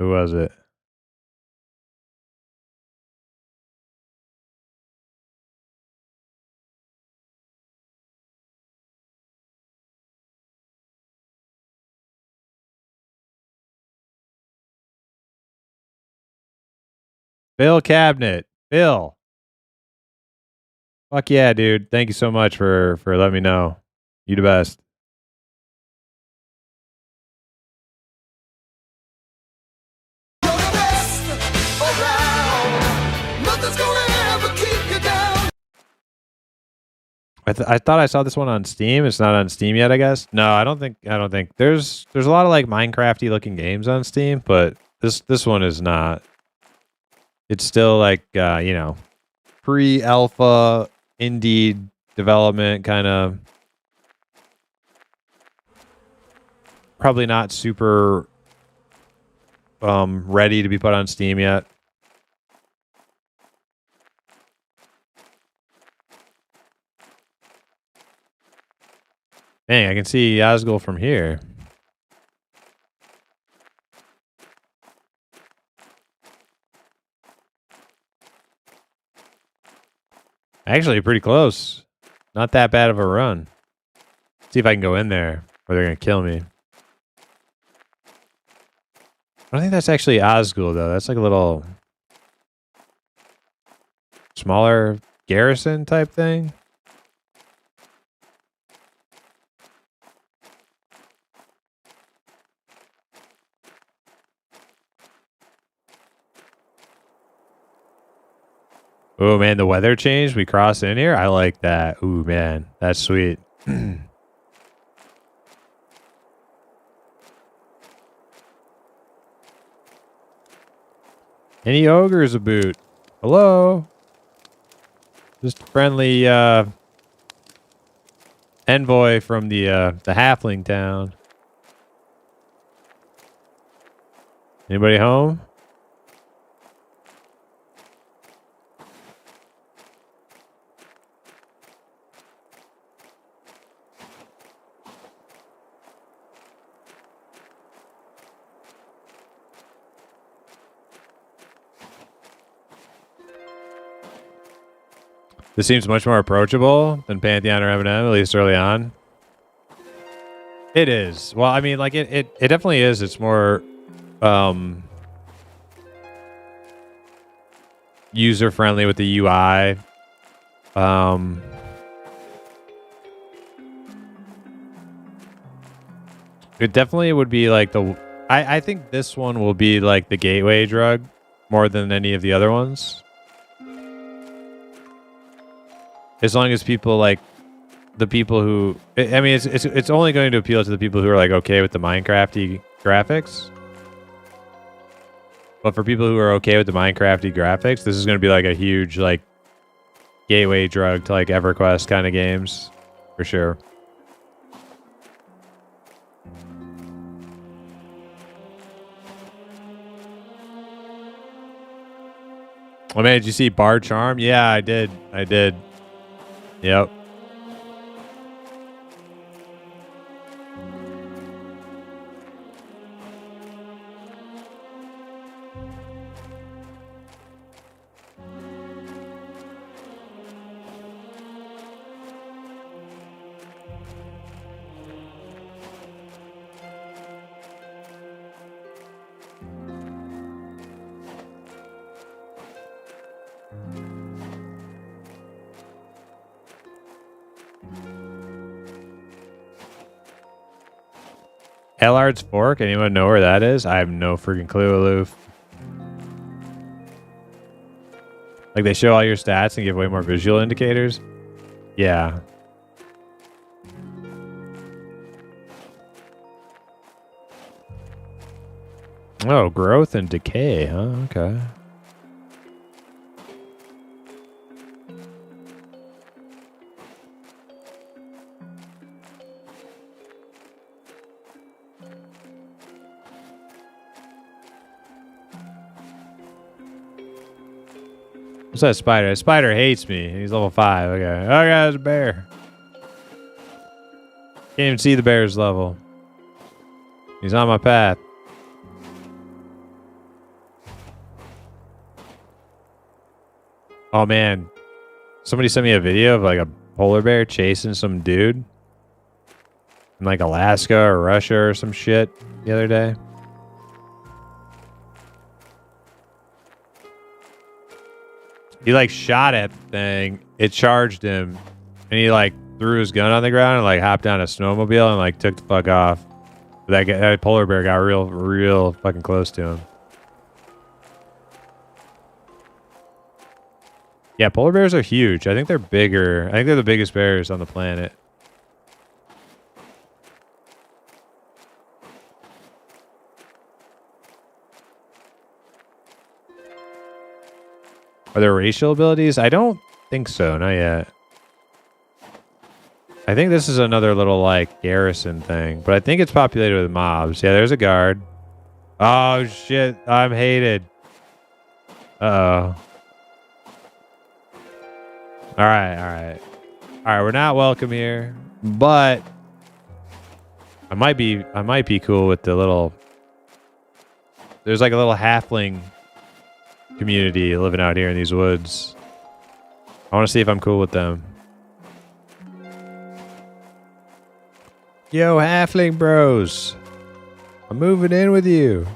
Bill Cabinet. Bill. Fuck yeah, dude. Thank you so much for letting me know. You the best. I thought I saw this one on Steam. It's not on Steam yet, I guess. No, I don't think. There's a lot of like Minecrafty looking games on Steam, but this one is not. It's still like pre-alpha indie development kind of. Probably not super ready to be put on Steam yet. Dang, I can see Asgul from here. Actually, pretty close. Not that bad of a run. See if I can go in there, or they're gonna kill me. I don't think that's actually Asgul though. That's like a little smaller garrison type thing. Oh man, the weather changed. We crossed in here. I like that. Ooh man, that's sweet. Any ogres aboot? Hello? Just friendly envoy from the halfling town. Anybody home? This seems much more approachable than Pantheon or M&M, at least early on. It is. Well, I mean, like it definitely is. It's more user friendly with the UI. It definitely would be like I think this one will be like the gateway drug more than any of the other ones. As long as people like the people who, I mean, it's only going to appeal to the people who are like okay with the Minecrafty graphics. But for people who are okay with the Minecrafty graphics, this is going to be like a huge like gateway drug to like EverQuest kind of games, for sure. Oh man, did you see Bar Charm? Yeah, I did. Yep. Ellard's Fork? Anyone know where that is? I have no freaking clue, Aloof. Like they show all your stats and give way more visual indicators? Yeah. Oh, growth and decay, huh? Okay. What's that spider? That spider hates me. He's level 5. Okay. Oh, God, there's a bear. Can't even see the bear's level. He's on my path. Oh, man. Somebody sent me a video of like a polar bear chasing some dude in like Alaska or Russia or some shit the other day. He like shot at the thing. It charged him, and he like threw his gun on the ground and like hopped down a snowmobile and like took the fuck off. That polar bear got real fucking close to him. Yeah, polar bears are huge. I think they're bigger. I think they're the biggest bears on the planet. Are there racial abilities? I don't think so. Not yet. I think this is another little like garrison thing, but I think it's populated with mobs. Yeah, there's a guard. Oh shit, I'm hated. Uh-oh. All right. We're not welcome here, but I might be cool with the little. There's like a little halfling community living out here in these woods. I want to see if I'm cool with them. Yo, halfling bros. I'm moving in with you.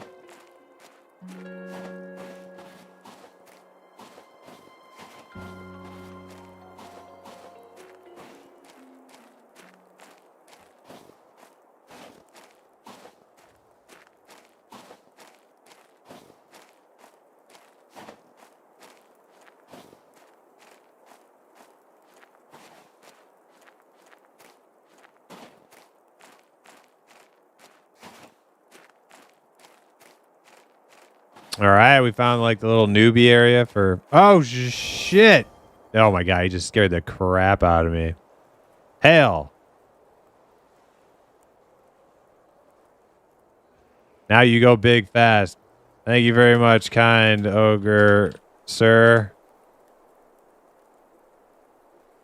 All right, we found like the little newbie area for. Oh shit! Oh my god, he just scared the crap out of me. Hell! Now you go big fast. Thank you very much, kind ogre sir.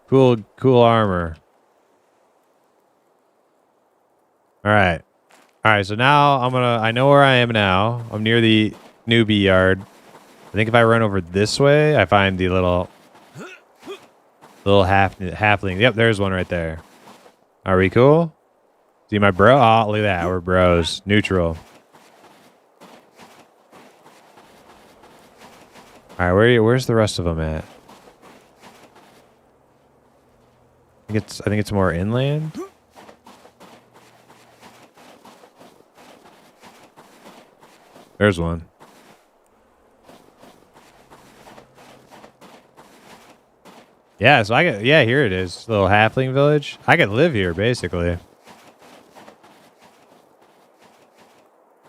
Cool armor. All right. So now I know where I am now. I'm near the newbie yard. I think if I run over this way, I find the little halfling. Yep, there's one right there. Are we cool? See my bro? Oh, look at that. We're bros. Neutral. All right, where's the rest of them at? I think it's more inland. There's one. Yeah, so here it is. Little halfling village. I could live here, basically.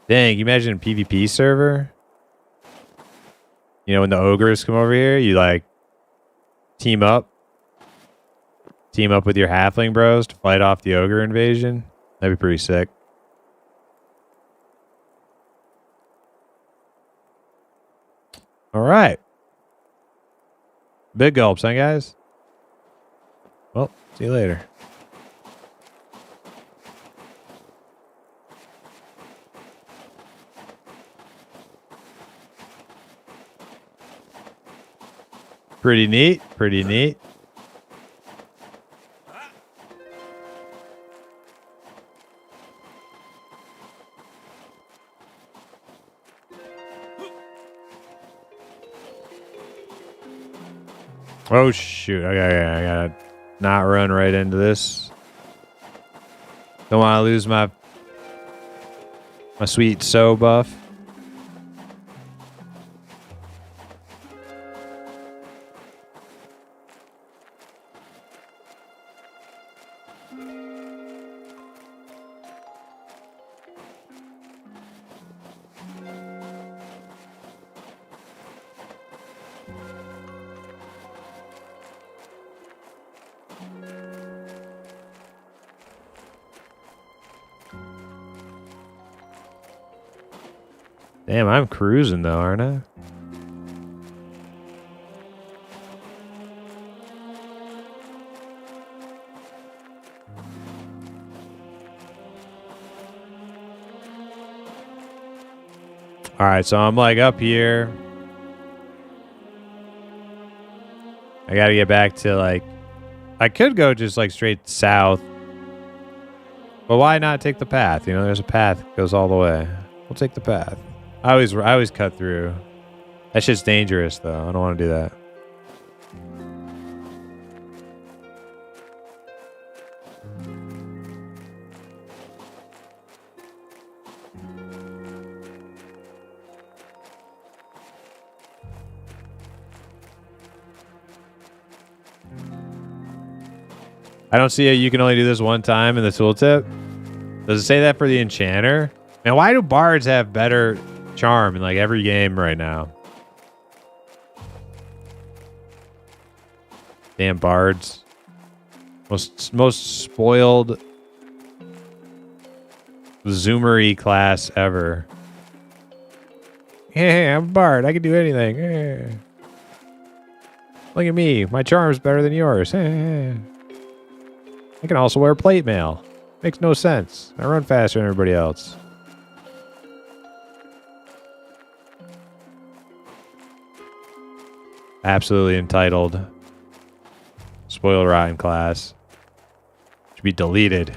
Dang, you imagine a PvP server? You know, when the ogres come over here, you like team up with your halfling bros to fight off the ogre invasion. That'd be pretty sick. All right. Big gulps, huh, guys? Well, see you later. Pretty neat. Pretty neat. Oh shoot! I gotta not run right into this. Don't want to lose my sweet so buff. Damn, I'm cruising though, aren't I? All right, so I'm like up here. I got to get back to like, I could go just like straight south, but why not take the path? You know, there's a path that goes all the way. We'll take the path. I always cut through. That shit's dangerous though. I don't want to do that. I don't see it. You can only do this one time in the tooltip. Does it say that for the enchanter? Man, why do bards have better charm in like every game right now? Damn bards. Most spoiled Zoomery class ever. Hey, I'm a bard. I can do anything. Hey. Look at me. My charm's better than yours. Hey. I can also wear plate mail. Makes no sense. I run faster than everybody else. Absolutely entitled. Spoiled rotten class. Should be deleted.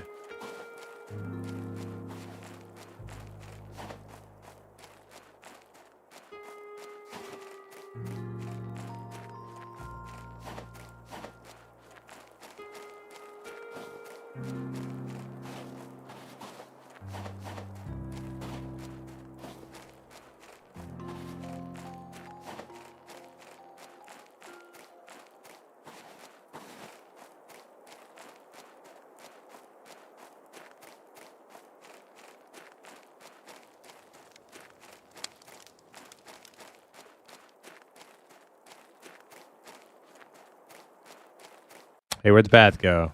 Hey, where'd the path go?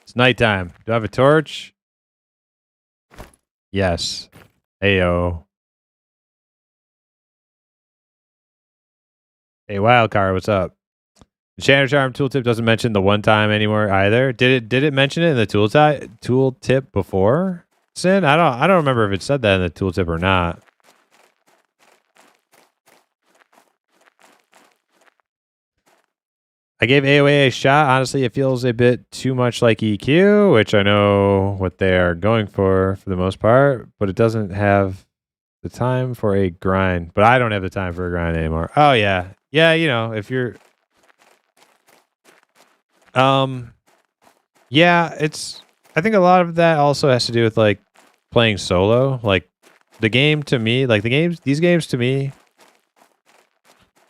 It's nighttime. Do I have a torch? Yes. Heyo. Hey, Wildcard, what's up? The Shanner Charm tooltip doesn't mention the one time anymore either. Did it mention it in the tooltip before? Sin? I don't remember if it said that in the tooltip or not. I gave AOA a shot. Honestly, it feels a bit too much like EQ, which I know what they are going for the most part, but it doesn't have the time for a grind. But I don't have the time for a grind anymore. Oh, yeah. Yeah, you know, if you're... Yeah, it's... I think a lot of that also has to do with, like, playing solo. Like, the game to me... Like, these games to me...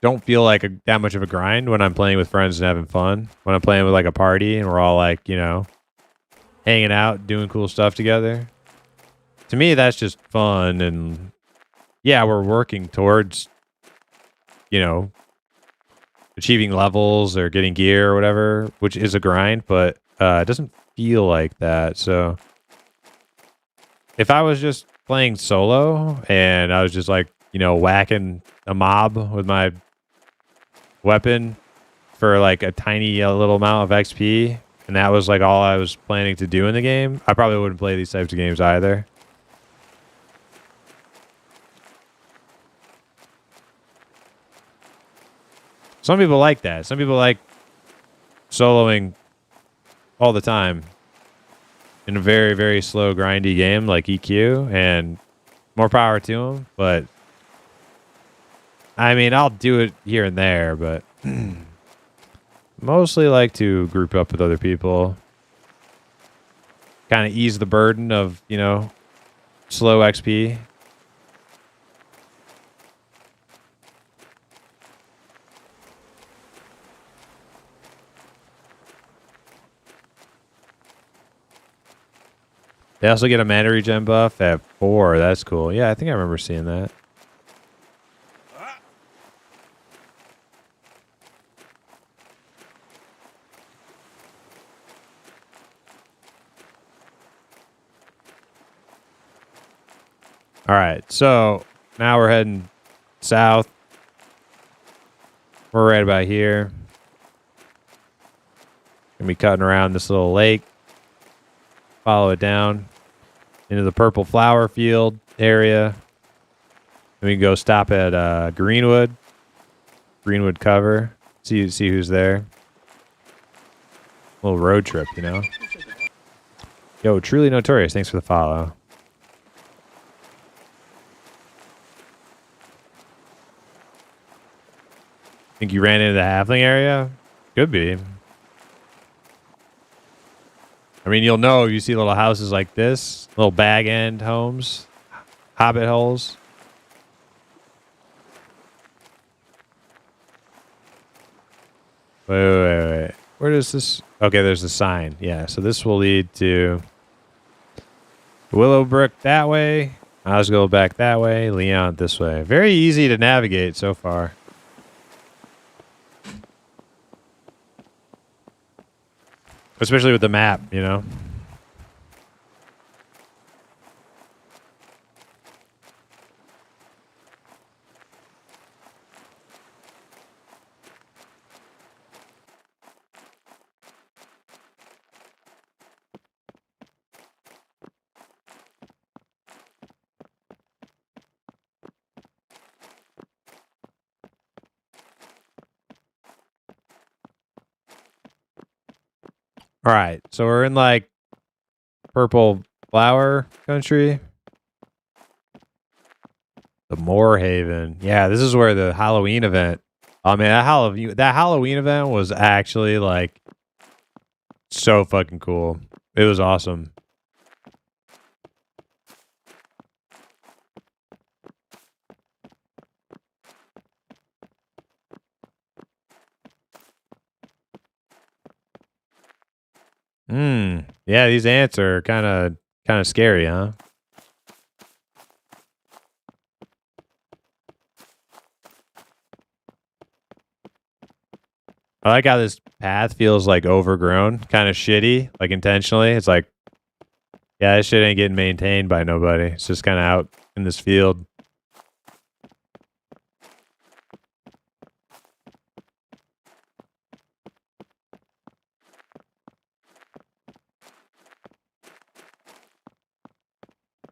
don't feel like that much of a grind when I'm playing with friends and having fun. When I'm playing with like a party and we're all like, you know, hanging out, doing cool stuff together. To me, that's just fun. And yeah, we're working towards, you know, achieving levels or getting gear or whatever, which is a grind, but it doesn't feel like that. So if I was just playing solo and I was just like, you know, whacking a mob with my weapon for like a tiny little amount of XP, and that was like all I was planning to do in the game, I probably wouldn't play these types of games either. Some people like that. Some people like soloing all the time in a very, very slow, grindy game like EQ, and more power to them, but I mean, I'll do it here and there, but mostly like to group up with other people. Kind of ease the burden of, you know, slow XP. They also get a mana regen buff at 4. That's cool. Yeah, I think I remember seeing that. All right, so now we're heading south. We're right about here. Gonna be cutting around this little lake. Follow it down into the purple flower field area. And we can go stop at Greenwood cover. See who's there. A little road trip, you know. Yo, Truly Notorious, thanks for the follow. Think you ran into the halfling area? Could be. I mean, you'll know if you see little houses like this, little bag end homes, hobbit holes. Wait. Where does this... Okay, there's a sign. Yeah, so this will lead to Willowbrook that way. Osgo back that way. Leon this way. Very easy to navigate so far. Especially with the map, you know? All right, so we're in like purple flower country. The Moorhaven. Yeah, this is where the Halloween event. I mean, that Halloween event was actually like so fucking cool. It was awesome. Yeah, these ants are kind of scary, huh? I like how this path feels like overgrown, kind of shitty, like intentionally. It's like, yeah, this shit ain't getting maintained by nobody. It's just kind of out in this field.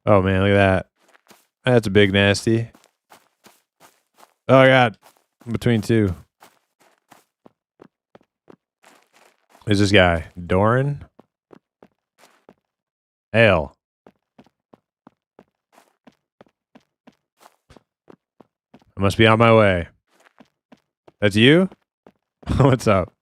Oh man, look at that. That's a big nasty. Oh god, I'm between two. Who's this guy? Doran? Hale. I must be on my way. That's you? What's up?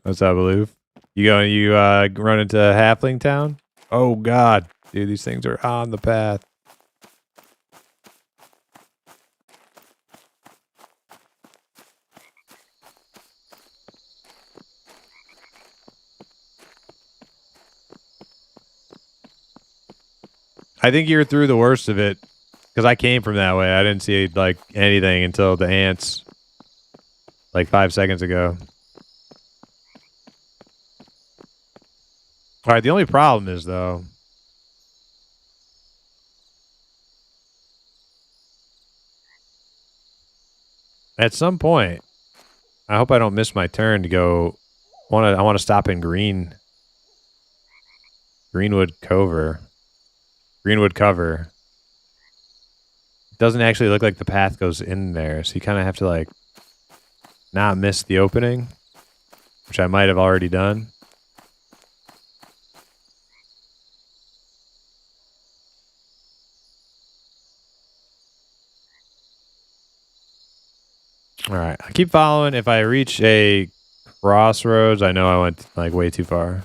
What's up, Aloof? You run into Halfling Town? Oh god. Dude, these things are on the path. I think you're through the worst of it because I came from that way. I didn't see like anything until the ants like 5 seconds ago. All right, the only problem is though, at some point, I hope I don't miss my turn to go. I want to stop in Greenwood Cover. Greenwood Cover. It doesn't actually look like the path goes in there, so you kind of have to like not miss the opening, which I might have already done. All right, I keep following. If I reach a crossroads, I know I went like way too far.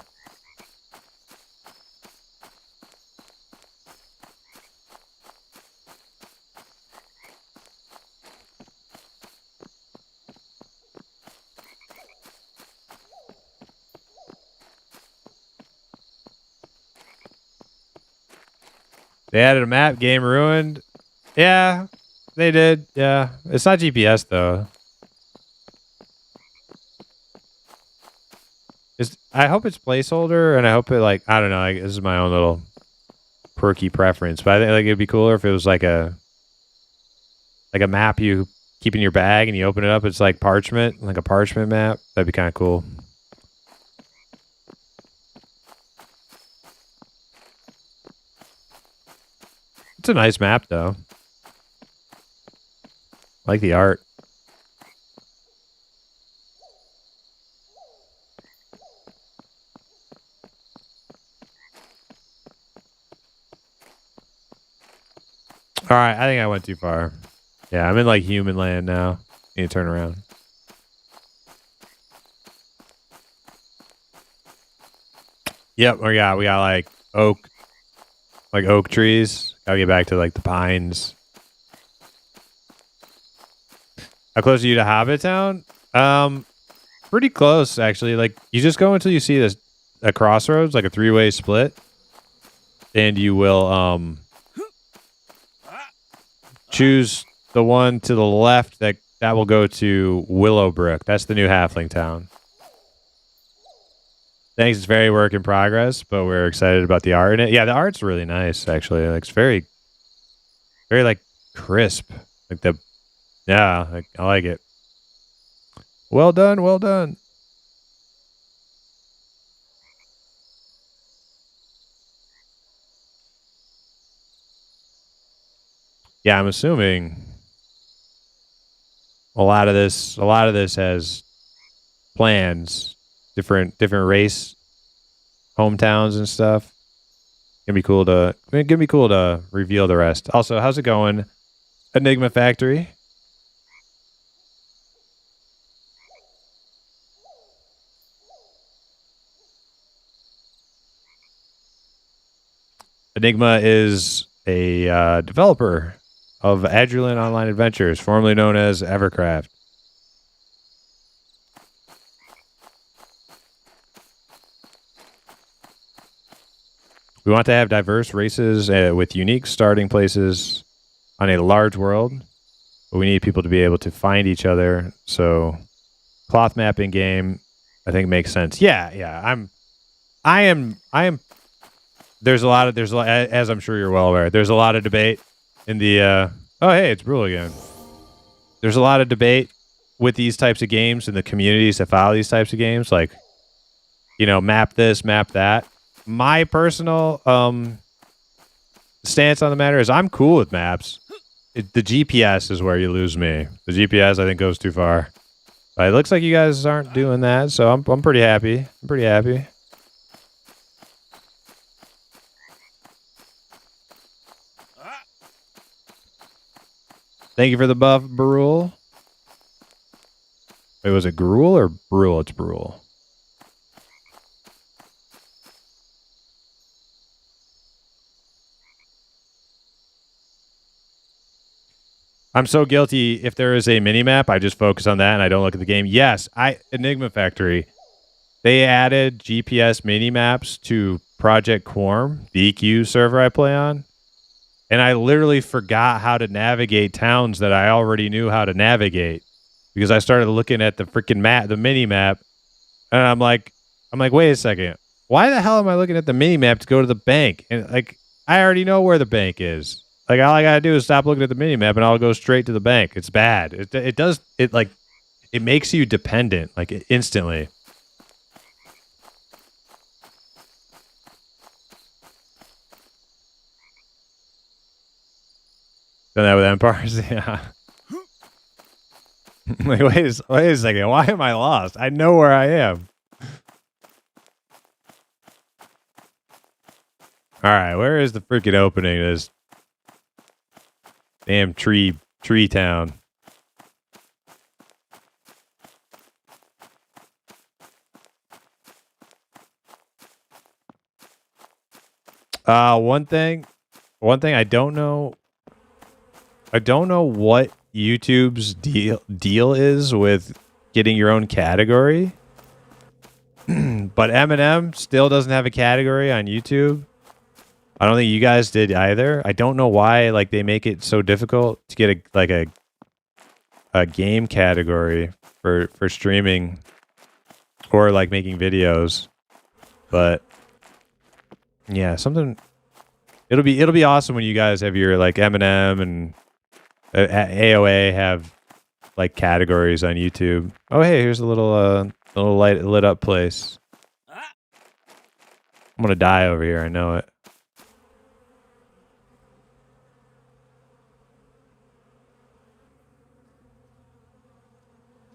They added a map, game ruined. Yeah, they did. Yeah, it's not GPS though. I hope it's placeholder, and I hope it like I don't know. Like, this is my own little perky preference, but I think like it'd be cooler if it was like a map you keep in your bag and you open it up. It's like parchment, like a parchment map. That'd be kind of cool. It's a nice map though. I like the art. All right, I think I went too far. Yeah, I'm in like human land now. Need to turn around. Yep, we got like oak trees. Gotta get back to like the pines. How close are you to Hobbit Town? Pretty close actually. Like you just go until you see a crossroads, like a 3-way split, and you will choose the one to the left that will go to Willowbrook. That's the new halfling town. Thanks. It's very work in progress, but we're excited about the art in it. Yeah, the art's really nice, actually. Like, it's very, very like crisp. Like I like it. Well done, well done. Yeah, I'm assuming a lot of this has plans, different race hometowns and stuff. Gonna be cool to reveal the rest. Also, how's it going, Enigma Factory? Enigma is a developer of Adrenaline Online Adventures, formerly known as Evercraft. We want to have diverse races with unique starting places on a large world, but we need people to be able to find each other. So, cloth mapping game, I think makes sense. Yeah. I am. There's a lot, as I'm sure you're well aware. There's a lot of debate in the. Oh, hey, it's Brule again. There's a lot of debate with these types of games and the communities that follow these types of games, like, map this, map that. My personal stance on the matter is I'm cool with maps. The GPS is where you lose me. The GPS, I think, goes too far. But it looks like you guys aren't doing that, so I'm pretty happy. I'm pretty happy. Thank you for the buff, Brule. Wait, was it Gruel or Brule? It's Brule. I'm so guilty. If there is a mini map, I just focus on that and I don't look at the game. Yes, Enigma Factory. They added GPS mini maps to Project Quarm, the EQ server I play on. And I literally forgot how to navigate towns that I already knew how to navigate because I started looking at the freaking map, the mini map, and I'm like, wait a second. Why the hell am I looking at the mini map to go to the bank? And like, I already know where the bank is. Like, all I gotta do is stop looking at the mini map and I'll go straight to the bank. It's bad. It makes you dependent, like, instantly. Done that with Empires, yeah. Like, wait a second. Why am I lost? I know where I am. All right, where is the freaking opening to this damn tree town? One thing I don't know. I don't know what YouTube's deal is with getting your own category. But Eminem still doesn't have a category on YouTube. I don't think you guys did either. I don't know why they make it so difficult to get a game category for streaming or making videos. But yeah, it'll be awesome when you guys have your Eminem and AOA have categories on YouTube. Oh, hey, here's a little light lit up place. I'm gonna die over here. I know it.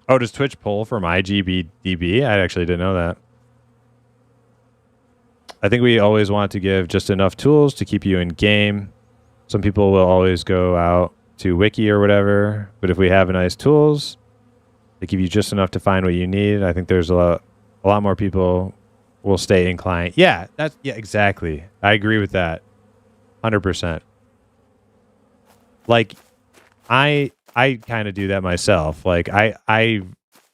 Oh, does Twitch pull from IGBDB? I actually didn't know that. I think we always want to give just enough tools to keep you in game. Some people will always go out to wiki or whatever, but if we have nice tools, they give you just enough to find what you need. I think there's a lot more people will stay inclined. Yeah, exactly. I agree with that. 100%. I kind of do that myself. I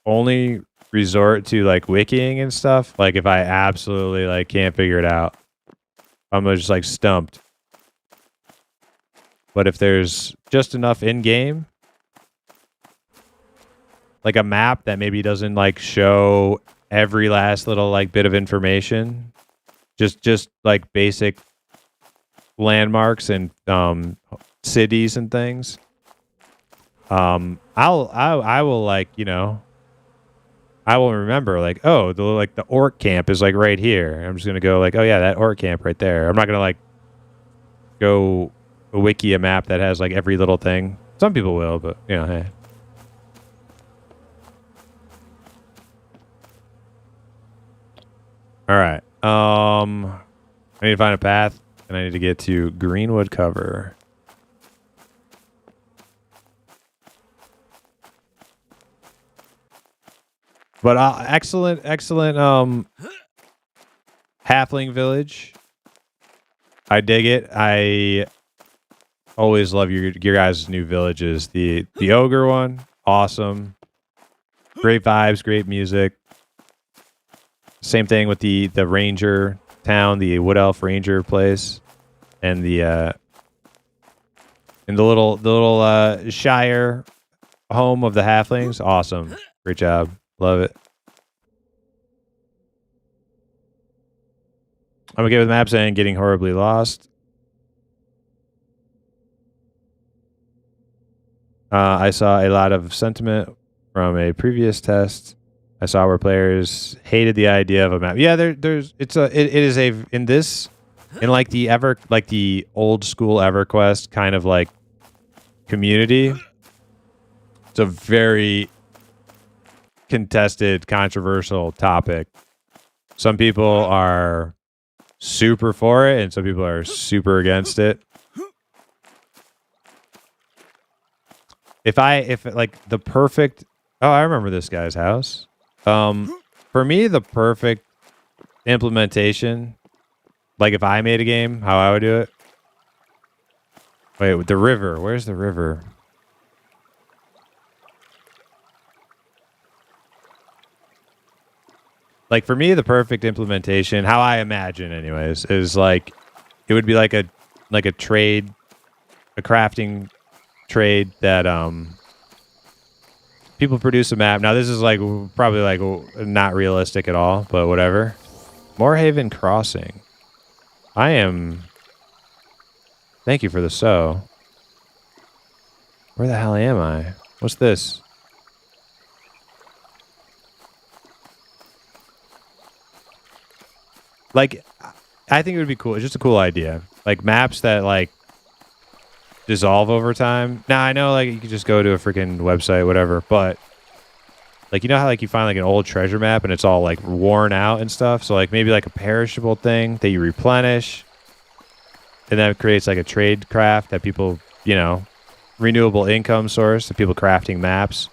only resort to wikiing and stuff. If I absolutely can't figure it out, I'm just stumped. But if there's just enough in game, a map that maybe doesn't show every last little like bit of information. Just like basic landmarks and cities and things. I will like, you know, I will remember like, oh, the orc camp is like right here. I'm just gonna go like, oh yeah, that orc camp right there. I'm not gonna like go wiki a map that has like every little thing. Some people will, but you know, hey. All right. I need to find a path, and I need to get to Greenwood Cover. But excellent halfling village. I dig it. I always love your guys' new villages. The ogre one, awesome. Great vibes, great music. Same thing with the ranger town, the wood elf ranger place, and the little shire home of the halflings. Awesome. Great job. Love it. I'm okay with maps and getting horribly lost. I saw a lot of sentiment from a previous test. I saw where players hated the idea of a map. Yeah, it is in like the old school EverQuest kind of like community. It's a very contested, controversial topic. Some people are super for it and some people are super against it. If like the perfect, oh, I remember this guy's house. For me, the perfect implementation, like if I made a game, how I would do it. Wait, with the river, where's the river? Like for me, the perfect implementation, how I imagine anyways, is like, it would be like a trade, a crafting trade that people produce a map. Now this is like probably like not realistic at all, but whatever. Moorhaven Crossing. Thank you for the so. Where the hell am I? What's this? Like, I think it would be cool. It's just a cool idea. Like maps that like dissolve over time. Now I know like you could just go to a freaking website, whatever, but like you know how like you find like an old treasure map and it's all like worn out and stuff. So like maybe like a perishable thing that you replenish, and that creates like a trade craft that people, you know, renewable income source to people crafting maps.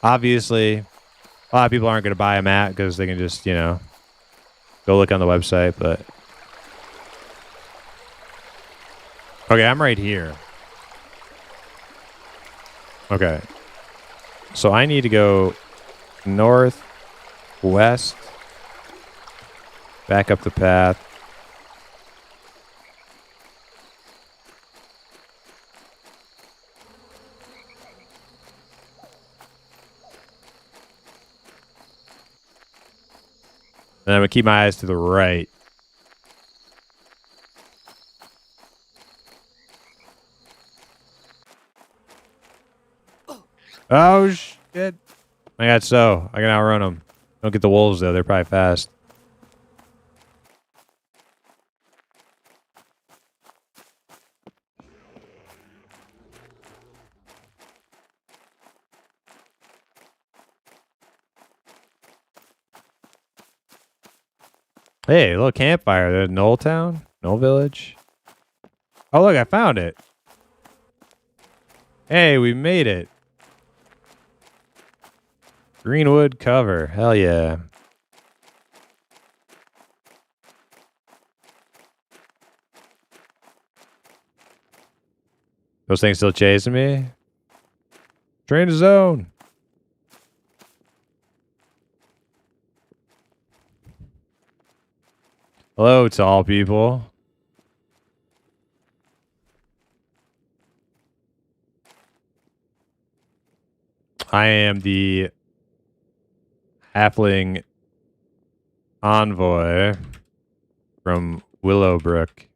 Obviously, a lot of people aren't going to buy a map because they can just, you know, go look on the website. But okay, I'm right here. Okay. So I need to go north, west, back up the path. And I'm going to keep my eyes to the right. Oh, shit. I got so. I can outrun them. Don't get the wolves, though. They're probably fast. Hey, little campfire. There's Knoll Town? Knoll Village? Oh, look. I found it. Hey, we made it. Greenwood Cover. Hell yeah. Those things still chasing me? Train to zone. Hello, tall people. I am the halfling envoy from Willowbrook.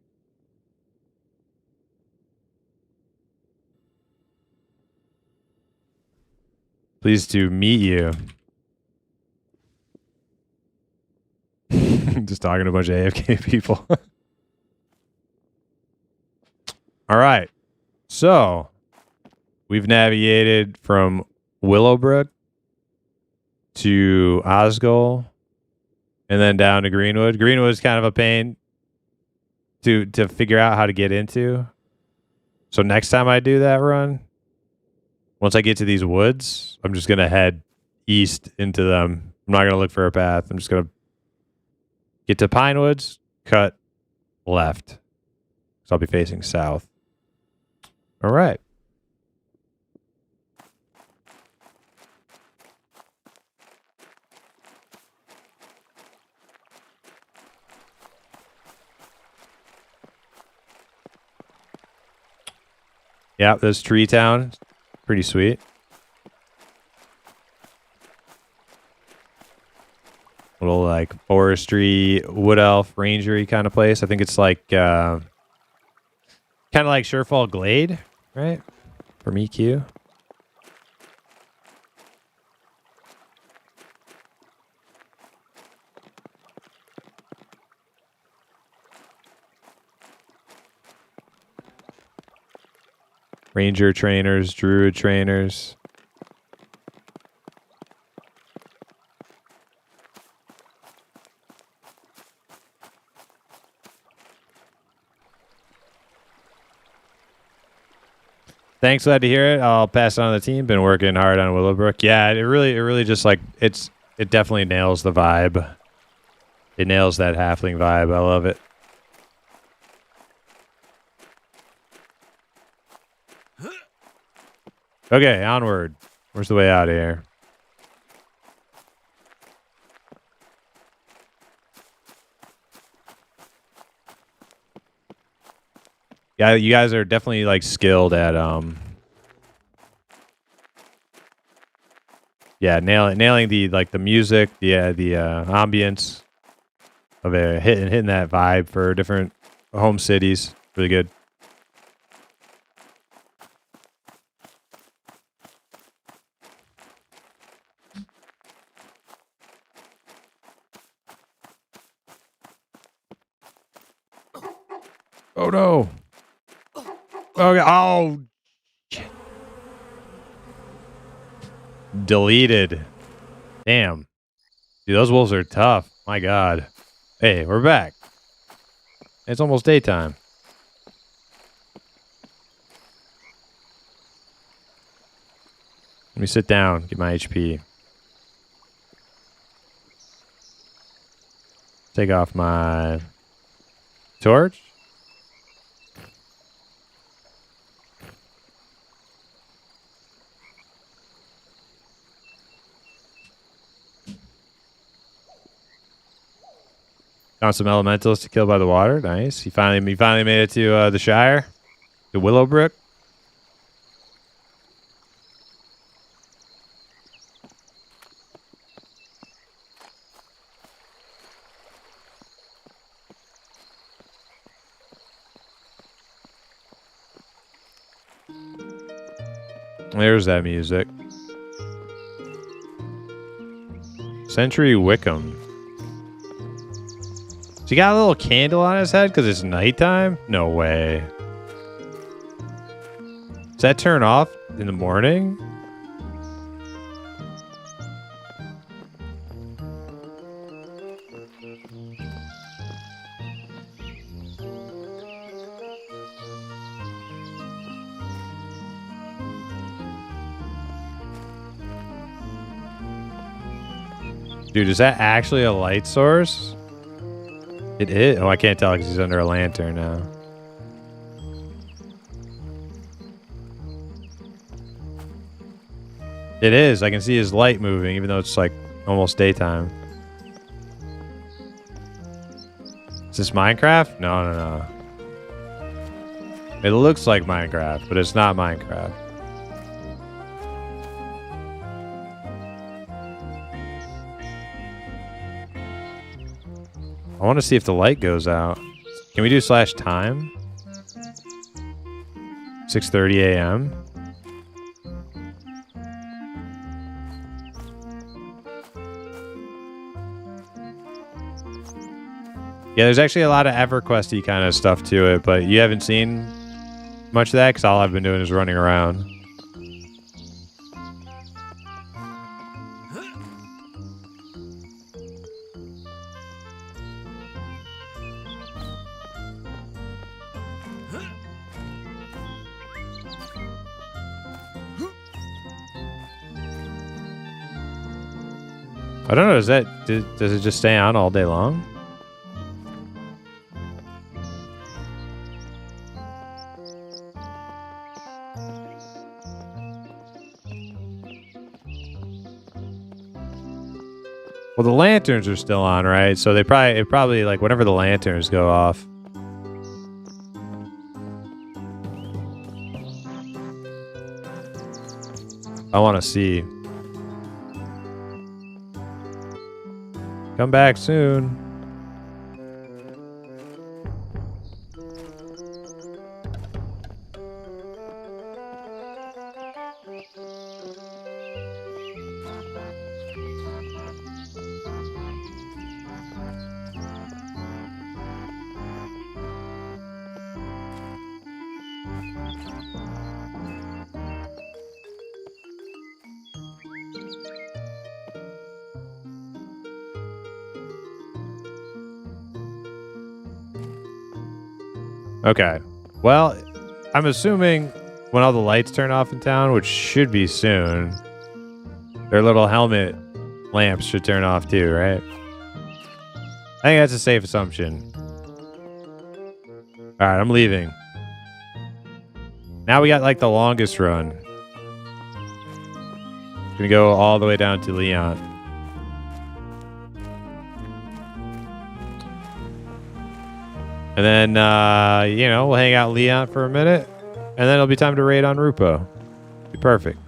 Pleased to meet you. Just talking to a bunch of AFK people. All right. So we've navigated from Willowbrook to Osgol and then down to Greenwood. Greenwood's kind of a pain to figure out how to get into. So next time I do that run, once I get to these woods, I'm just going to head east into them. I'm not going to look for a path. I'm just going to get to Pine Woods, cut left. So I'll be facing south. All right. Yeah, this tree town, pretty sweet. Little like forestry, wood elf, rangery kind of place. I think it's like kind of like Surefall Glade, right? From EQ. Ranger trainers, druid trainers. Thanks, glad to hear it. I'll pass it on to the team. Been working hard on Willowbrook. Yeah, it really just like it definitely nails the vibe. It nails that halfling vibe. I love it. Okay, onward. Where's the way out of here? Yeah, you guys are definitely like skilled at nailing the like the music, the ambience of it, hitting that vibe for different home cities. Really good. Oh no. Okay. Oh. Shit. Deleted. Damn. Dude, those wolves are tough. My God. Hey, we're back. It's almost daytime. Let me sit down, get my HP. Take off my torch. Found some elementals to kill by the water. Nice. He finally made it to the Shire, to Willowbrook. There's that music. Sentry Wickham. So he got a little candle on his head because it's nighttime? No way. Does that turn off in the morning? Dude, is that actually a light source? It is. Oh, I can't tell because he's under a lantern now. It is. I can see his light moving, even though it's like almost daytime. Is this Minecraft? No. It looks like Minecraft, but it's not Minecraft. I want to see if the light goes out. Can we do /time? 6:30 a.m. Yeah, there's actually a lot of EverQuest-y kind of stuff to it, but you haven't seen much of that because all I've been doing is running around. I don't know, does it just stay on all day long? Well, the lanterns are still on, right? So it probably like whenever the lanterns go off. I want to see. Come back soon. Okay. Well, I'm assuming when all the lights turn off in town, which should be soon, their little helmet lamps should turn off too, right? I think that's a safe assumption. All right, I'm leaving. Now we got like the longest run. Gonna go all the way down to Leon. And then, we'll hang out in Leon for a minute. And then it'll be time to raid on Rupoe. Be perfect.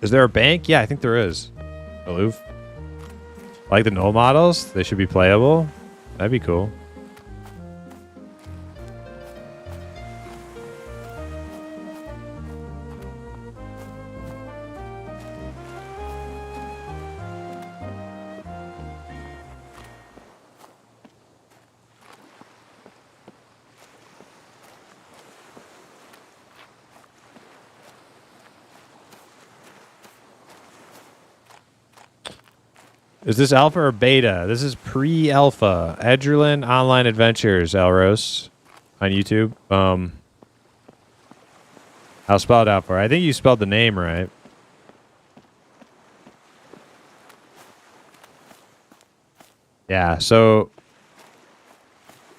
Is there a bank? Yeah, I think there is. Aloof. Like the null models? They should be playable. That'd be cool. Is this alpha or beta? This is pre-alpha. Edgerlin Online Adventures, Elros, on YouTube. I'll spell it out for you. I think you spelled the name right. Yeah, so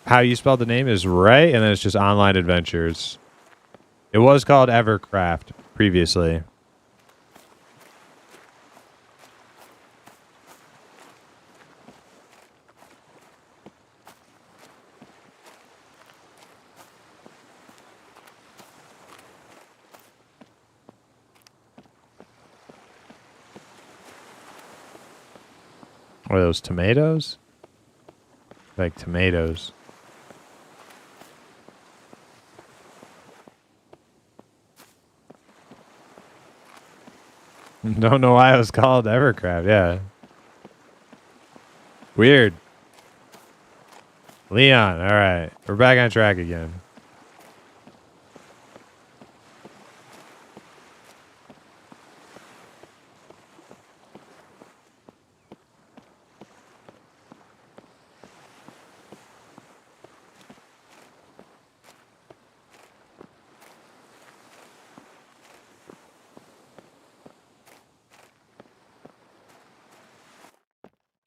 how you spelled the name is right, and then it's just Online Adventures. It was called Evercraft previously. What are those, tomatoes? Like tomatoes. Don't know why it was called Evercraft, yeah. Weird. Leon, alright. We're back on track again.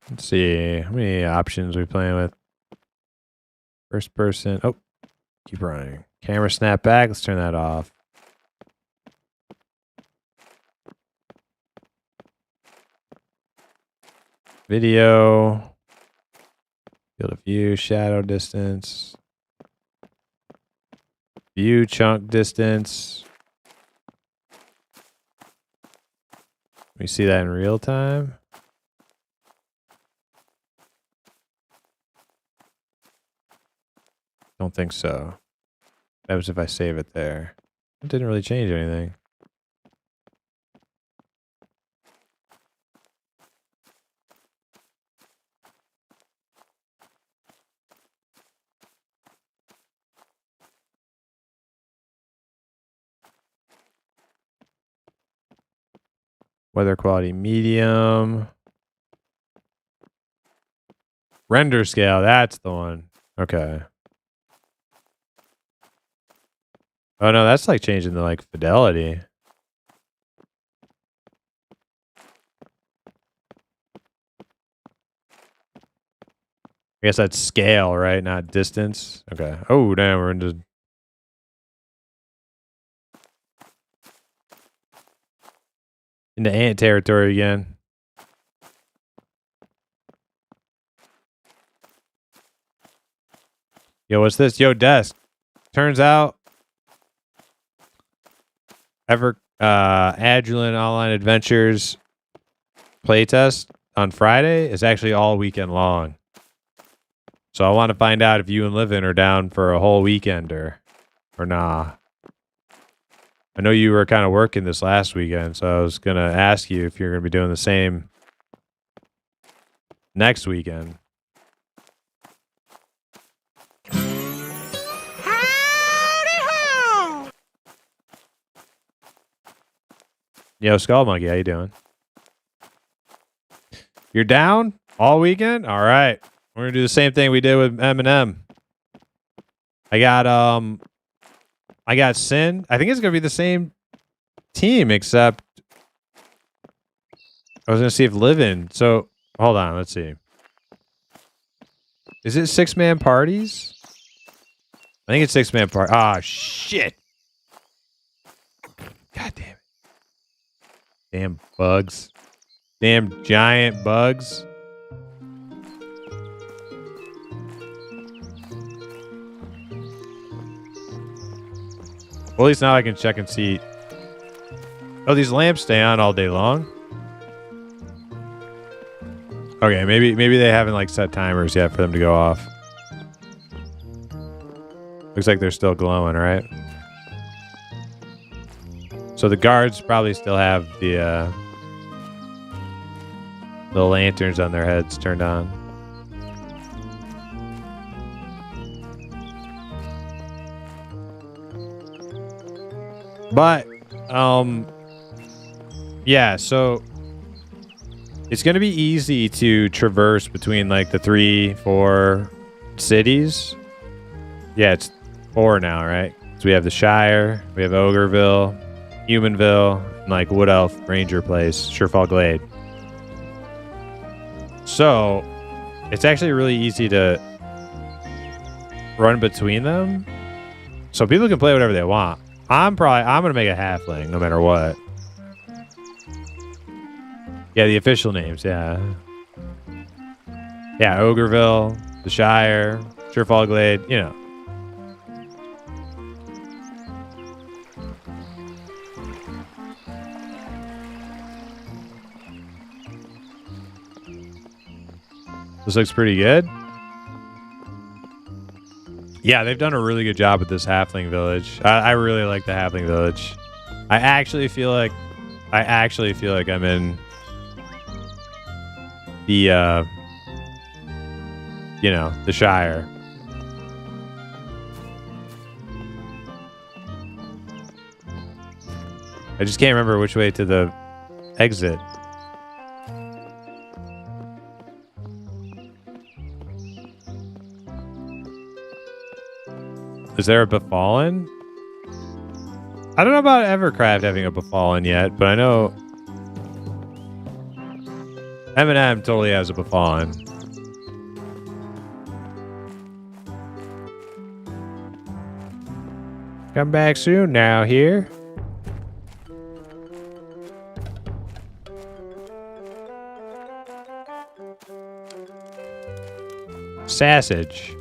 Let's see. How many options are we playing with? First person. Oh, keep running. Camera snap back. Let's turn that off. Video. Field of view. Shadow distance. View chunk distance. We see that in real time. Don't think so. That was if I save it there. It didn't really change anything. Weather quality medium. Render scale, that's the one. Okay. Oh no, that's like changing the like fidelity. I guess that's scale, right? Not distance. Okay. Oh damn, we're into ant territory again. Yo, what's this? Yo, desk. Turns out Agilent Online Adventures playtest on Friday is actually all weekend long. So I want to find out if you and Livin are down for a whole weekend or nah. I know you were kind of working this last weekend, so I was going to ask you if you're going to be doing the same next weekend. Yo, Skull Monkey, how you doing? You're down all weekend? All right. We're going to do the same thing we did with Eminem. I got Sin. I think it's going to be the same team, except I was going to see if Livin. So, hold on. Let's see. Is it 6-man parties? I think it's 6-man party. Ah, shit. God damn it. Damn bugs. Damn giant bugs. Well, at least now I can check and see. Oh, these lamps stay on all day long. Okay, maybe they haven't like set timers yet for them to go off. Looks like they're still glowing, right? So the guards probably still have the lanterns on their heads turned on. But yeah, so it's going to be easy to traverse between like the 3-4 cities. Yeah, it's 4 now, right? So we have the Shire, we have Ogreville, Humanville, and like Wood Elf Ranger Place, Surefall Glade. So it's actually really easy to run between them. So people can play whatever they want. I'm gonna make a halfling no matter what. Yeah, the official names, yeah. Yeah, Ogreville, the Shire, Surefall Glade, you know. This looks pretty good. Yeah, they've done a really good job with this halfling village. I really like the halfling village. I actually feel like I'm in the the Shire. I just can't remember which way to the exit. Is there a Befallen? I don't know about Evercraft having a Befallen yet, but I know Eminem totally has a Befallen. Come back soon now here. Sausage.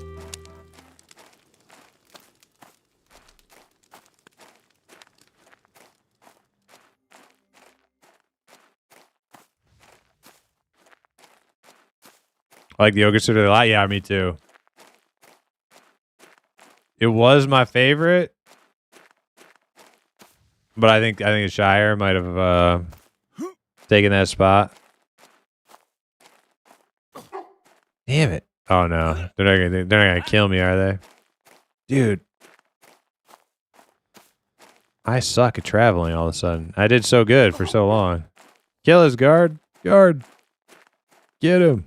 I like the yogurt suit a lot. Yeah, me too. It was my favorite, but I think Shire might have taken that spot. Damn it! Oh no, they're not gonna kill me, are they? Dude, I suck at traveling. All of a sudden, I did so good for so long. Kill his guard, get him.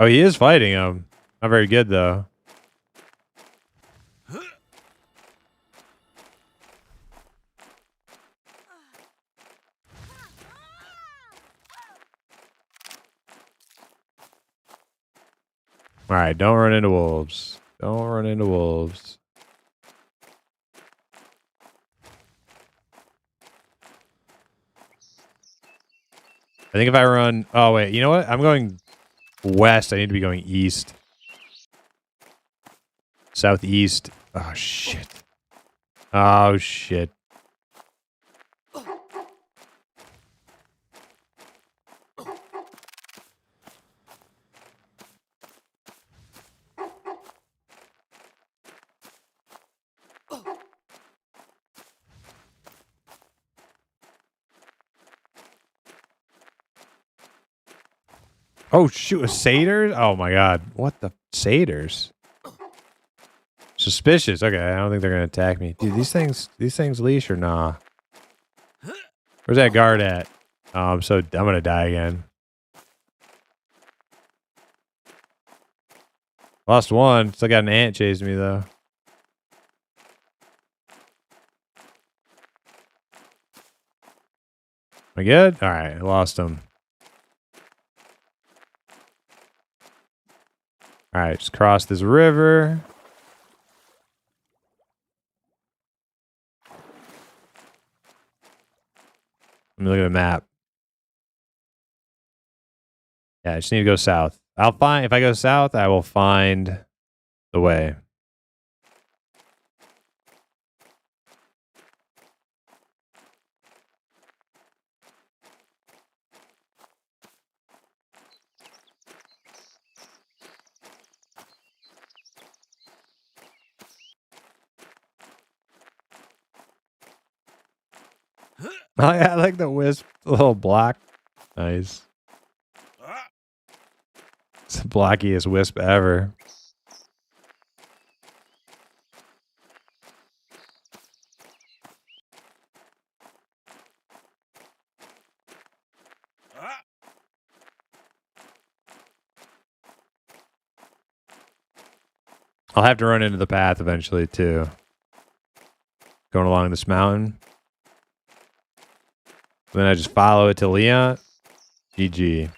Oh, he is fighting him. Not very good though. All right, don't run into wolves. Don't run into wolves. I think if I run... Oh, wait. You know what? I'm going west. I need to be going east. Southeast. Oh, shit. Oh, shit. Oh, shoot. Satyrs? Oh, my God. What the... Satyrs? Suspicious. Okay, I don't think they're going to attack me. Dude, these things leash or nah? Where's that guard at? Oh, I'm going to die again. Lost one. Still got an ant chasing me, though. Am I good? All right, I lost him. All right, just cross this river. Let me look at the map. Yeah, I just need to go south. I'll find, if I go south, I will find the way. I like the wisp, the little block. Nice. It's the blockiest wisp ever. I'll have to run into the path eventually, too. Going along this mountain. Then I just follow it to Leon. GG.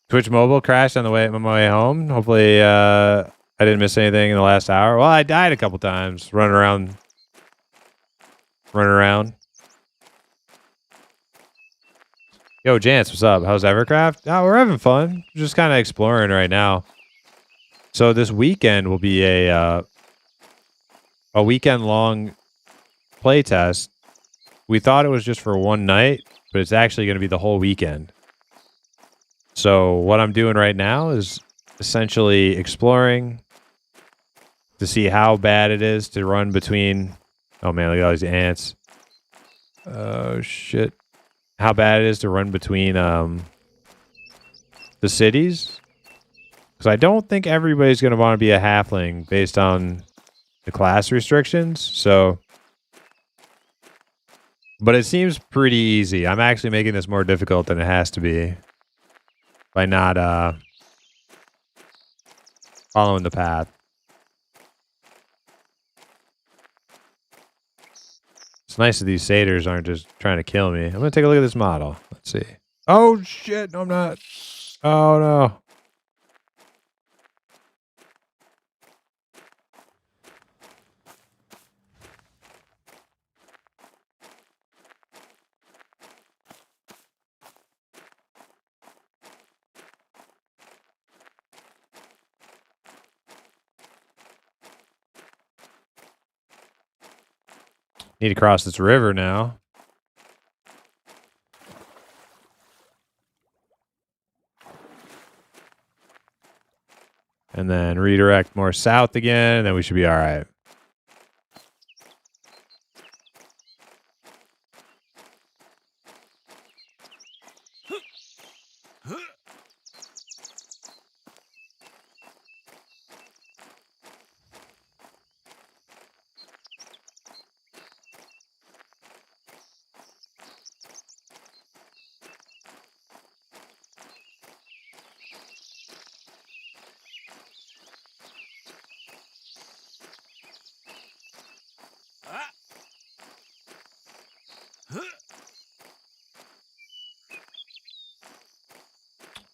Twitch mobile crashed on my way home. Hopefully, I didn't miss anything in the last hour. Well, I died a couple times running around. Yo, Jance, what's up? How's Evercraft? Oh, we're having fun. Just kind of exploring right now. So this weekend will be a weekend-long playtest. We thought it was just for one night, but it's actually going to be the whole weekend. So what I'm doing right now is essentially exploring to see how bad it is to run between... Oh, man, look at all these ants. Oh, shit. How bad it is to run between the cities. Because I don't think everybody's going to want to be a halfling based on the class restrictions. So, but it seems pretty easy. I'm actually making this more difficult than it has to be by not following the path. It's nice that these satyrs aren't just trying to kill me. I'm going to take a look at this model. Let's see. Oh, shit. No, I'm not. Oh, no. Need to cross this river now. And then redirect more south again, and then we should be all right.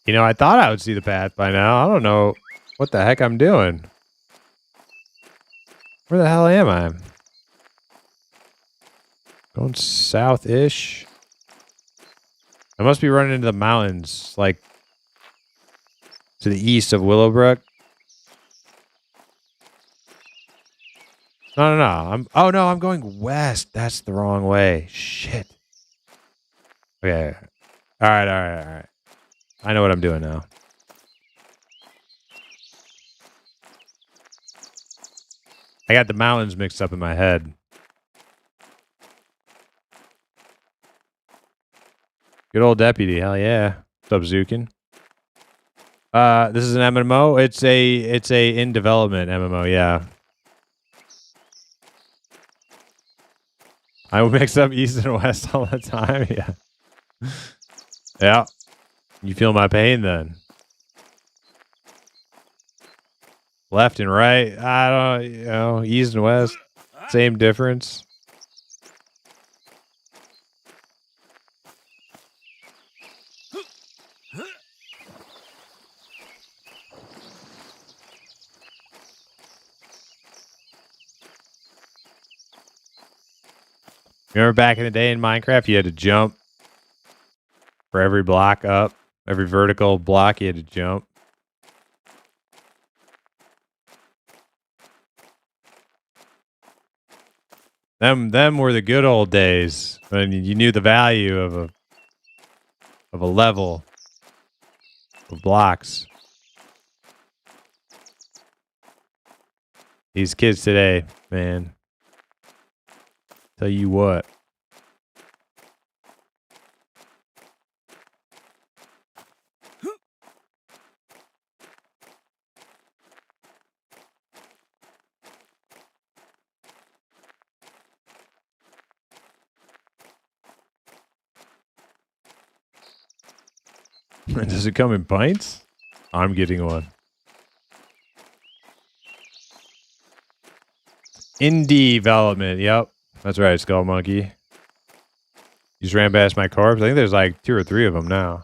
You know, I thought I would see the path by now. I don't know what the heck I'm doing. Where the hell am I? Going south-ish. I must be running into the mountains, like to the east of Willowbrook. No. I'm going west. That's the wrong way. Shit. Okay. All right. I know what I'm doing now. I got the mountains mixed up in my head. Good old deputy. Hell yeah. What's up, Zukin? This is an MMO. It's a in development MMO. Yeah. I mix up east and west all the time. Yeah. Yeah. You feel my pain then. Left and right. I don't, east and west. Same difference. Remember back in the day in Minecraft, you had to jump for every block up, every vertical block you had to jump. Them were the good old days when you knew the value of a level of blocks. These kids today, man. Tell you what. Does it come in pints? I'm getting one. In development. Yep. That's right, Skull Monkey. You just ran past my corpse. I think there's like 2 or 3 of them now.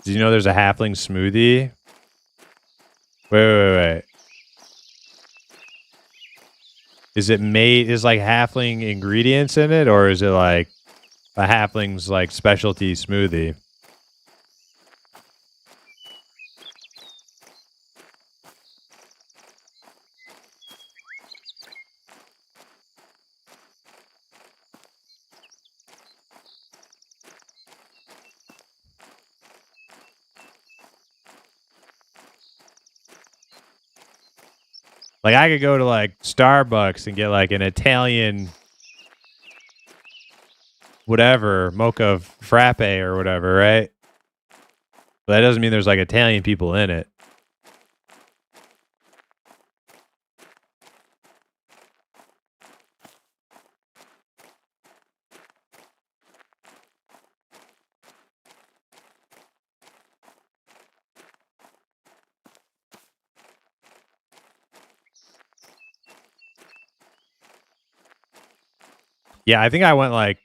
Did you know there's a halfling smoothie? Wait. Is it made, is like halfling ingredients in it, or is it like a halfling's like specialty smoothie? Like I could go to like Starbucks and get like an Italian whatever, mocha frappe or whatever, right? But that doesn't mean there's like Italian people in it. Yeah, I think I went like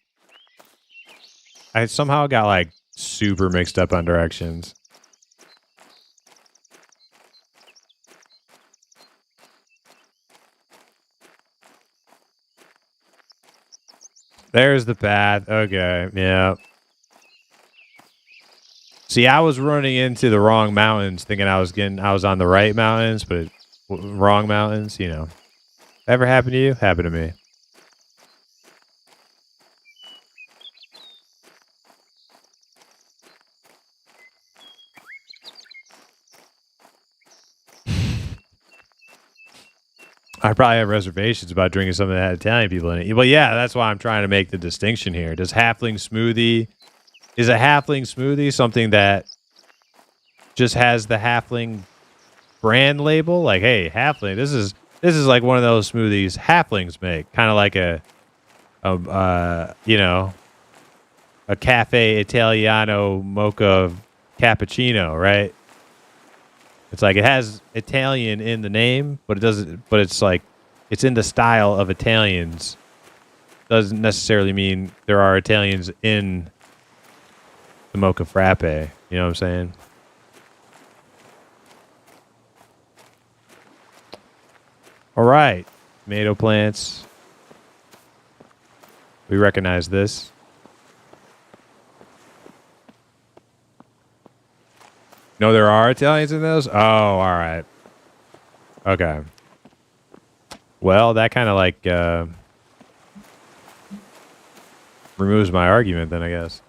I somehow got like super mixed up on directions. There's the path. Okay, yeah. See, I was running into the wrong mountains, thinking I was on the right mountains, but wrong mountains. You know, ever happened to you? Happened to me. I probably have reservations about drinking something that had Italian people in it. But yeah, that's why I'm trying to make the distinction here. Is a halfling smoothie something that just has the halfling brand label? Like, hey, halfling, this is like one of those smoothies halflings make, kind of like a cafe Italiano mocha cappuccino, right? It's like it has Italian in the name, but it doesn't. But it's like it's in the style of Italians. Doesn't necessarily mean there are Italians in the mocha frappe. You know what I'm saying? All right, tomato plants. We recognize this. No, there are Italians in those? Oh, all right. Okay. Well, that kind of like removes my argument then, I guess.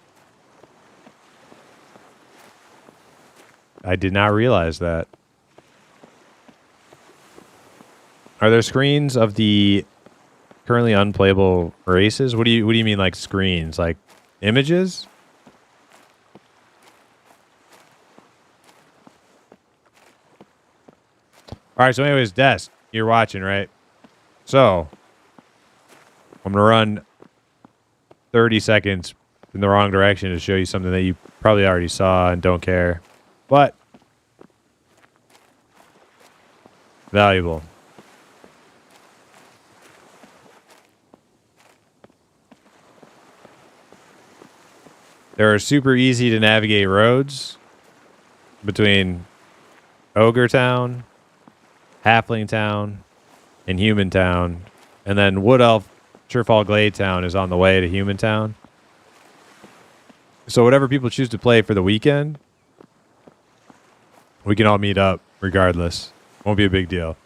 I did not realize that. Are there screens of the currently unplayable races? What do you mean like screens? Like images? All right, so anyways, Des, you're watching, right? So, I'm going to run 30 seconds in the wrong direction to show you something that you probably already saw and don't care. But, valuable. There are super easy to navigate roads between Ogre Town, Halfling Town, and Human Town. And then Wood Elf Surefall Glade Town is on the way to Human Town. So whatever people choose to play for the weekend, we can all meet up regardless. Won't be a big deal.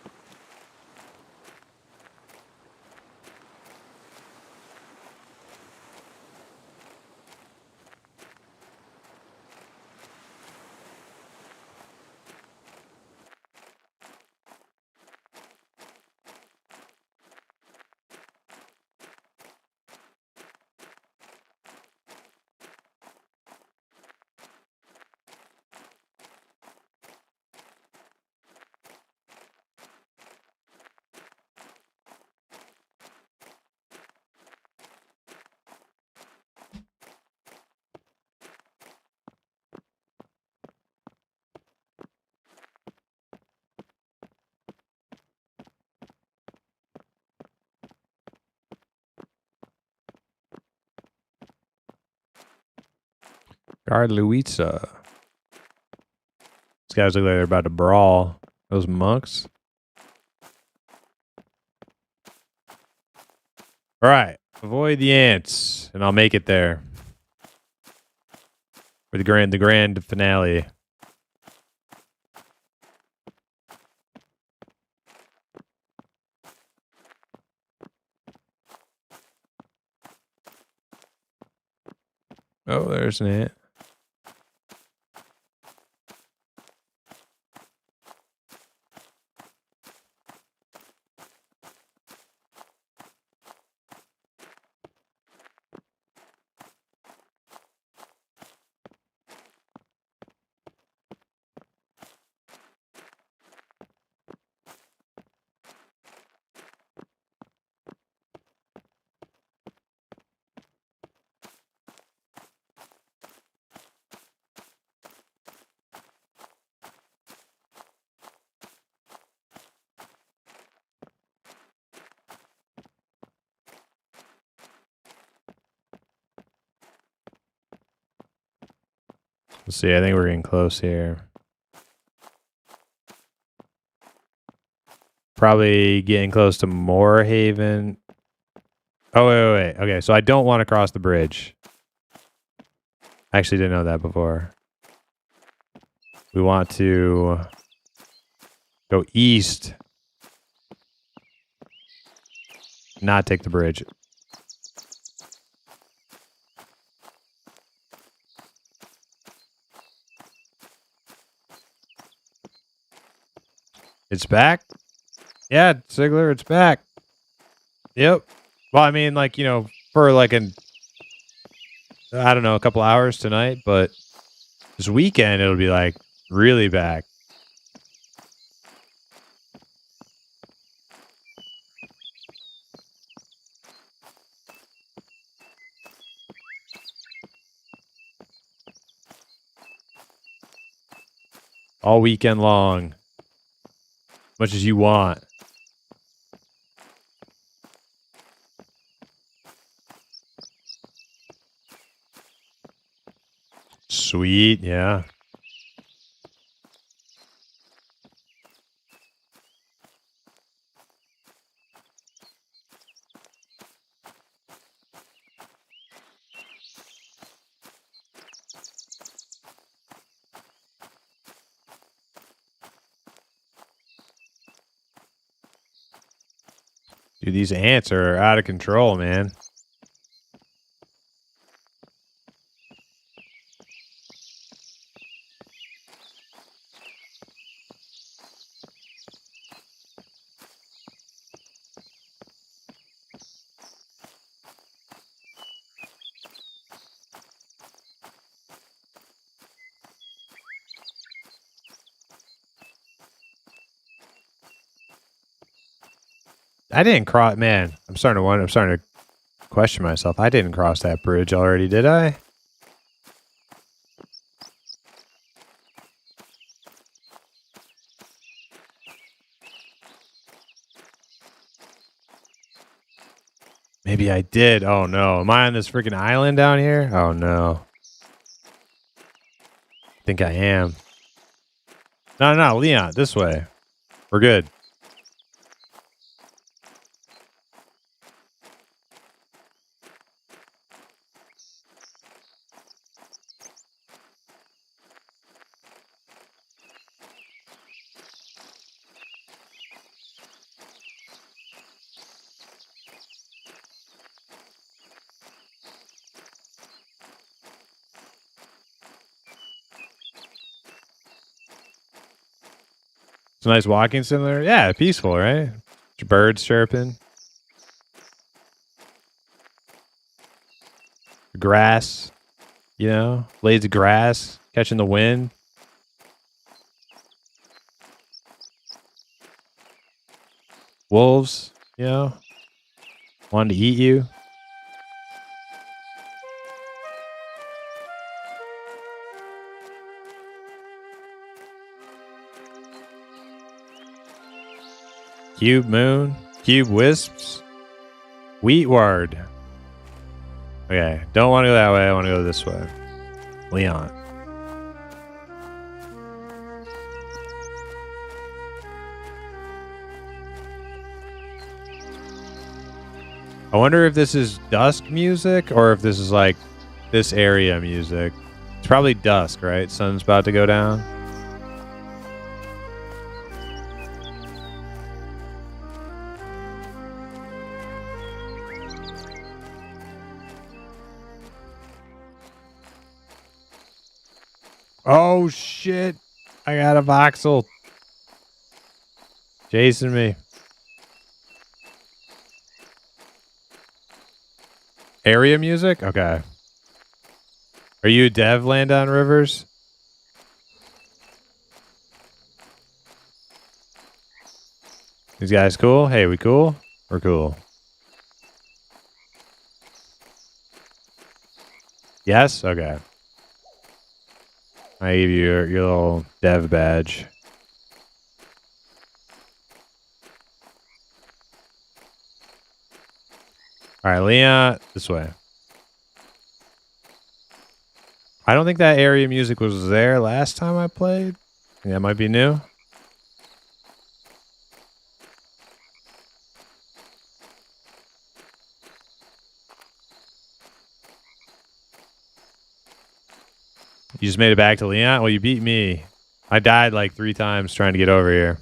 Guard Luisa. These guys look like they're about to brawl. Those monks. All right. Avoid the ants, and I'll make it there. For the grand finale. Oh, there's an ant. Let's see. I think we're getting close here. Probably getting close to Moorhaven. Oh, wait. Okay, so I don't want to cross the bridge. I actually didn't know that before. We want to go east. Not take the bridge. It's back. Yeah, Sigler, it's back. Yep. Well, I mean, like, you know, for like I don't know, a couple hours tonight, but this weekend it'll be like really back. All weekend long. Much as you want. Sweet, yeah. Dude, these ants are out of control, man. I didn't cross, man. I'm starting to wonder. I'm starting to question myself. I didn't cross that bridge already, did I? Maybe I did. Oh no. Am I on this freaking island down here? Oh no. I think I am. No, Leon, this way. We're good. It's a nice walking simulator. Yeah, peaceful, right? Birds chirping. Grass, you know, blades of grass catching the wind. Wolves, you know, wanting to eat you. Cube moon, cube wisps, wheatward. Okay, don't want to go that way. I want to go this way. Leon. I wonder if this is dusk music or if this is like this area music. It's probably dusk, right? Sun's about to go down. Oh shit. I got a voxel chasing me. Area music? Okay. Are you a dev, Land on Rivers? These guys cool? Hey, we cool? We're cool. Yes? Okay. I give you your little dev badge. All right, Leon, this way. I don't think that area music was there last time I played. That might be new. You just made it back to Leon? Well, you beat me. I died like 3 times trying to get over here.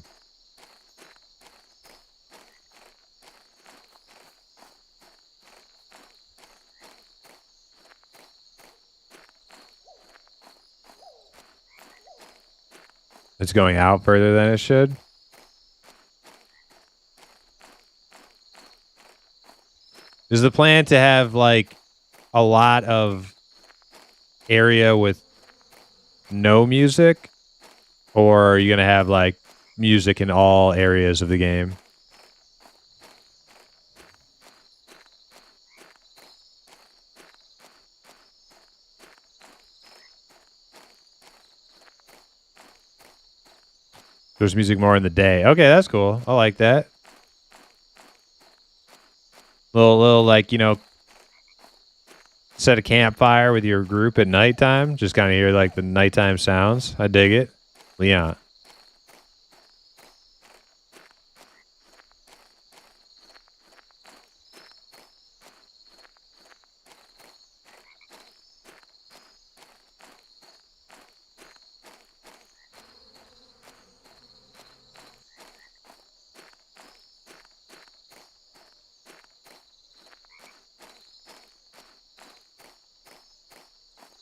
It's going out further than it should. Is the plan to have like a lot of area with no music, or are you gonna have like music in all areas of the game? There's music more in the day. Okay, that's cool. I like that. Little like, you know, set a campfire with your group at nighttime. Just kind of hear like the nighttime sounds. I dig it. Leon.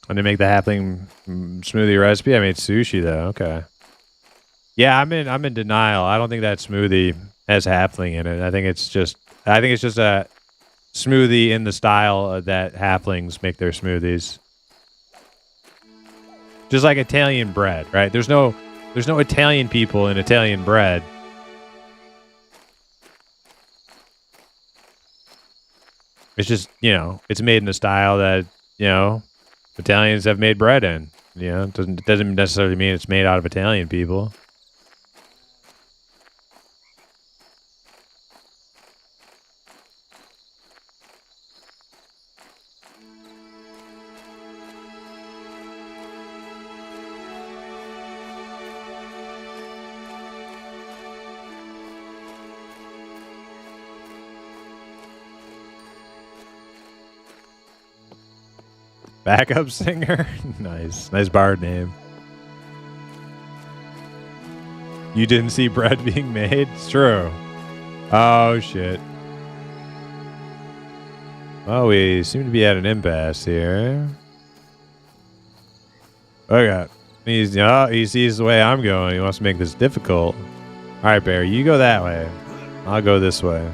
When they make the halfling smoothie recipe, I made sushi though. Okay. Yeah, I'm in denial. I don't think that smoothie has halfling in it. I think it's just a smoothie in the style that halflings make their smoothies. Just like Italian bread, right? There's no Italian people in Italian bread. It's just, you know, it's made in a style that, you know, Italians have made bread in. You know, it doesn't necessarily mean it's made out of Italian people. Backup singer? Nice bard name. You didn't see bread being made? It's true. Oh, shit. Well, we seem to be at an impasse here. Okay. He sees the way I'm going. He wants to make this difficult. All right, Bear, you go that way. I'll go this way.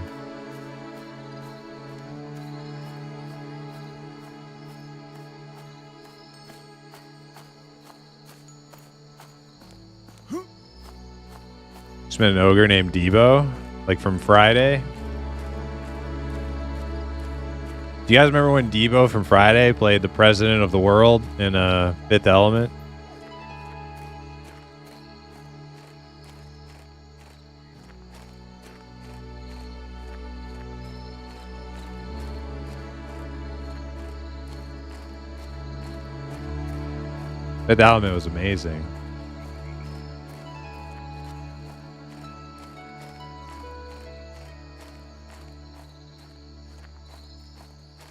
Just met an ogre named Debo, like from Friday. Do you guys remember when Debo from Friday played the president of the world in Fifth Element? Fifth Element was amazing.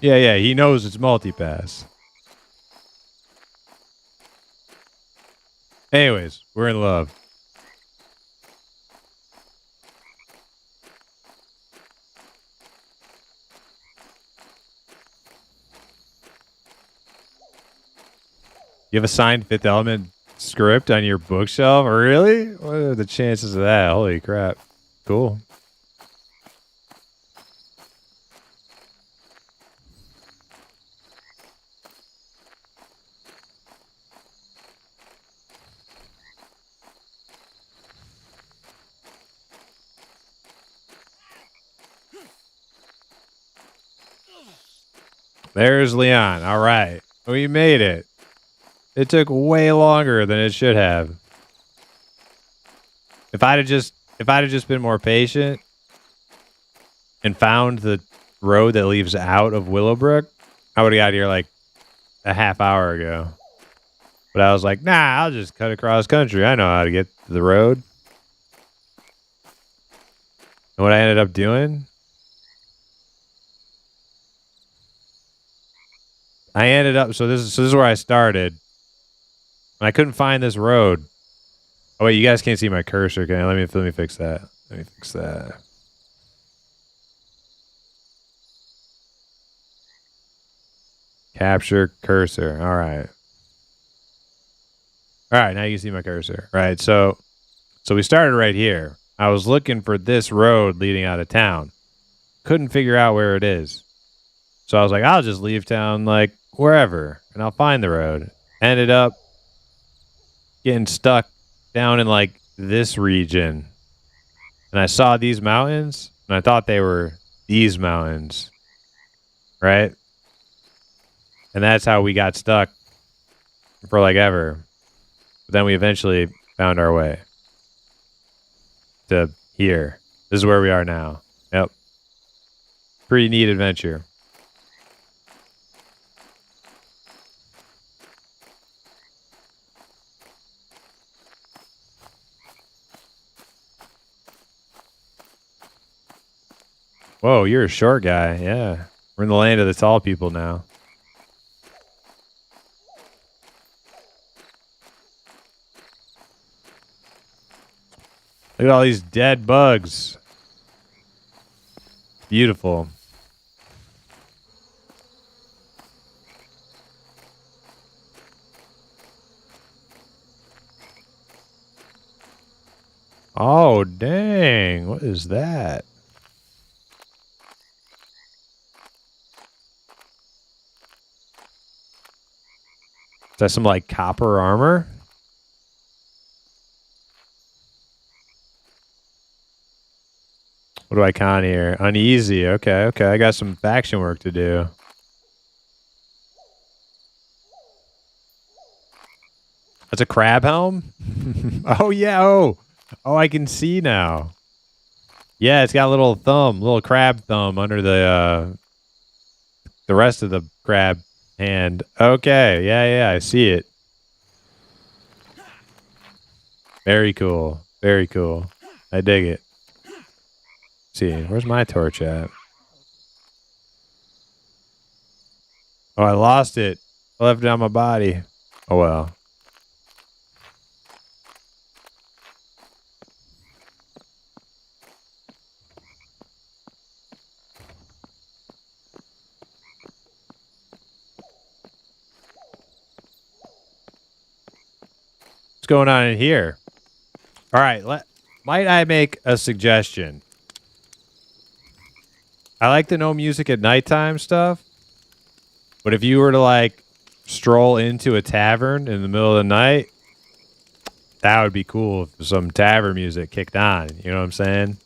Yeah, he knows it's multipass. Anyways, we're in love. You have a signed Fifth Element script on your bookshelf? Really? What are the chances of that? Holy crap. Cool. There's Leon. All right. We made it. It took way longer than it should have. If I'd have just been more patient and found the road that leads out of Willowbrook, I would have got here like a half hour ago. But I was like, nah, I'll just cut across country. I know how to get to the road. And what I ended up doing, so this is where I started. And I couldn't find this road. Oh wait, you guys can't see my cursor. Okay, let me fix that. Let me fix that. Capture cursor. All right. All right, now you can see my cursor. Right. So we started right here. I was looking for this road leading out of town. Couldn't figure out where it is. So I was like, I'll just leave town, like, wherever, and I'll find the road. Ended up getting stuck down in, like, this region. And I saw these mountains, and I thought they were these mountains. Right? And that's how we got stuck for, like, ever. But then we eventually found our way to here. This is where we are now. Yep. Pretty neat adventure. Whoa, you're a short guy. Yeah. We're in the land of the tall people now. Look at all these dead bugs. Beautiful. Oh, dang. What is that? Is that some, like, copper armor? What do I con here? Uneasy. Okay, okay. I got some faction work to do. That's a crab helm? Oh, yeah. Oh, I can see now. Yeah, it's got a little thumb, little crab thumb under the rest of the crab hand. Okay. Yeah, I see it. Very cool. Very cool. I dig it. See, where's my torch at? Oh, I lost it. I left it on my body. Oh, well. What's going on in here? All right, might I make a suggestion? I like the no music at nighttime stuff, but if you were to, like, stroll into a tavern in the middle of the night, that would be cool if some tavern music kicked on. You know what I'm saying?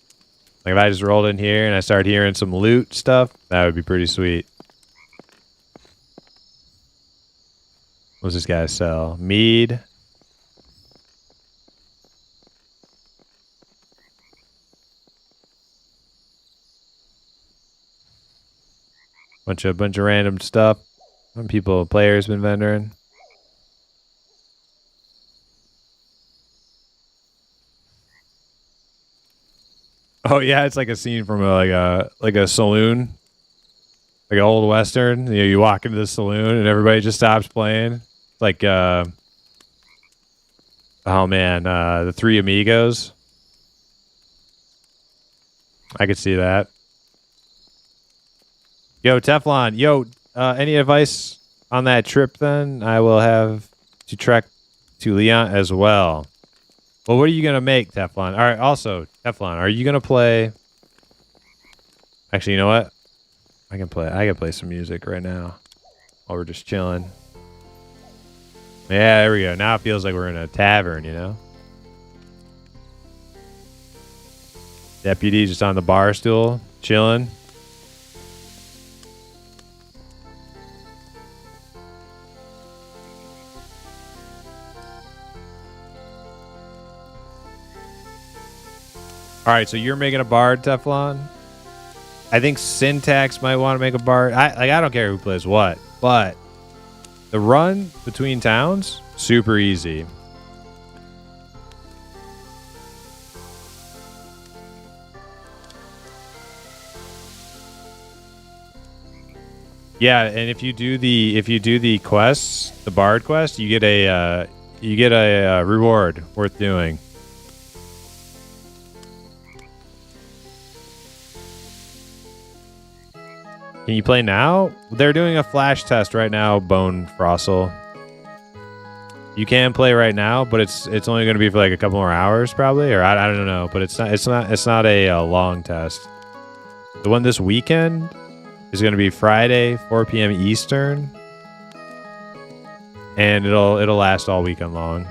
Like, if I just rolled in here and I started hearing some loot stuff, that would be pretty sweet. What's this guy sell? Mead. Bunch of random stuff. Some players been vendoring. Oh yeah, it's like a scene from a saloon, like an old western. You know, you walk into the saloon and everybody just stops playing. It's like oh man, the Three Amigos. I could see that. Yo, Teflon. Yo, any advice on that trip then? I will have to trek to Leon as well. Well, what are you going to make, Teflon? All right, also, Teflon, are you going to play... Actually, you know what? I can play some music right now while we're just chilling. Yeah, there we go. Now it feels like we're in a tavern, you know? Deputy just on the bar stool, chilling. All right, so you're making a bard, Teflon. I think Syntax might want to make a bard. I don't care who plays what, but the run between towns, super easy. Yeah, and if you do the quests, the bard quest, you get a reward worth doing. Can you play now? They're doing a flash test right now, Bone Frostle. You can play right now, but it's only going to be for like a couple more hours probably, or I don't know, but it's not a long test. The one this weekend, is going to be Friday, 4 p.m. Eastern, and it'll last all weekend long.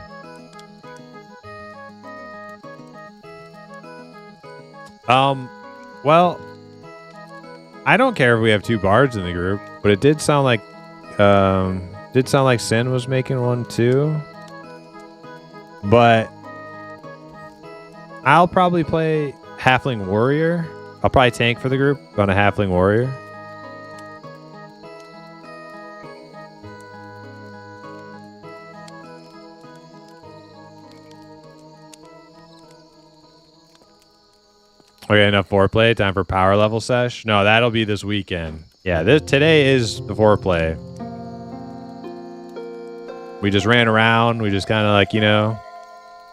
Well, I don't care if we have 2 bards in the group, but it did sound like Sin was making one too. But I'll probably play Halfling Warrior. I'll probably tank for the group on a Halfling Warrior. Okay, enough foreplay. Time for power level sesh. No, that'll be this weekend. Yeah, today is the foreplay. We just ran around. We just kind of like, you know,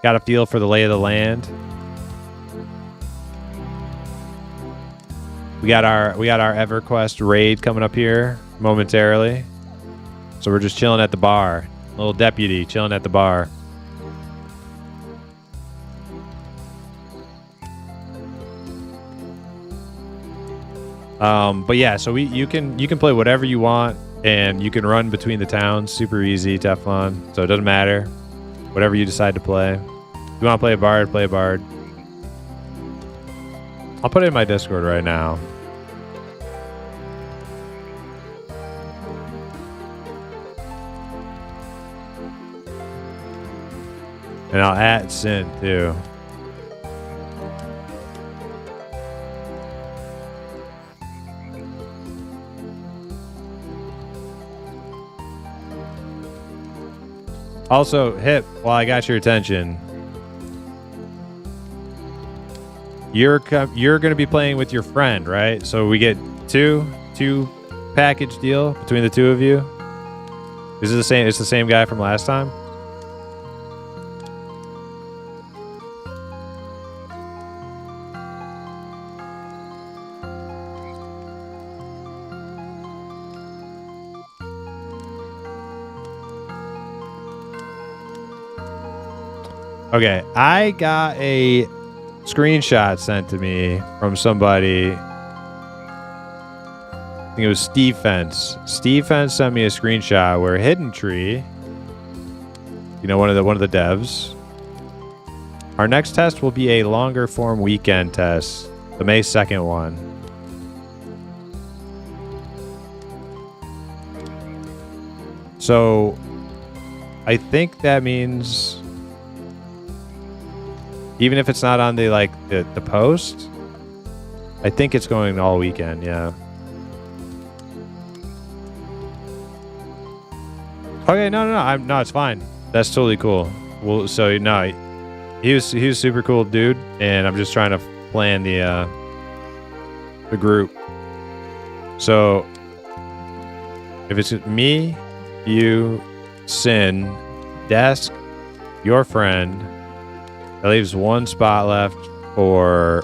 got a feel for the lay of the land. We got our EverQuest raid coming up here momentarily. So we're just chilling at the bar. Little deputy chilling at the bar. But yeah, so you can play whatever you want, and you can run between the towns, super easy, Teflon. So it doesn't matter, whatever you decide to play. If you want to play a bard, play a bard. I'll put it in my Discord right now. And I'll add Sin too. Also, Hip, while I got your attention, you're going to be playing with your friend, right? So we get two package deal between the two of you. Is it the same? It's the same guy from last time. Okay, I got a screenshot sent to me from somebody. I think it was Steve Fence. Steve Fence sent me a screenshot where Hidden Tree, you know, one of the devs. Our next test will be a longer form weekend test, the May 2nd one. So I think that means even if it's not on the the post, I think it's going all weekend, yeah. Okay, no, it's fine. That's totally cool. Well, so no, he was super cool dude, and I'm just trying to plan the group. So if it's me, you, Sin, Desk, your friend, that leaves one spot left for.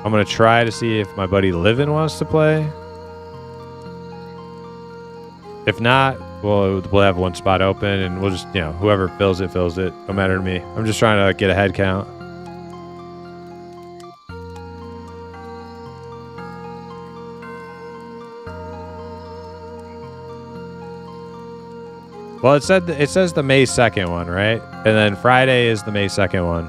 I'm gonna try to see if my buddy Livin wants to play. If not, we'll have one spot open, and we'll just, you know, whoever fills it. Don't matter to me. I'm just trying to get a head count. Well, it says the May 2nd one, right? And then Friday is the May 2nd one.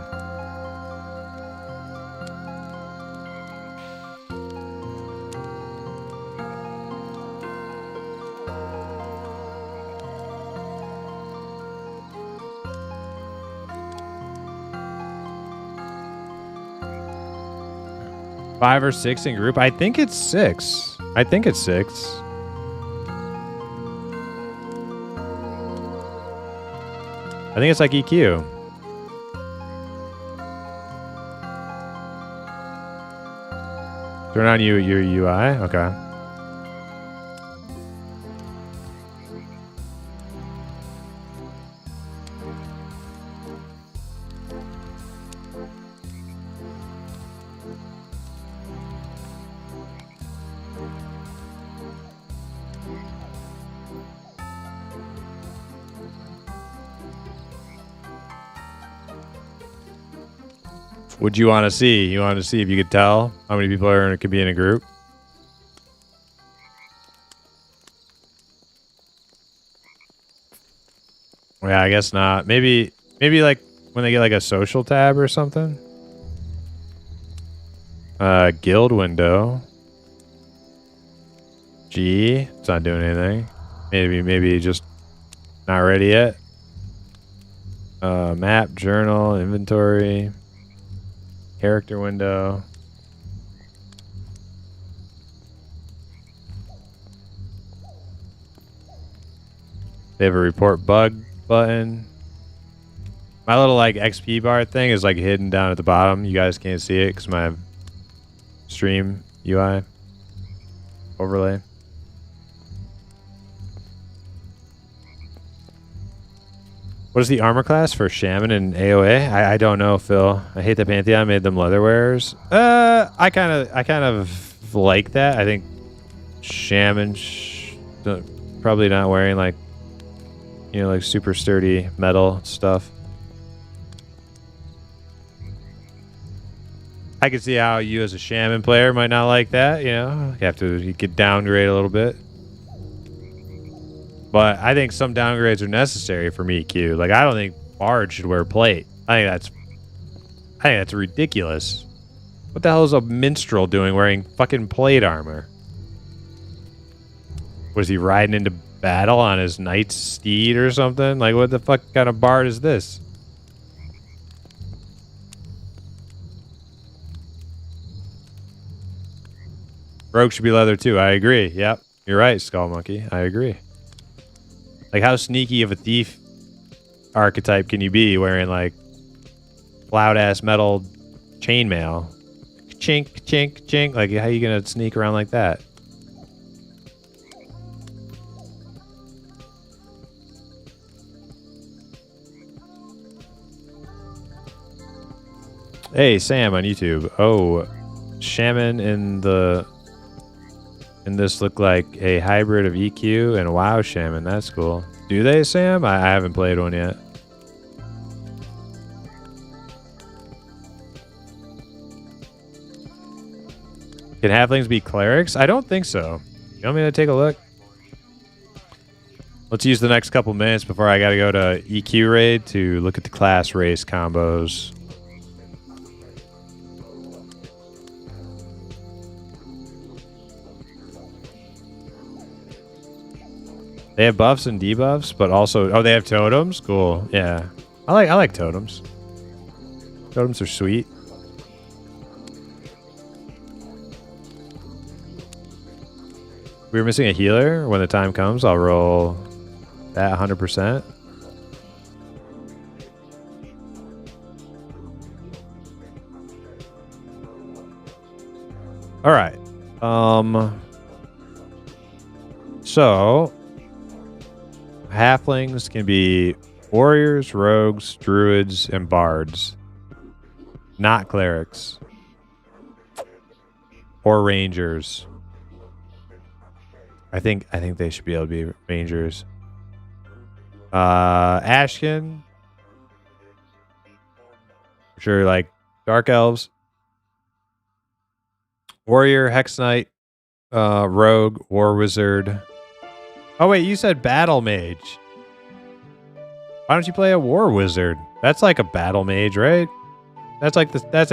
Five or six in group? I think it's 6. I think it's 6. I think it's like EQ. Turn on your UI? Okay. Would you want to see? You want to see if you could tell how many people could be in a group? Yeah, I guess not. Maybe like when they get like a social tab or something. Guild window. G. It's not doing anything. Maybe just not ready yet. Map, journal, inventory, character window. They have a report bug button. My little like XP bar thing is like hidden down at the bottom. You guys can't see it because my stream UI overlay. What is the armor class for Shaman and AOA? I don't know, Phil. I hate that Pantheon made them leather wearers. I kind of like that. I think Shaman probably not wearing like, you know, like super sturdy metal stuff. I can see how you as a Shaman player might not like that. You know, you could downgrade a little bit. But I think some downgrades are necessary for me, Q. Like, I don't think Bard should wear plate. I think that's ridiculous. What the hell is a minstrel doing wearing fucking plate armor? Was he riding into battle on his knight's steed or something? Like, what the fuck kind of Bard is this? Rogue should be leather too. I agree. Yep. You're right, Skull Monkey. I agree. Like, how sneaky of a thief archetype can you be wearing, like, loud-ass metal chainmail? Chink, chink, chink. Like, how are you going to sneak around like that? Hey, Sam on YouTube. Oh, Shaman in this look like a hybrid of EQ and WoW Shaman. That's cool. Do they, Sam? I haven't played one yet. Can halflings be clerics? I don't think so. You want me to take a look? Let's use the next couple minutes before I gotta go to EQ raid to look at the class race combos. They have buffs and debuffs, but also they have totems. Cool. Yeah, I like totems. Totems are sweet. We were missing a healer. When the time comes, I'll roll that 100%. All right. So halflings can be warriors, rogues, druids, and bards. Not clerics. Or rangers. I think they should be able to be rangers. Ashkin. Sure, like dark elves. Warrior, Hex Knight, rogue, war wizard. Oh wait, you said battle mage. Why don't you play a war wizard? That's like a battle mage, right? That's like that's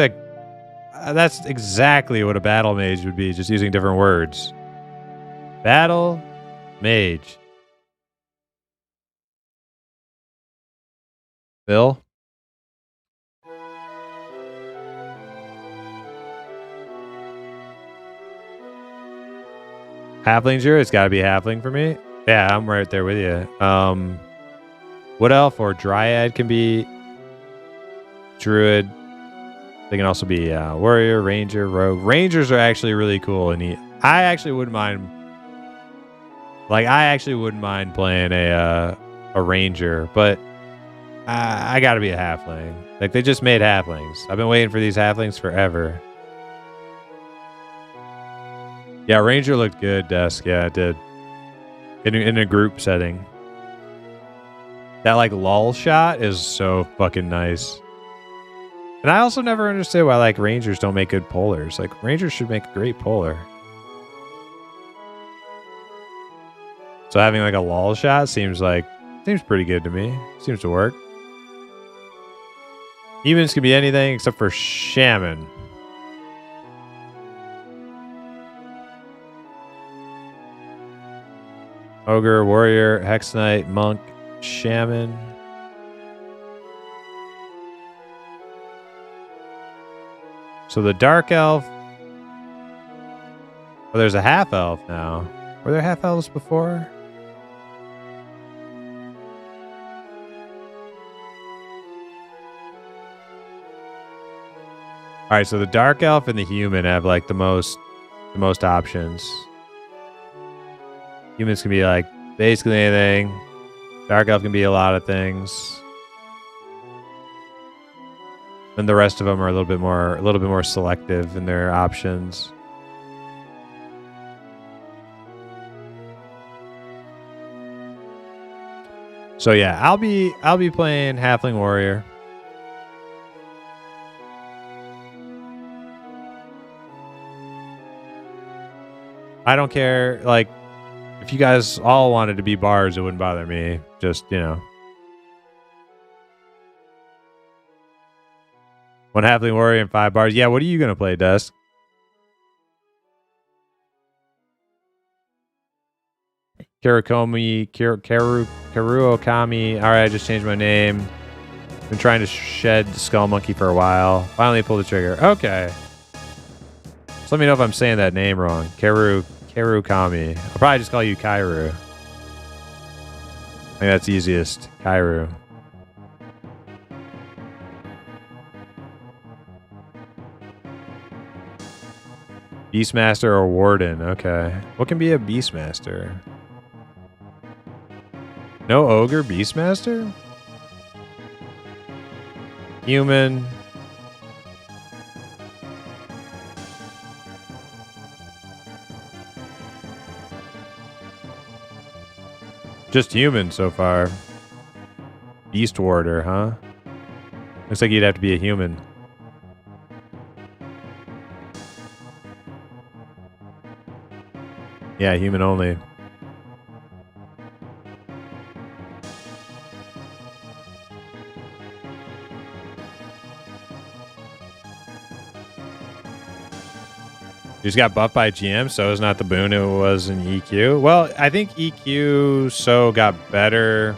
exactly what a battle mage would be, just using different words. Battle mage. Bill? Halfling's here? It's got to be halfling for me. Yeah, I'm right there with you. Wood elf or dryad can be druid. They can also be warrior, ranger, rogue. Rangers are actually really cool and neat. I actually wouldn't mind. Like, I actually wouldn't mind playing a ranger, but I got to be a halfling. Like, they just made halflings. I've been waiting for these halflings forever. Yeah, ranger looked good, Desk. Yeah, it did. In a group setting. That, like, lull shot is so fucking nice. And I also never understood why, like, rangers don't make good polars. Like, rangers should make a great polar. So having, like, a lull shot seems like Seems pretty good to me. Seems to work. Humans can be anything except for shaman. Ogre, warrior, hex knight, monk, shaman. So the dark elf. Oh, there's a half elf now. Were there half elves before? All right, so the dark elf and the human have like the most options. Humans can be like basically anything. Dark elf can be a lot of things. And the rest of them are a little bit more selective in their options. So yeah, I'll be playing Halfling Warrior. I don't care, like, if you guys all wanted to be bards, it wouldn't bother me. Just, you know. One Halfling Warrior and 5 bards. Yeah, what are you going to play, Dusk? Karuokami. All right, I just changed my name. Been trying to shed Skull Monkey for a while. Finally pulled the trigger. Okay. Just let me know if I'm saying that name wrong. Karukami. I'll probably just call you Kairu. I think that's easiest. Kairu. Beastmaster or Warden. Okay. What can be a Beastmaster? No Ogre Beastmaster? Human. Just human so far. Beast Warder, huh? Looks like you'd have to be a human. Yeah, human only. You just got buffed by GM, so it's not the boon it was in EQ. Well, I think EQ so got better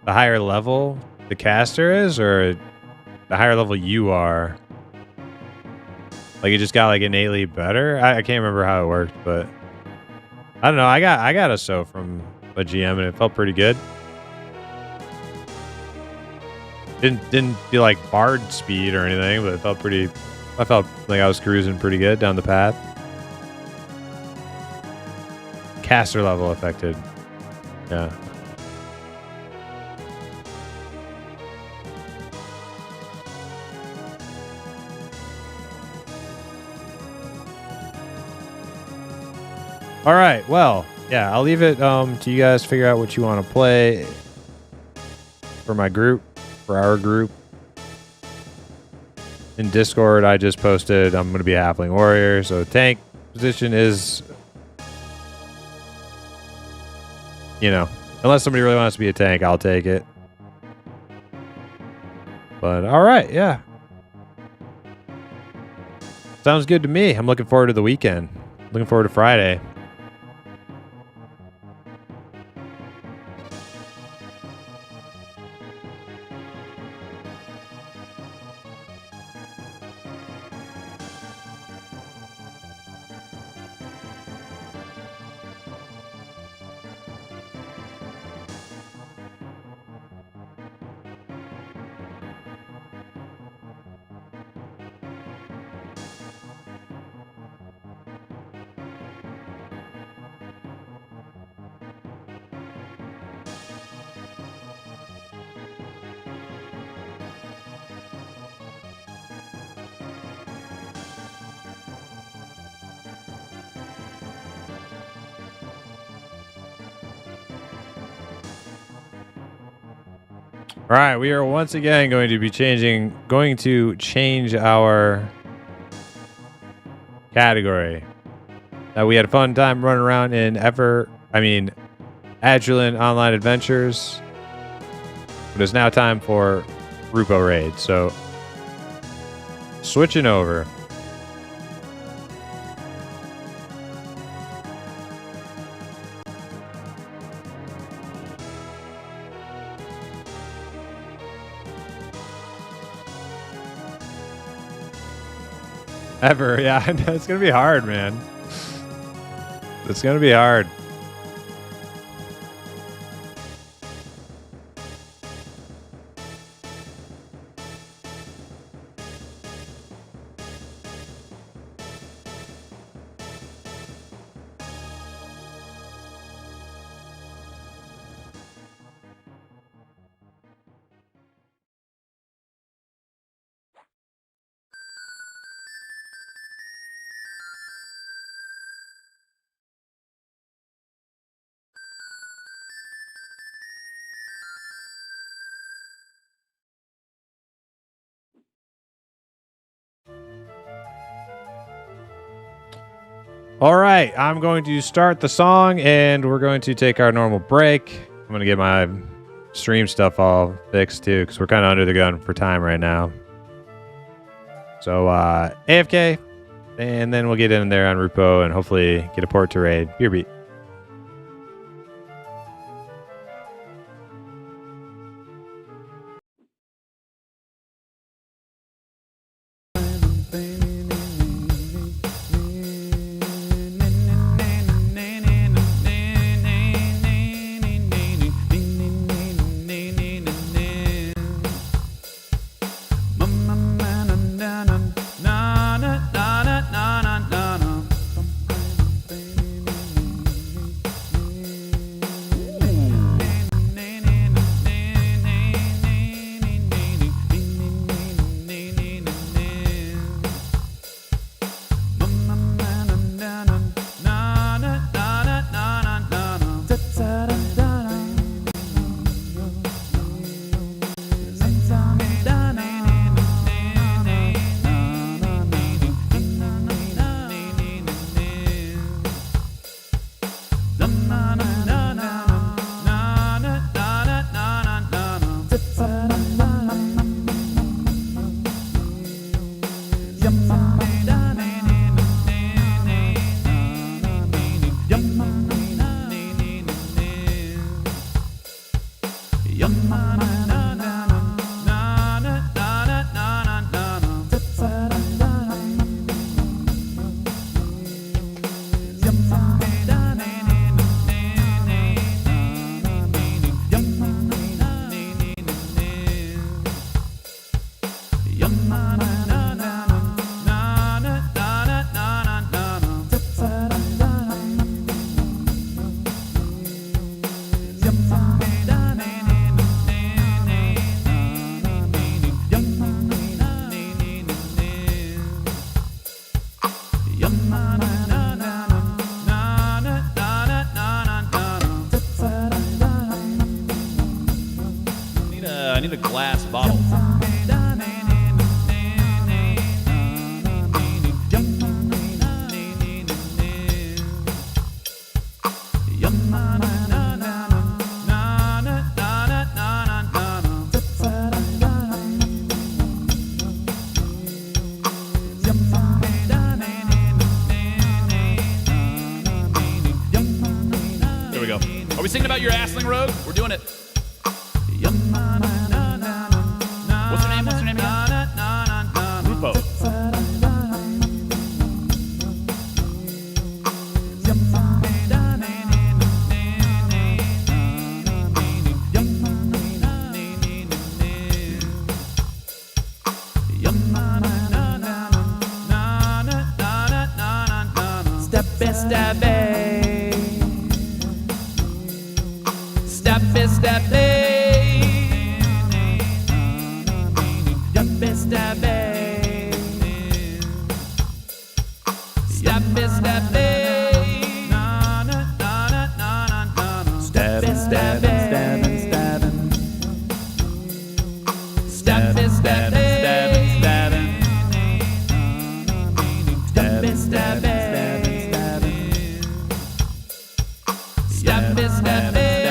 the higher level the caster is, or the higher level you are. Like it just got like innately better. I can't remember how it worked, but I don't know. I got a so from a GM and it felt pretty good. Didn't feel like bard speed or anything, but it felt pretty. I felt like I was cruising pretty good down the path. Caster level affected. Yeah. All right. Well, yeah, I'll leave it to you guys to figure out what you want to play for my group, for our group. In Discord, I just posted I'm going to be a Halfling Warrior, so tank position is, you know, unless somebody really wants to be a tank, I'll take it. But all right, yeah. Sounds good to me. I'm looking forward to the weekend. Looking forward to Friday. All right, we are once again going to change our category. We had a fun time running around in Agilent Online Adventures. It is now time for Rupoe Raid. So, switching over. Ever, yeah, I know. It's gonna be hard, man. It's gonna be hard. All right, I'm going to start the song and we're going to take our normal break. I'm going to get my stream stuff all fixed too because we're kind of under the gun for time right now. So AFK, and then we'll get in there on Rupoe and hopefully get a port to raid. Beer beat. I need a glass bottle. There we go. Are we singing about your Assassling rogue? We're doing it. What's her name? What's her name again? Rupoe. Stop it, stop it.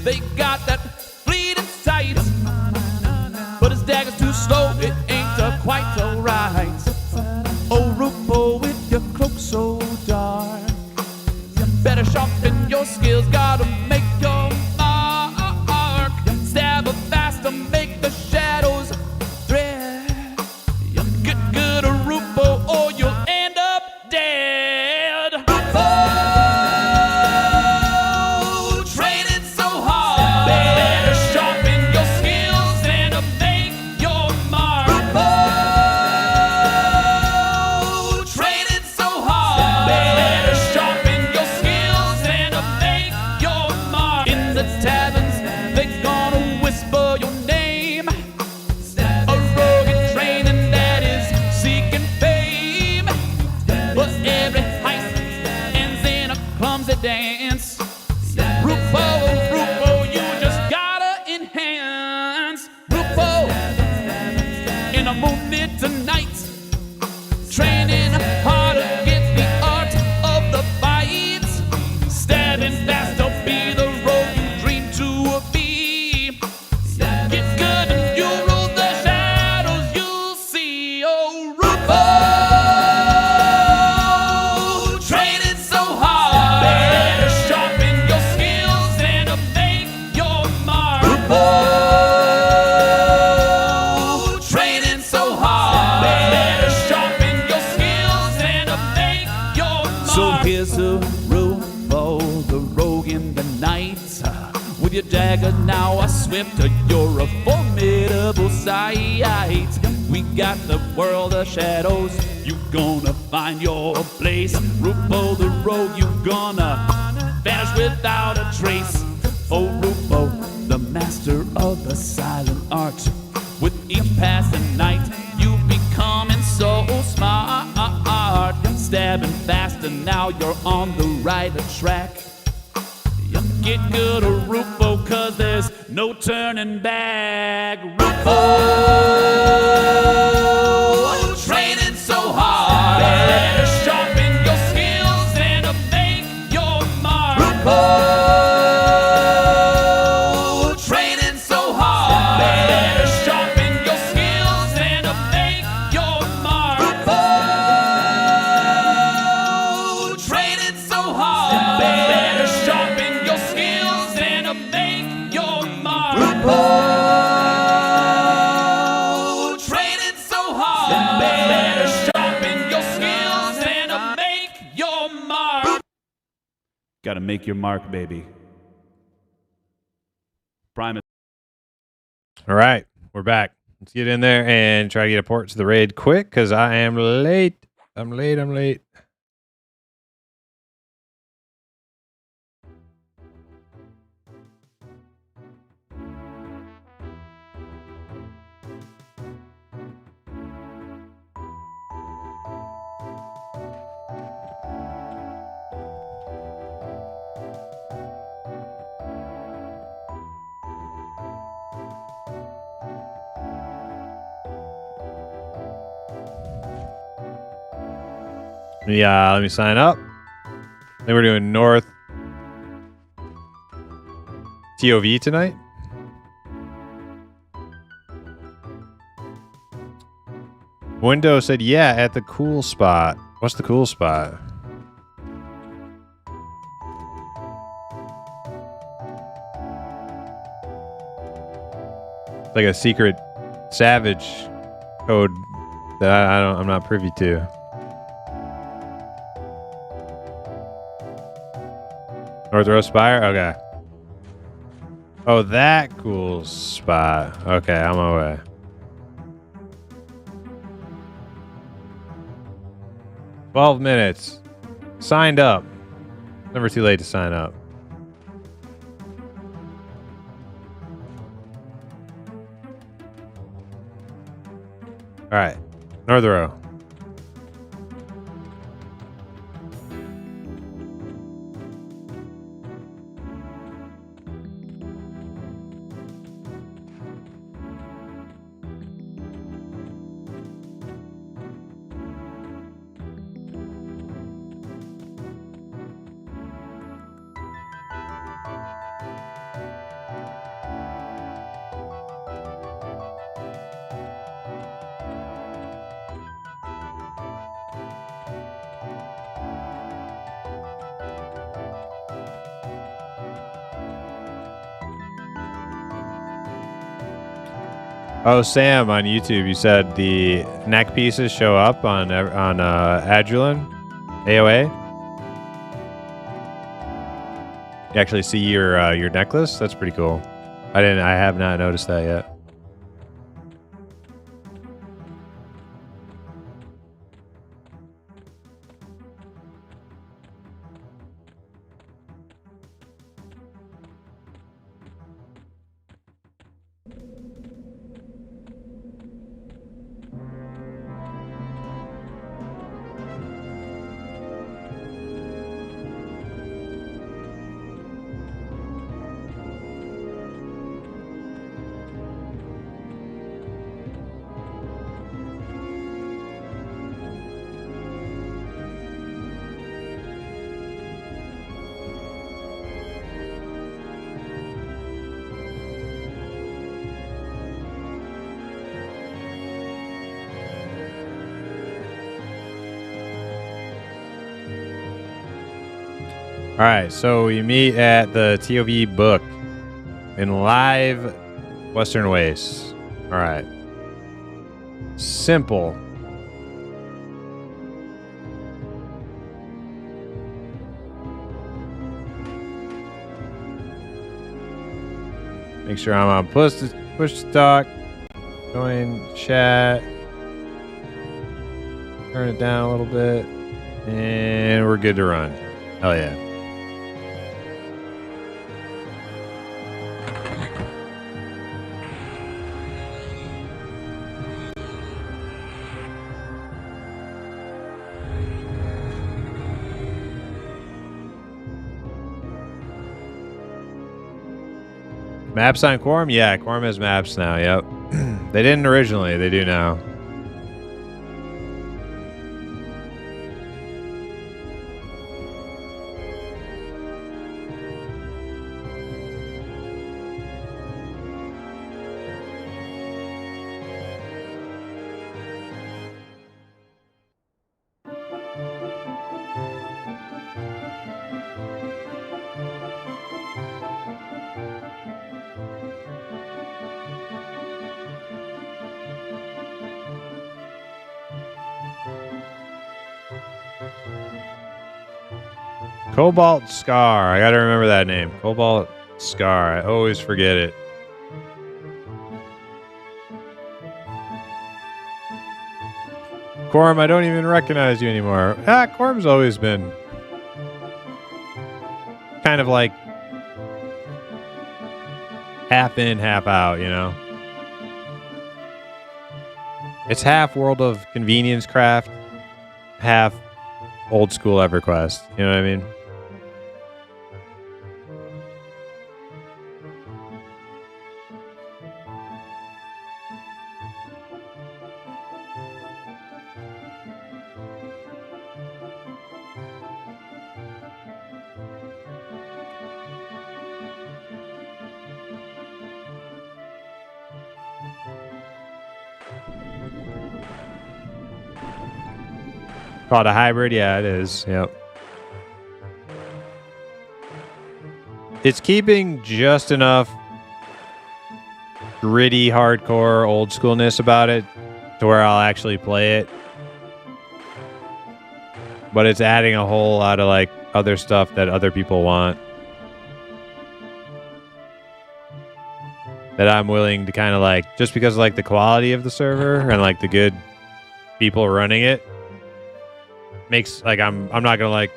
They got that fleet and sight, but his dagger's too slow, it ain't quite alright. Oh, Rupoe, with your cloak so dark, you better sharpen your skills, gotta make your mark. Stab her fast to make the shadows dread. You get good at Rupoe or you'll end up dead. Rupoe, training so hard, better sharpen your skills and make your mark. Rupoe, training so hard, better sharpen your skills and make your mark. In the taverns, they're gonna whisper your name. A rogue in training that is seeking fame. But every heist ends in a clumsy dance. Rupoe, Rupoe, you just gotta enhance. Rupoe, in a moonlit tonight, training hard against the art of the fight. Stabbing fast to be the rogue you dream to be. Get good and you rule the shadows you'll see. Oh, Rupoe, training so hard, better sharpen your skills and make your mark. Rupoe, training so hard, better sharpen your skills and make your mark. So here's a Rupoe, the rogue in the night. With your dagger now a swift, you're a formidable sight. We got the world of shadows, you gonna find your place. Rupoe the rogue, you gonna vanish without a trace. Oh, Rupoe, the master of the silent art. With each passing night, you becoming so smart. Stabbing fast and now you're on the right track. You get good at Rupoe, cause there's no turning back. Rupoe, training so hard, better sharpen your skills and make your mark. Rupoe, training so hard, better sharpen your skills and make your mark. Rupoe, training so hard, better sharpen your skills and make your mark. Rupoe, training so hard, better sharpen your skills and make your mark. Gotta make your mark, baby. Prime. All right, we're back. Let's get in there and try to get a port to the raid quick because I am late. I'm late. Yeah, let me sign up. I think we're doing North TOV tonight. Window said, yeah, at the cool spot. What's the cool spot? It's like a secret savage code that I'm not privy to. North Row Spire? Okay. Oh, that cool spot. Okay, I'm on my way. $12 minutes. Signed up. Never too late to sign up. All right. North Row. Oh, Sam on YouTube, you said the neck pieces show up on Adulin AOA. You actually see your necklace. That's pretty cool. I have not noticed that yet. All right, so we meet at the TOV book in live Western Wastes. All right. Simple. Make sure I'm on push to talk. Join chat. Turn it down a little bit. And we're good to run. Hell yeah. Maps on Quarm? Yeah, Quarm has maps now, yep. They didn't originally, they do now. Cobalt Scar. I gotta remember that name. Cobalt Scar. I always forget it. Quarm, I don't even recognize you anymore. Quarm's always been kind of like half in, half out, you know? It's half World of Convenience Craft, half old school EverQuest. You know what I mean? Called a hybrid? Yeah, it is. Yep. It's keeping just enough gritty, hardcore, old schoolness about it to where I'll actually play it. But it's adding a whole lot of like other stuff that other people want. That I'm willing to kind of like, just because of like the quality of the server and like the good people running it. Makes like I'm not gonna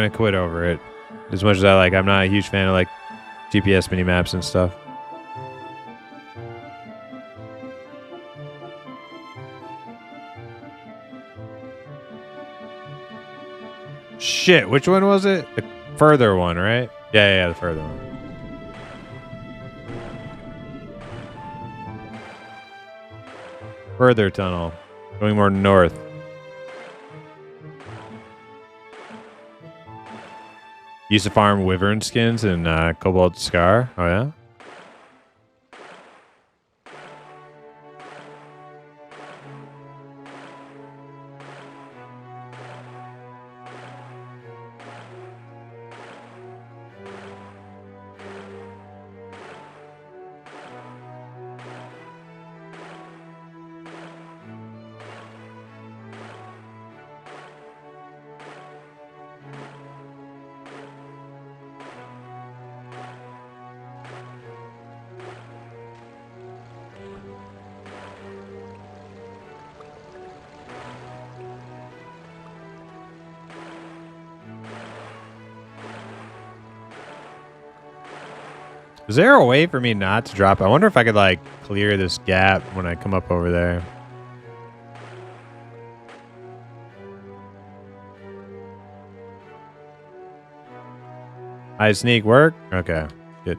quit over it as much as I like. I'm not a huge fan of like GPS mini maps and stuff. Shit, which one was it? The further one, right? Yeah, the further one. Further tunnel, going more north. Used to farm wyvern skins in Cobalt Scar. Oh, yeah? Is there a way for me not to drop? I wonder if I could like clear this gap when I come up over there. I sneak work? Okay, good.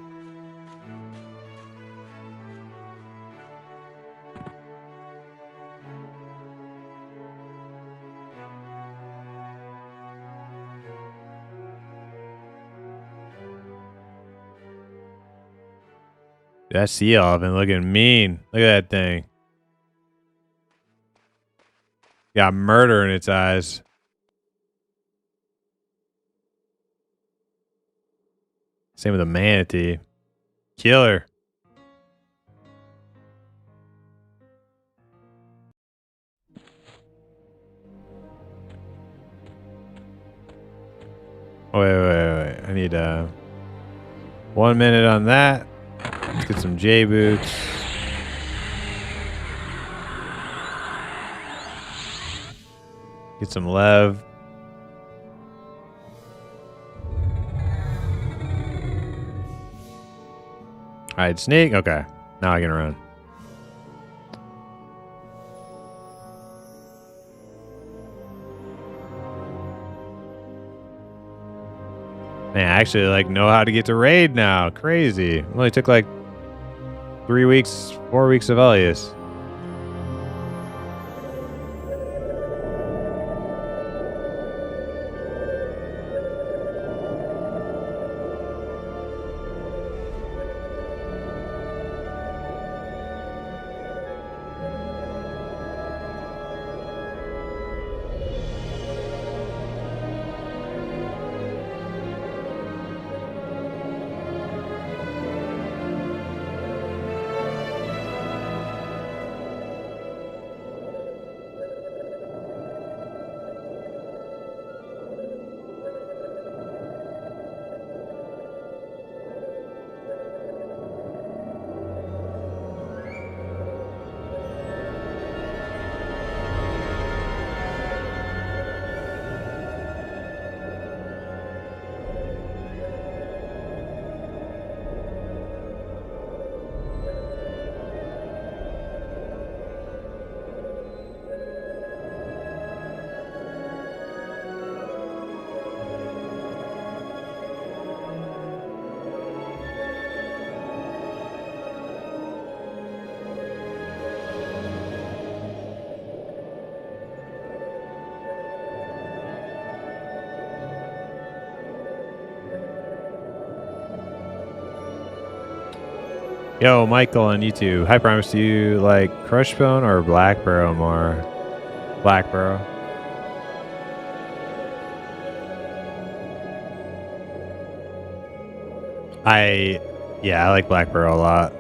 That seal been looking mean. Look at that thing. Got murder in its eyes. Same with the manatee. Killer. Oh, wait. I need 1 minute on that. Let's get some J boots. Get some Lev. Alright, sneak. Okay. Now I can run. Man, I actually like know how to get to raid now. Crazy. It only took like 3 weeks, 4 weeks of Elias. Yo, Michael on YouTube. Hi, Promise. Do you like Crushbone or Black Burrow more? Black Burrow. I like Black Burrow a lot.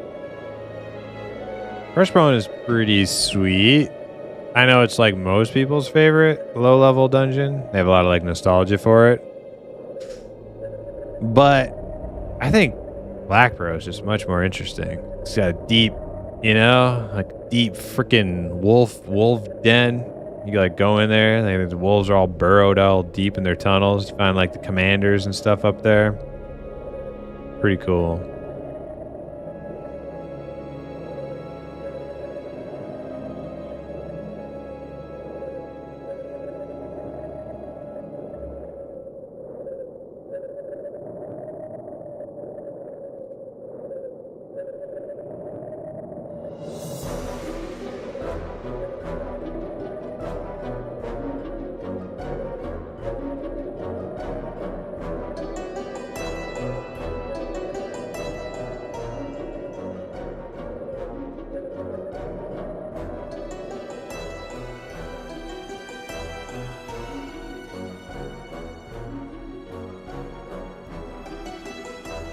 Crushbone is pretty sweet. I know it's like most people's favorite low-level dungeon. They have a lot of like nostalgia for it. But I think Black Burrow is just much more interesting. It's got a deep, you know, like deep freaking wolf den. You can like go in there, like the wolves are all burrowed all deep in their tunnels. You find like the commanders and stuff up there. Pretty cool.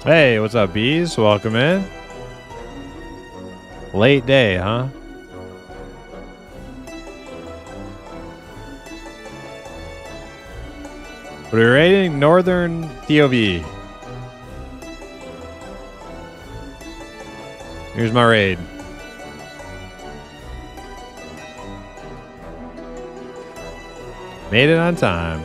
Hey, what's up, bees? Welcome in. Late day, huh? We're raiding Northern TOV. Here's my raid. Made it on time.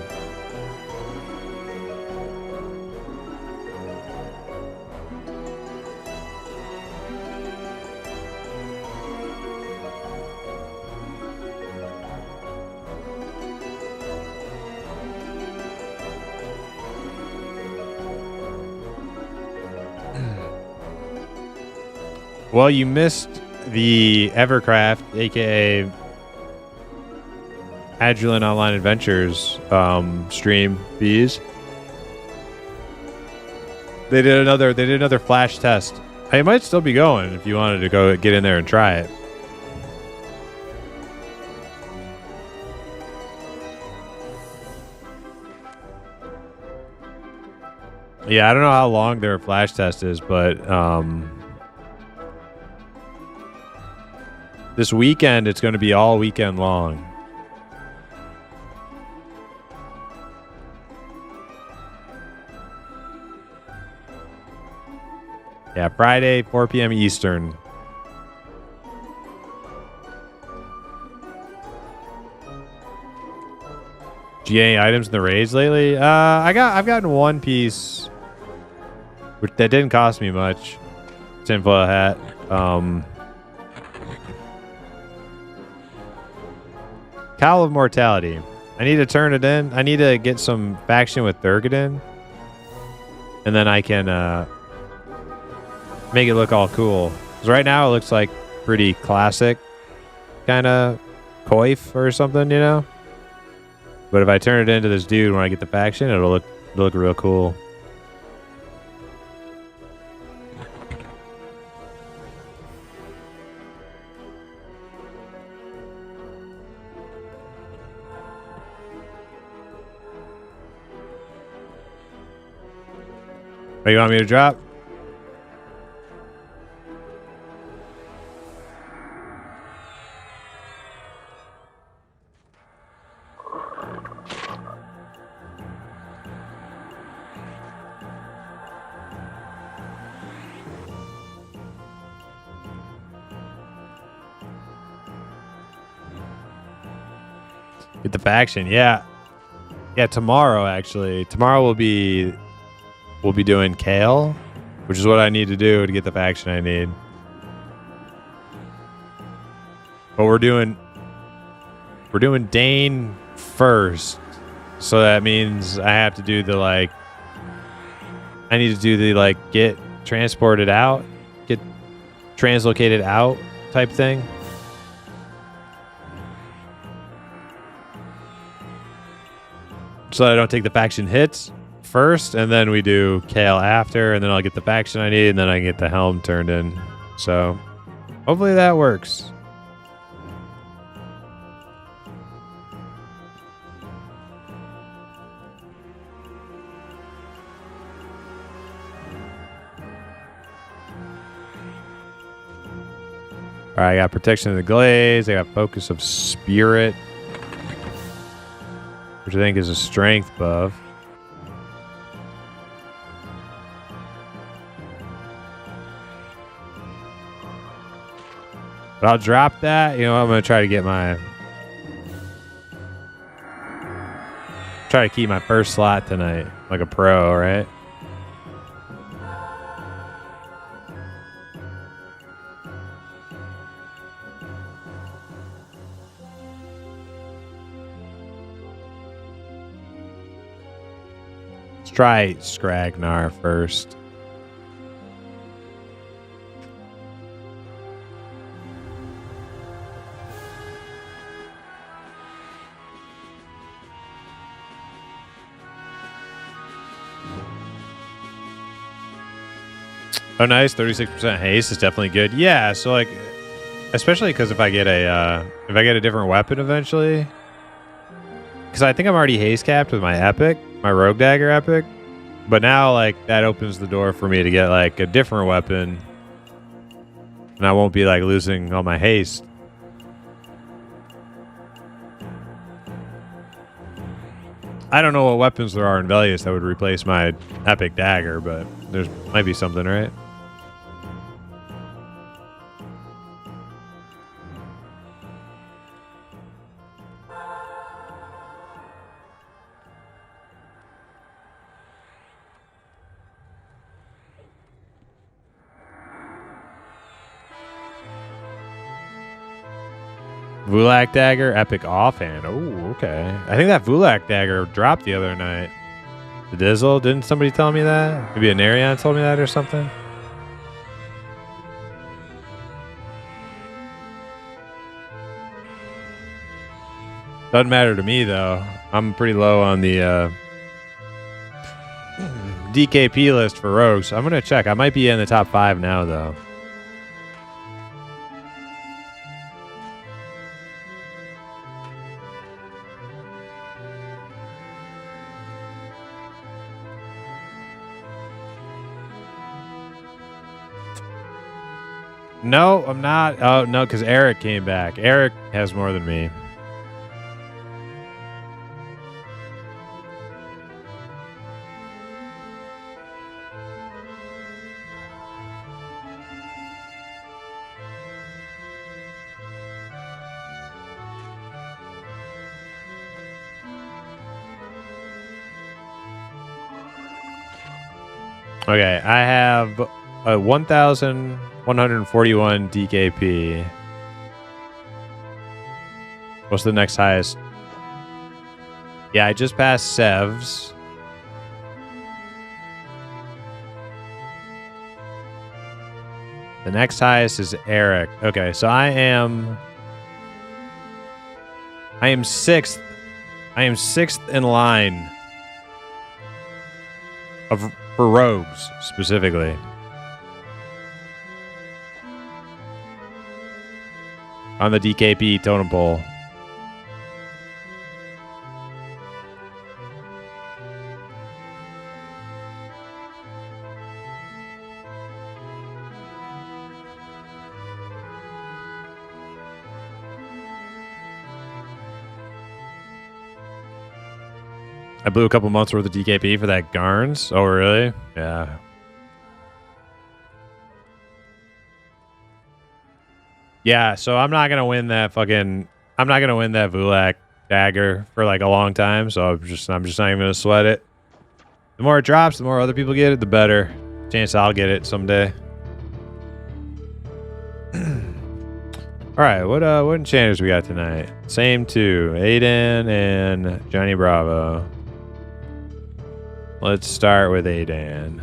Well, you missed the Evercraft, aka Agilent Online Adventures stream fees. They did another flash test. It might still be going if you wanted to go get in there and try it. Yeah, I don't know how long their flash test is, but this weekend it's going to be all weekend long. Yeah, Friday, 4 p.m. Eastern. GA items in the raids lately? I've gotten one piece, which that didn't cost me much. Tinfoil hat. Cowl of Mortality. I need to turn it in. I need to get some faction with Thurgadin, and then I can make it look all cool. Because right now it looks like pretty classic, kind of coif or something, you know? But if I turn it into this dude when I get the faction, it'll look real cool. What, you want me to drop? Get the faction, yeah. Yeah, tomorrow actually. Tomorrow we'll be doing Kale, which is what I need to do to get the faction I need. But we're doing Dane first. So that means I have to do the I need to do the get transported out, get translocated out type thing. So that I don't take the faction hits first, and then we do Kale after, and then I'll get the faction I need, and then I can get the helm turned in. So hopefully that works. All right, I got Protection of the Glaze. I got Focus of Spirit, which I think is a strength buff. But I'll drop that. You know, I'm going to try to get try to keep my first slot tonight like a pro, right? Let's try Skragnar first. Oh, nice. 36% haste is definitely good. Yeah, so especially because if I get a different weapon eventually, because I think I'm already haste capped with my epic, my rogue dagger epic, but now that opens the door for me to get a different weapon, and I won't be losing all my haste. I don't know what weapons there are in Velius that would replace my epic dagger, but there might be something, right? Vulak dagger, epic offhand. Oh, okay. I think that Vulak dagger dropped the other night. The Dizzle, didn't somebody tell me that? Maybe a Narion told me that or something. Doesn't matter to me though. I'm pretty low on the DKP list for rogues. I'm gonna check. I might be in the top 5 now though. No, I'm not. Oh no, because Eric came back. Eric has more than me. Okay, I have a 1,141 DKP. What's the next highest? Yeah, I just passed Sevs. The next highest is Eric. Okay, so I am 6th. I am 6th in line for rogues specifically. On the DKP totem pole. I blew a couple months worth of DKP for that Garns. Oh, really? Yeah. Yeah, so I'm not gonna win that Vulak dagger for like a long time, so I'm just not even gonna sweat it. The more it drops, the more other people get it, the better. Chance I'll get it someday. Alright, what enchanters we got tonight? Same two. Aiden and Johnny Bravo. Let's start with Aiden.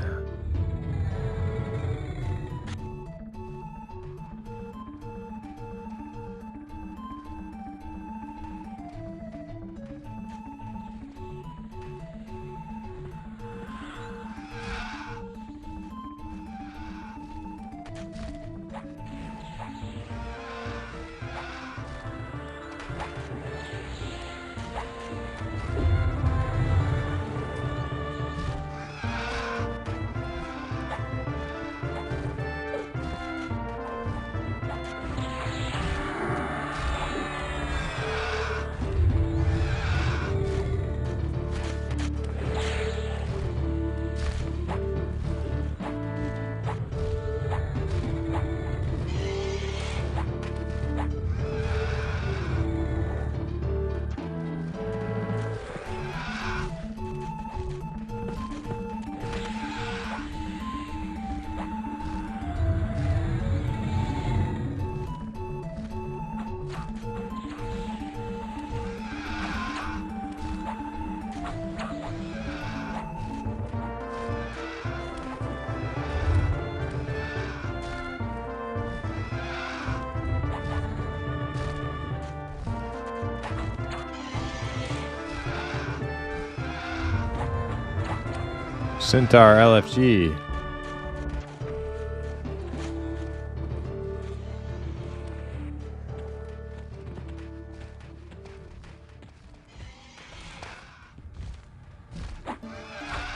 Centaur LFG.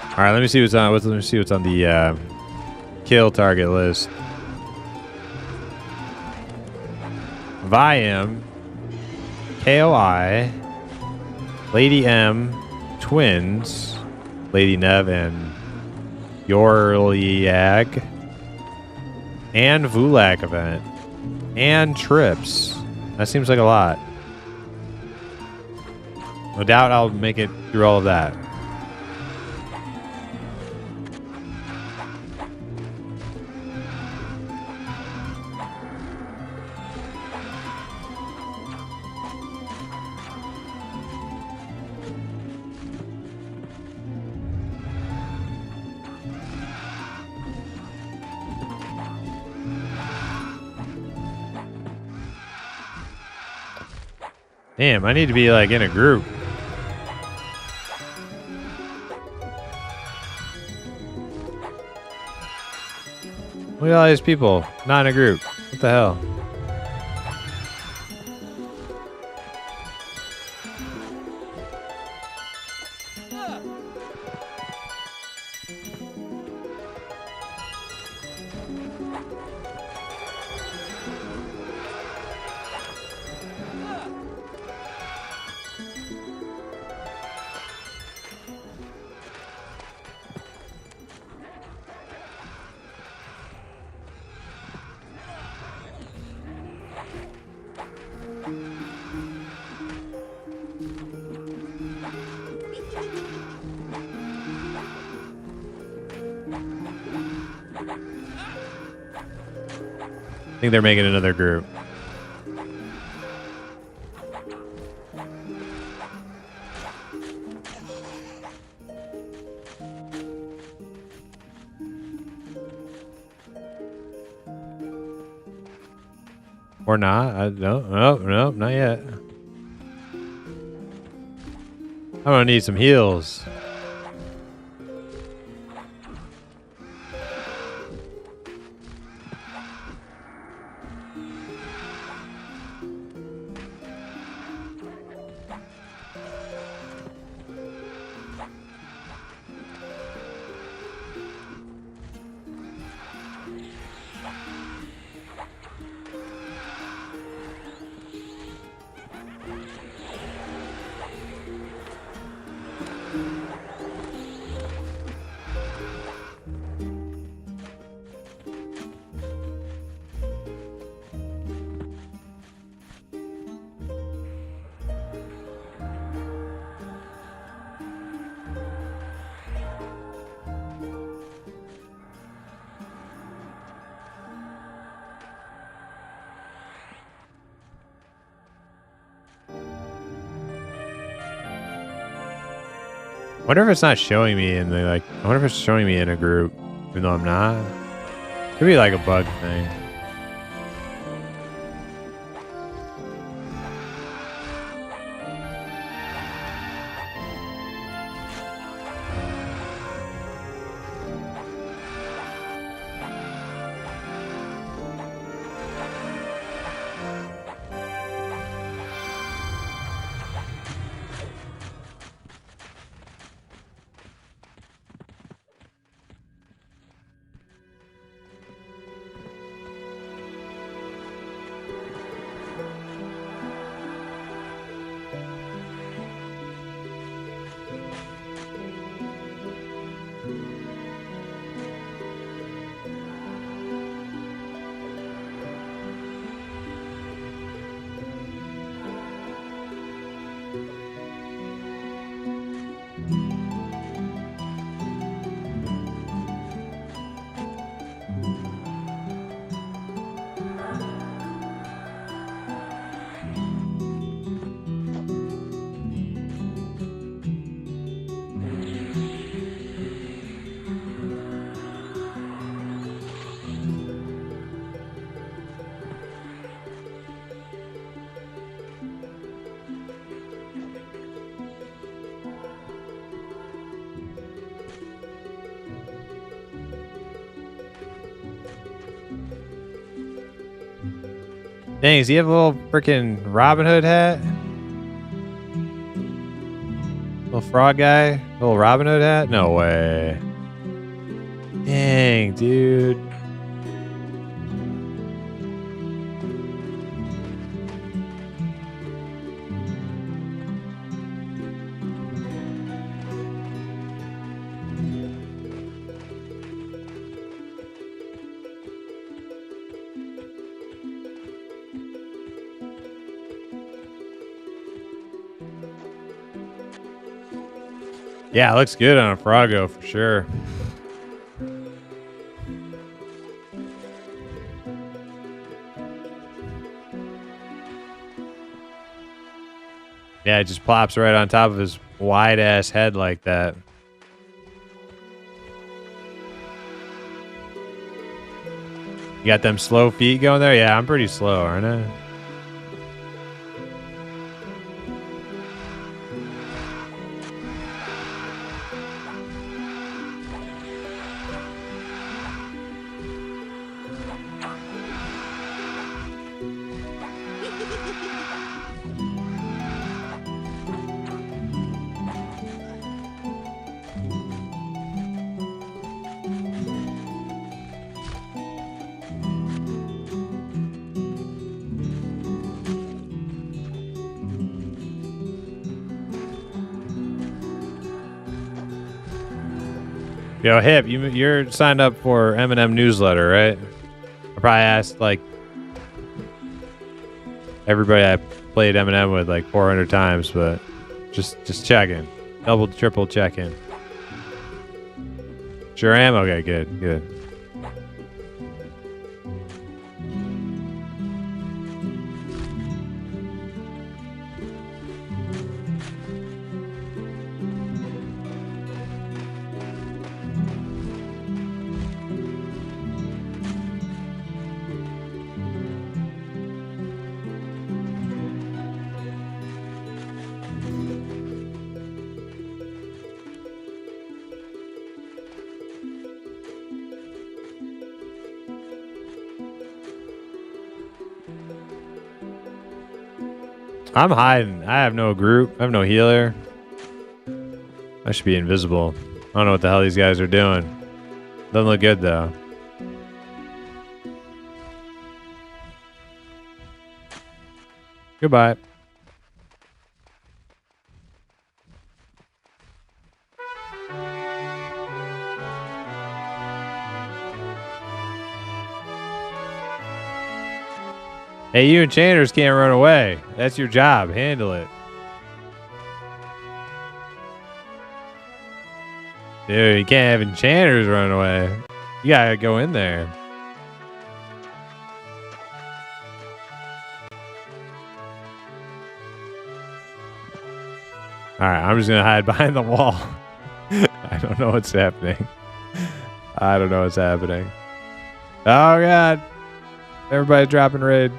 All right, let me see what's on. Let me see what's on the kill target list. Viam, KOI, Lady M, Twins, Lady Nev, and Yorliag, and Vulak event, and trips. That seems like a lot. No doubt I'll make it through all of that. Damn, I need to be like in a group. Look at all these people, not in a group. What the hell? I think they're making another group. Or not. I don't. No, not yet. I'm gonna need some heals. I wonder if it's not showing me in the like. I wonder if it's showing me in a group, even though I'm not. Could be like a bug thing. Dang, does he have a little freaking Robin Hood hat? Little frog guy? Little Robin Hood hat? No way. Dang, dude. Yeah, it looks good on a Froggo for sure. Yeah, it just plops right on top of his wide ass head like that. You got them slow feet going there? Yeah, I'm pretty slow, aren't I? Yo, Hip, you're signed up for Eminem newsletter, right? I probably asked like everybody I played Eminem with like 400 times, but just checking, double, triple checking. Sure am. Okay, good. I'm hiding. I have no group. I have no healer. I should be invisible. I don't know what the hell these guys are doing. Doesn't look good though. Goodbye. Hey, you enchanters can't run away. That's your job. Handle it. Dude, you can't have enchanters run away. You gotta go in there. Alright, I'm just gonna hide behind the wall. I don't know what's happening. I don't know what's happening. Oh god. Everybody dropping raid.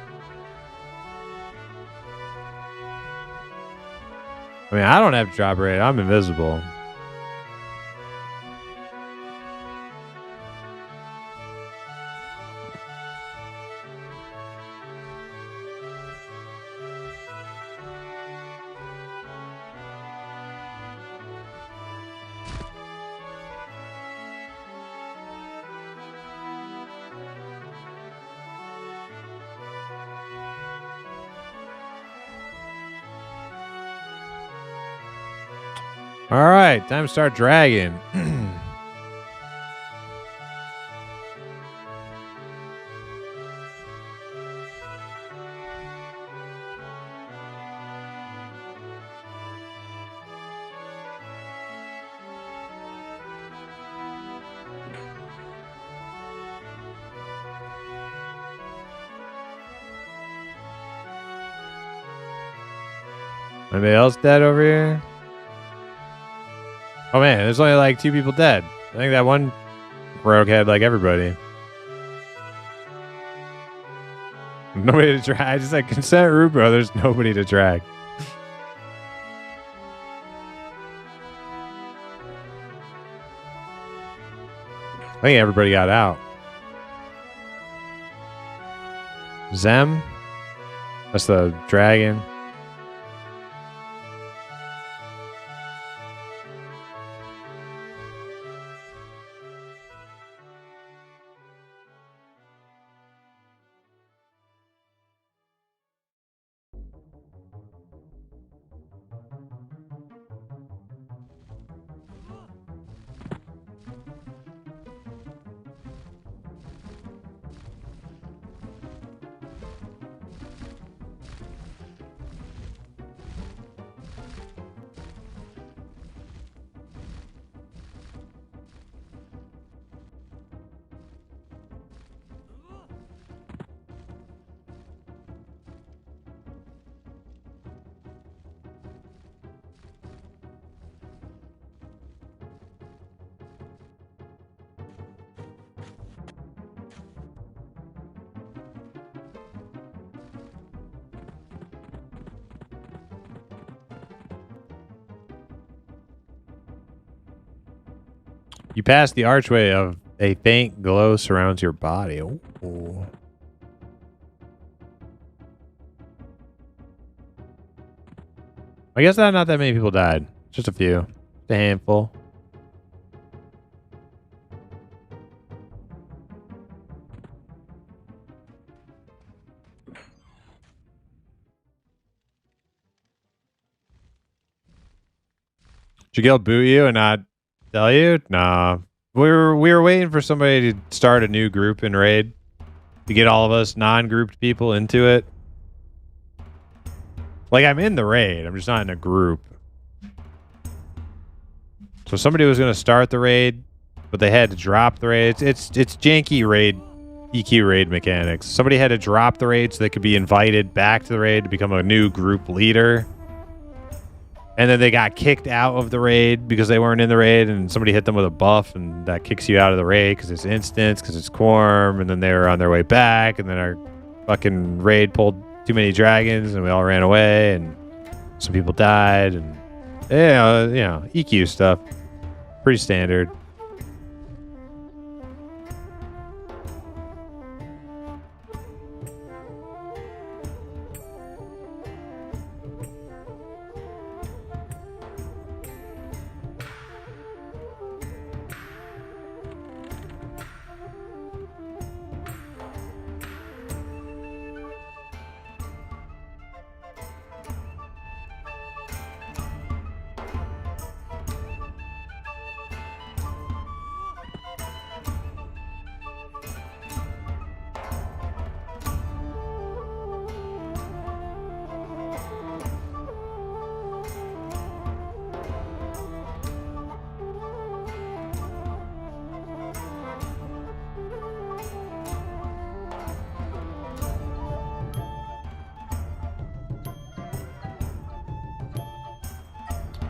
I mean, I don't have to drop raid. I'm invisible. All right, time to start dragging. Anybody else dead over here? Oh man, there's only like 2 people dead. I think that one rogue had like everybody. Nobody to drag. I just like consent Rupoe. There's nobody to drag. I think everybody got out. Zem? That's the dragon. You pass the archway of a faint glow surrounds your body. Ooh. I guess not that many people died. Just a few. Just a handful. Did Gil boot you and not tell you? Nah. We were waiting for somebody to start a new group in raid to get all of us non-grouped people into it. Like, I'm in the raid, I'm just not in a group. So somebody was going to start the raid, but they had to drop the raid. It's janky raid, EQ raid mechanics. Somebody had to drop the raid so they could be invited back to the raid to become a new group leader. And then they got kicked out of the raid because they weren't in the raid, and somebody hit them with a buff, and that kicks you out of the raid because it's instance, because it's Quarm, and then they were on their way back, and then our fucking raid pulled too many dragons, and we all ran away, and some people died, and EQ stuff. Pretty standard.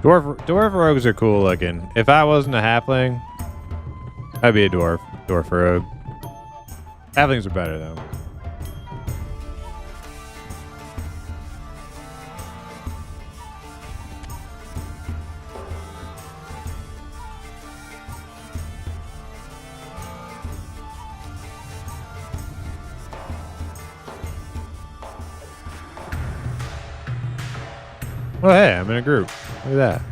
Dwarf rogues are cool looking. If I wasn't a halfling, I'd be a dwarf rogue. Halflings are better though. Oh hey, I'm in a group. Look at that.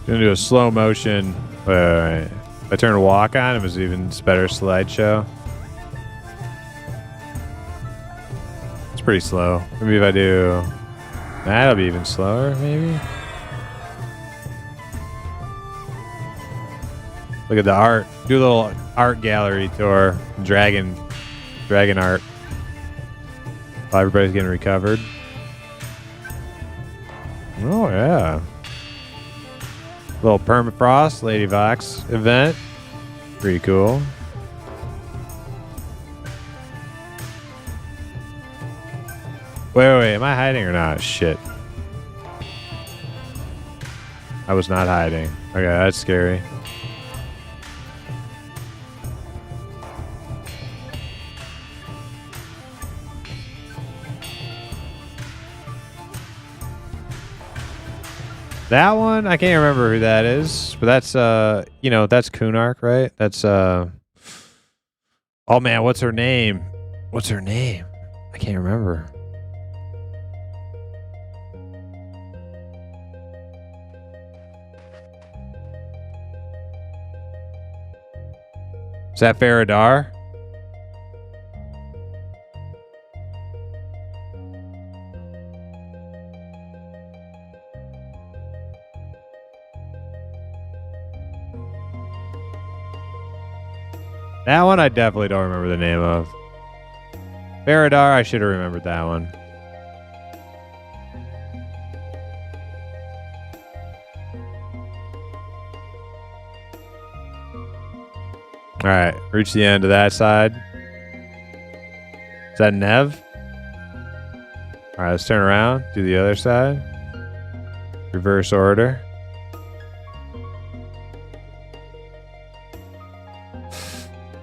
Gonna do a slow motion. Wait. If I turn a walk on, it was even better slideshow. It's pretty slow. Maybe if I do, that'll be even slower. Maybe. Look at the art. Do a little art gallery tour. Dragon art. While everybody's getting recovered. Oh yeah. Little permafrost Lady Vox event. Pretty cool. Wait, am I hiding or not? Shit. I was not hiding. Okay, that's scary. That one, I can't remember who that is, but that's that's Kunark, right? That's oh man, what's her name? What's her name? I can't remember. Is that Faradar? That one I definitely don't remember the name of. Faradar, I should have remembered that one. Alright, reach the end of that side. Is that Nev? All right, let's turn around. Do the other side. Reverse order.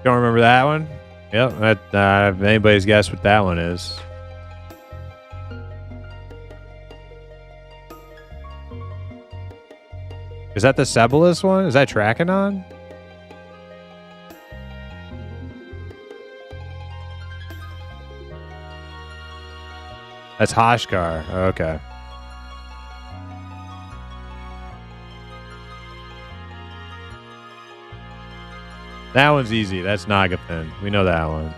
Don't remember that one? Yep. If anybody's guessed what that one is. Is that the Ceballos one? Is that Trachanon? That's Hoshkar. Okay. That one's easy. That's Nagapin. We know that one.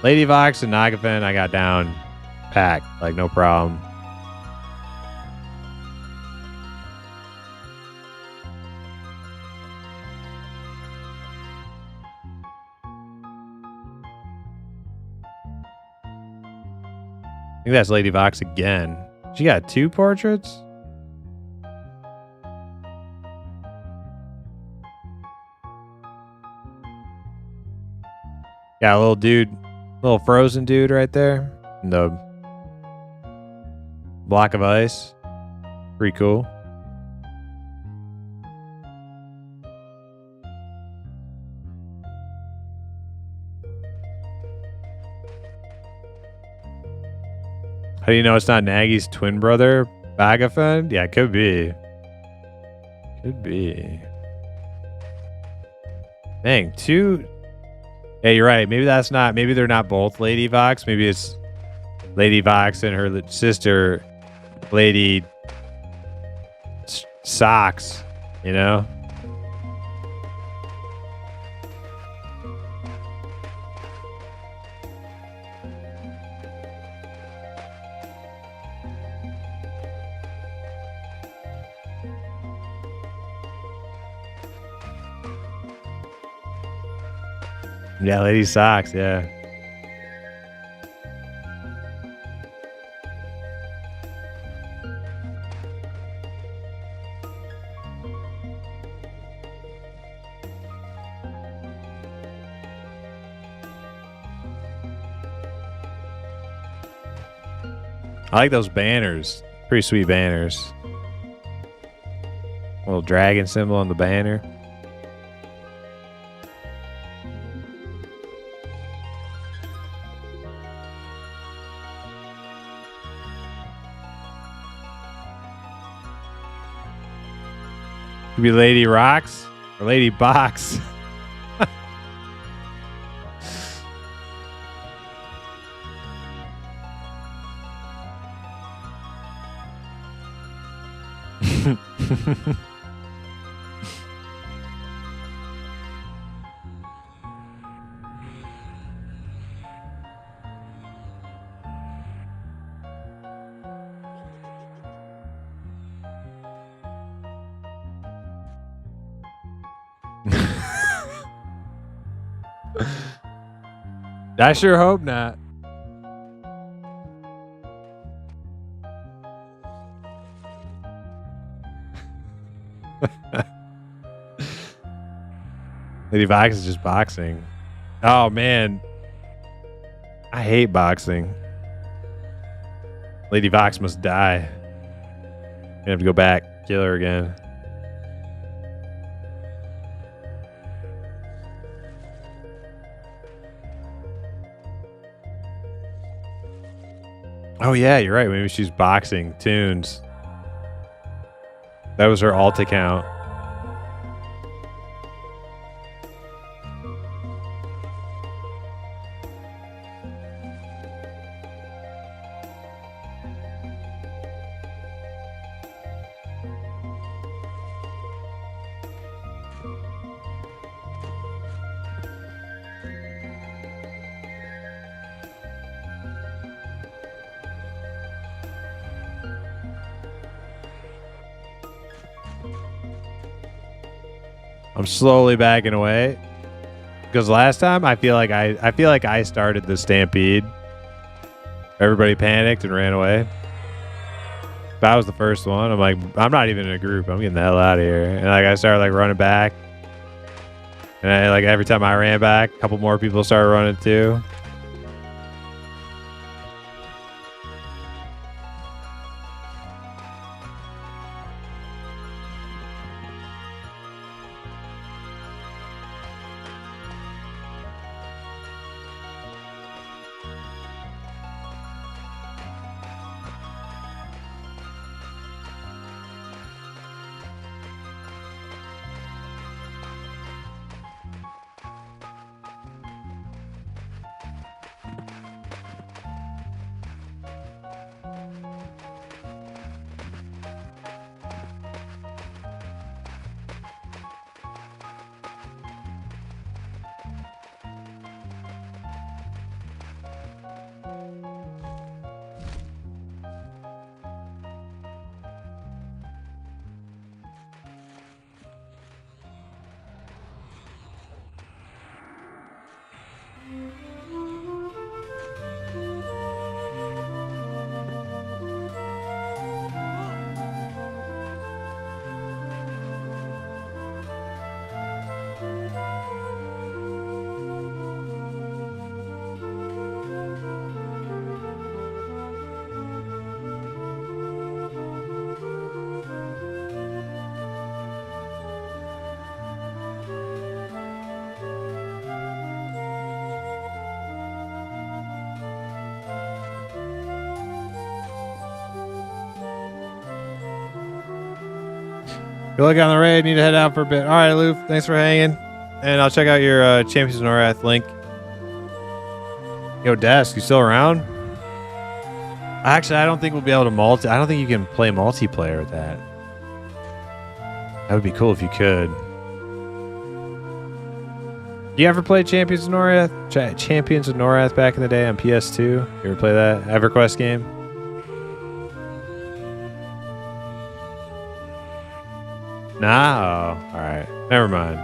Lady Vox and Nagapin, I got down packed. Like, no problem. I think that's Lady Vox again. She got 2 portraits? Got a little dude, little frozen dude right there. In the block of ice. Pretty cool. How do you know it's not Nagy's twin brother, Bagafen? Yeah, it could be. Could be. Dang, 2. Yeah, you're right. Maybe that's not. Maybe they're not both Lady Vox. Maybe it's Lady Vox and her sister, Lady Socks. You know. Yeah, Lady Socks, yeah. I like those banners. Pretty sweet banners. Little dragon symbol on the banner. Could be Lady Rocks or Lady Box. I sure hope not. Lady Vox is just boxing. Oh man, I hate boxing. Lady Vox must die. Gonna have to go back, kill her again. Oh yeah, you're right. Maybe she's boxing tunes. That was her alt account. I'm slowly backing away because last time I feel like I started the stampede. Everybody panicked and ran away. That was the first one. I'm like, I'm not even in a group. I'm getting the hell out of here. And like I started like running back, and like every time I ran back, a couple more people started running too. Good luck on the raid. Need to head out for a bit. All right, Loof. Thanks for hanging. And I'll check out your Champions of Norath link. Yo, Desk, you still around? Actually, I don't think we'll be able to I don't think you can play multiplayer with that. That would be cool if you could. You ever play Champions of Norath? Champions of Norath back in the day on PS2? You ever play that EverQuest game? Nah. Oh, all right. Never mind.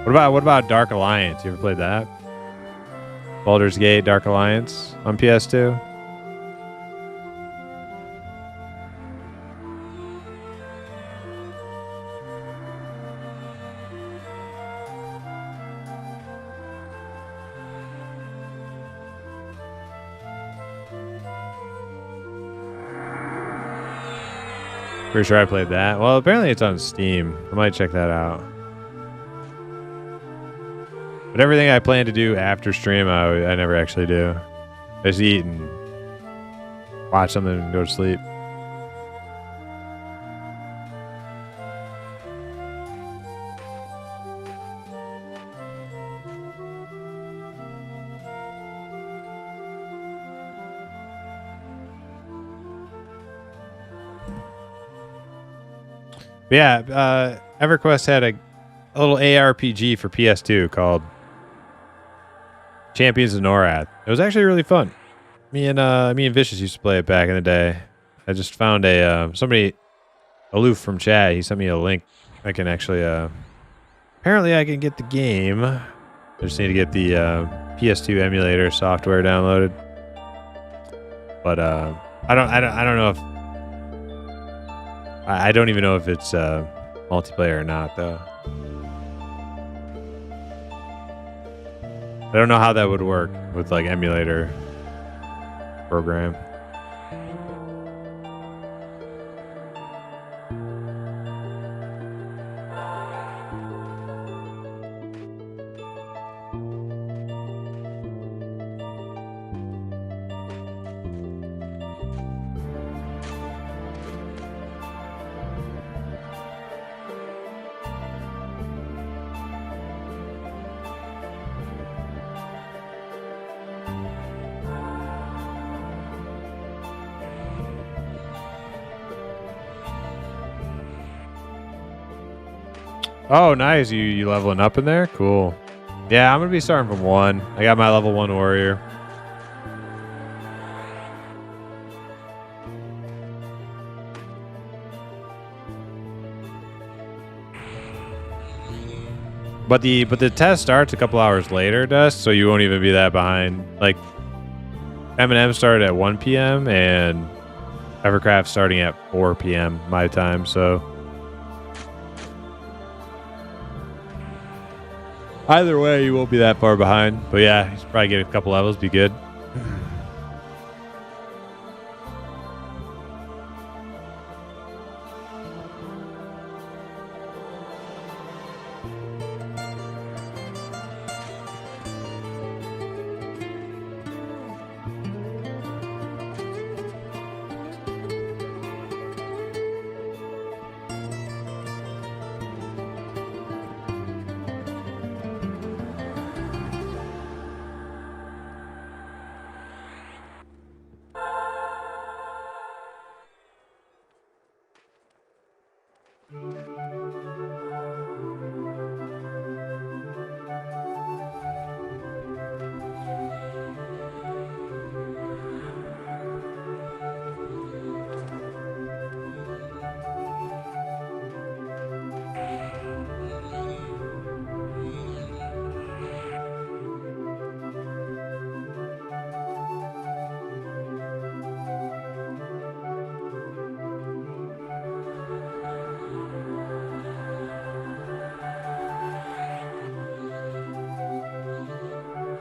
What about Dark Alliance? You ever played that? Baldur's Gate, Dark Alliance on PS2? Pretty sure I played that. Well, apparently it's on Steam. I might check that out. But everything I plan to do after stream, I never actually do. I just eat and watch something and go to sleep. But yeah, EverQuest had a little ARPG for PS2 called Champions of Norath. It was actually really fun. Me and Vicious used to play it back in the day. I just found somebody aloof from chat. He sent me a link. I can actually apparently I can get the game. I just need to get the PS2 emulator software downloaded. But I don't know if I don't even know if it's multiplayer or not, though. I don't know how that would work with like emulator program. Oh, nice. You leveling up in there? Cool. Yeah, I'm going to be starting from 1. I got my level 1 warrior. But the test starts a couple hours later, Dust, so you won't even be that behind. Like, M&M started at 1 p.m. and Evercraft starting at 4 p.m. my time, so... Either way, you won't be that far behind. But yeah, you should probably get a couple levels, be good.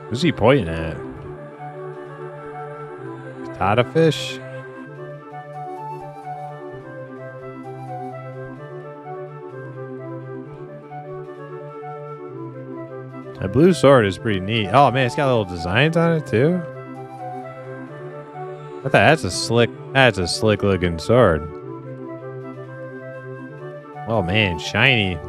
Who's he pointing at? Potato fish? That blue sword is pretty neat. Oh man, it's got little designs on it too. I thought that's a slick looking sword. Oh man, shiny.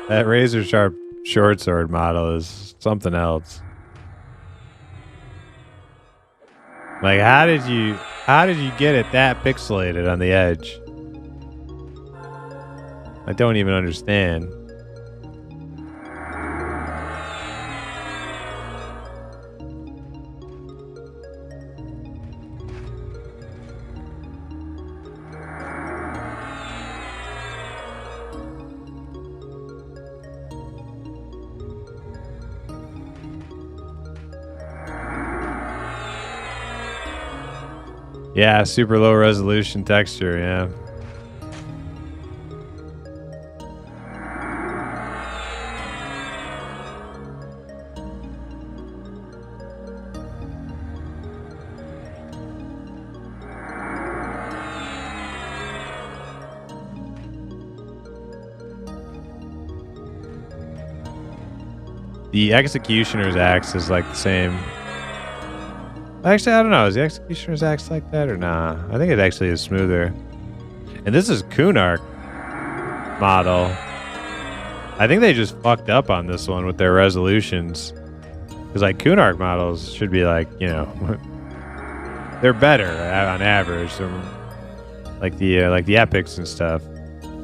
That razor sharp short sword model is something else. Like, how did you get it that pixelated on the edge? I don't even understand. Yeah, super low resolution texture, yeah. The Executioner's axe is like the same. Actually, I don't know. Is the Executioner's axe like that or nah? I think it actually is smoother. And this is Kunark model. I think they just fucked up on this one with their resolutions. Because like Kunark models should be like, you know, they're better on average. They're like the epics and stuff.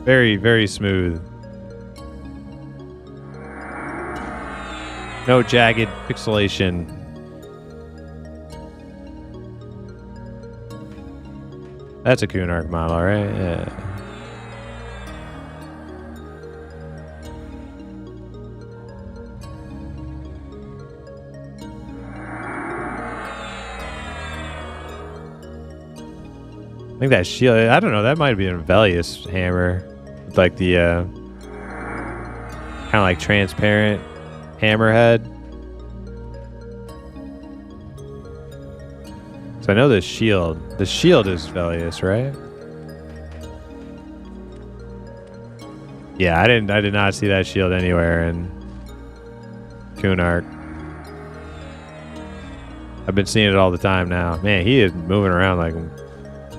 Very, very smooth. No jagged pixelation. That's a Kunark model, right? Yeah. I think that shield, I don't know, that might be a Velius hammer. With like the kind of like transparent hammerhead. So I know the shield is Velius, right? Yeah, I did not see that shield anywhere in Kunark. I've been seeing it all the time now. Man, he is moving around like,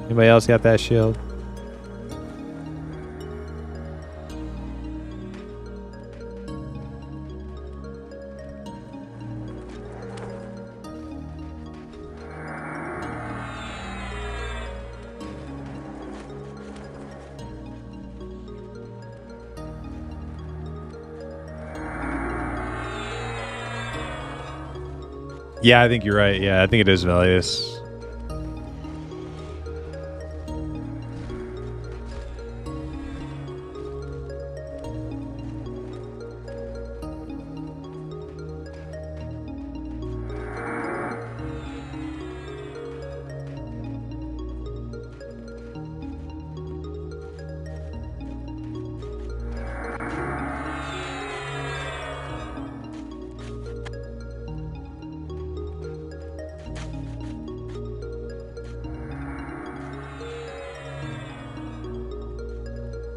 anybody else got that shield? Yeah, I think you're right. Yeah, I think it is Velius.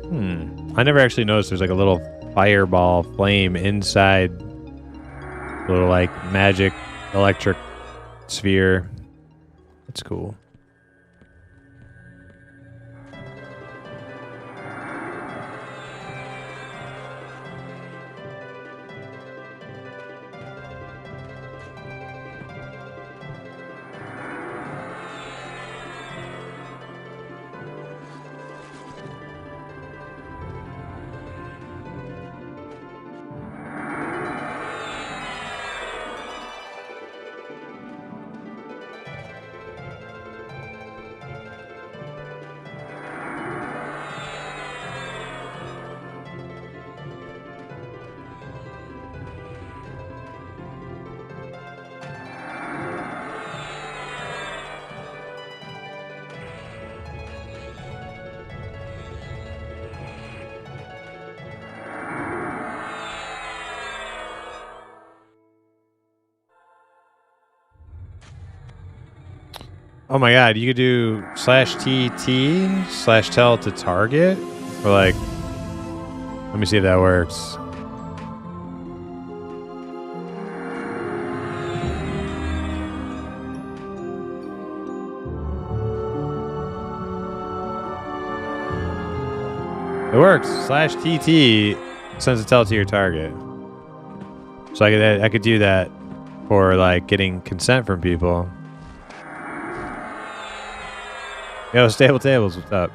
I never actually noticed there's like a little fireball flame inside. Little like magic electric sphere. That's cool. Oh my god, you could do /TT/tell to target? Or like, let me see if that works. It works. /TT sends a tell to your target. So I could do that for like getting consent from people. Yo, Stable Tables, what's up?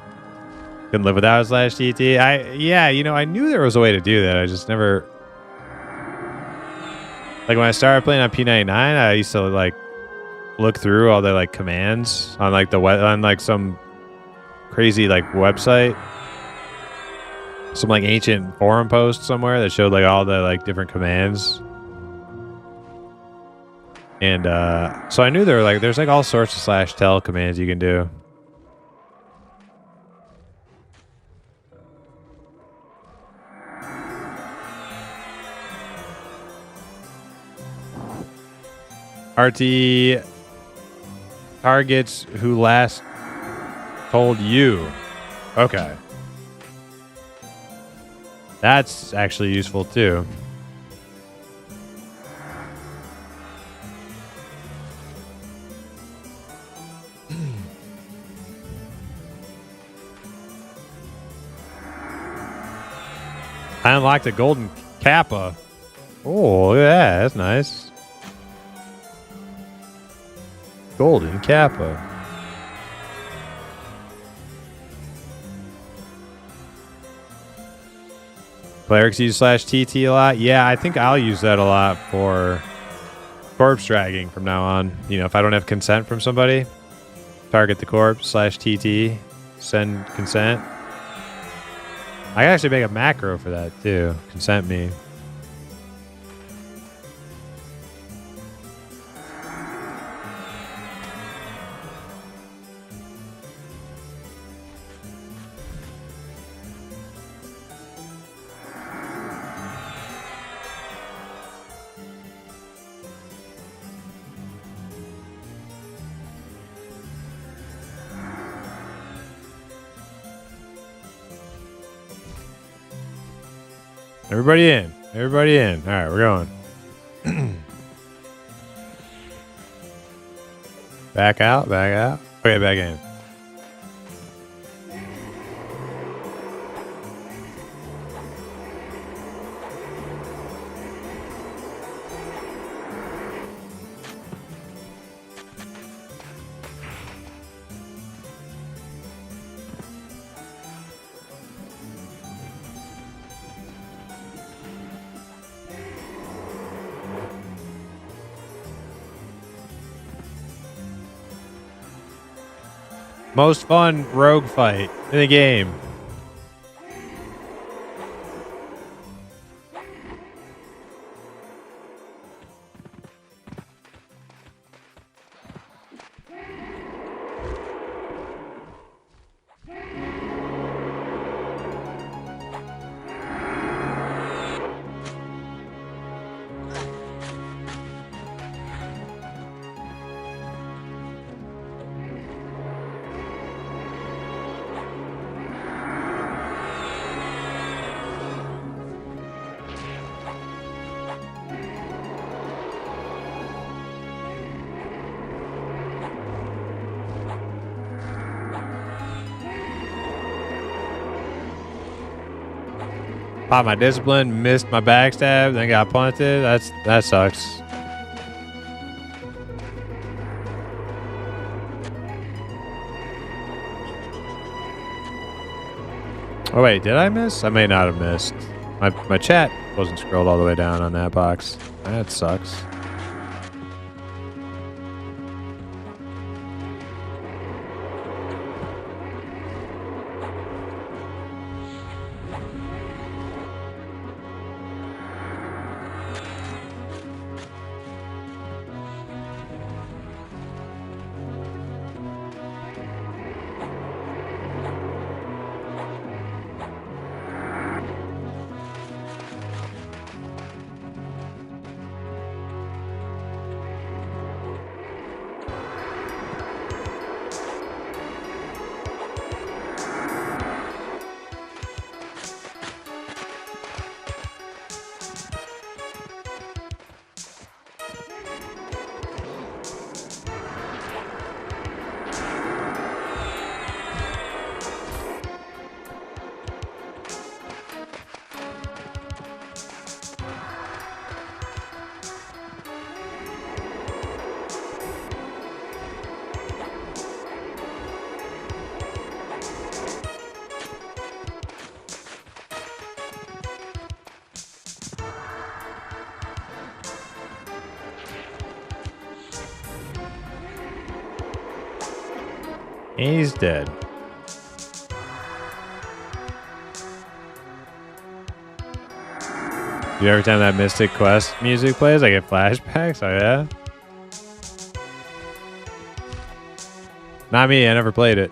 Couldn't live without /TT. Yeah, you know, I knew there was a way to do that. I just never. Like when I started playing on P99, I used to like look through all the like commands on like on like some crazy like website, some like ancient forum post somewhere that showed like all the like different commands. And so I knew there's like all sorts of /tell commands you can do. RT targets who last told you. Okay. That's actually useful too. I unlocked a golden kappa. Oh, look at that. That's nice. Golden kappa. Clerics use /TT a lot. Yeah, I think I'll use that a lot for corpse dragging from now on. You know, if I don't have consent from somebody, target the corpse /TT, send consent. I can actually make a macro for that too. Consent me. Everybody in. Everybody in. All right, we're going. Back out. Back out. Okay, back in. Most fun rogue fight in the game. Popped my discipline, missed my backstab, then got punted. That sucks. Oh wait, did I miss? I may not have missed. My chat wasn't scrolled all the way down on that box. That sucks. He's dead. Dude, every time that Mystic Quest music plays, I get flashbacks. Oh, yeah? Not me. I never played it.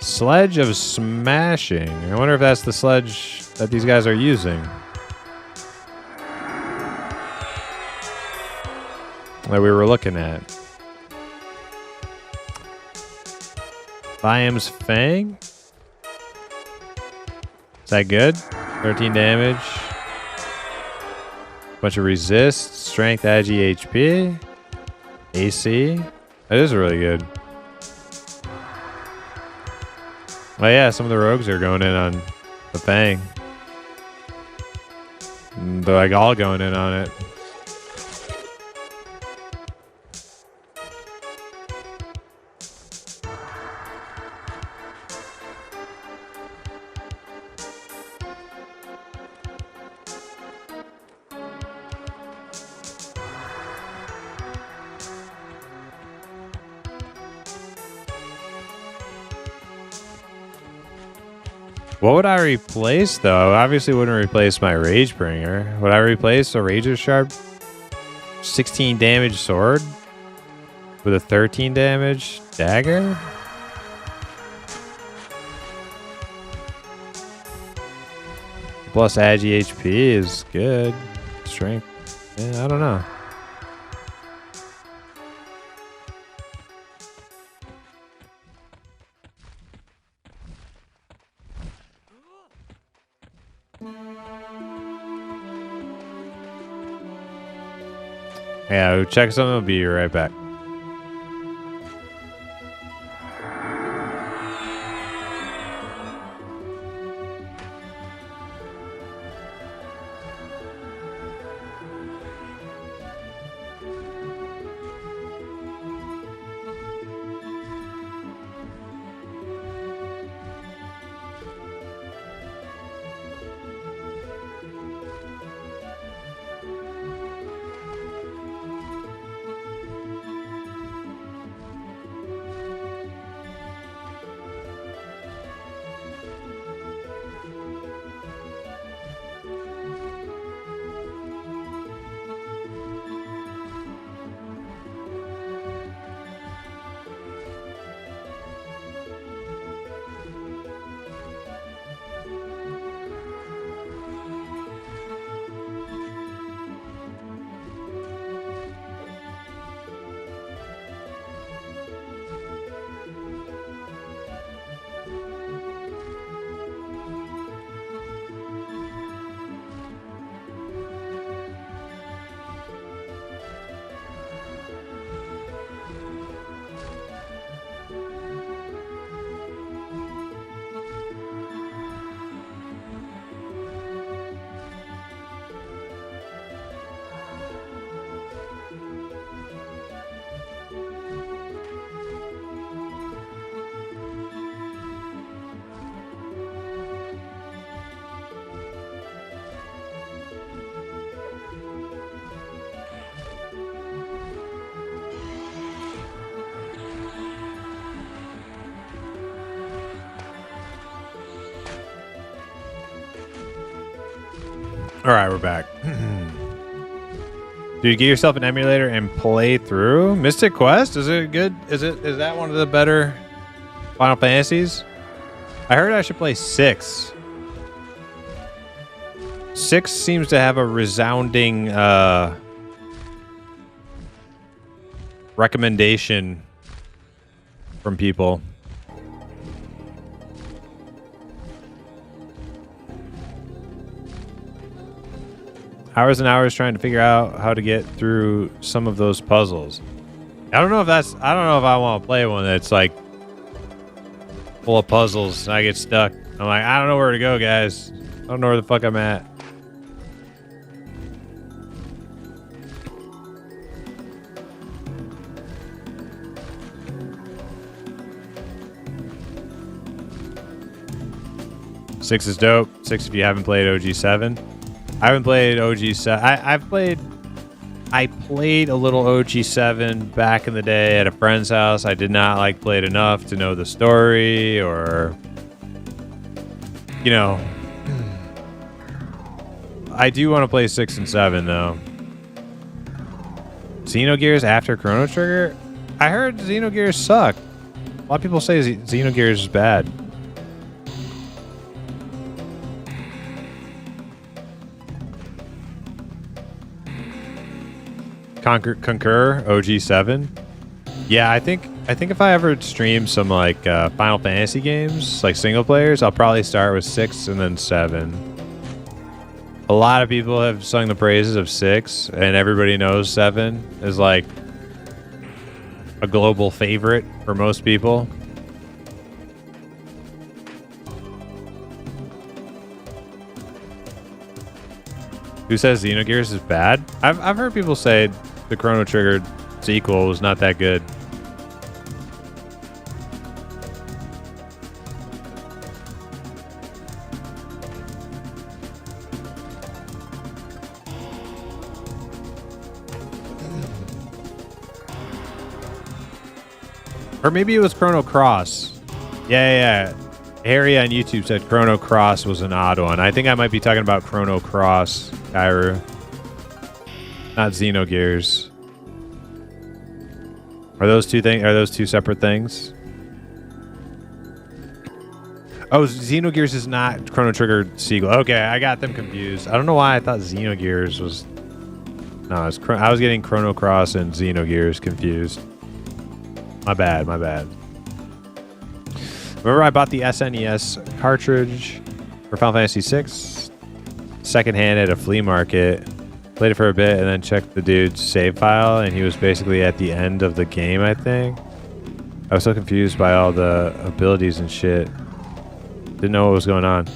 Sledge of Smashing. I wonder if that's the sledge that these guys are using. That we were looking at. Biam's Fang. Is that good? 13 damage. Bunch of resist, strength, agi, HP, AC. That is really good. Oh yeah, some of the rogues are going in on the Fang. They're like all going in on it. What would I replace, though? I obviously wouldn't replace my Ragebringer. Would I replace a Razor Sharp 16 damage sword with a 13 damage dagger? Plus agi HP is good. Strength. Yeah, I don't know. Yeah, we'll check something. I'll be right back. All right, we're back. Dude, get yourself an emulator and play through Mystic Quest. Is it good? Is that one of the better Final Fantasies? I heard I should play 6. 6 seems to have a resounding recommendation from people. Hours and hours trying to figure out how to get through some of those puzzles. I don't know if I want to play one that's like full of puzzles and I get stuck. I'm like, I don't know where to go, guys. I don't know where the fuck I'm at. Six is dope. 6 if you haven't played OG7. I haven't played OG7. I played a little OG7 back in the day at a friend's house. I did not like play it enough to know the story or, you know. I do want to play 6 and 7 though. Xenogears after Chrono Trigger? I heard Xenogears suck. A lot of people say Xenogears is bad. Concur OG7. Yeah, I think if I ever stream some like Final Fantasy games, like single players, I'll probably start with 6 and then 7. A lot of people have sung the praises of 6, and everybody knows 7 is like a global favorite for most people. Who says Xenogears is bad? I've heard people say the Chrono Trigger sequel was not that good. Or maybe it was Chrono Cross. Yeah. Harry on YouTube said Chrono Cross was an odd one. I think I might be talking about Chrono Cross, Kairu. Not Xenogears. Are those two separate things? Oh, Xenogears is not Chrono Trigger sequel. Okay, I got them confused. I don't know why I thought Xenogears was. No, I was getting Chrono Cross and Xenogears confused. My bad. Remember, I bought the SNES cartridge for Final Fantasy VI secondhand at a flea market. Played it for a bit and then checked the dude's save file, and he was basically at the end of the game, I think. I was so confused by all the abilities and shit. Didn't know what was going on.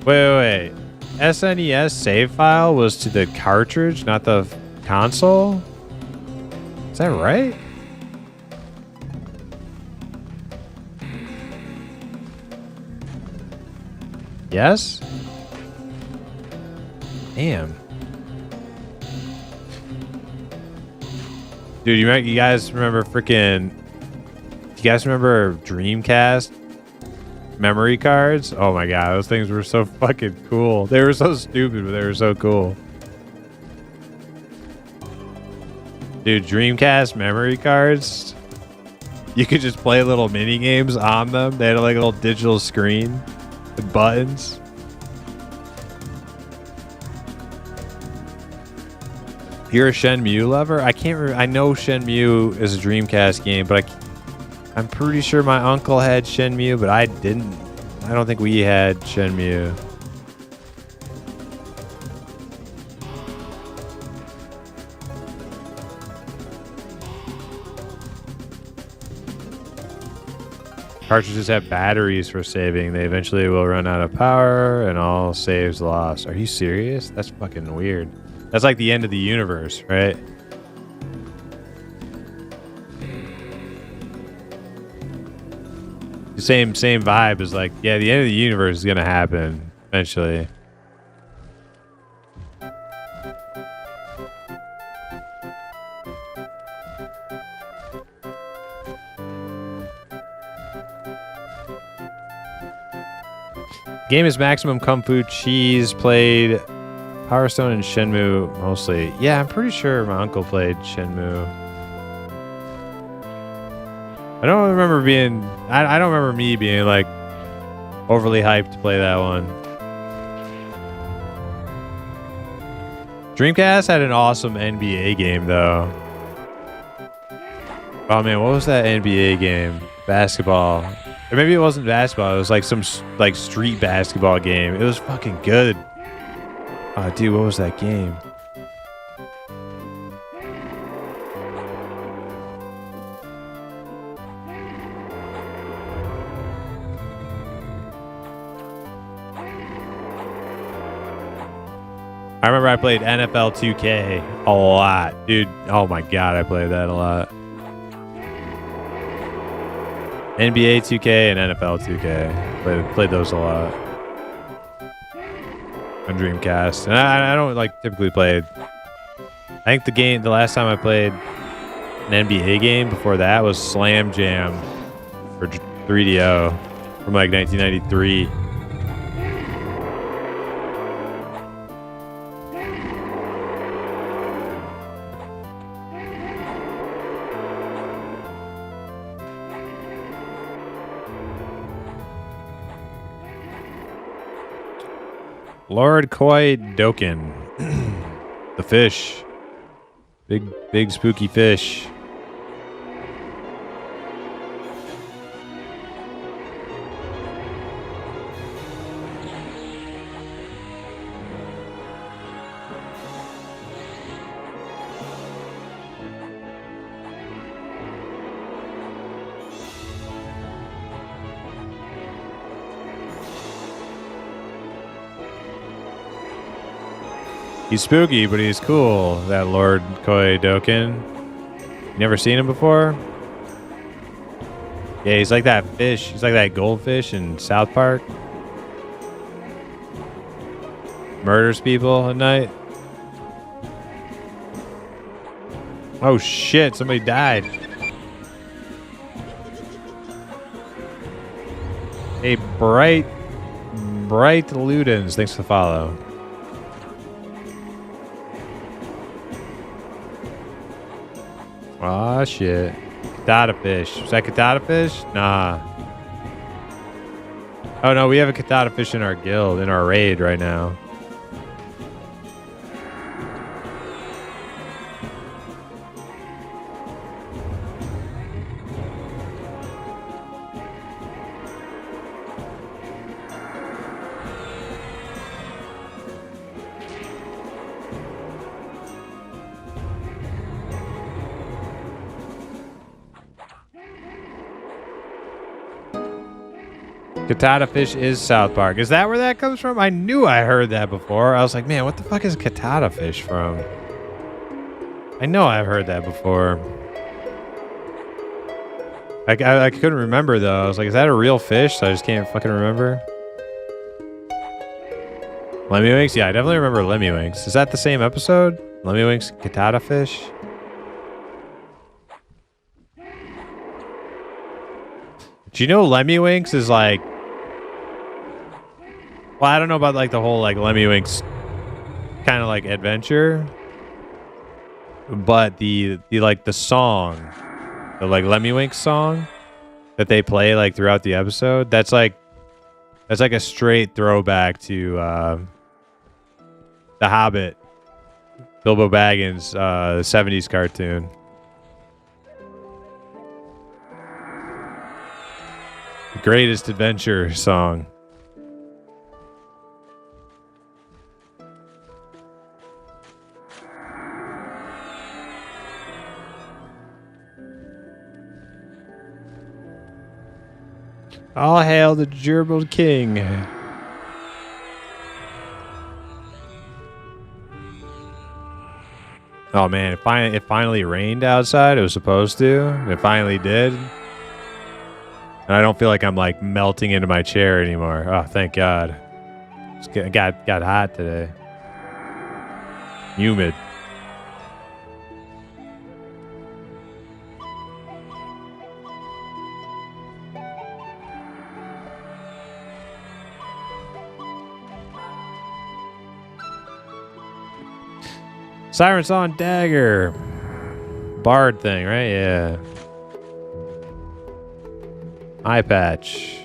Wait. SNES save file was to the cartridge, not the console? Is that right? Yes? Damn. Dude, you guys remember freaking... You guys remember Dreamcast memory cards? Oh my god, those things were so fucking cool. They were so stupid, but they were so cool. Dude, Dreamcast memory cards, you could just play little mini games on them. They had like a little digital screen with buttons. You're a Shenmue lover? I can't I know Shenmue is a Dreamcast game, but I'm pretty sure my uncle had Shenmue, but I didn't. I don't think we had Shenmue. Cartridges have batteries for saving. They eventually will run out of power and all saves lost. Are you serious? That's fucking weird. That's like the end of the universe, right? The same vibe is like, yeah, the end of the universe is gonna happen eventually. Game is Maximum Kung Fu Cheese. Played Power Stone and Shenmue mostly. Yeah, I'm pretty sure my uncle played Shenmue. I don't remember being... I don't remember me being, like, overly hyped to play that one. Dreamcast had an awesome NBA game, though. Oh, man, what was that NBA game? Basketball. Or maybe it wasn't basketball. It was, like, some, like, street basketball game. It was fucking good. Oh, dude, what was that game? I remember I played NFL 2K a lot. Dude, oh my god, I played that a lot. NBA 2K and NFL 2K. Played those a lot. On Dreamcast. And I don't like typically play. I think the last time I played an NBA game before that was Slam Jam for 3DO from like 1993. Lord Koi Doken. The fish. Big spooky fish. He's spooky, but he's cool, that Lord Koi Doken. You never seen him before? Yeah, he's like that fish. He's like that goldfish in South Park. Murders people at night. Oh shit, somebody died. Hey, Bright Ludens, thanks for the follow. Aw, shit. Katata fish. Was that katata fish? Nah. Oh, no, we have a katata fish in our guild, in our raid right now. Katata fish is South Park. Is that where that comes from? I knew I heard that before. I was like, man, what the fuck is katata fish from? I know I've heard that before. I couldn't remember, though. I was like, is that a real fish? So I just can't fucking remember. Lemmywinks? Yeah, I definitely remember Lemmywinks. Is that the same episode? Lemmywinks, katata fish? Do you know Lemmywinks is like... Well, I don't know about like the whole like Lemmywinks kind of like adventure, but the like the song, the like Lemmywinks song that they play like throughout the episode, that's like a straight throwback to The Hobbit, Bilbo Baggins, the 70s cartoon. The greatest adventure song. All hail the gerbil king. Oh man, it finally rained outside. It was supposed to. It finally did. And I don't feel like I'm like melting into my chair anymore. Oh, thank God. It got hot today. Humid. Siren Song Dagger. Bard thing, right? Yeah. Eye patch.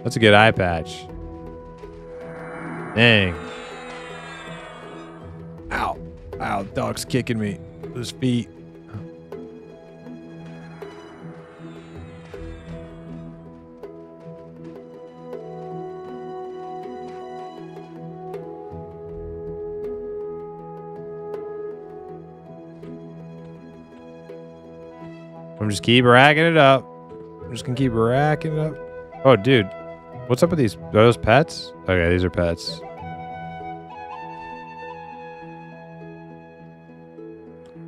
That's a good eye patch. Dang. Ow. Ow, dog's kicking me with his feet. I'm just keep racking it up. I'm just gonna keep racking it up. Oh, dude. What's up with these? Are those pets? Okay, these are pets.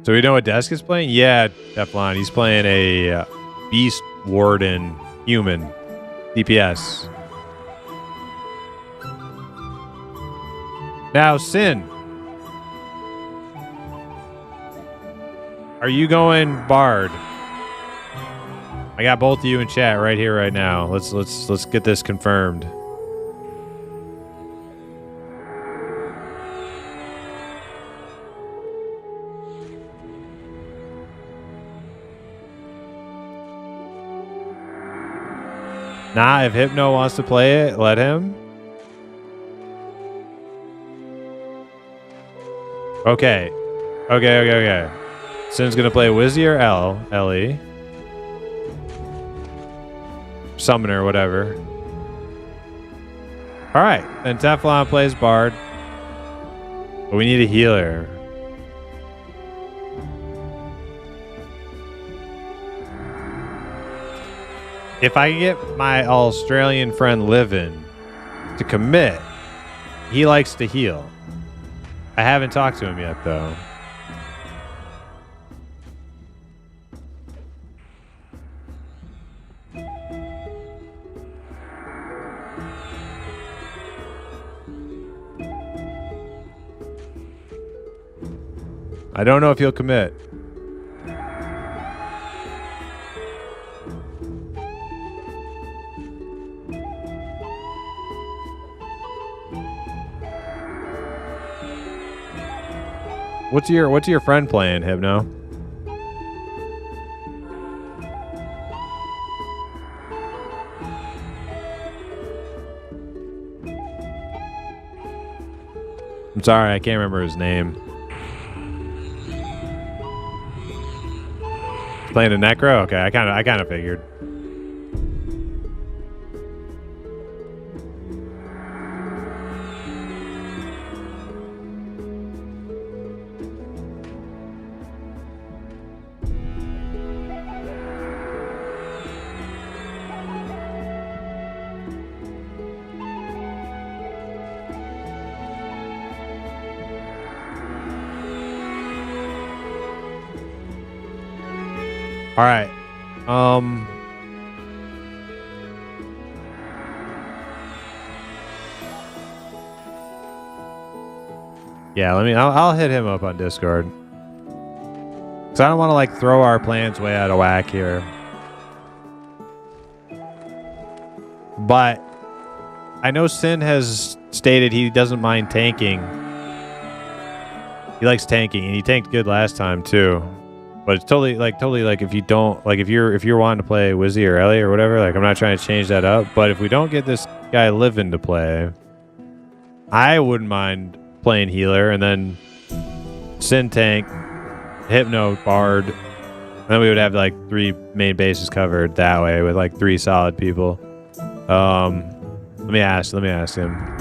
So we know what Desk is playing? Yeah, Teflon. He's playing a Beast Warden human. DPS. Now, Sin. Are you going Bard? I got both of you in chat right here, right now. Let's get this confirmed. Nah, if Hypno wants to play it, let him. Okay. Okay. Sin's gonna play Wizzy or Ellie. Summoner, whatever. Alright, then Teflon plays Bard. But we need a healer. If I can get my Australian friend Livin to commit, he likes to heal. I haven't talked to him yet, though. I don't know if he'll commit. What's your friend playing, Hypno? I'm sorry, I can't remember his name. Playing a Necro? Okay, I kind of figured. All right. Yeah, I'll hit him up on Discord. Cuz I don't want to like throw our plans way out of whack here. But I know Sin has stated he doesn't mind tanking. He likes tanking, and he tanked good last time too. But it's totally like if you don't like if you're wanting to play Wizzy or Ellie or whatever, like I'm not trying to change that up. But if we don't get this guy Livin to play, I wouldn't mind playing healer and then Sin tank, Hypno Bard, and then we would have like 3 main bases covered that way with like 3 solid people. Let me ask him.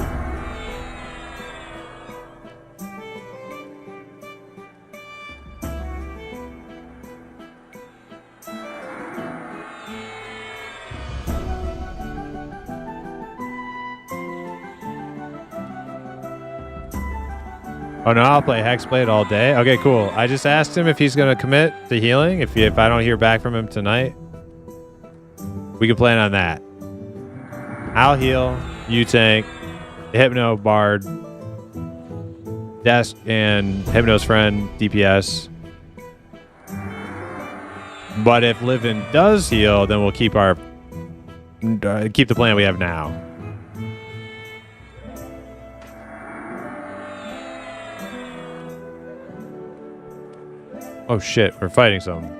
Oh no, I'll play Hexblade all day. Okay, cool. I just asked him if he's gonna commit to healing. If I don't hear back from him tonight, we can plan on that. I'll heal, you tank, Hypno Bard, Desk, and Hypno's friend DPS. But if Livin does heal, then we'll keep the plan we have now. Oh shit, we're fighting something.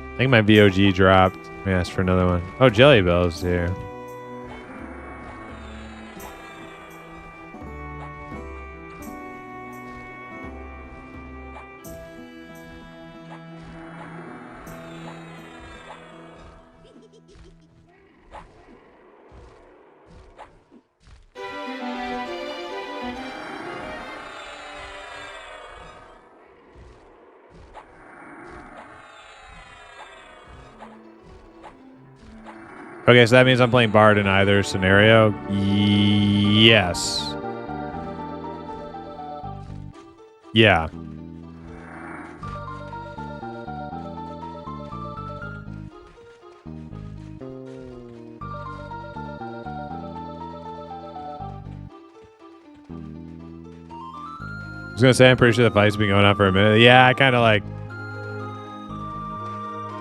I think my VOG dropped. Let me ask for another one. Oh, Jelly Bell's here. Okay, so that means I'm playing Bard in either scenario? Yes. Yeah. I was gonna say, I'm pretty sure the fight's been going on for a minute. Yeah, I kind of like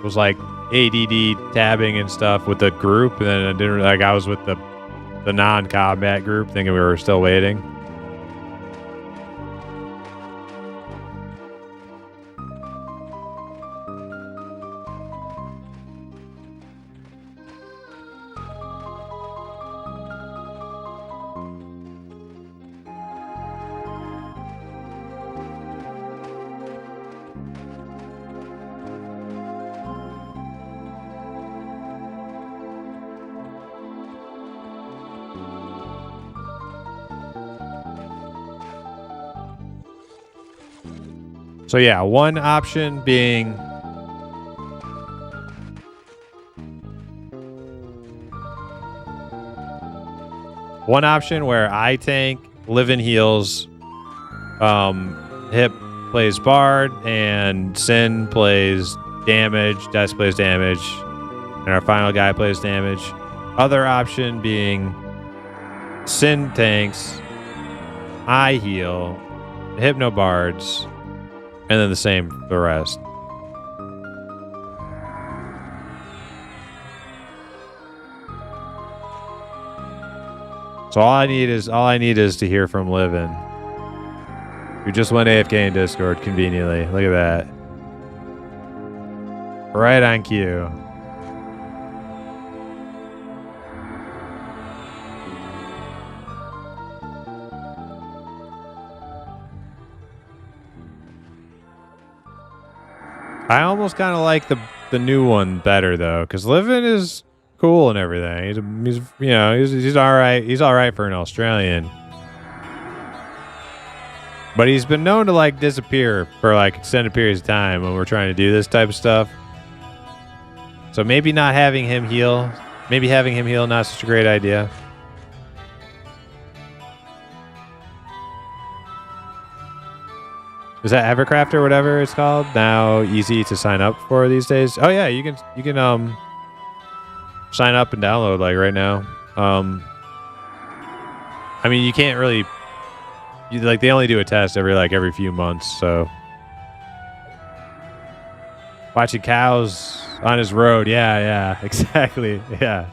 was like ADD tabbing and stuff with the group, and then I didn't like I was with the non-combat group, thinking we were still waiting. So yeah, one option being where I tank, live and heals, Hip plays Bard, and Sin plays damage, Des plays damage, and our final guy plays damage. Other option being Sin tanks, I heal, Hypno Bards, and then the same for the rest. So all I need is to hear from Livin, who just went AFK in Discord conveniently. Look at that. Right on cue. I almost kind of like the new one better though, because Livin is cool and everything. He's all right. He's all right for an Australian, but he's been known to like disappear for like extended periods of time when we're trying to do this type of stuff. So maybe not having him heal, not such a great idea. Is that Evercraft or whatever it's called now easy to sign up for these days? Oh yeah, you can sign up and download like right now. I mean, you can't really they only do a test every few months, so watching cows on his road. Yeah, exactly. Yeah.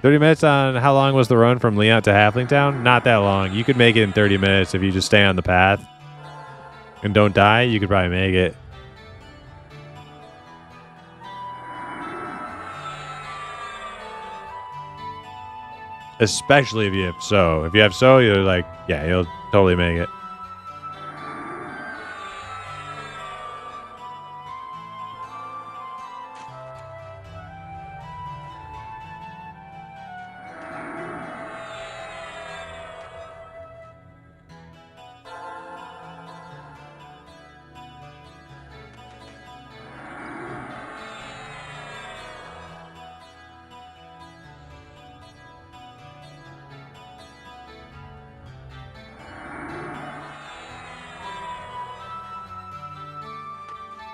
30 minutes on how long was the run from Leon to Halfling Town? Not that long. You could make it in 30 minutes if you just stay on the path and don't die. You could probably make it. Especially if you have So. If you have So, you're like, yeah, you'll totally make it.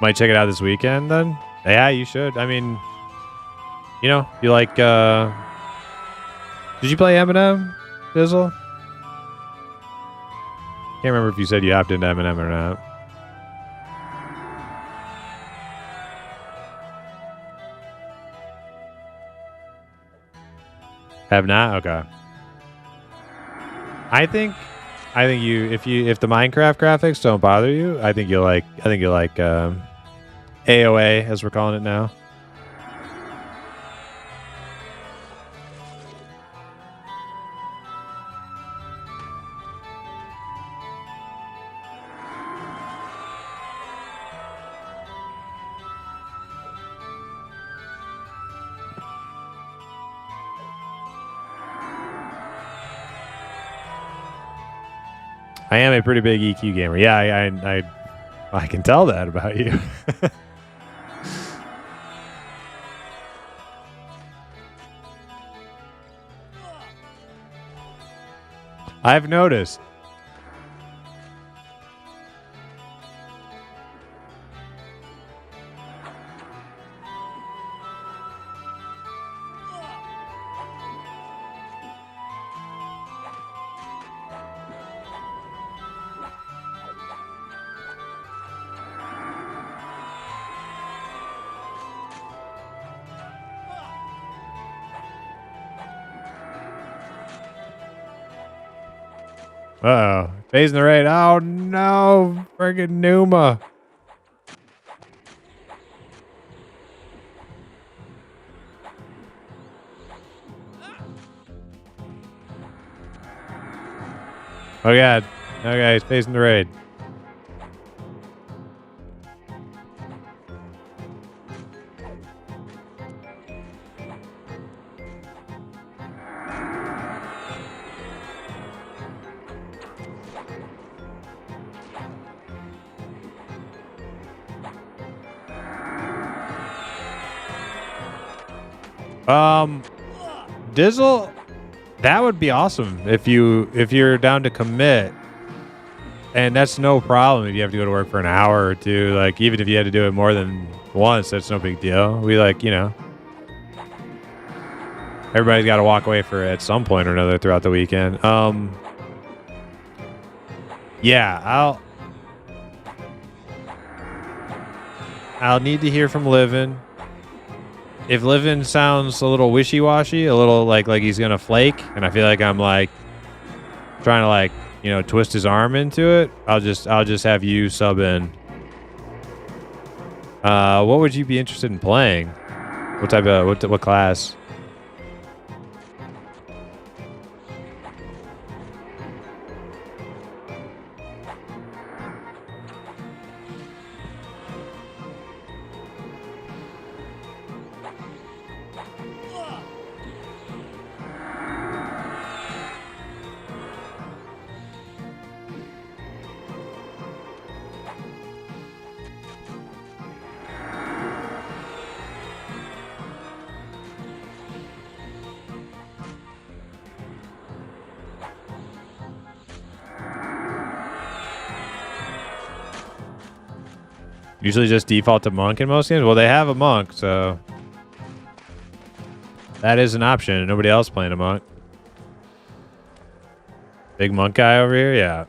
Might check it out this weekend then. Yeah, you should. I mean, you know, you like. Did you play Eminem, Dizzle? Can't remember if you said you hopped into Eminem or not. Have not? Okay. I think if the Minecraft graphics don't bother you, I think you'll like AOA as we're calling it now. I am a pretty big EQ gamer. Yeah, I can tell that about you. I've noticed. Uh-oh. Phasing the raid. Oh, no. Friggin' Numa. Oh, God. Okay, he's phasing the raid. Dizzle, that would be awesome if you're down to commit, and that's no problem if you have to go to work for an hour or two. Like even if you had to do it more than once, that's no big deal. We like everybody's got to walk away for it at some point or another throughout the weekend. Yeah, I'll need to hear from Livin. If Livin sounds a little wishy-washy, a little like he's gonna flake, and I feel like I'm like trying to twist his arm into it, I'll just have you sub in. What would you be interested in playing? What type of what class? Usually just default to monk in most games. Well, they have a monk, so that is an option. Nobody else playing a monk. Big monk guy over here, yeah.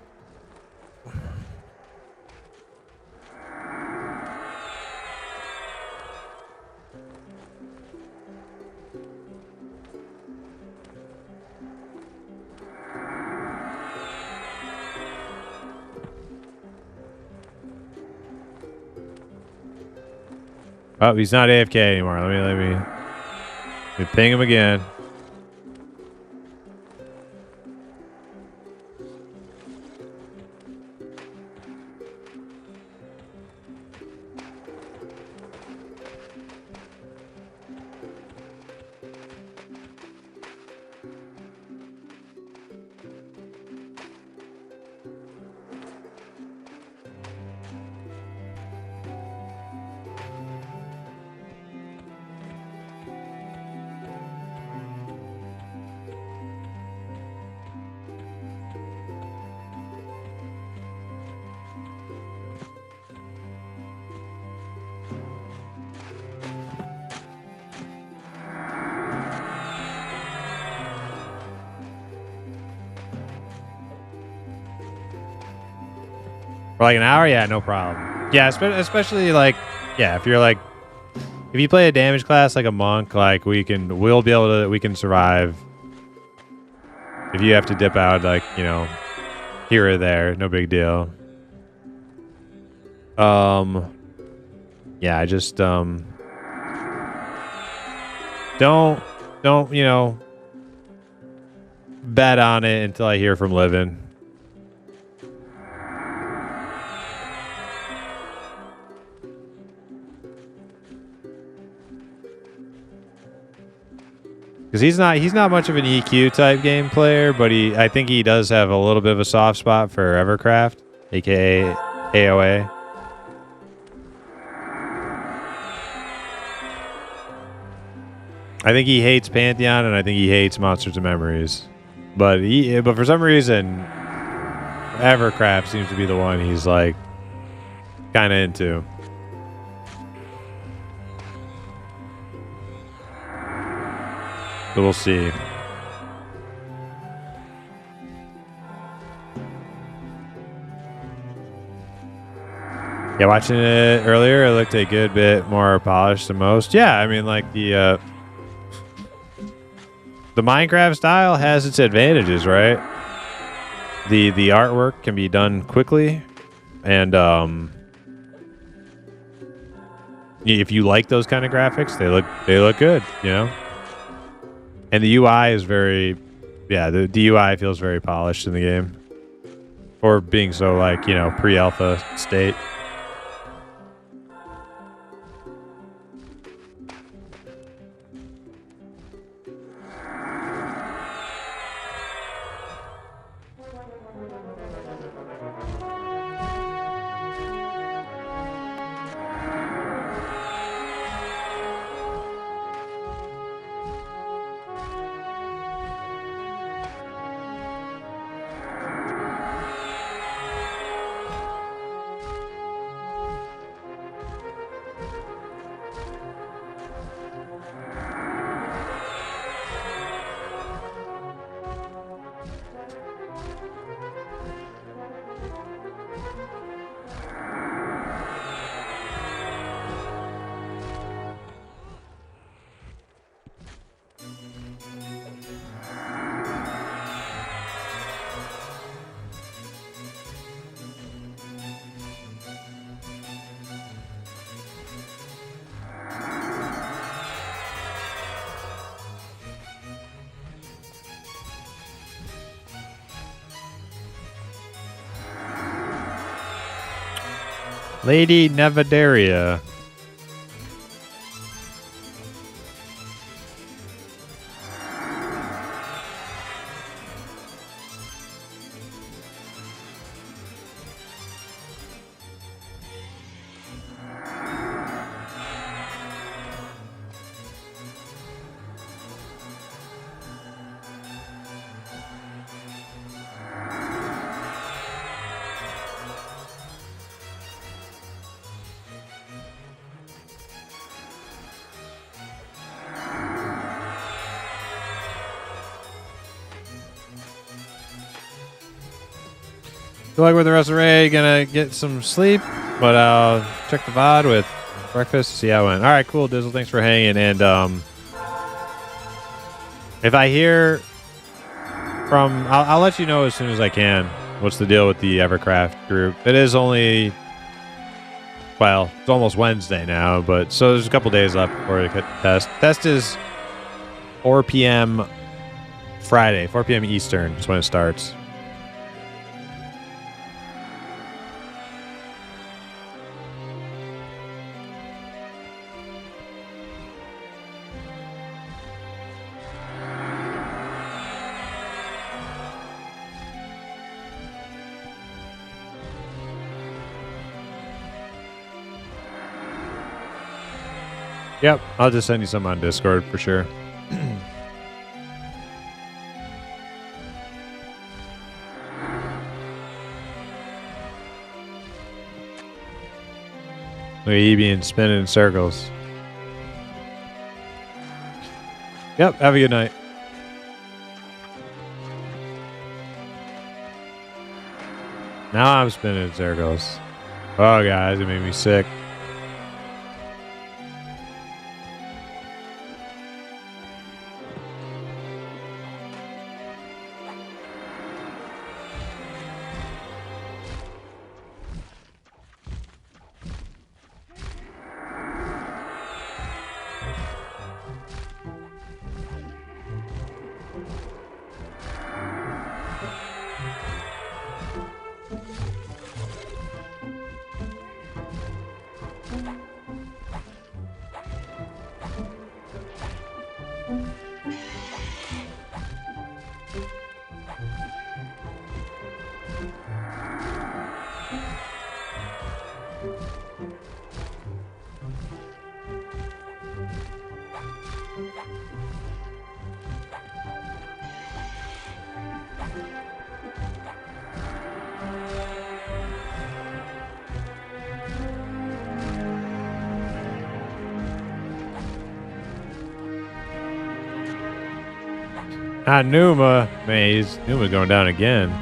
Oh, he's not AFK anymore. Let me ping him again. For like an hour, yeah, no problem. Yeah, especially like, yeah, if you're like, if you play a damage class like a monk, like we can survive. If you have to dip out, like, you know, here or there, no big deal. Yeah, I just don't, you know, bet on it until I hear from Livin. Because he's not much of an EQ type game player, but I think he does have a little bit of a soft spot for Evercraft, aka AOA. I think he hates Pantheon, and I think he hates Monsters and Memories. But for some reason, Evercraft seems to be the one he's like kind of into. So we'll see. Yeah, watching it earlier, it looked a good bit more polished than most. Yeah, I mean, like the Minecraft style has its advantages, right? The artwork can be done quickly, and if you like those kind of graphics, they look good, you know. And the UI is very, yeah, the UI feels very polished in the game, for being so, like, you know, pre-alpha state. Lady Nevadaria. Good luck with the rest of the raid. Gonna get some sleep, but I'll check the VOD with breakfast to see how it went. All right, cool, Dizzle. Thanks for hanging. And if I hear from, I'll let you know as soon as I can. What's the deal with the Evercraft group? It is only, well, it's almost Wednesday now, but so there's a couple days left before the test. Test is 4 p.m. Friday, 4 p.m. Eastern is when it starts. Yep, I'll just send you some on Discord for sure. Look at you being spinning in circles. Yep, have a good night. Now I'm spinning in circles. Oh, guys, it made me sick. Not Numa. Man, Numa's going down again.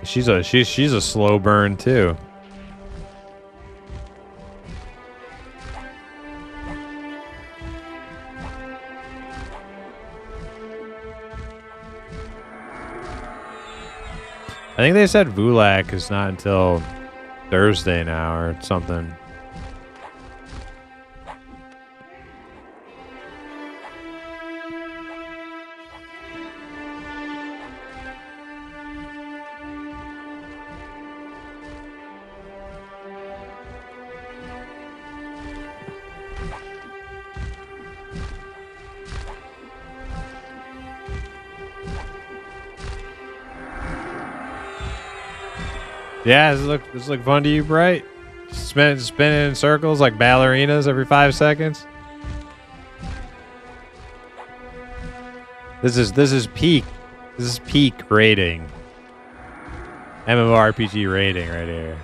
She's a slow burn too. I think they said Vulak is not until Thursday now or something. Yeah, this look fun to you, Bright? Spinning in circles like ballerinas every 5 seconds. This is peak. This is peak rating. MMORPG rating right here.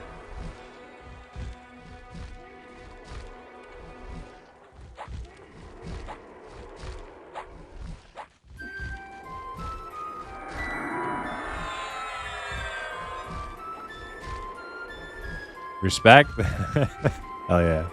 Respect? Hell yeah.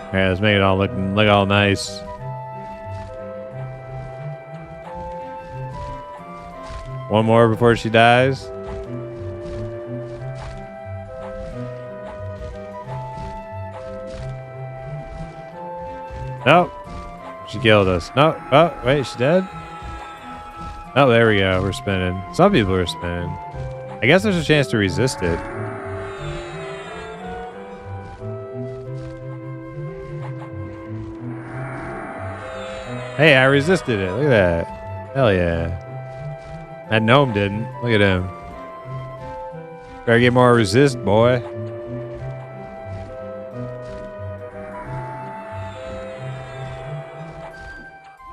Alright, let's make it all look all nice. One more before she dies. Nope. She killed us. No. Oh, wait, she's dead? Oh, there we go. We're spinning. Some people are spinning. I guess there's a chance to resist it. Hey, I resisted it. Look at that. Hell yeah. That gnome didn't. Look at him. Better get more resist, boy.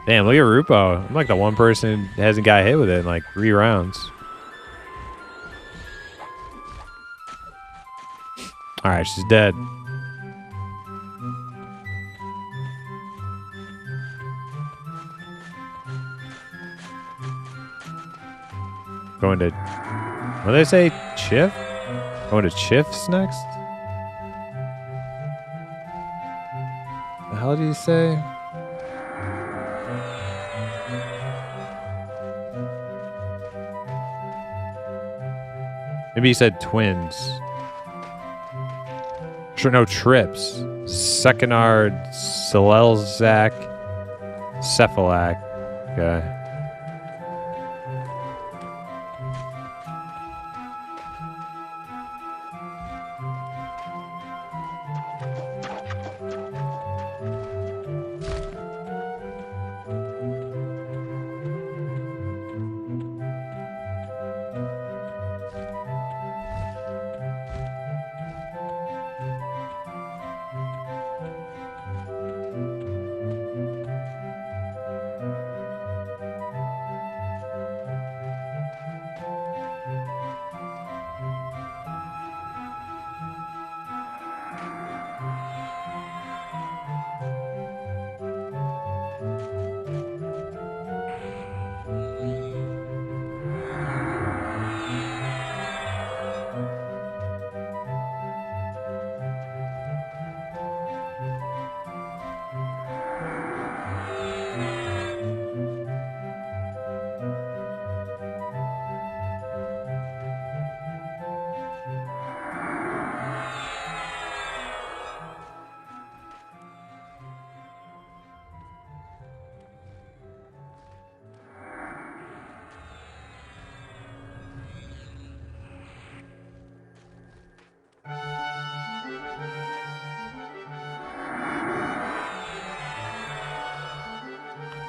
Damn, look at Rupoe. I'm like the one person that hasn't got hit with it in like 3 rounds. Alright, she's dead. Going to... What did they say? Chiff? Going to Chiff's next? The hell did he say? Maybe he said twins. No, trips. Seconard, Silelzak, Cephalac. Okay.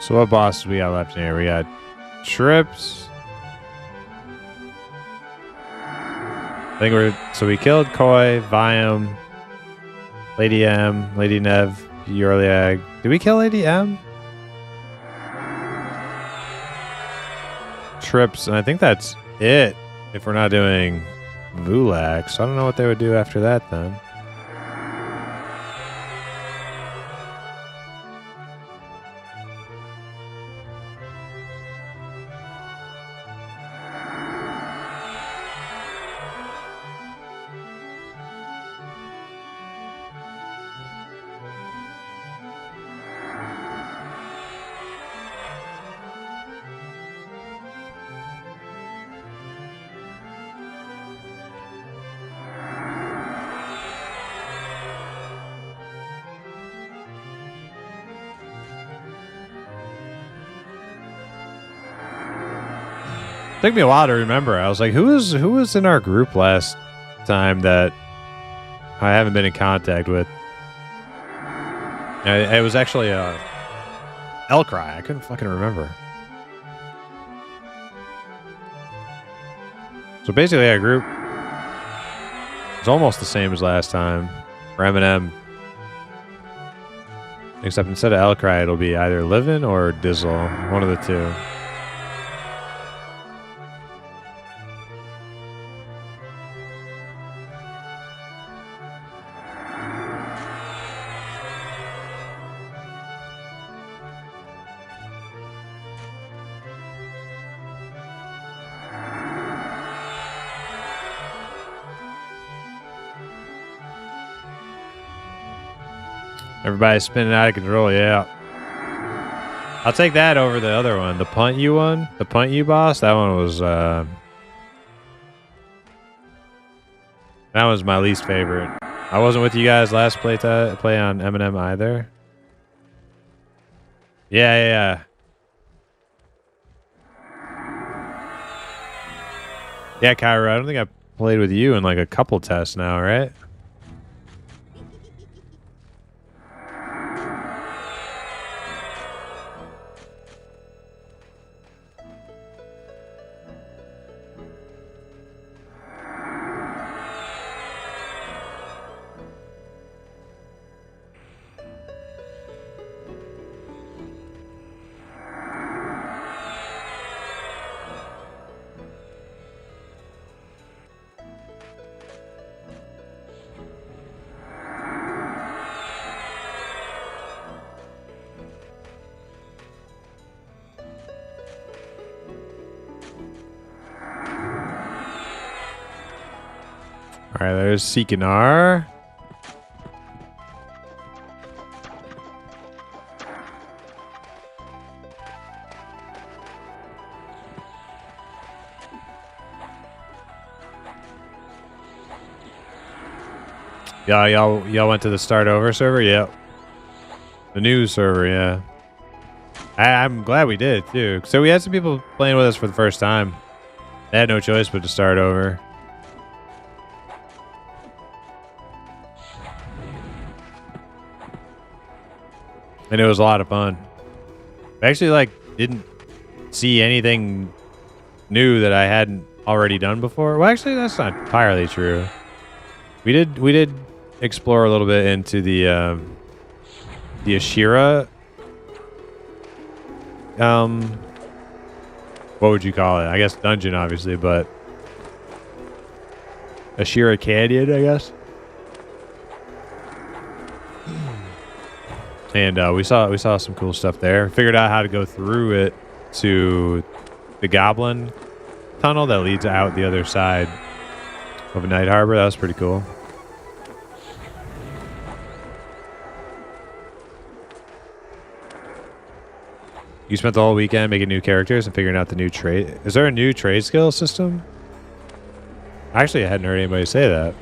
So what bosses we got left in here? We got Trips. I think so we killed Koi, Viam, Lady M, Lady Nev, Yorliag. Did we kill Lady M? Trips, and I think that's it if we're not doing Vulax. So I don't know what they would do after that then. Took me a while to remember. I was like, who was in our group last time that I haven't been in contact with? It was actually Elcry. I couldn't fucking remember. So basically, our group is almost the same as last time for M&M. Except instead of Elcry, it'll be either Livin or Dizzle. One of the two. Everybody's spinning out of control, yeah. I'll take that over the other one. The Punt You one? The Punt You boss? That one was my least favorite. I wasn't with you guys last play on M&M either. Yeah. Yeah, Kyra, I don't think I played with you in like a couple tests now, right? right, there's Seekinar. Y'all went to the start over server? Yep. The new server, yeah. I'm glad we did too. So we had some people playing with us for the first time. They had no choice but to start over. And it was a lot of fun. I actually didn't see anything new that I hadn't already done before. Well, actually, that's not entirely true. We did explore a little bit into the Ashira. What would you call it? I guess dungeon, obviously, but Ashira Canyon, I guess. And we saw some cool stuff there. Figured out how to go through it to the Goblin tunnel that leads out the other side of Night Harbor. That was pretty cool. You spent the whole weekend making new characters and figuring out the new trade. Is there a new trade skill system? Actually, I hadn't heard anybody say that.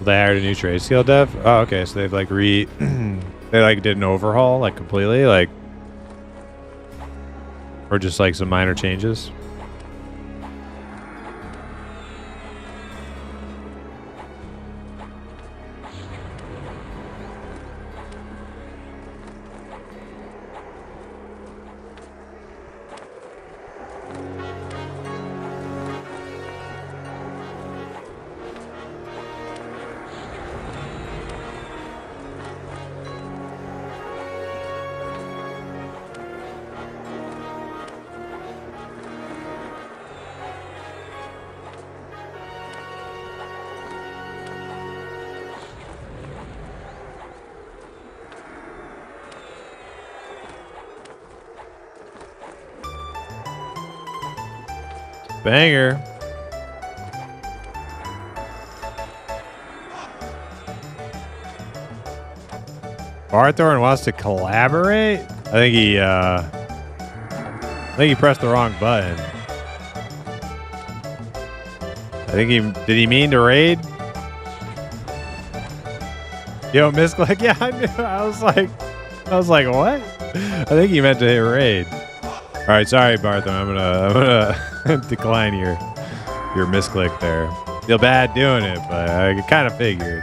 They hired a new trade skill dev. Oh, okay. So they've they did an overhaul completely, or just some minor changes. Banger. Barthorn wants to collaborate? I think he pressed the wrong button. Did he mean to raid? Yo, misclick. Yeah, I knew. I was like, what? I think he meant to hit raid. All right, sorry, Barthorn. I'm gonna decline your misclick there. Feel bad doing it, but I kind of figured.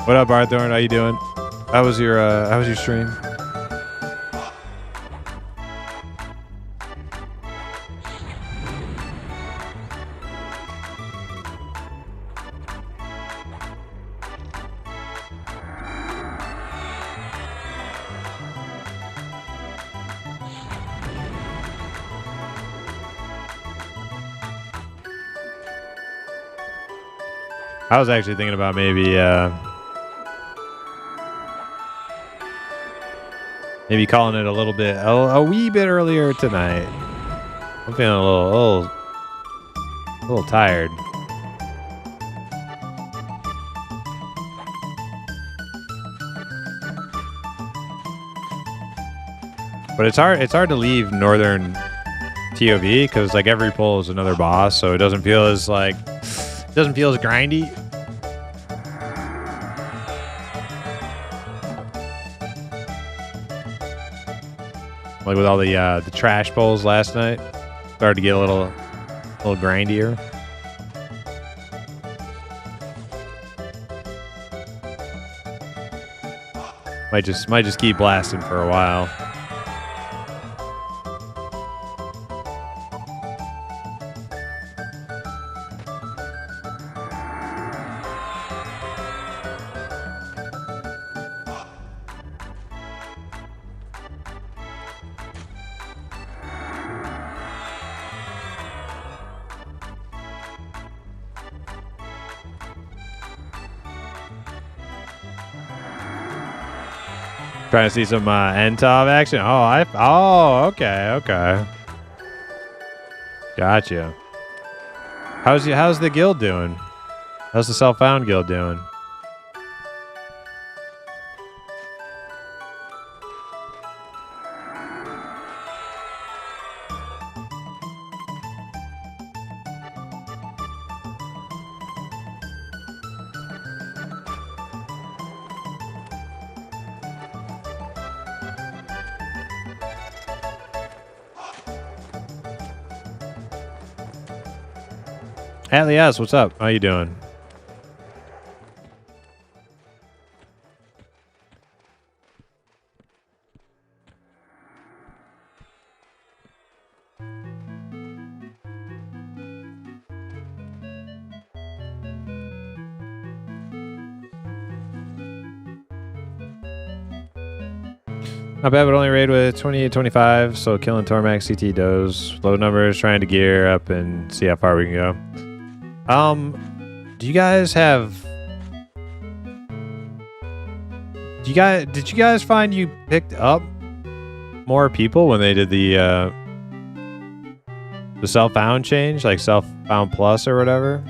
What up, Barthorn? How you doing? How was your stream? I was actually thinking about maybe calling it a wee bit earlier tonight. I'm feeling a little tired. But it's hard to leave Northern TOV because every pull is another boss, so it doesn't feel as grindy. With all the trash pulls last night, started to get a little grindier. Might just keep blasting for a while. Trying to see some NTOV action. Okay. Gotcha. How's the guild doing? How's the Self-Found guild doing? Atlias, what's up? How you doing? Not bad, but only raid with 28-25, so killing Tormac, CT does. Low numbers, trying to gear up and see how far we can go. Do you guys have... Did you guys find you picked up more people when they did the Self-Found change? Like Self-Found Plus or whatever?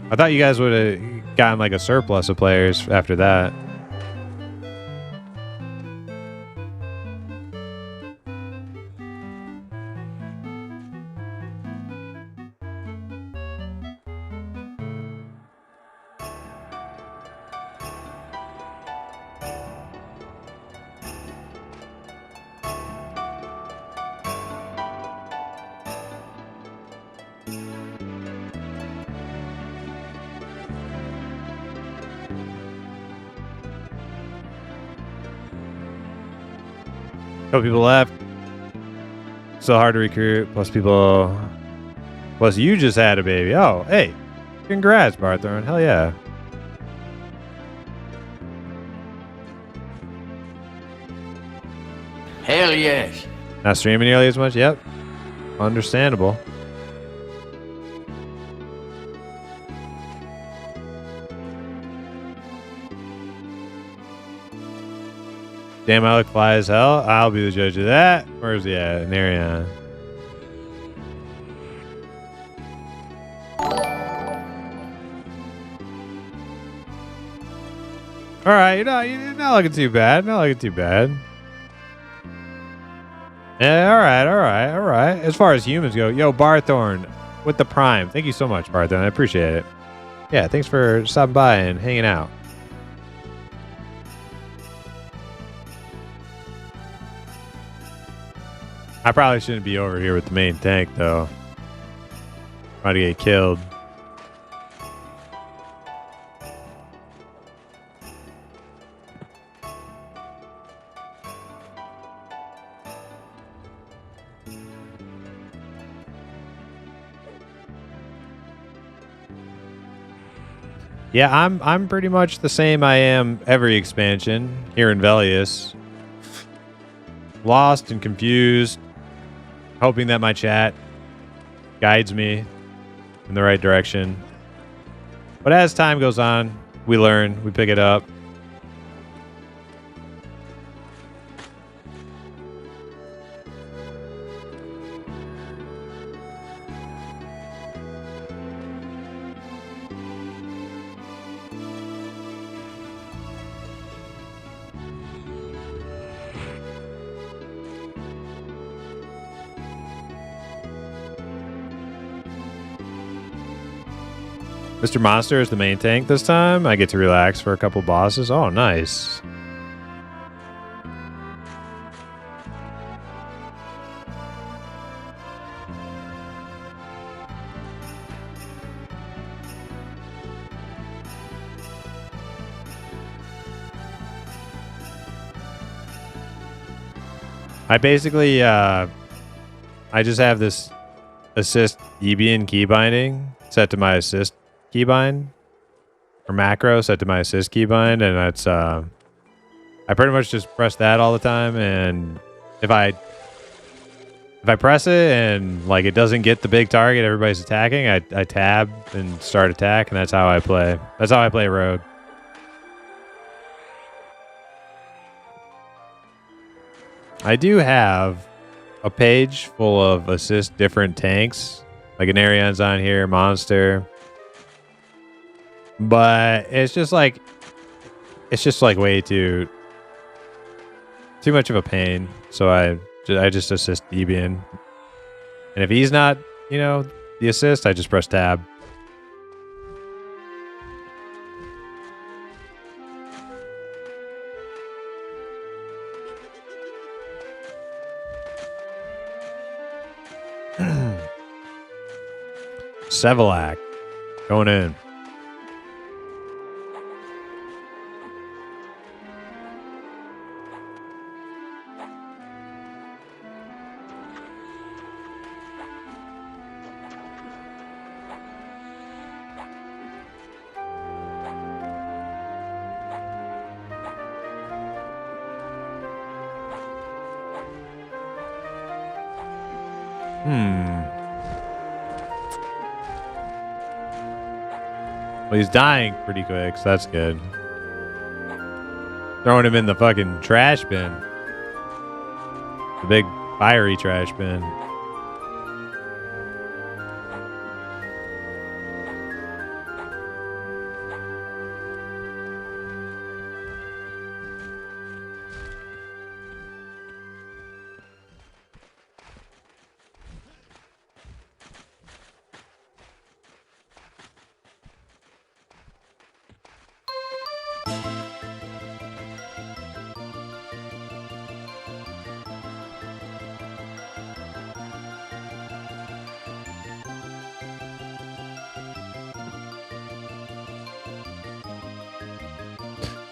I thought you guys would have gotten like a surplus of players after that. Couple people left. So hard to recruit. Plus you just had a baby. Oh, hey. Congrats, Barthorn. Hell yeah. Hell yes. Not streaming nearly as much? Yep. Understandable. Damn, I look fly as hell. I'll be the judge of that. Where's he at? Narion. All right, you're not looking too bad. Not looking too bad. Yeah, all right. As far as humans go, yo, Barthorn with the Prime. Thank you so much, Barthorn. I appreciate it. Yeah, thanks for stopping by and hanging out. I probably shouldn't be over here with the main tank, though. About to get killed. Yeah, I'm pretty much the same I am every expansion here in Velius. Lost and confused. Hoping that my chat guides me in the right direction. But as time goes on, we learn, we pick it up. Mr. Monster is the main tank this time. I get to relax for a couple bosses. Oh, nice. I basically, I just have this assist Ebian key binding set to my assist keybind, or macro set to my assist keybind, and that's I pretty much just press that all the time, and if I press it and like it doesn't get the big target everybody's attacking, I tab and start attack, and that's how I play. That's how I play Rogue. I do have a page full of assist different tanks. Like an Arion's on here, Monster. But it's just like way too much of a pain. So I just assist Debian. And if he's not, you know, the assist, I just press tab. Sevalak going in. Well, he's dying pretty quick, so that's good. Throwing him in the fucking trash bin. The big fiery trash bin.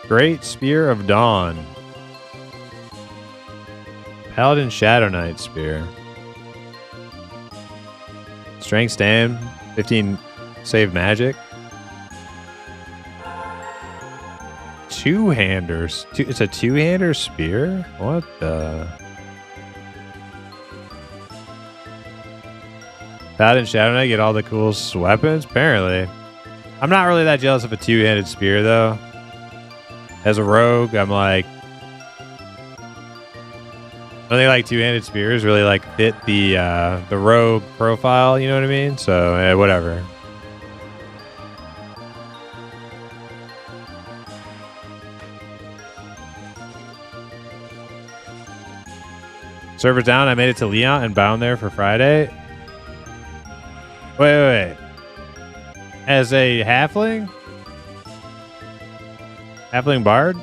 Great Spear of Dawn. Paladin Shadow Knight Spear. Strength stand. 15 save magic. Two-handers. It's a two-hander spear? What the? Paladin Shadow Knight get all the cool weapons? Apparently. I'm not really that jealous of a two-handed spear, though. As a rogue, I'm like, I think like two-handed spears really like fit the rogue profile. You know what I mean? So whatever. Server's down. I made it to Leon and bound there for Friday. Wait. As a halfling? Halfling Bard?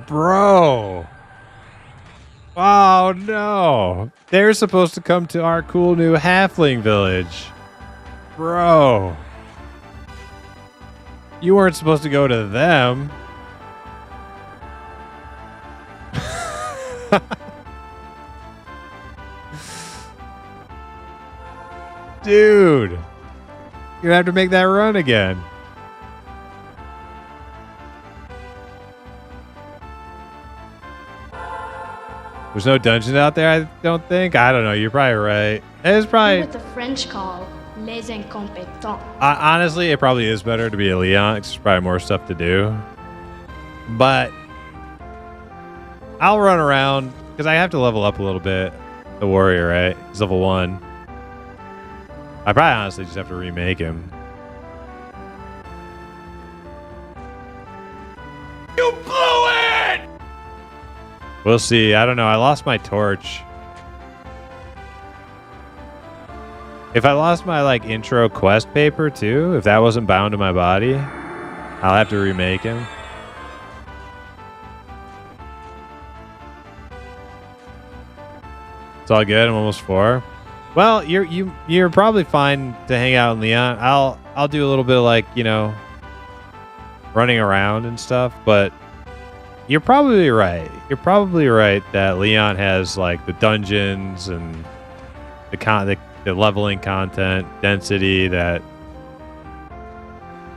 Bro. Oh no. They're supposed to come to our cool new halfling village. Bro. You weren't supposed to go to them. Dude, you're gonna have to make that run again. There's no dungeons out there, I don't think. I don't know. You're probably right. It's probably what the French call les incompétents. Honestly, it probably is better to be a Leon. 'Cause there's probably more stuff to do. But I'll run around because I have to level up a little bit. The warrior, right? He's level 1. I probably honestly just have to remake him. You blew it! We'll see. I don't know. I lost my torch. If I lost my like intro quest paper too, if that wasn't bound to my body, I'll have to remake him. It's all good. I'm almost 4. Well, you're probably fine to hang out in Leon. I'll do a little bit of like, you know, running around and stuff, but you're probably right. You're probably right that Leon has like the dungeons and the leveling content, density that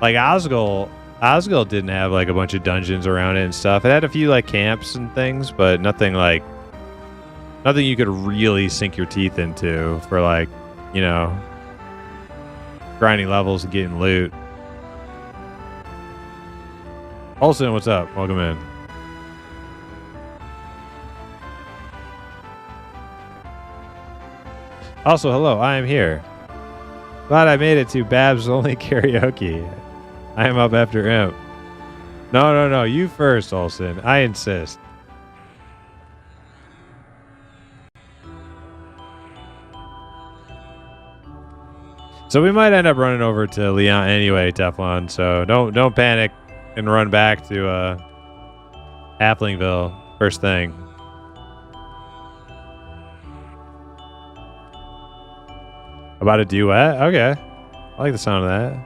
like Osgul didn't have like a bunch of dungeons around it and stuff. It had a few like camps and things, but nothing you could really sink your teeth into for like, you know, grinding levels and getting loot. Olsen, what's up? Welcome in. Also, hello, I am here. Glad I made it to Babs Only Karaoke. I am up after Imp. No, you first, Olsen. I insist. So we might end up running over to Leon anyway, Teflon. So don't panic and run back to Halflingville first thing. About a duet? Okay. I like the sound of that.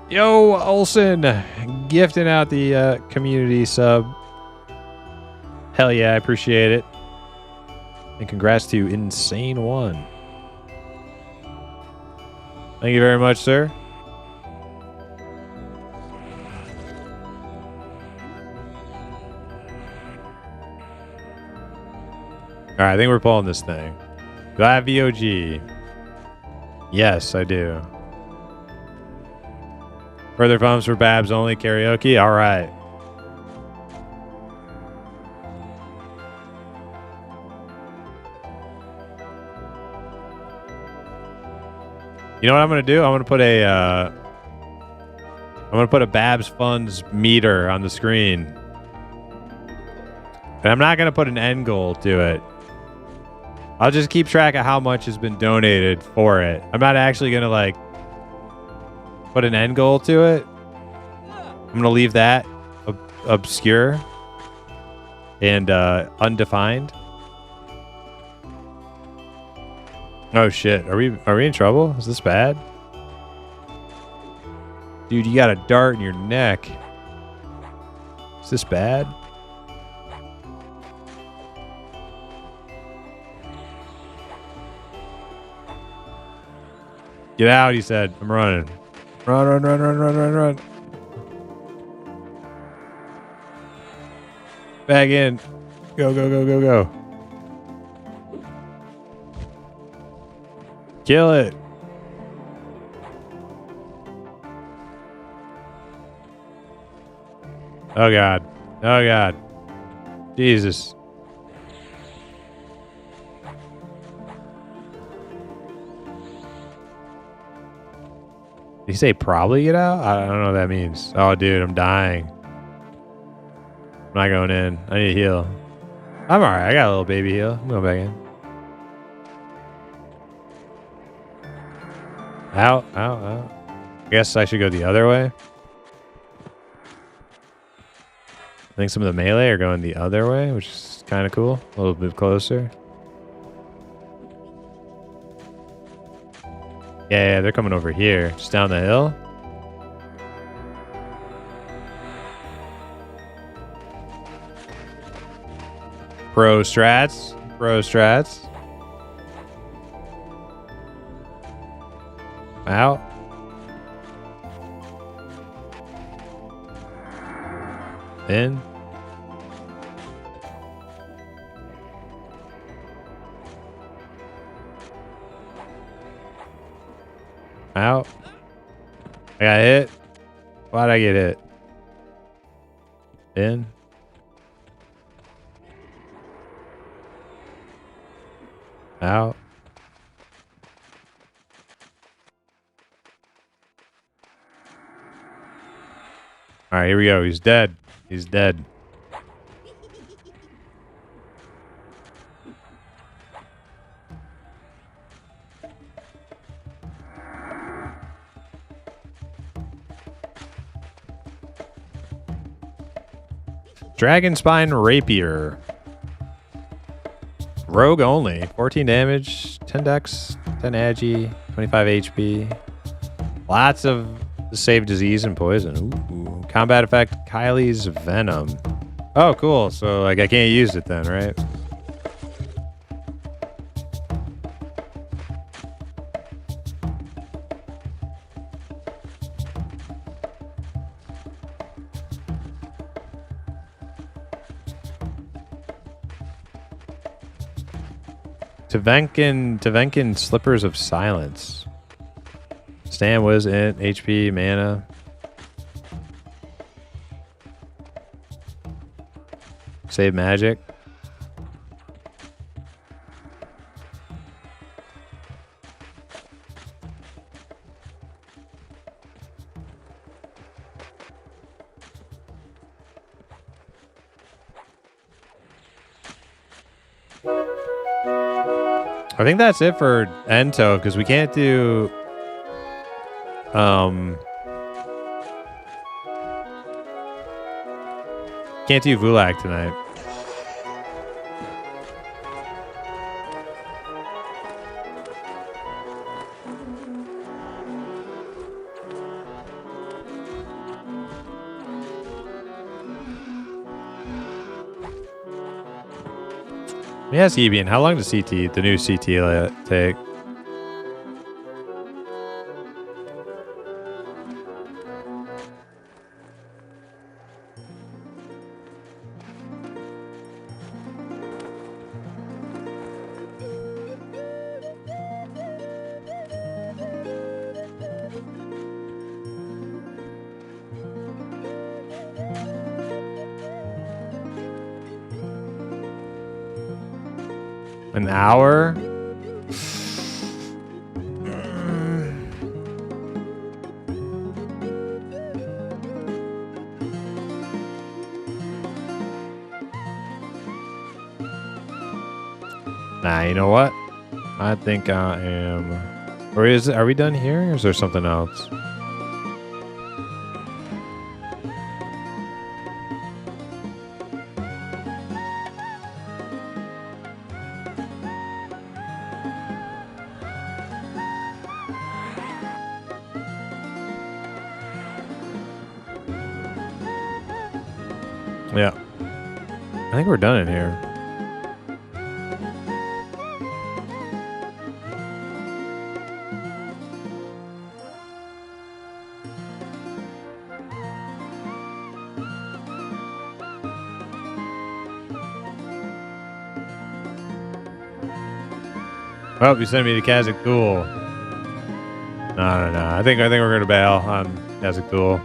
Yo, Olsen, gifting out the community sub. Hell yeah, I appreciate it. And congrats to Insane One. Thank you very much, sir. All right, I think we're pulling this thing. Do I have VOG? Yes, I do. Further thumbs for Babs Only Karaoke? All right. You know what I'm going to do? I'm going to put a Babs Funds meter on the screen. And I'm not going to put an end goal to it. I'll just keep track of how much has been donated for it. I'm not actually going to like put an end goal to it. I'm going to leave that obscure and undefined. Oh shit. Are we in trouble? Is this bad? Dude, you got a dart in your neck. Is this bad? Get out, he said. I'm running. Run. Back in. Go. Kill it. Oh God. Jesus. Did he say probably get out? I don't know what that means. Oh, dude, I'm dying. I'm not going in. I need to heal. I'm alright. I got a little baby heal. I'm going back in. Out. I guess I should go the other way. I think some of the melee are going the other way, which is kind of cool. A little bit closer. Yeah, they're coming over here. Just down the hill. Pro strats. Out. In. Out. I got hit. Why'd I get hit? In. Out. All right, here we go. He's dead. Dragonspine Rapier. Rogue only. 14 damage, 10 dex, 10 agi, 25 HP. Lots of save disease and poison. Ooh. Combat effect, Kylie's Venom. Oh, cool. So, like, I can't use it then, right? Tevenkin Slippers of Silence. Stam, Wiz, Int, HP, Mana. Save Magic. I think that's it for Ento because we can't do Vulak tonight. Yes, Ebian. How long does the new CT take? An hour? Nah, you know what? I think I am. Or are we done here? Or is there something else? Yeah. I think we're done in here. Oh, you sent me to Kazakh Duel. No. I think we're gonna bail on Kazakh Duel.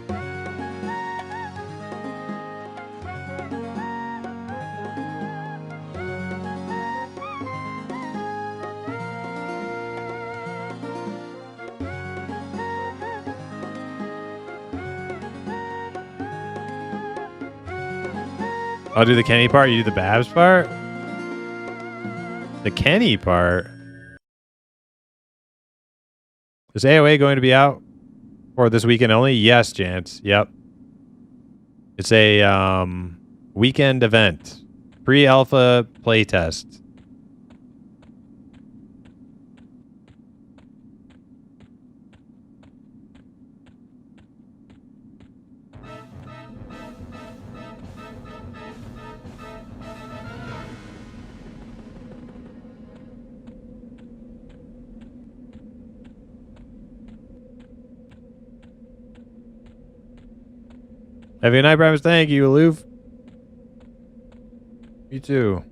I'll do the Kenny part. You do the Babs part. The Kenny part. Is AOA going to be out for this weekend only? Yes, Jance. Yep. It's a weekend event. Pre-alpha playtest. Have a good night, Primus. Thank you, Aloof. You too.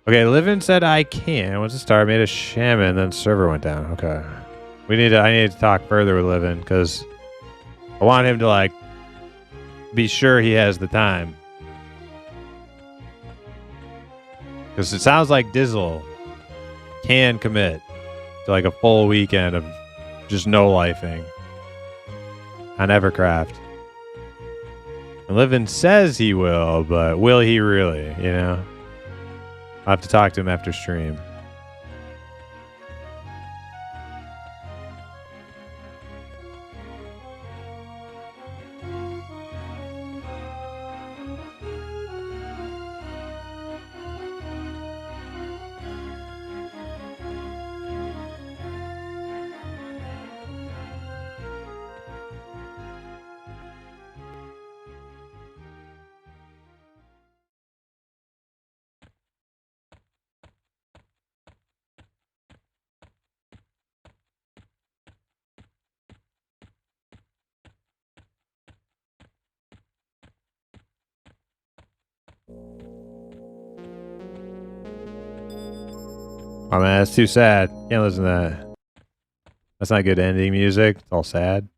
Okay, Livin said I can. Once it started, made a shaman, then server went down. Okay. I need to talk further with Livin because I want him to like be sure he has the time. Because it sounds like Dizzle can commit to like a full weekend of just no lifing on Evercraft. And Livin says he will, but will he really, you know? I'll have to talk to him after stream. Oh man, that's too sad. Can't listen to that. That's not good ending music. It's all sad.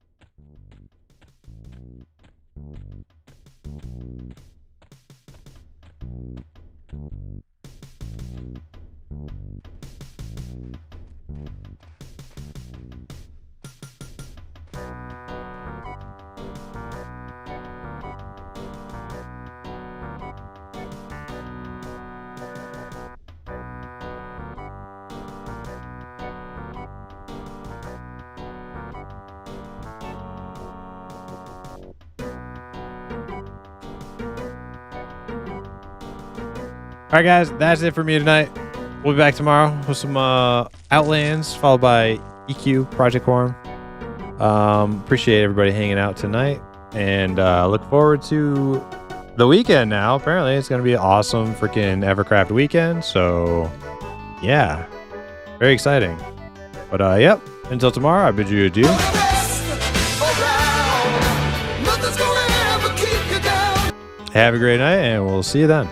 All right, guys, that's it for me tonight. We'll be back tomorrow with some Outlands, followed by EQ, Project Quarm. Appreciate everybody hanging out tonight, and look forward to the weekend now. Apparently, it's going to be an awesome freaking Evercraft weekend, so yeah, very exciting. But yep, until tomorrow, I bid you adieu. Have a great night, and we'll see you then.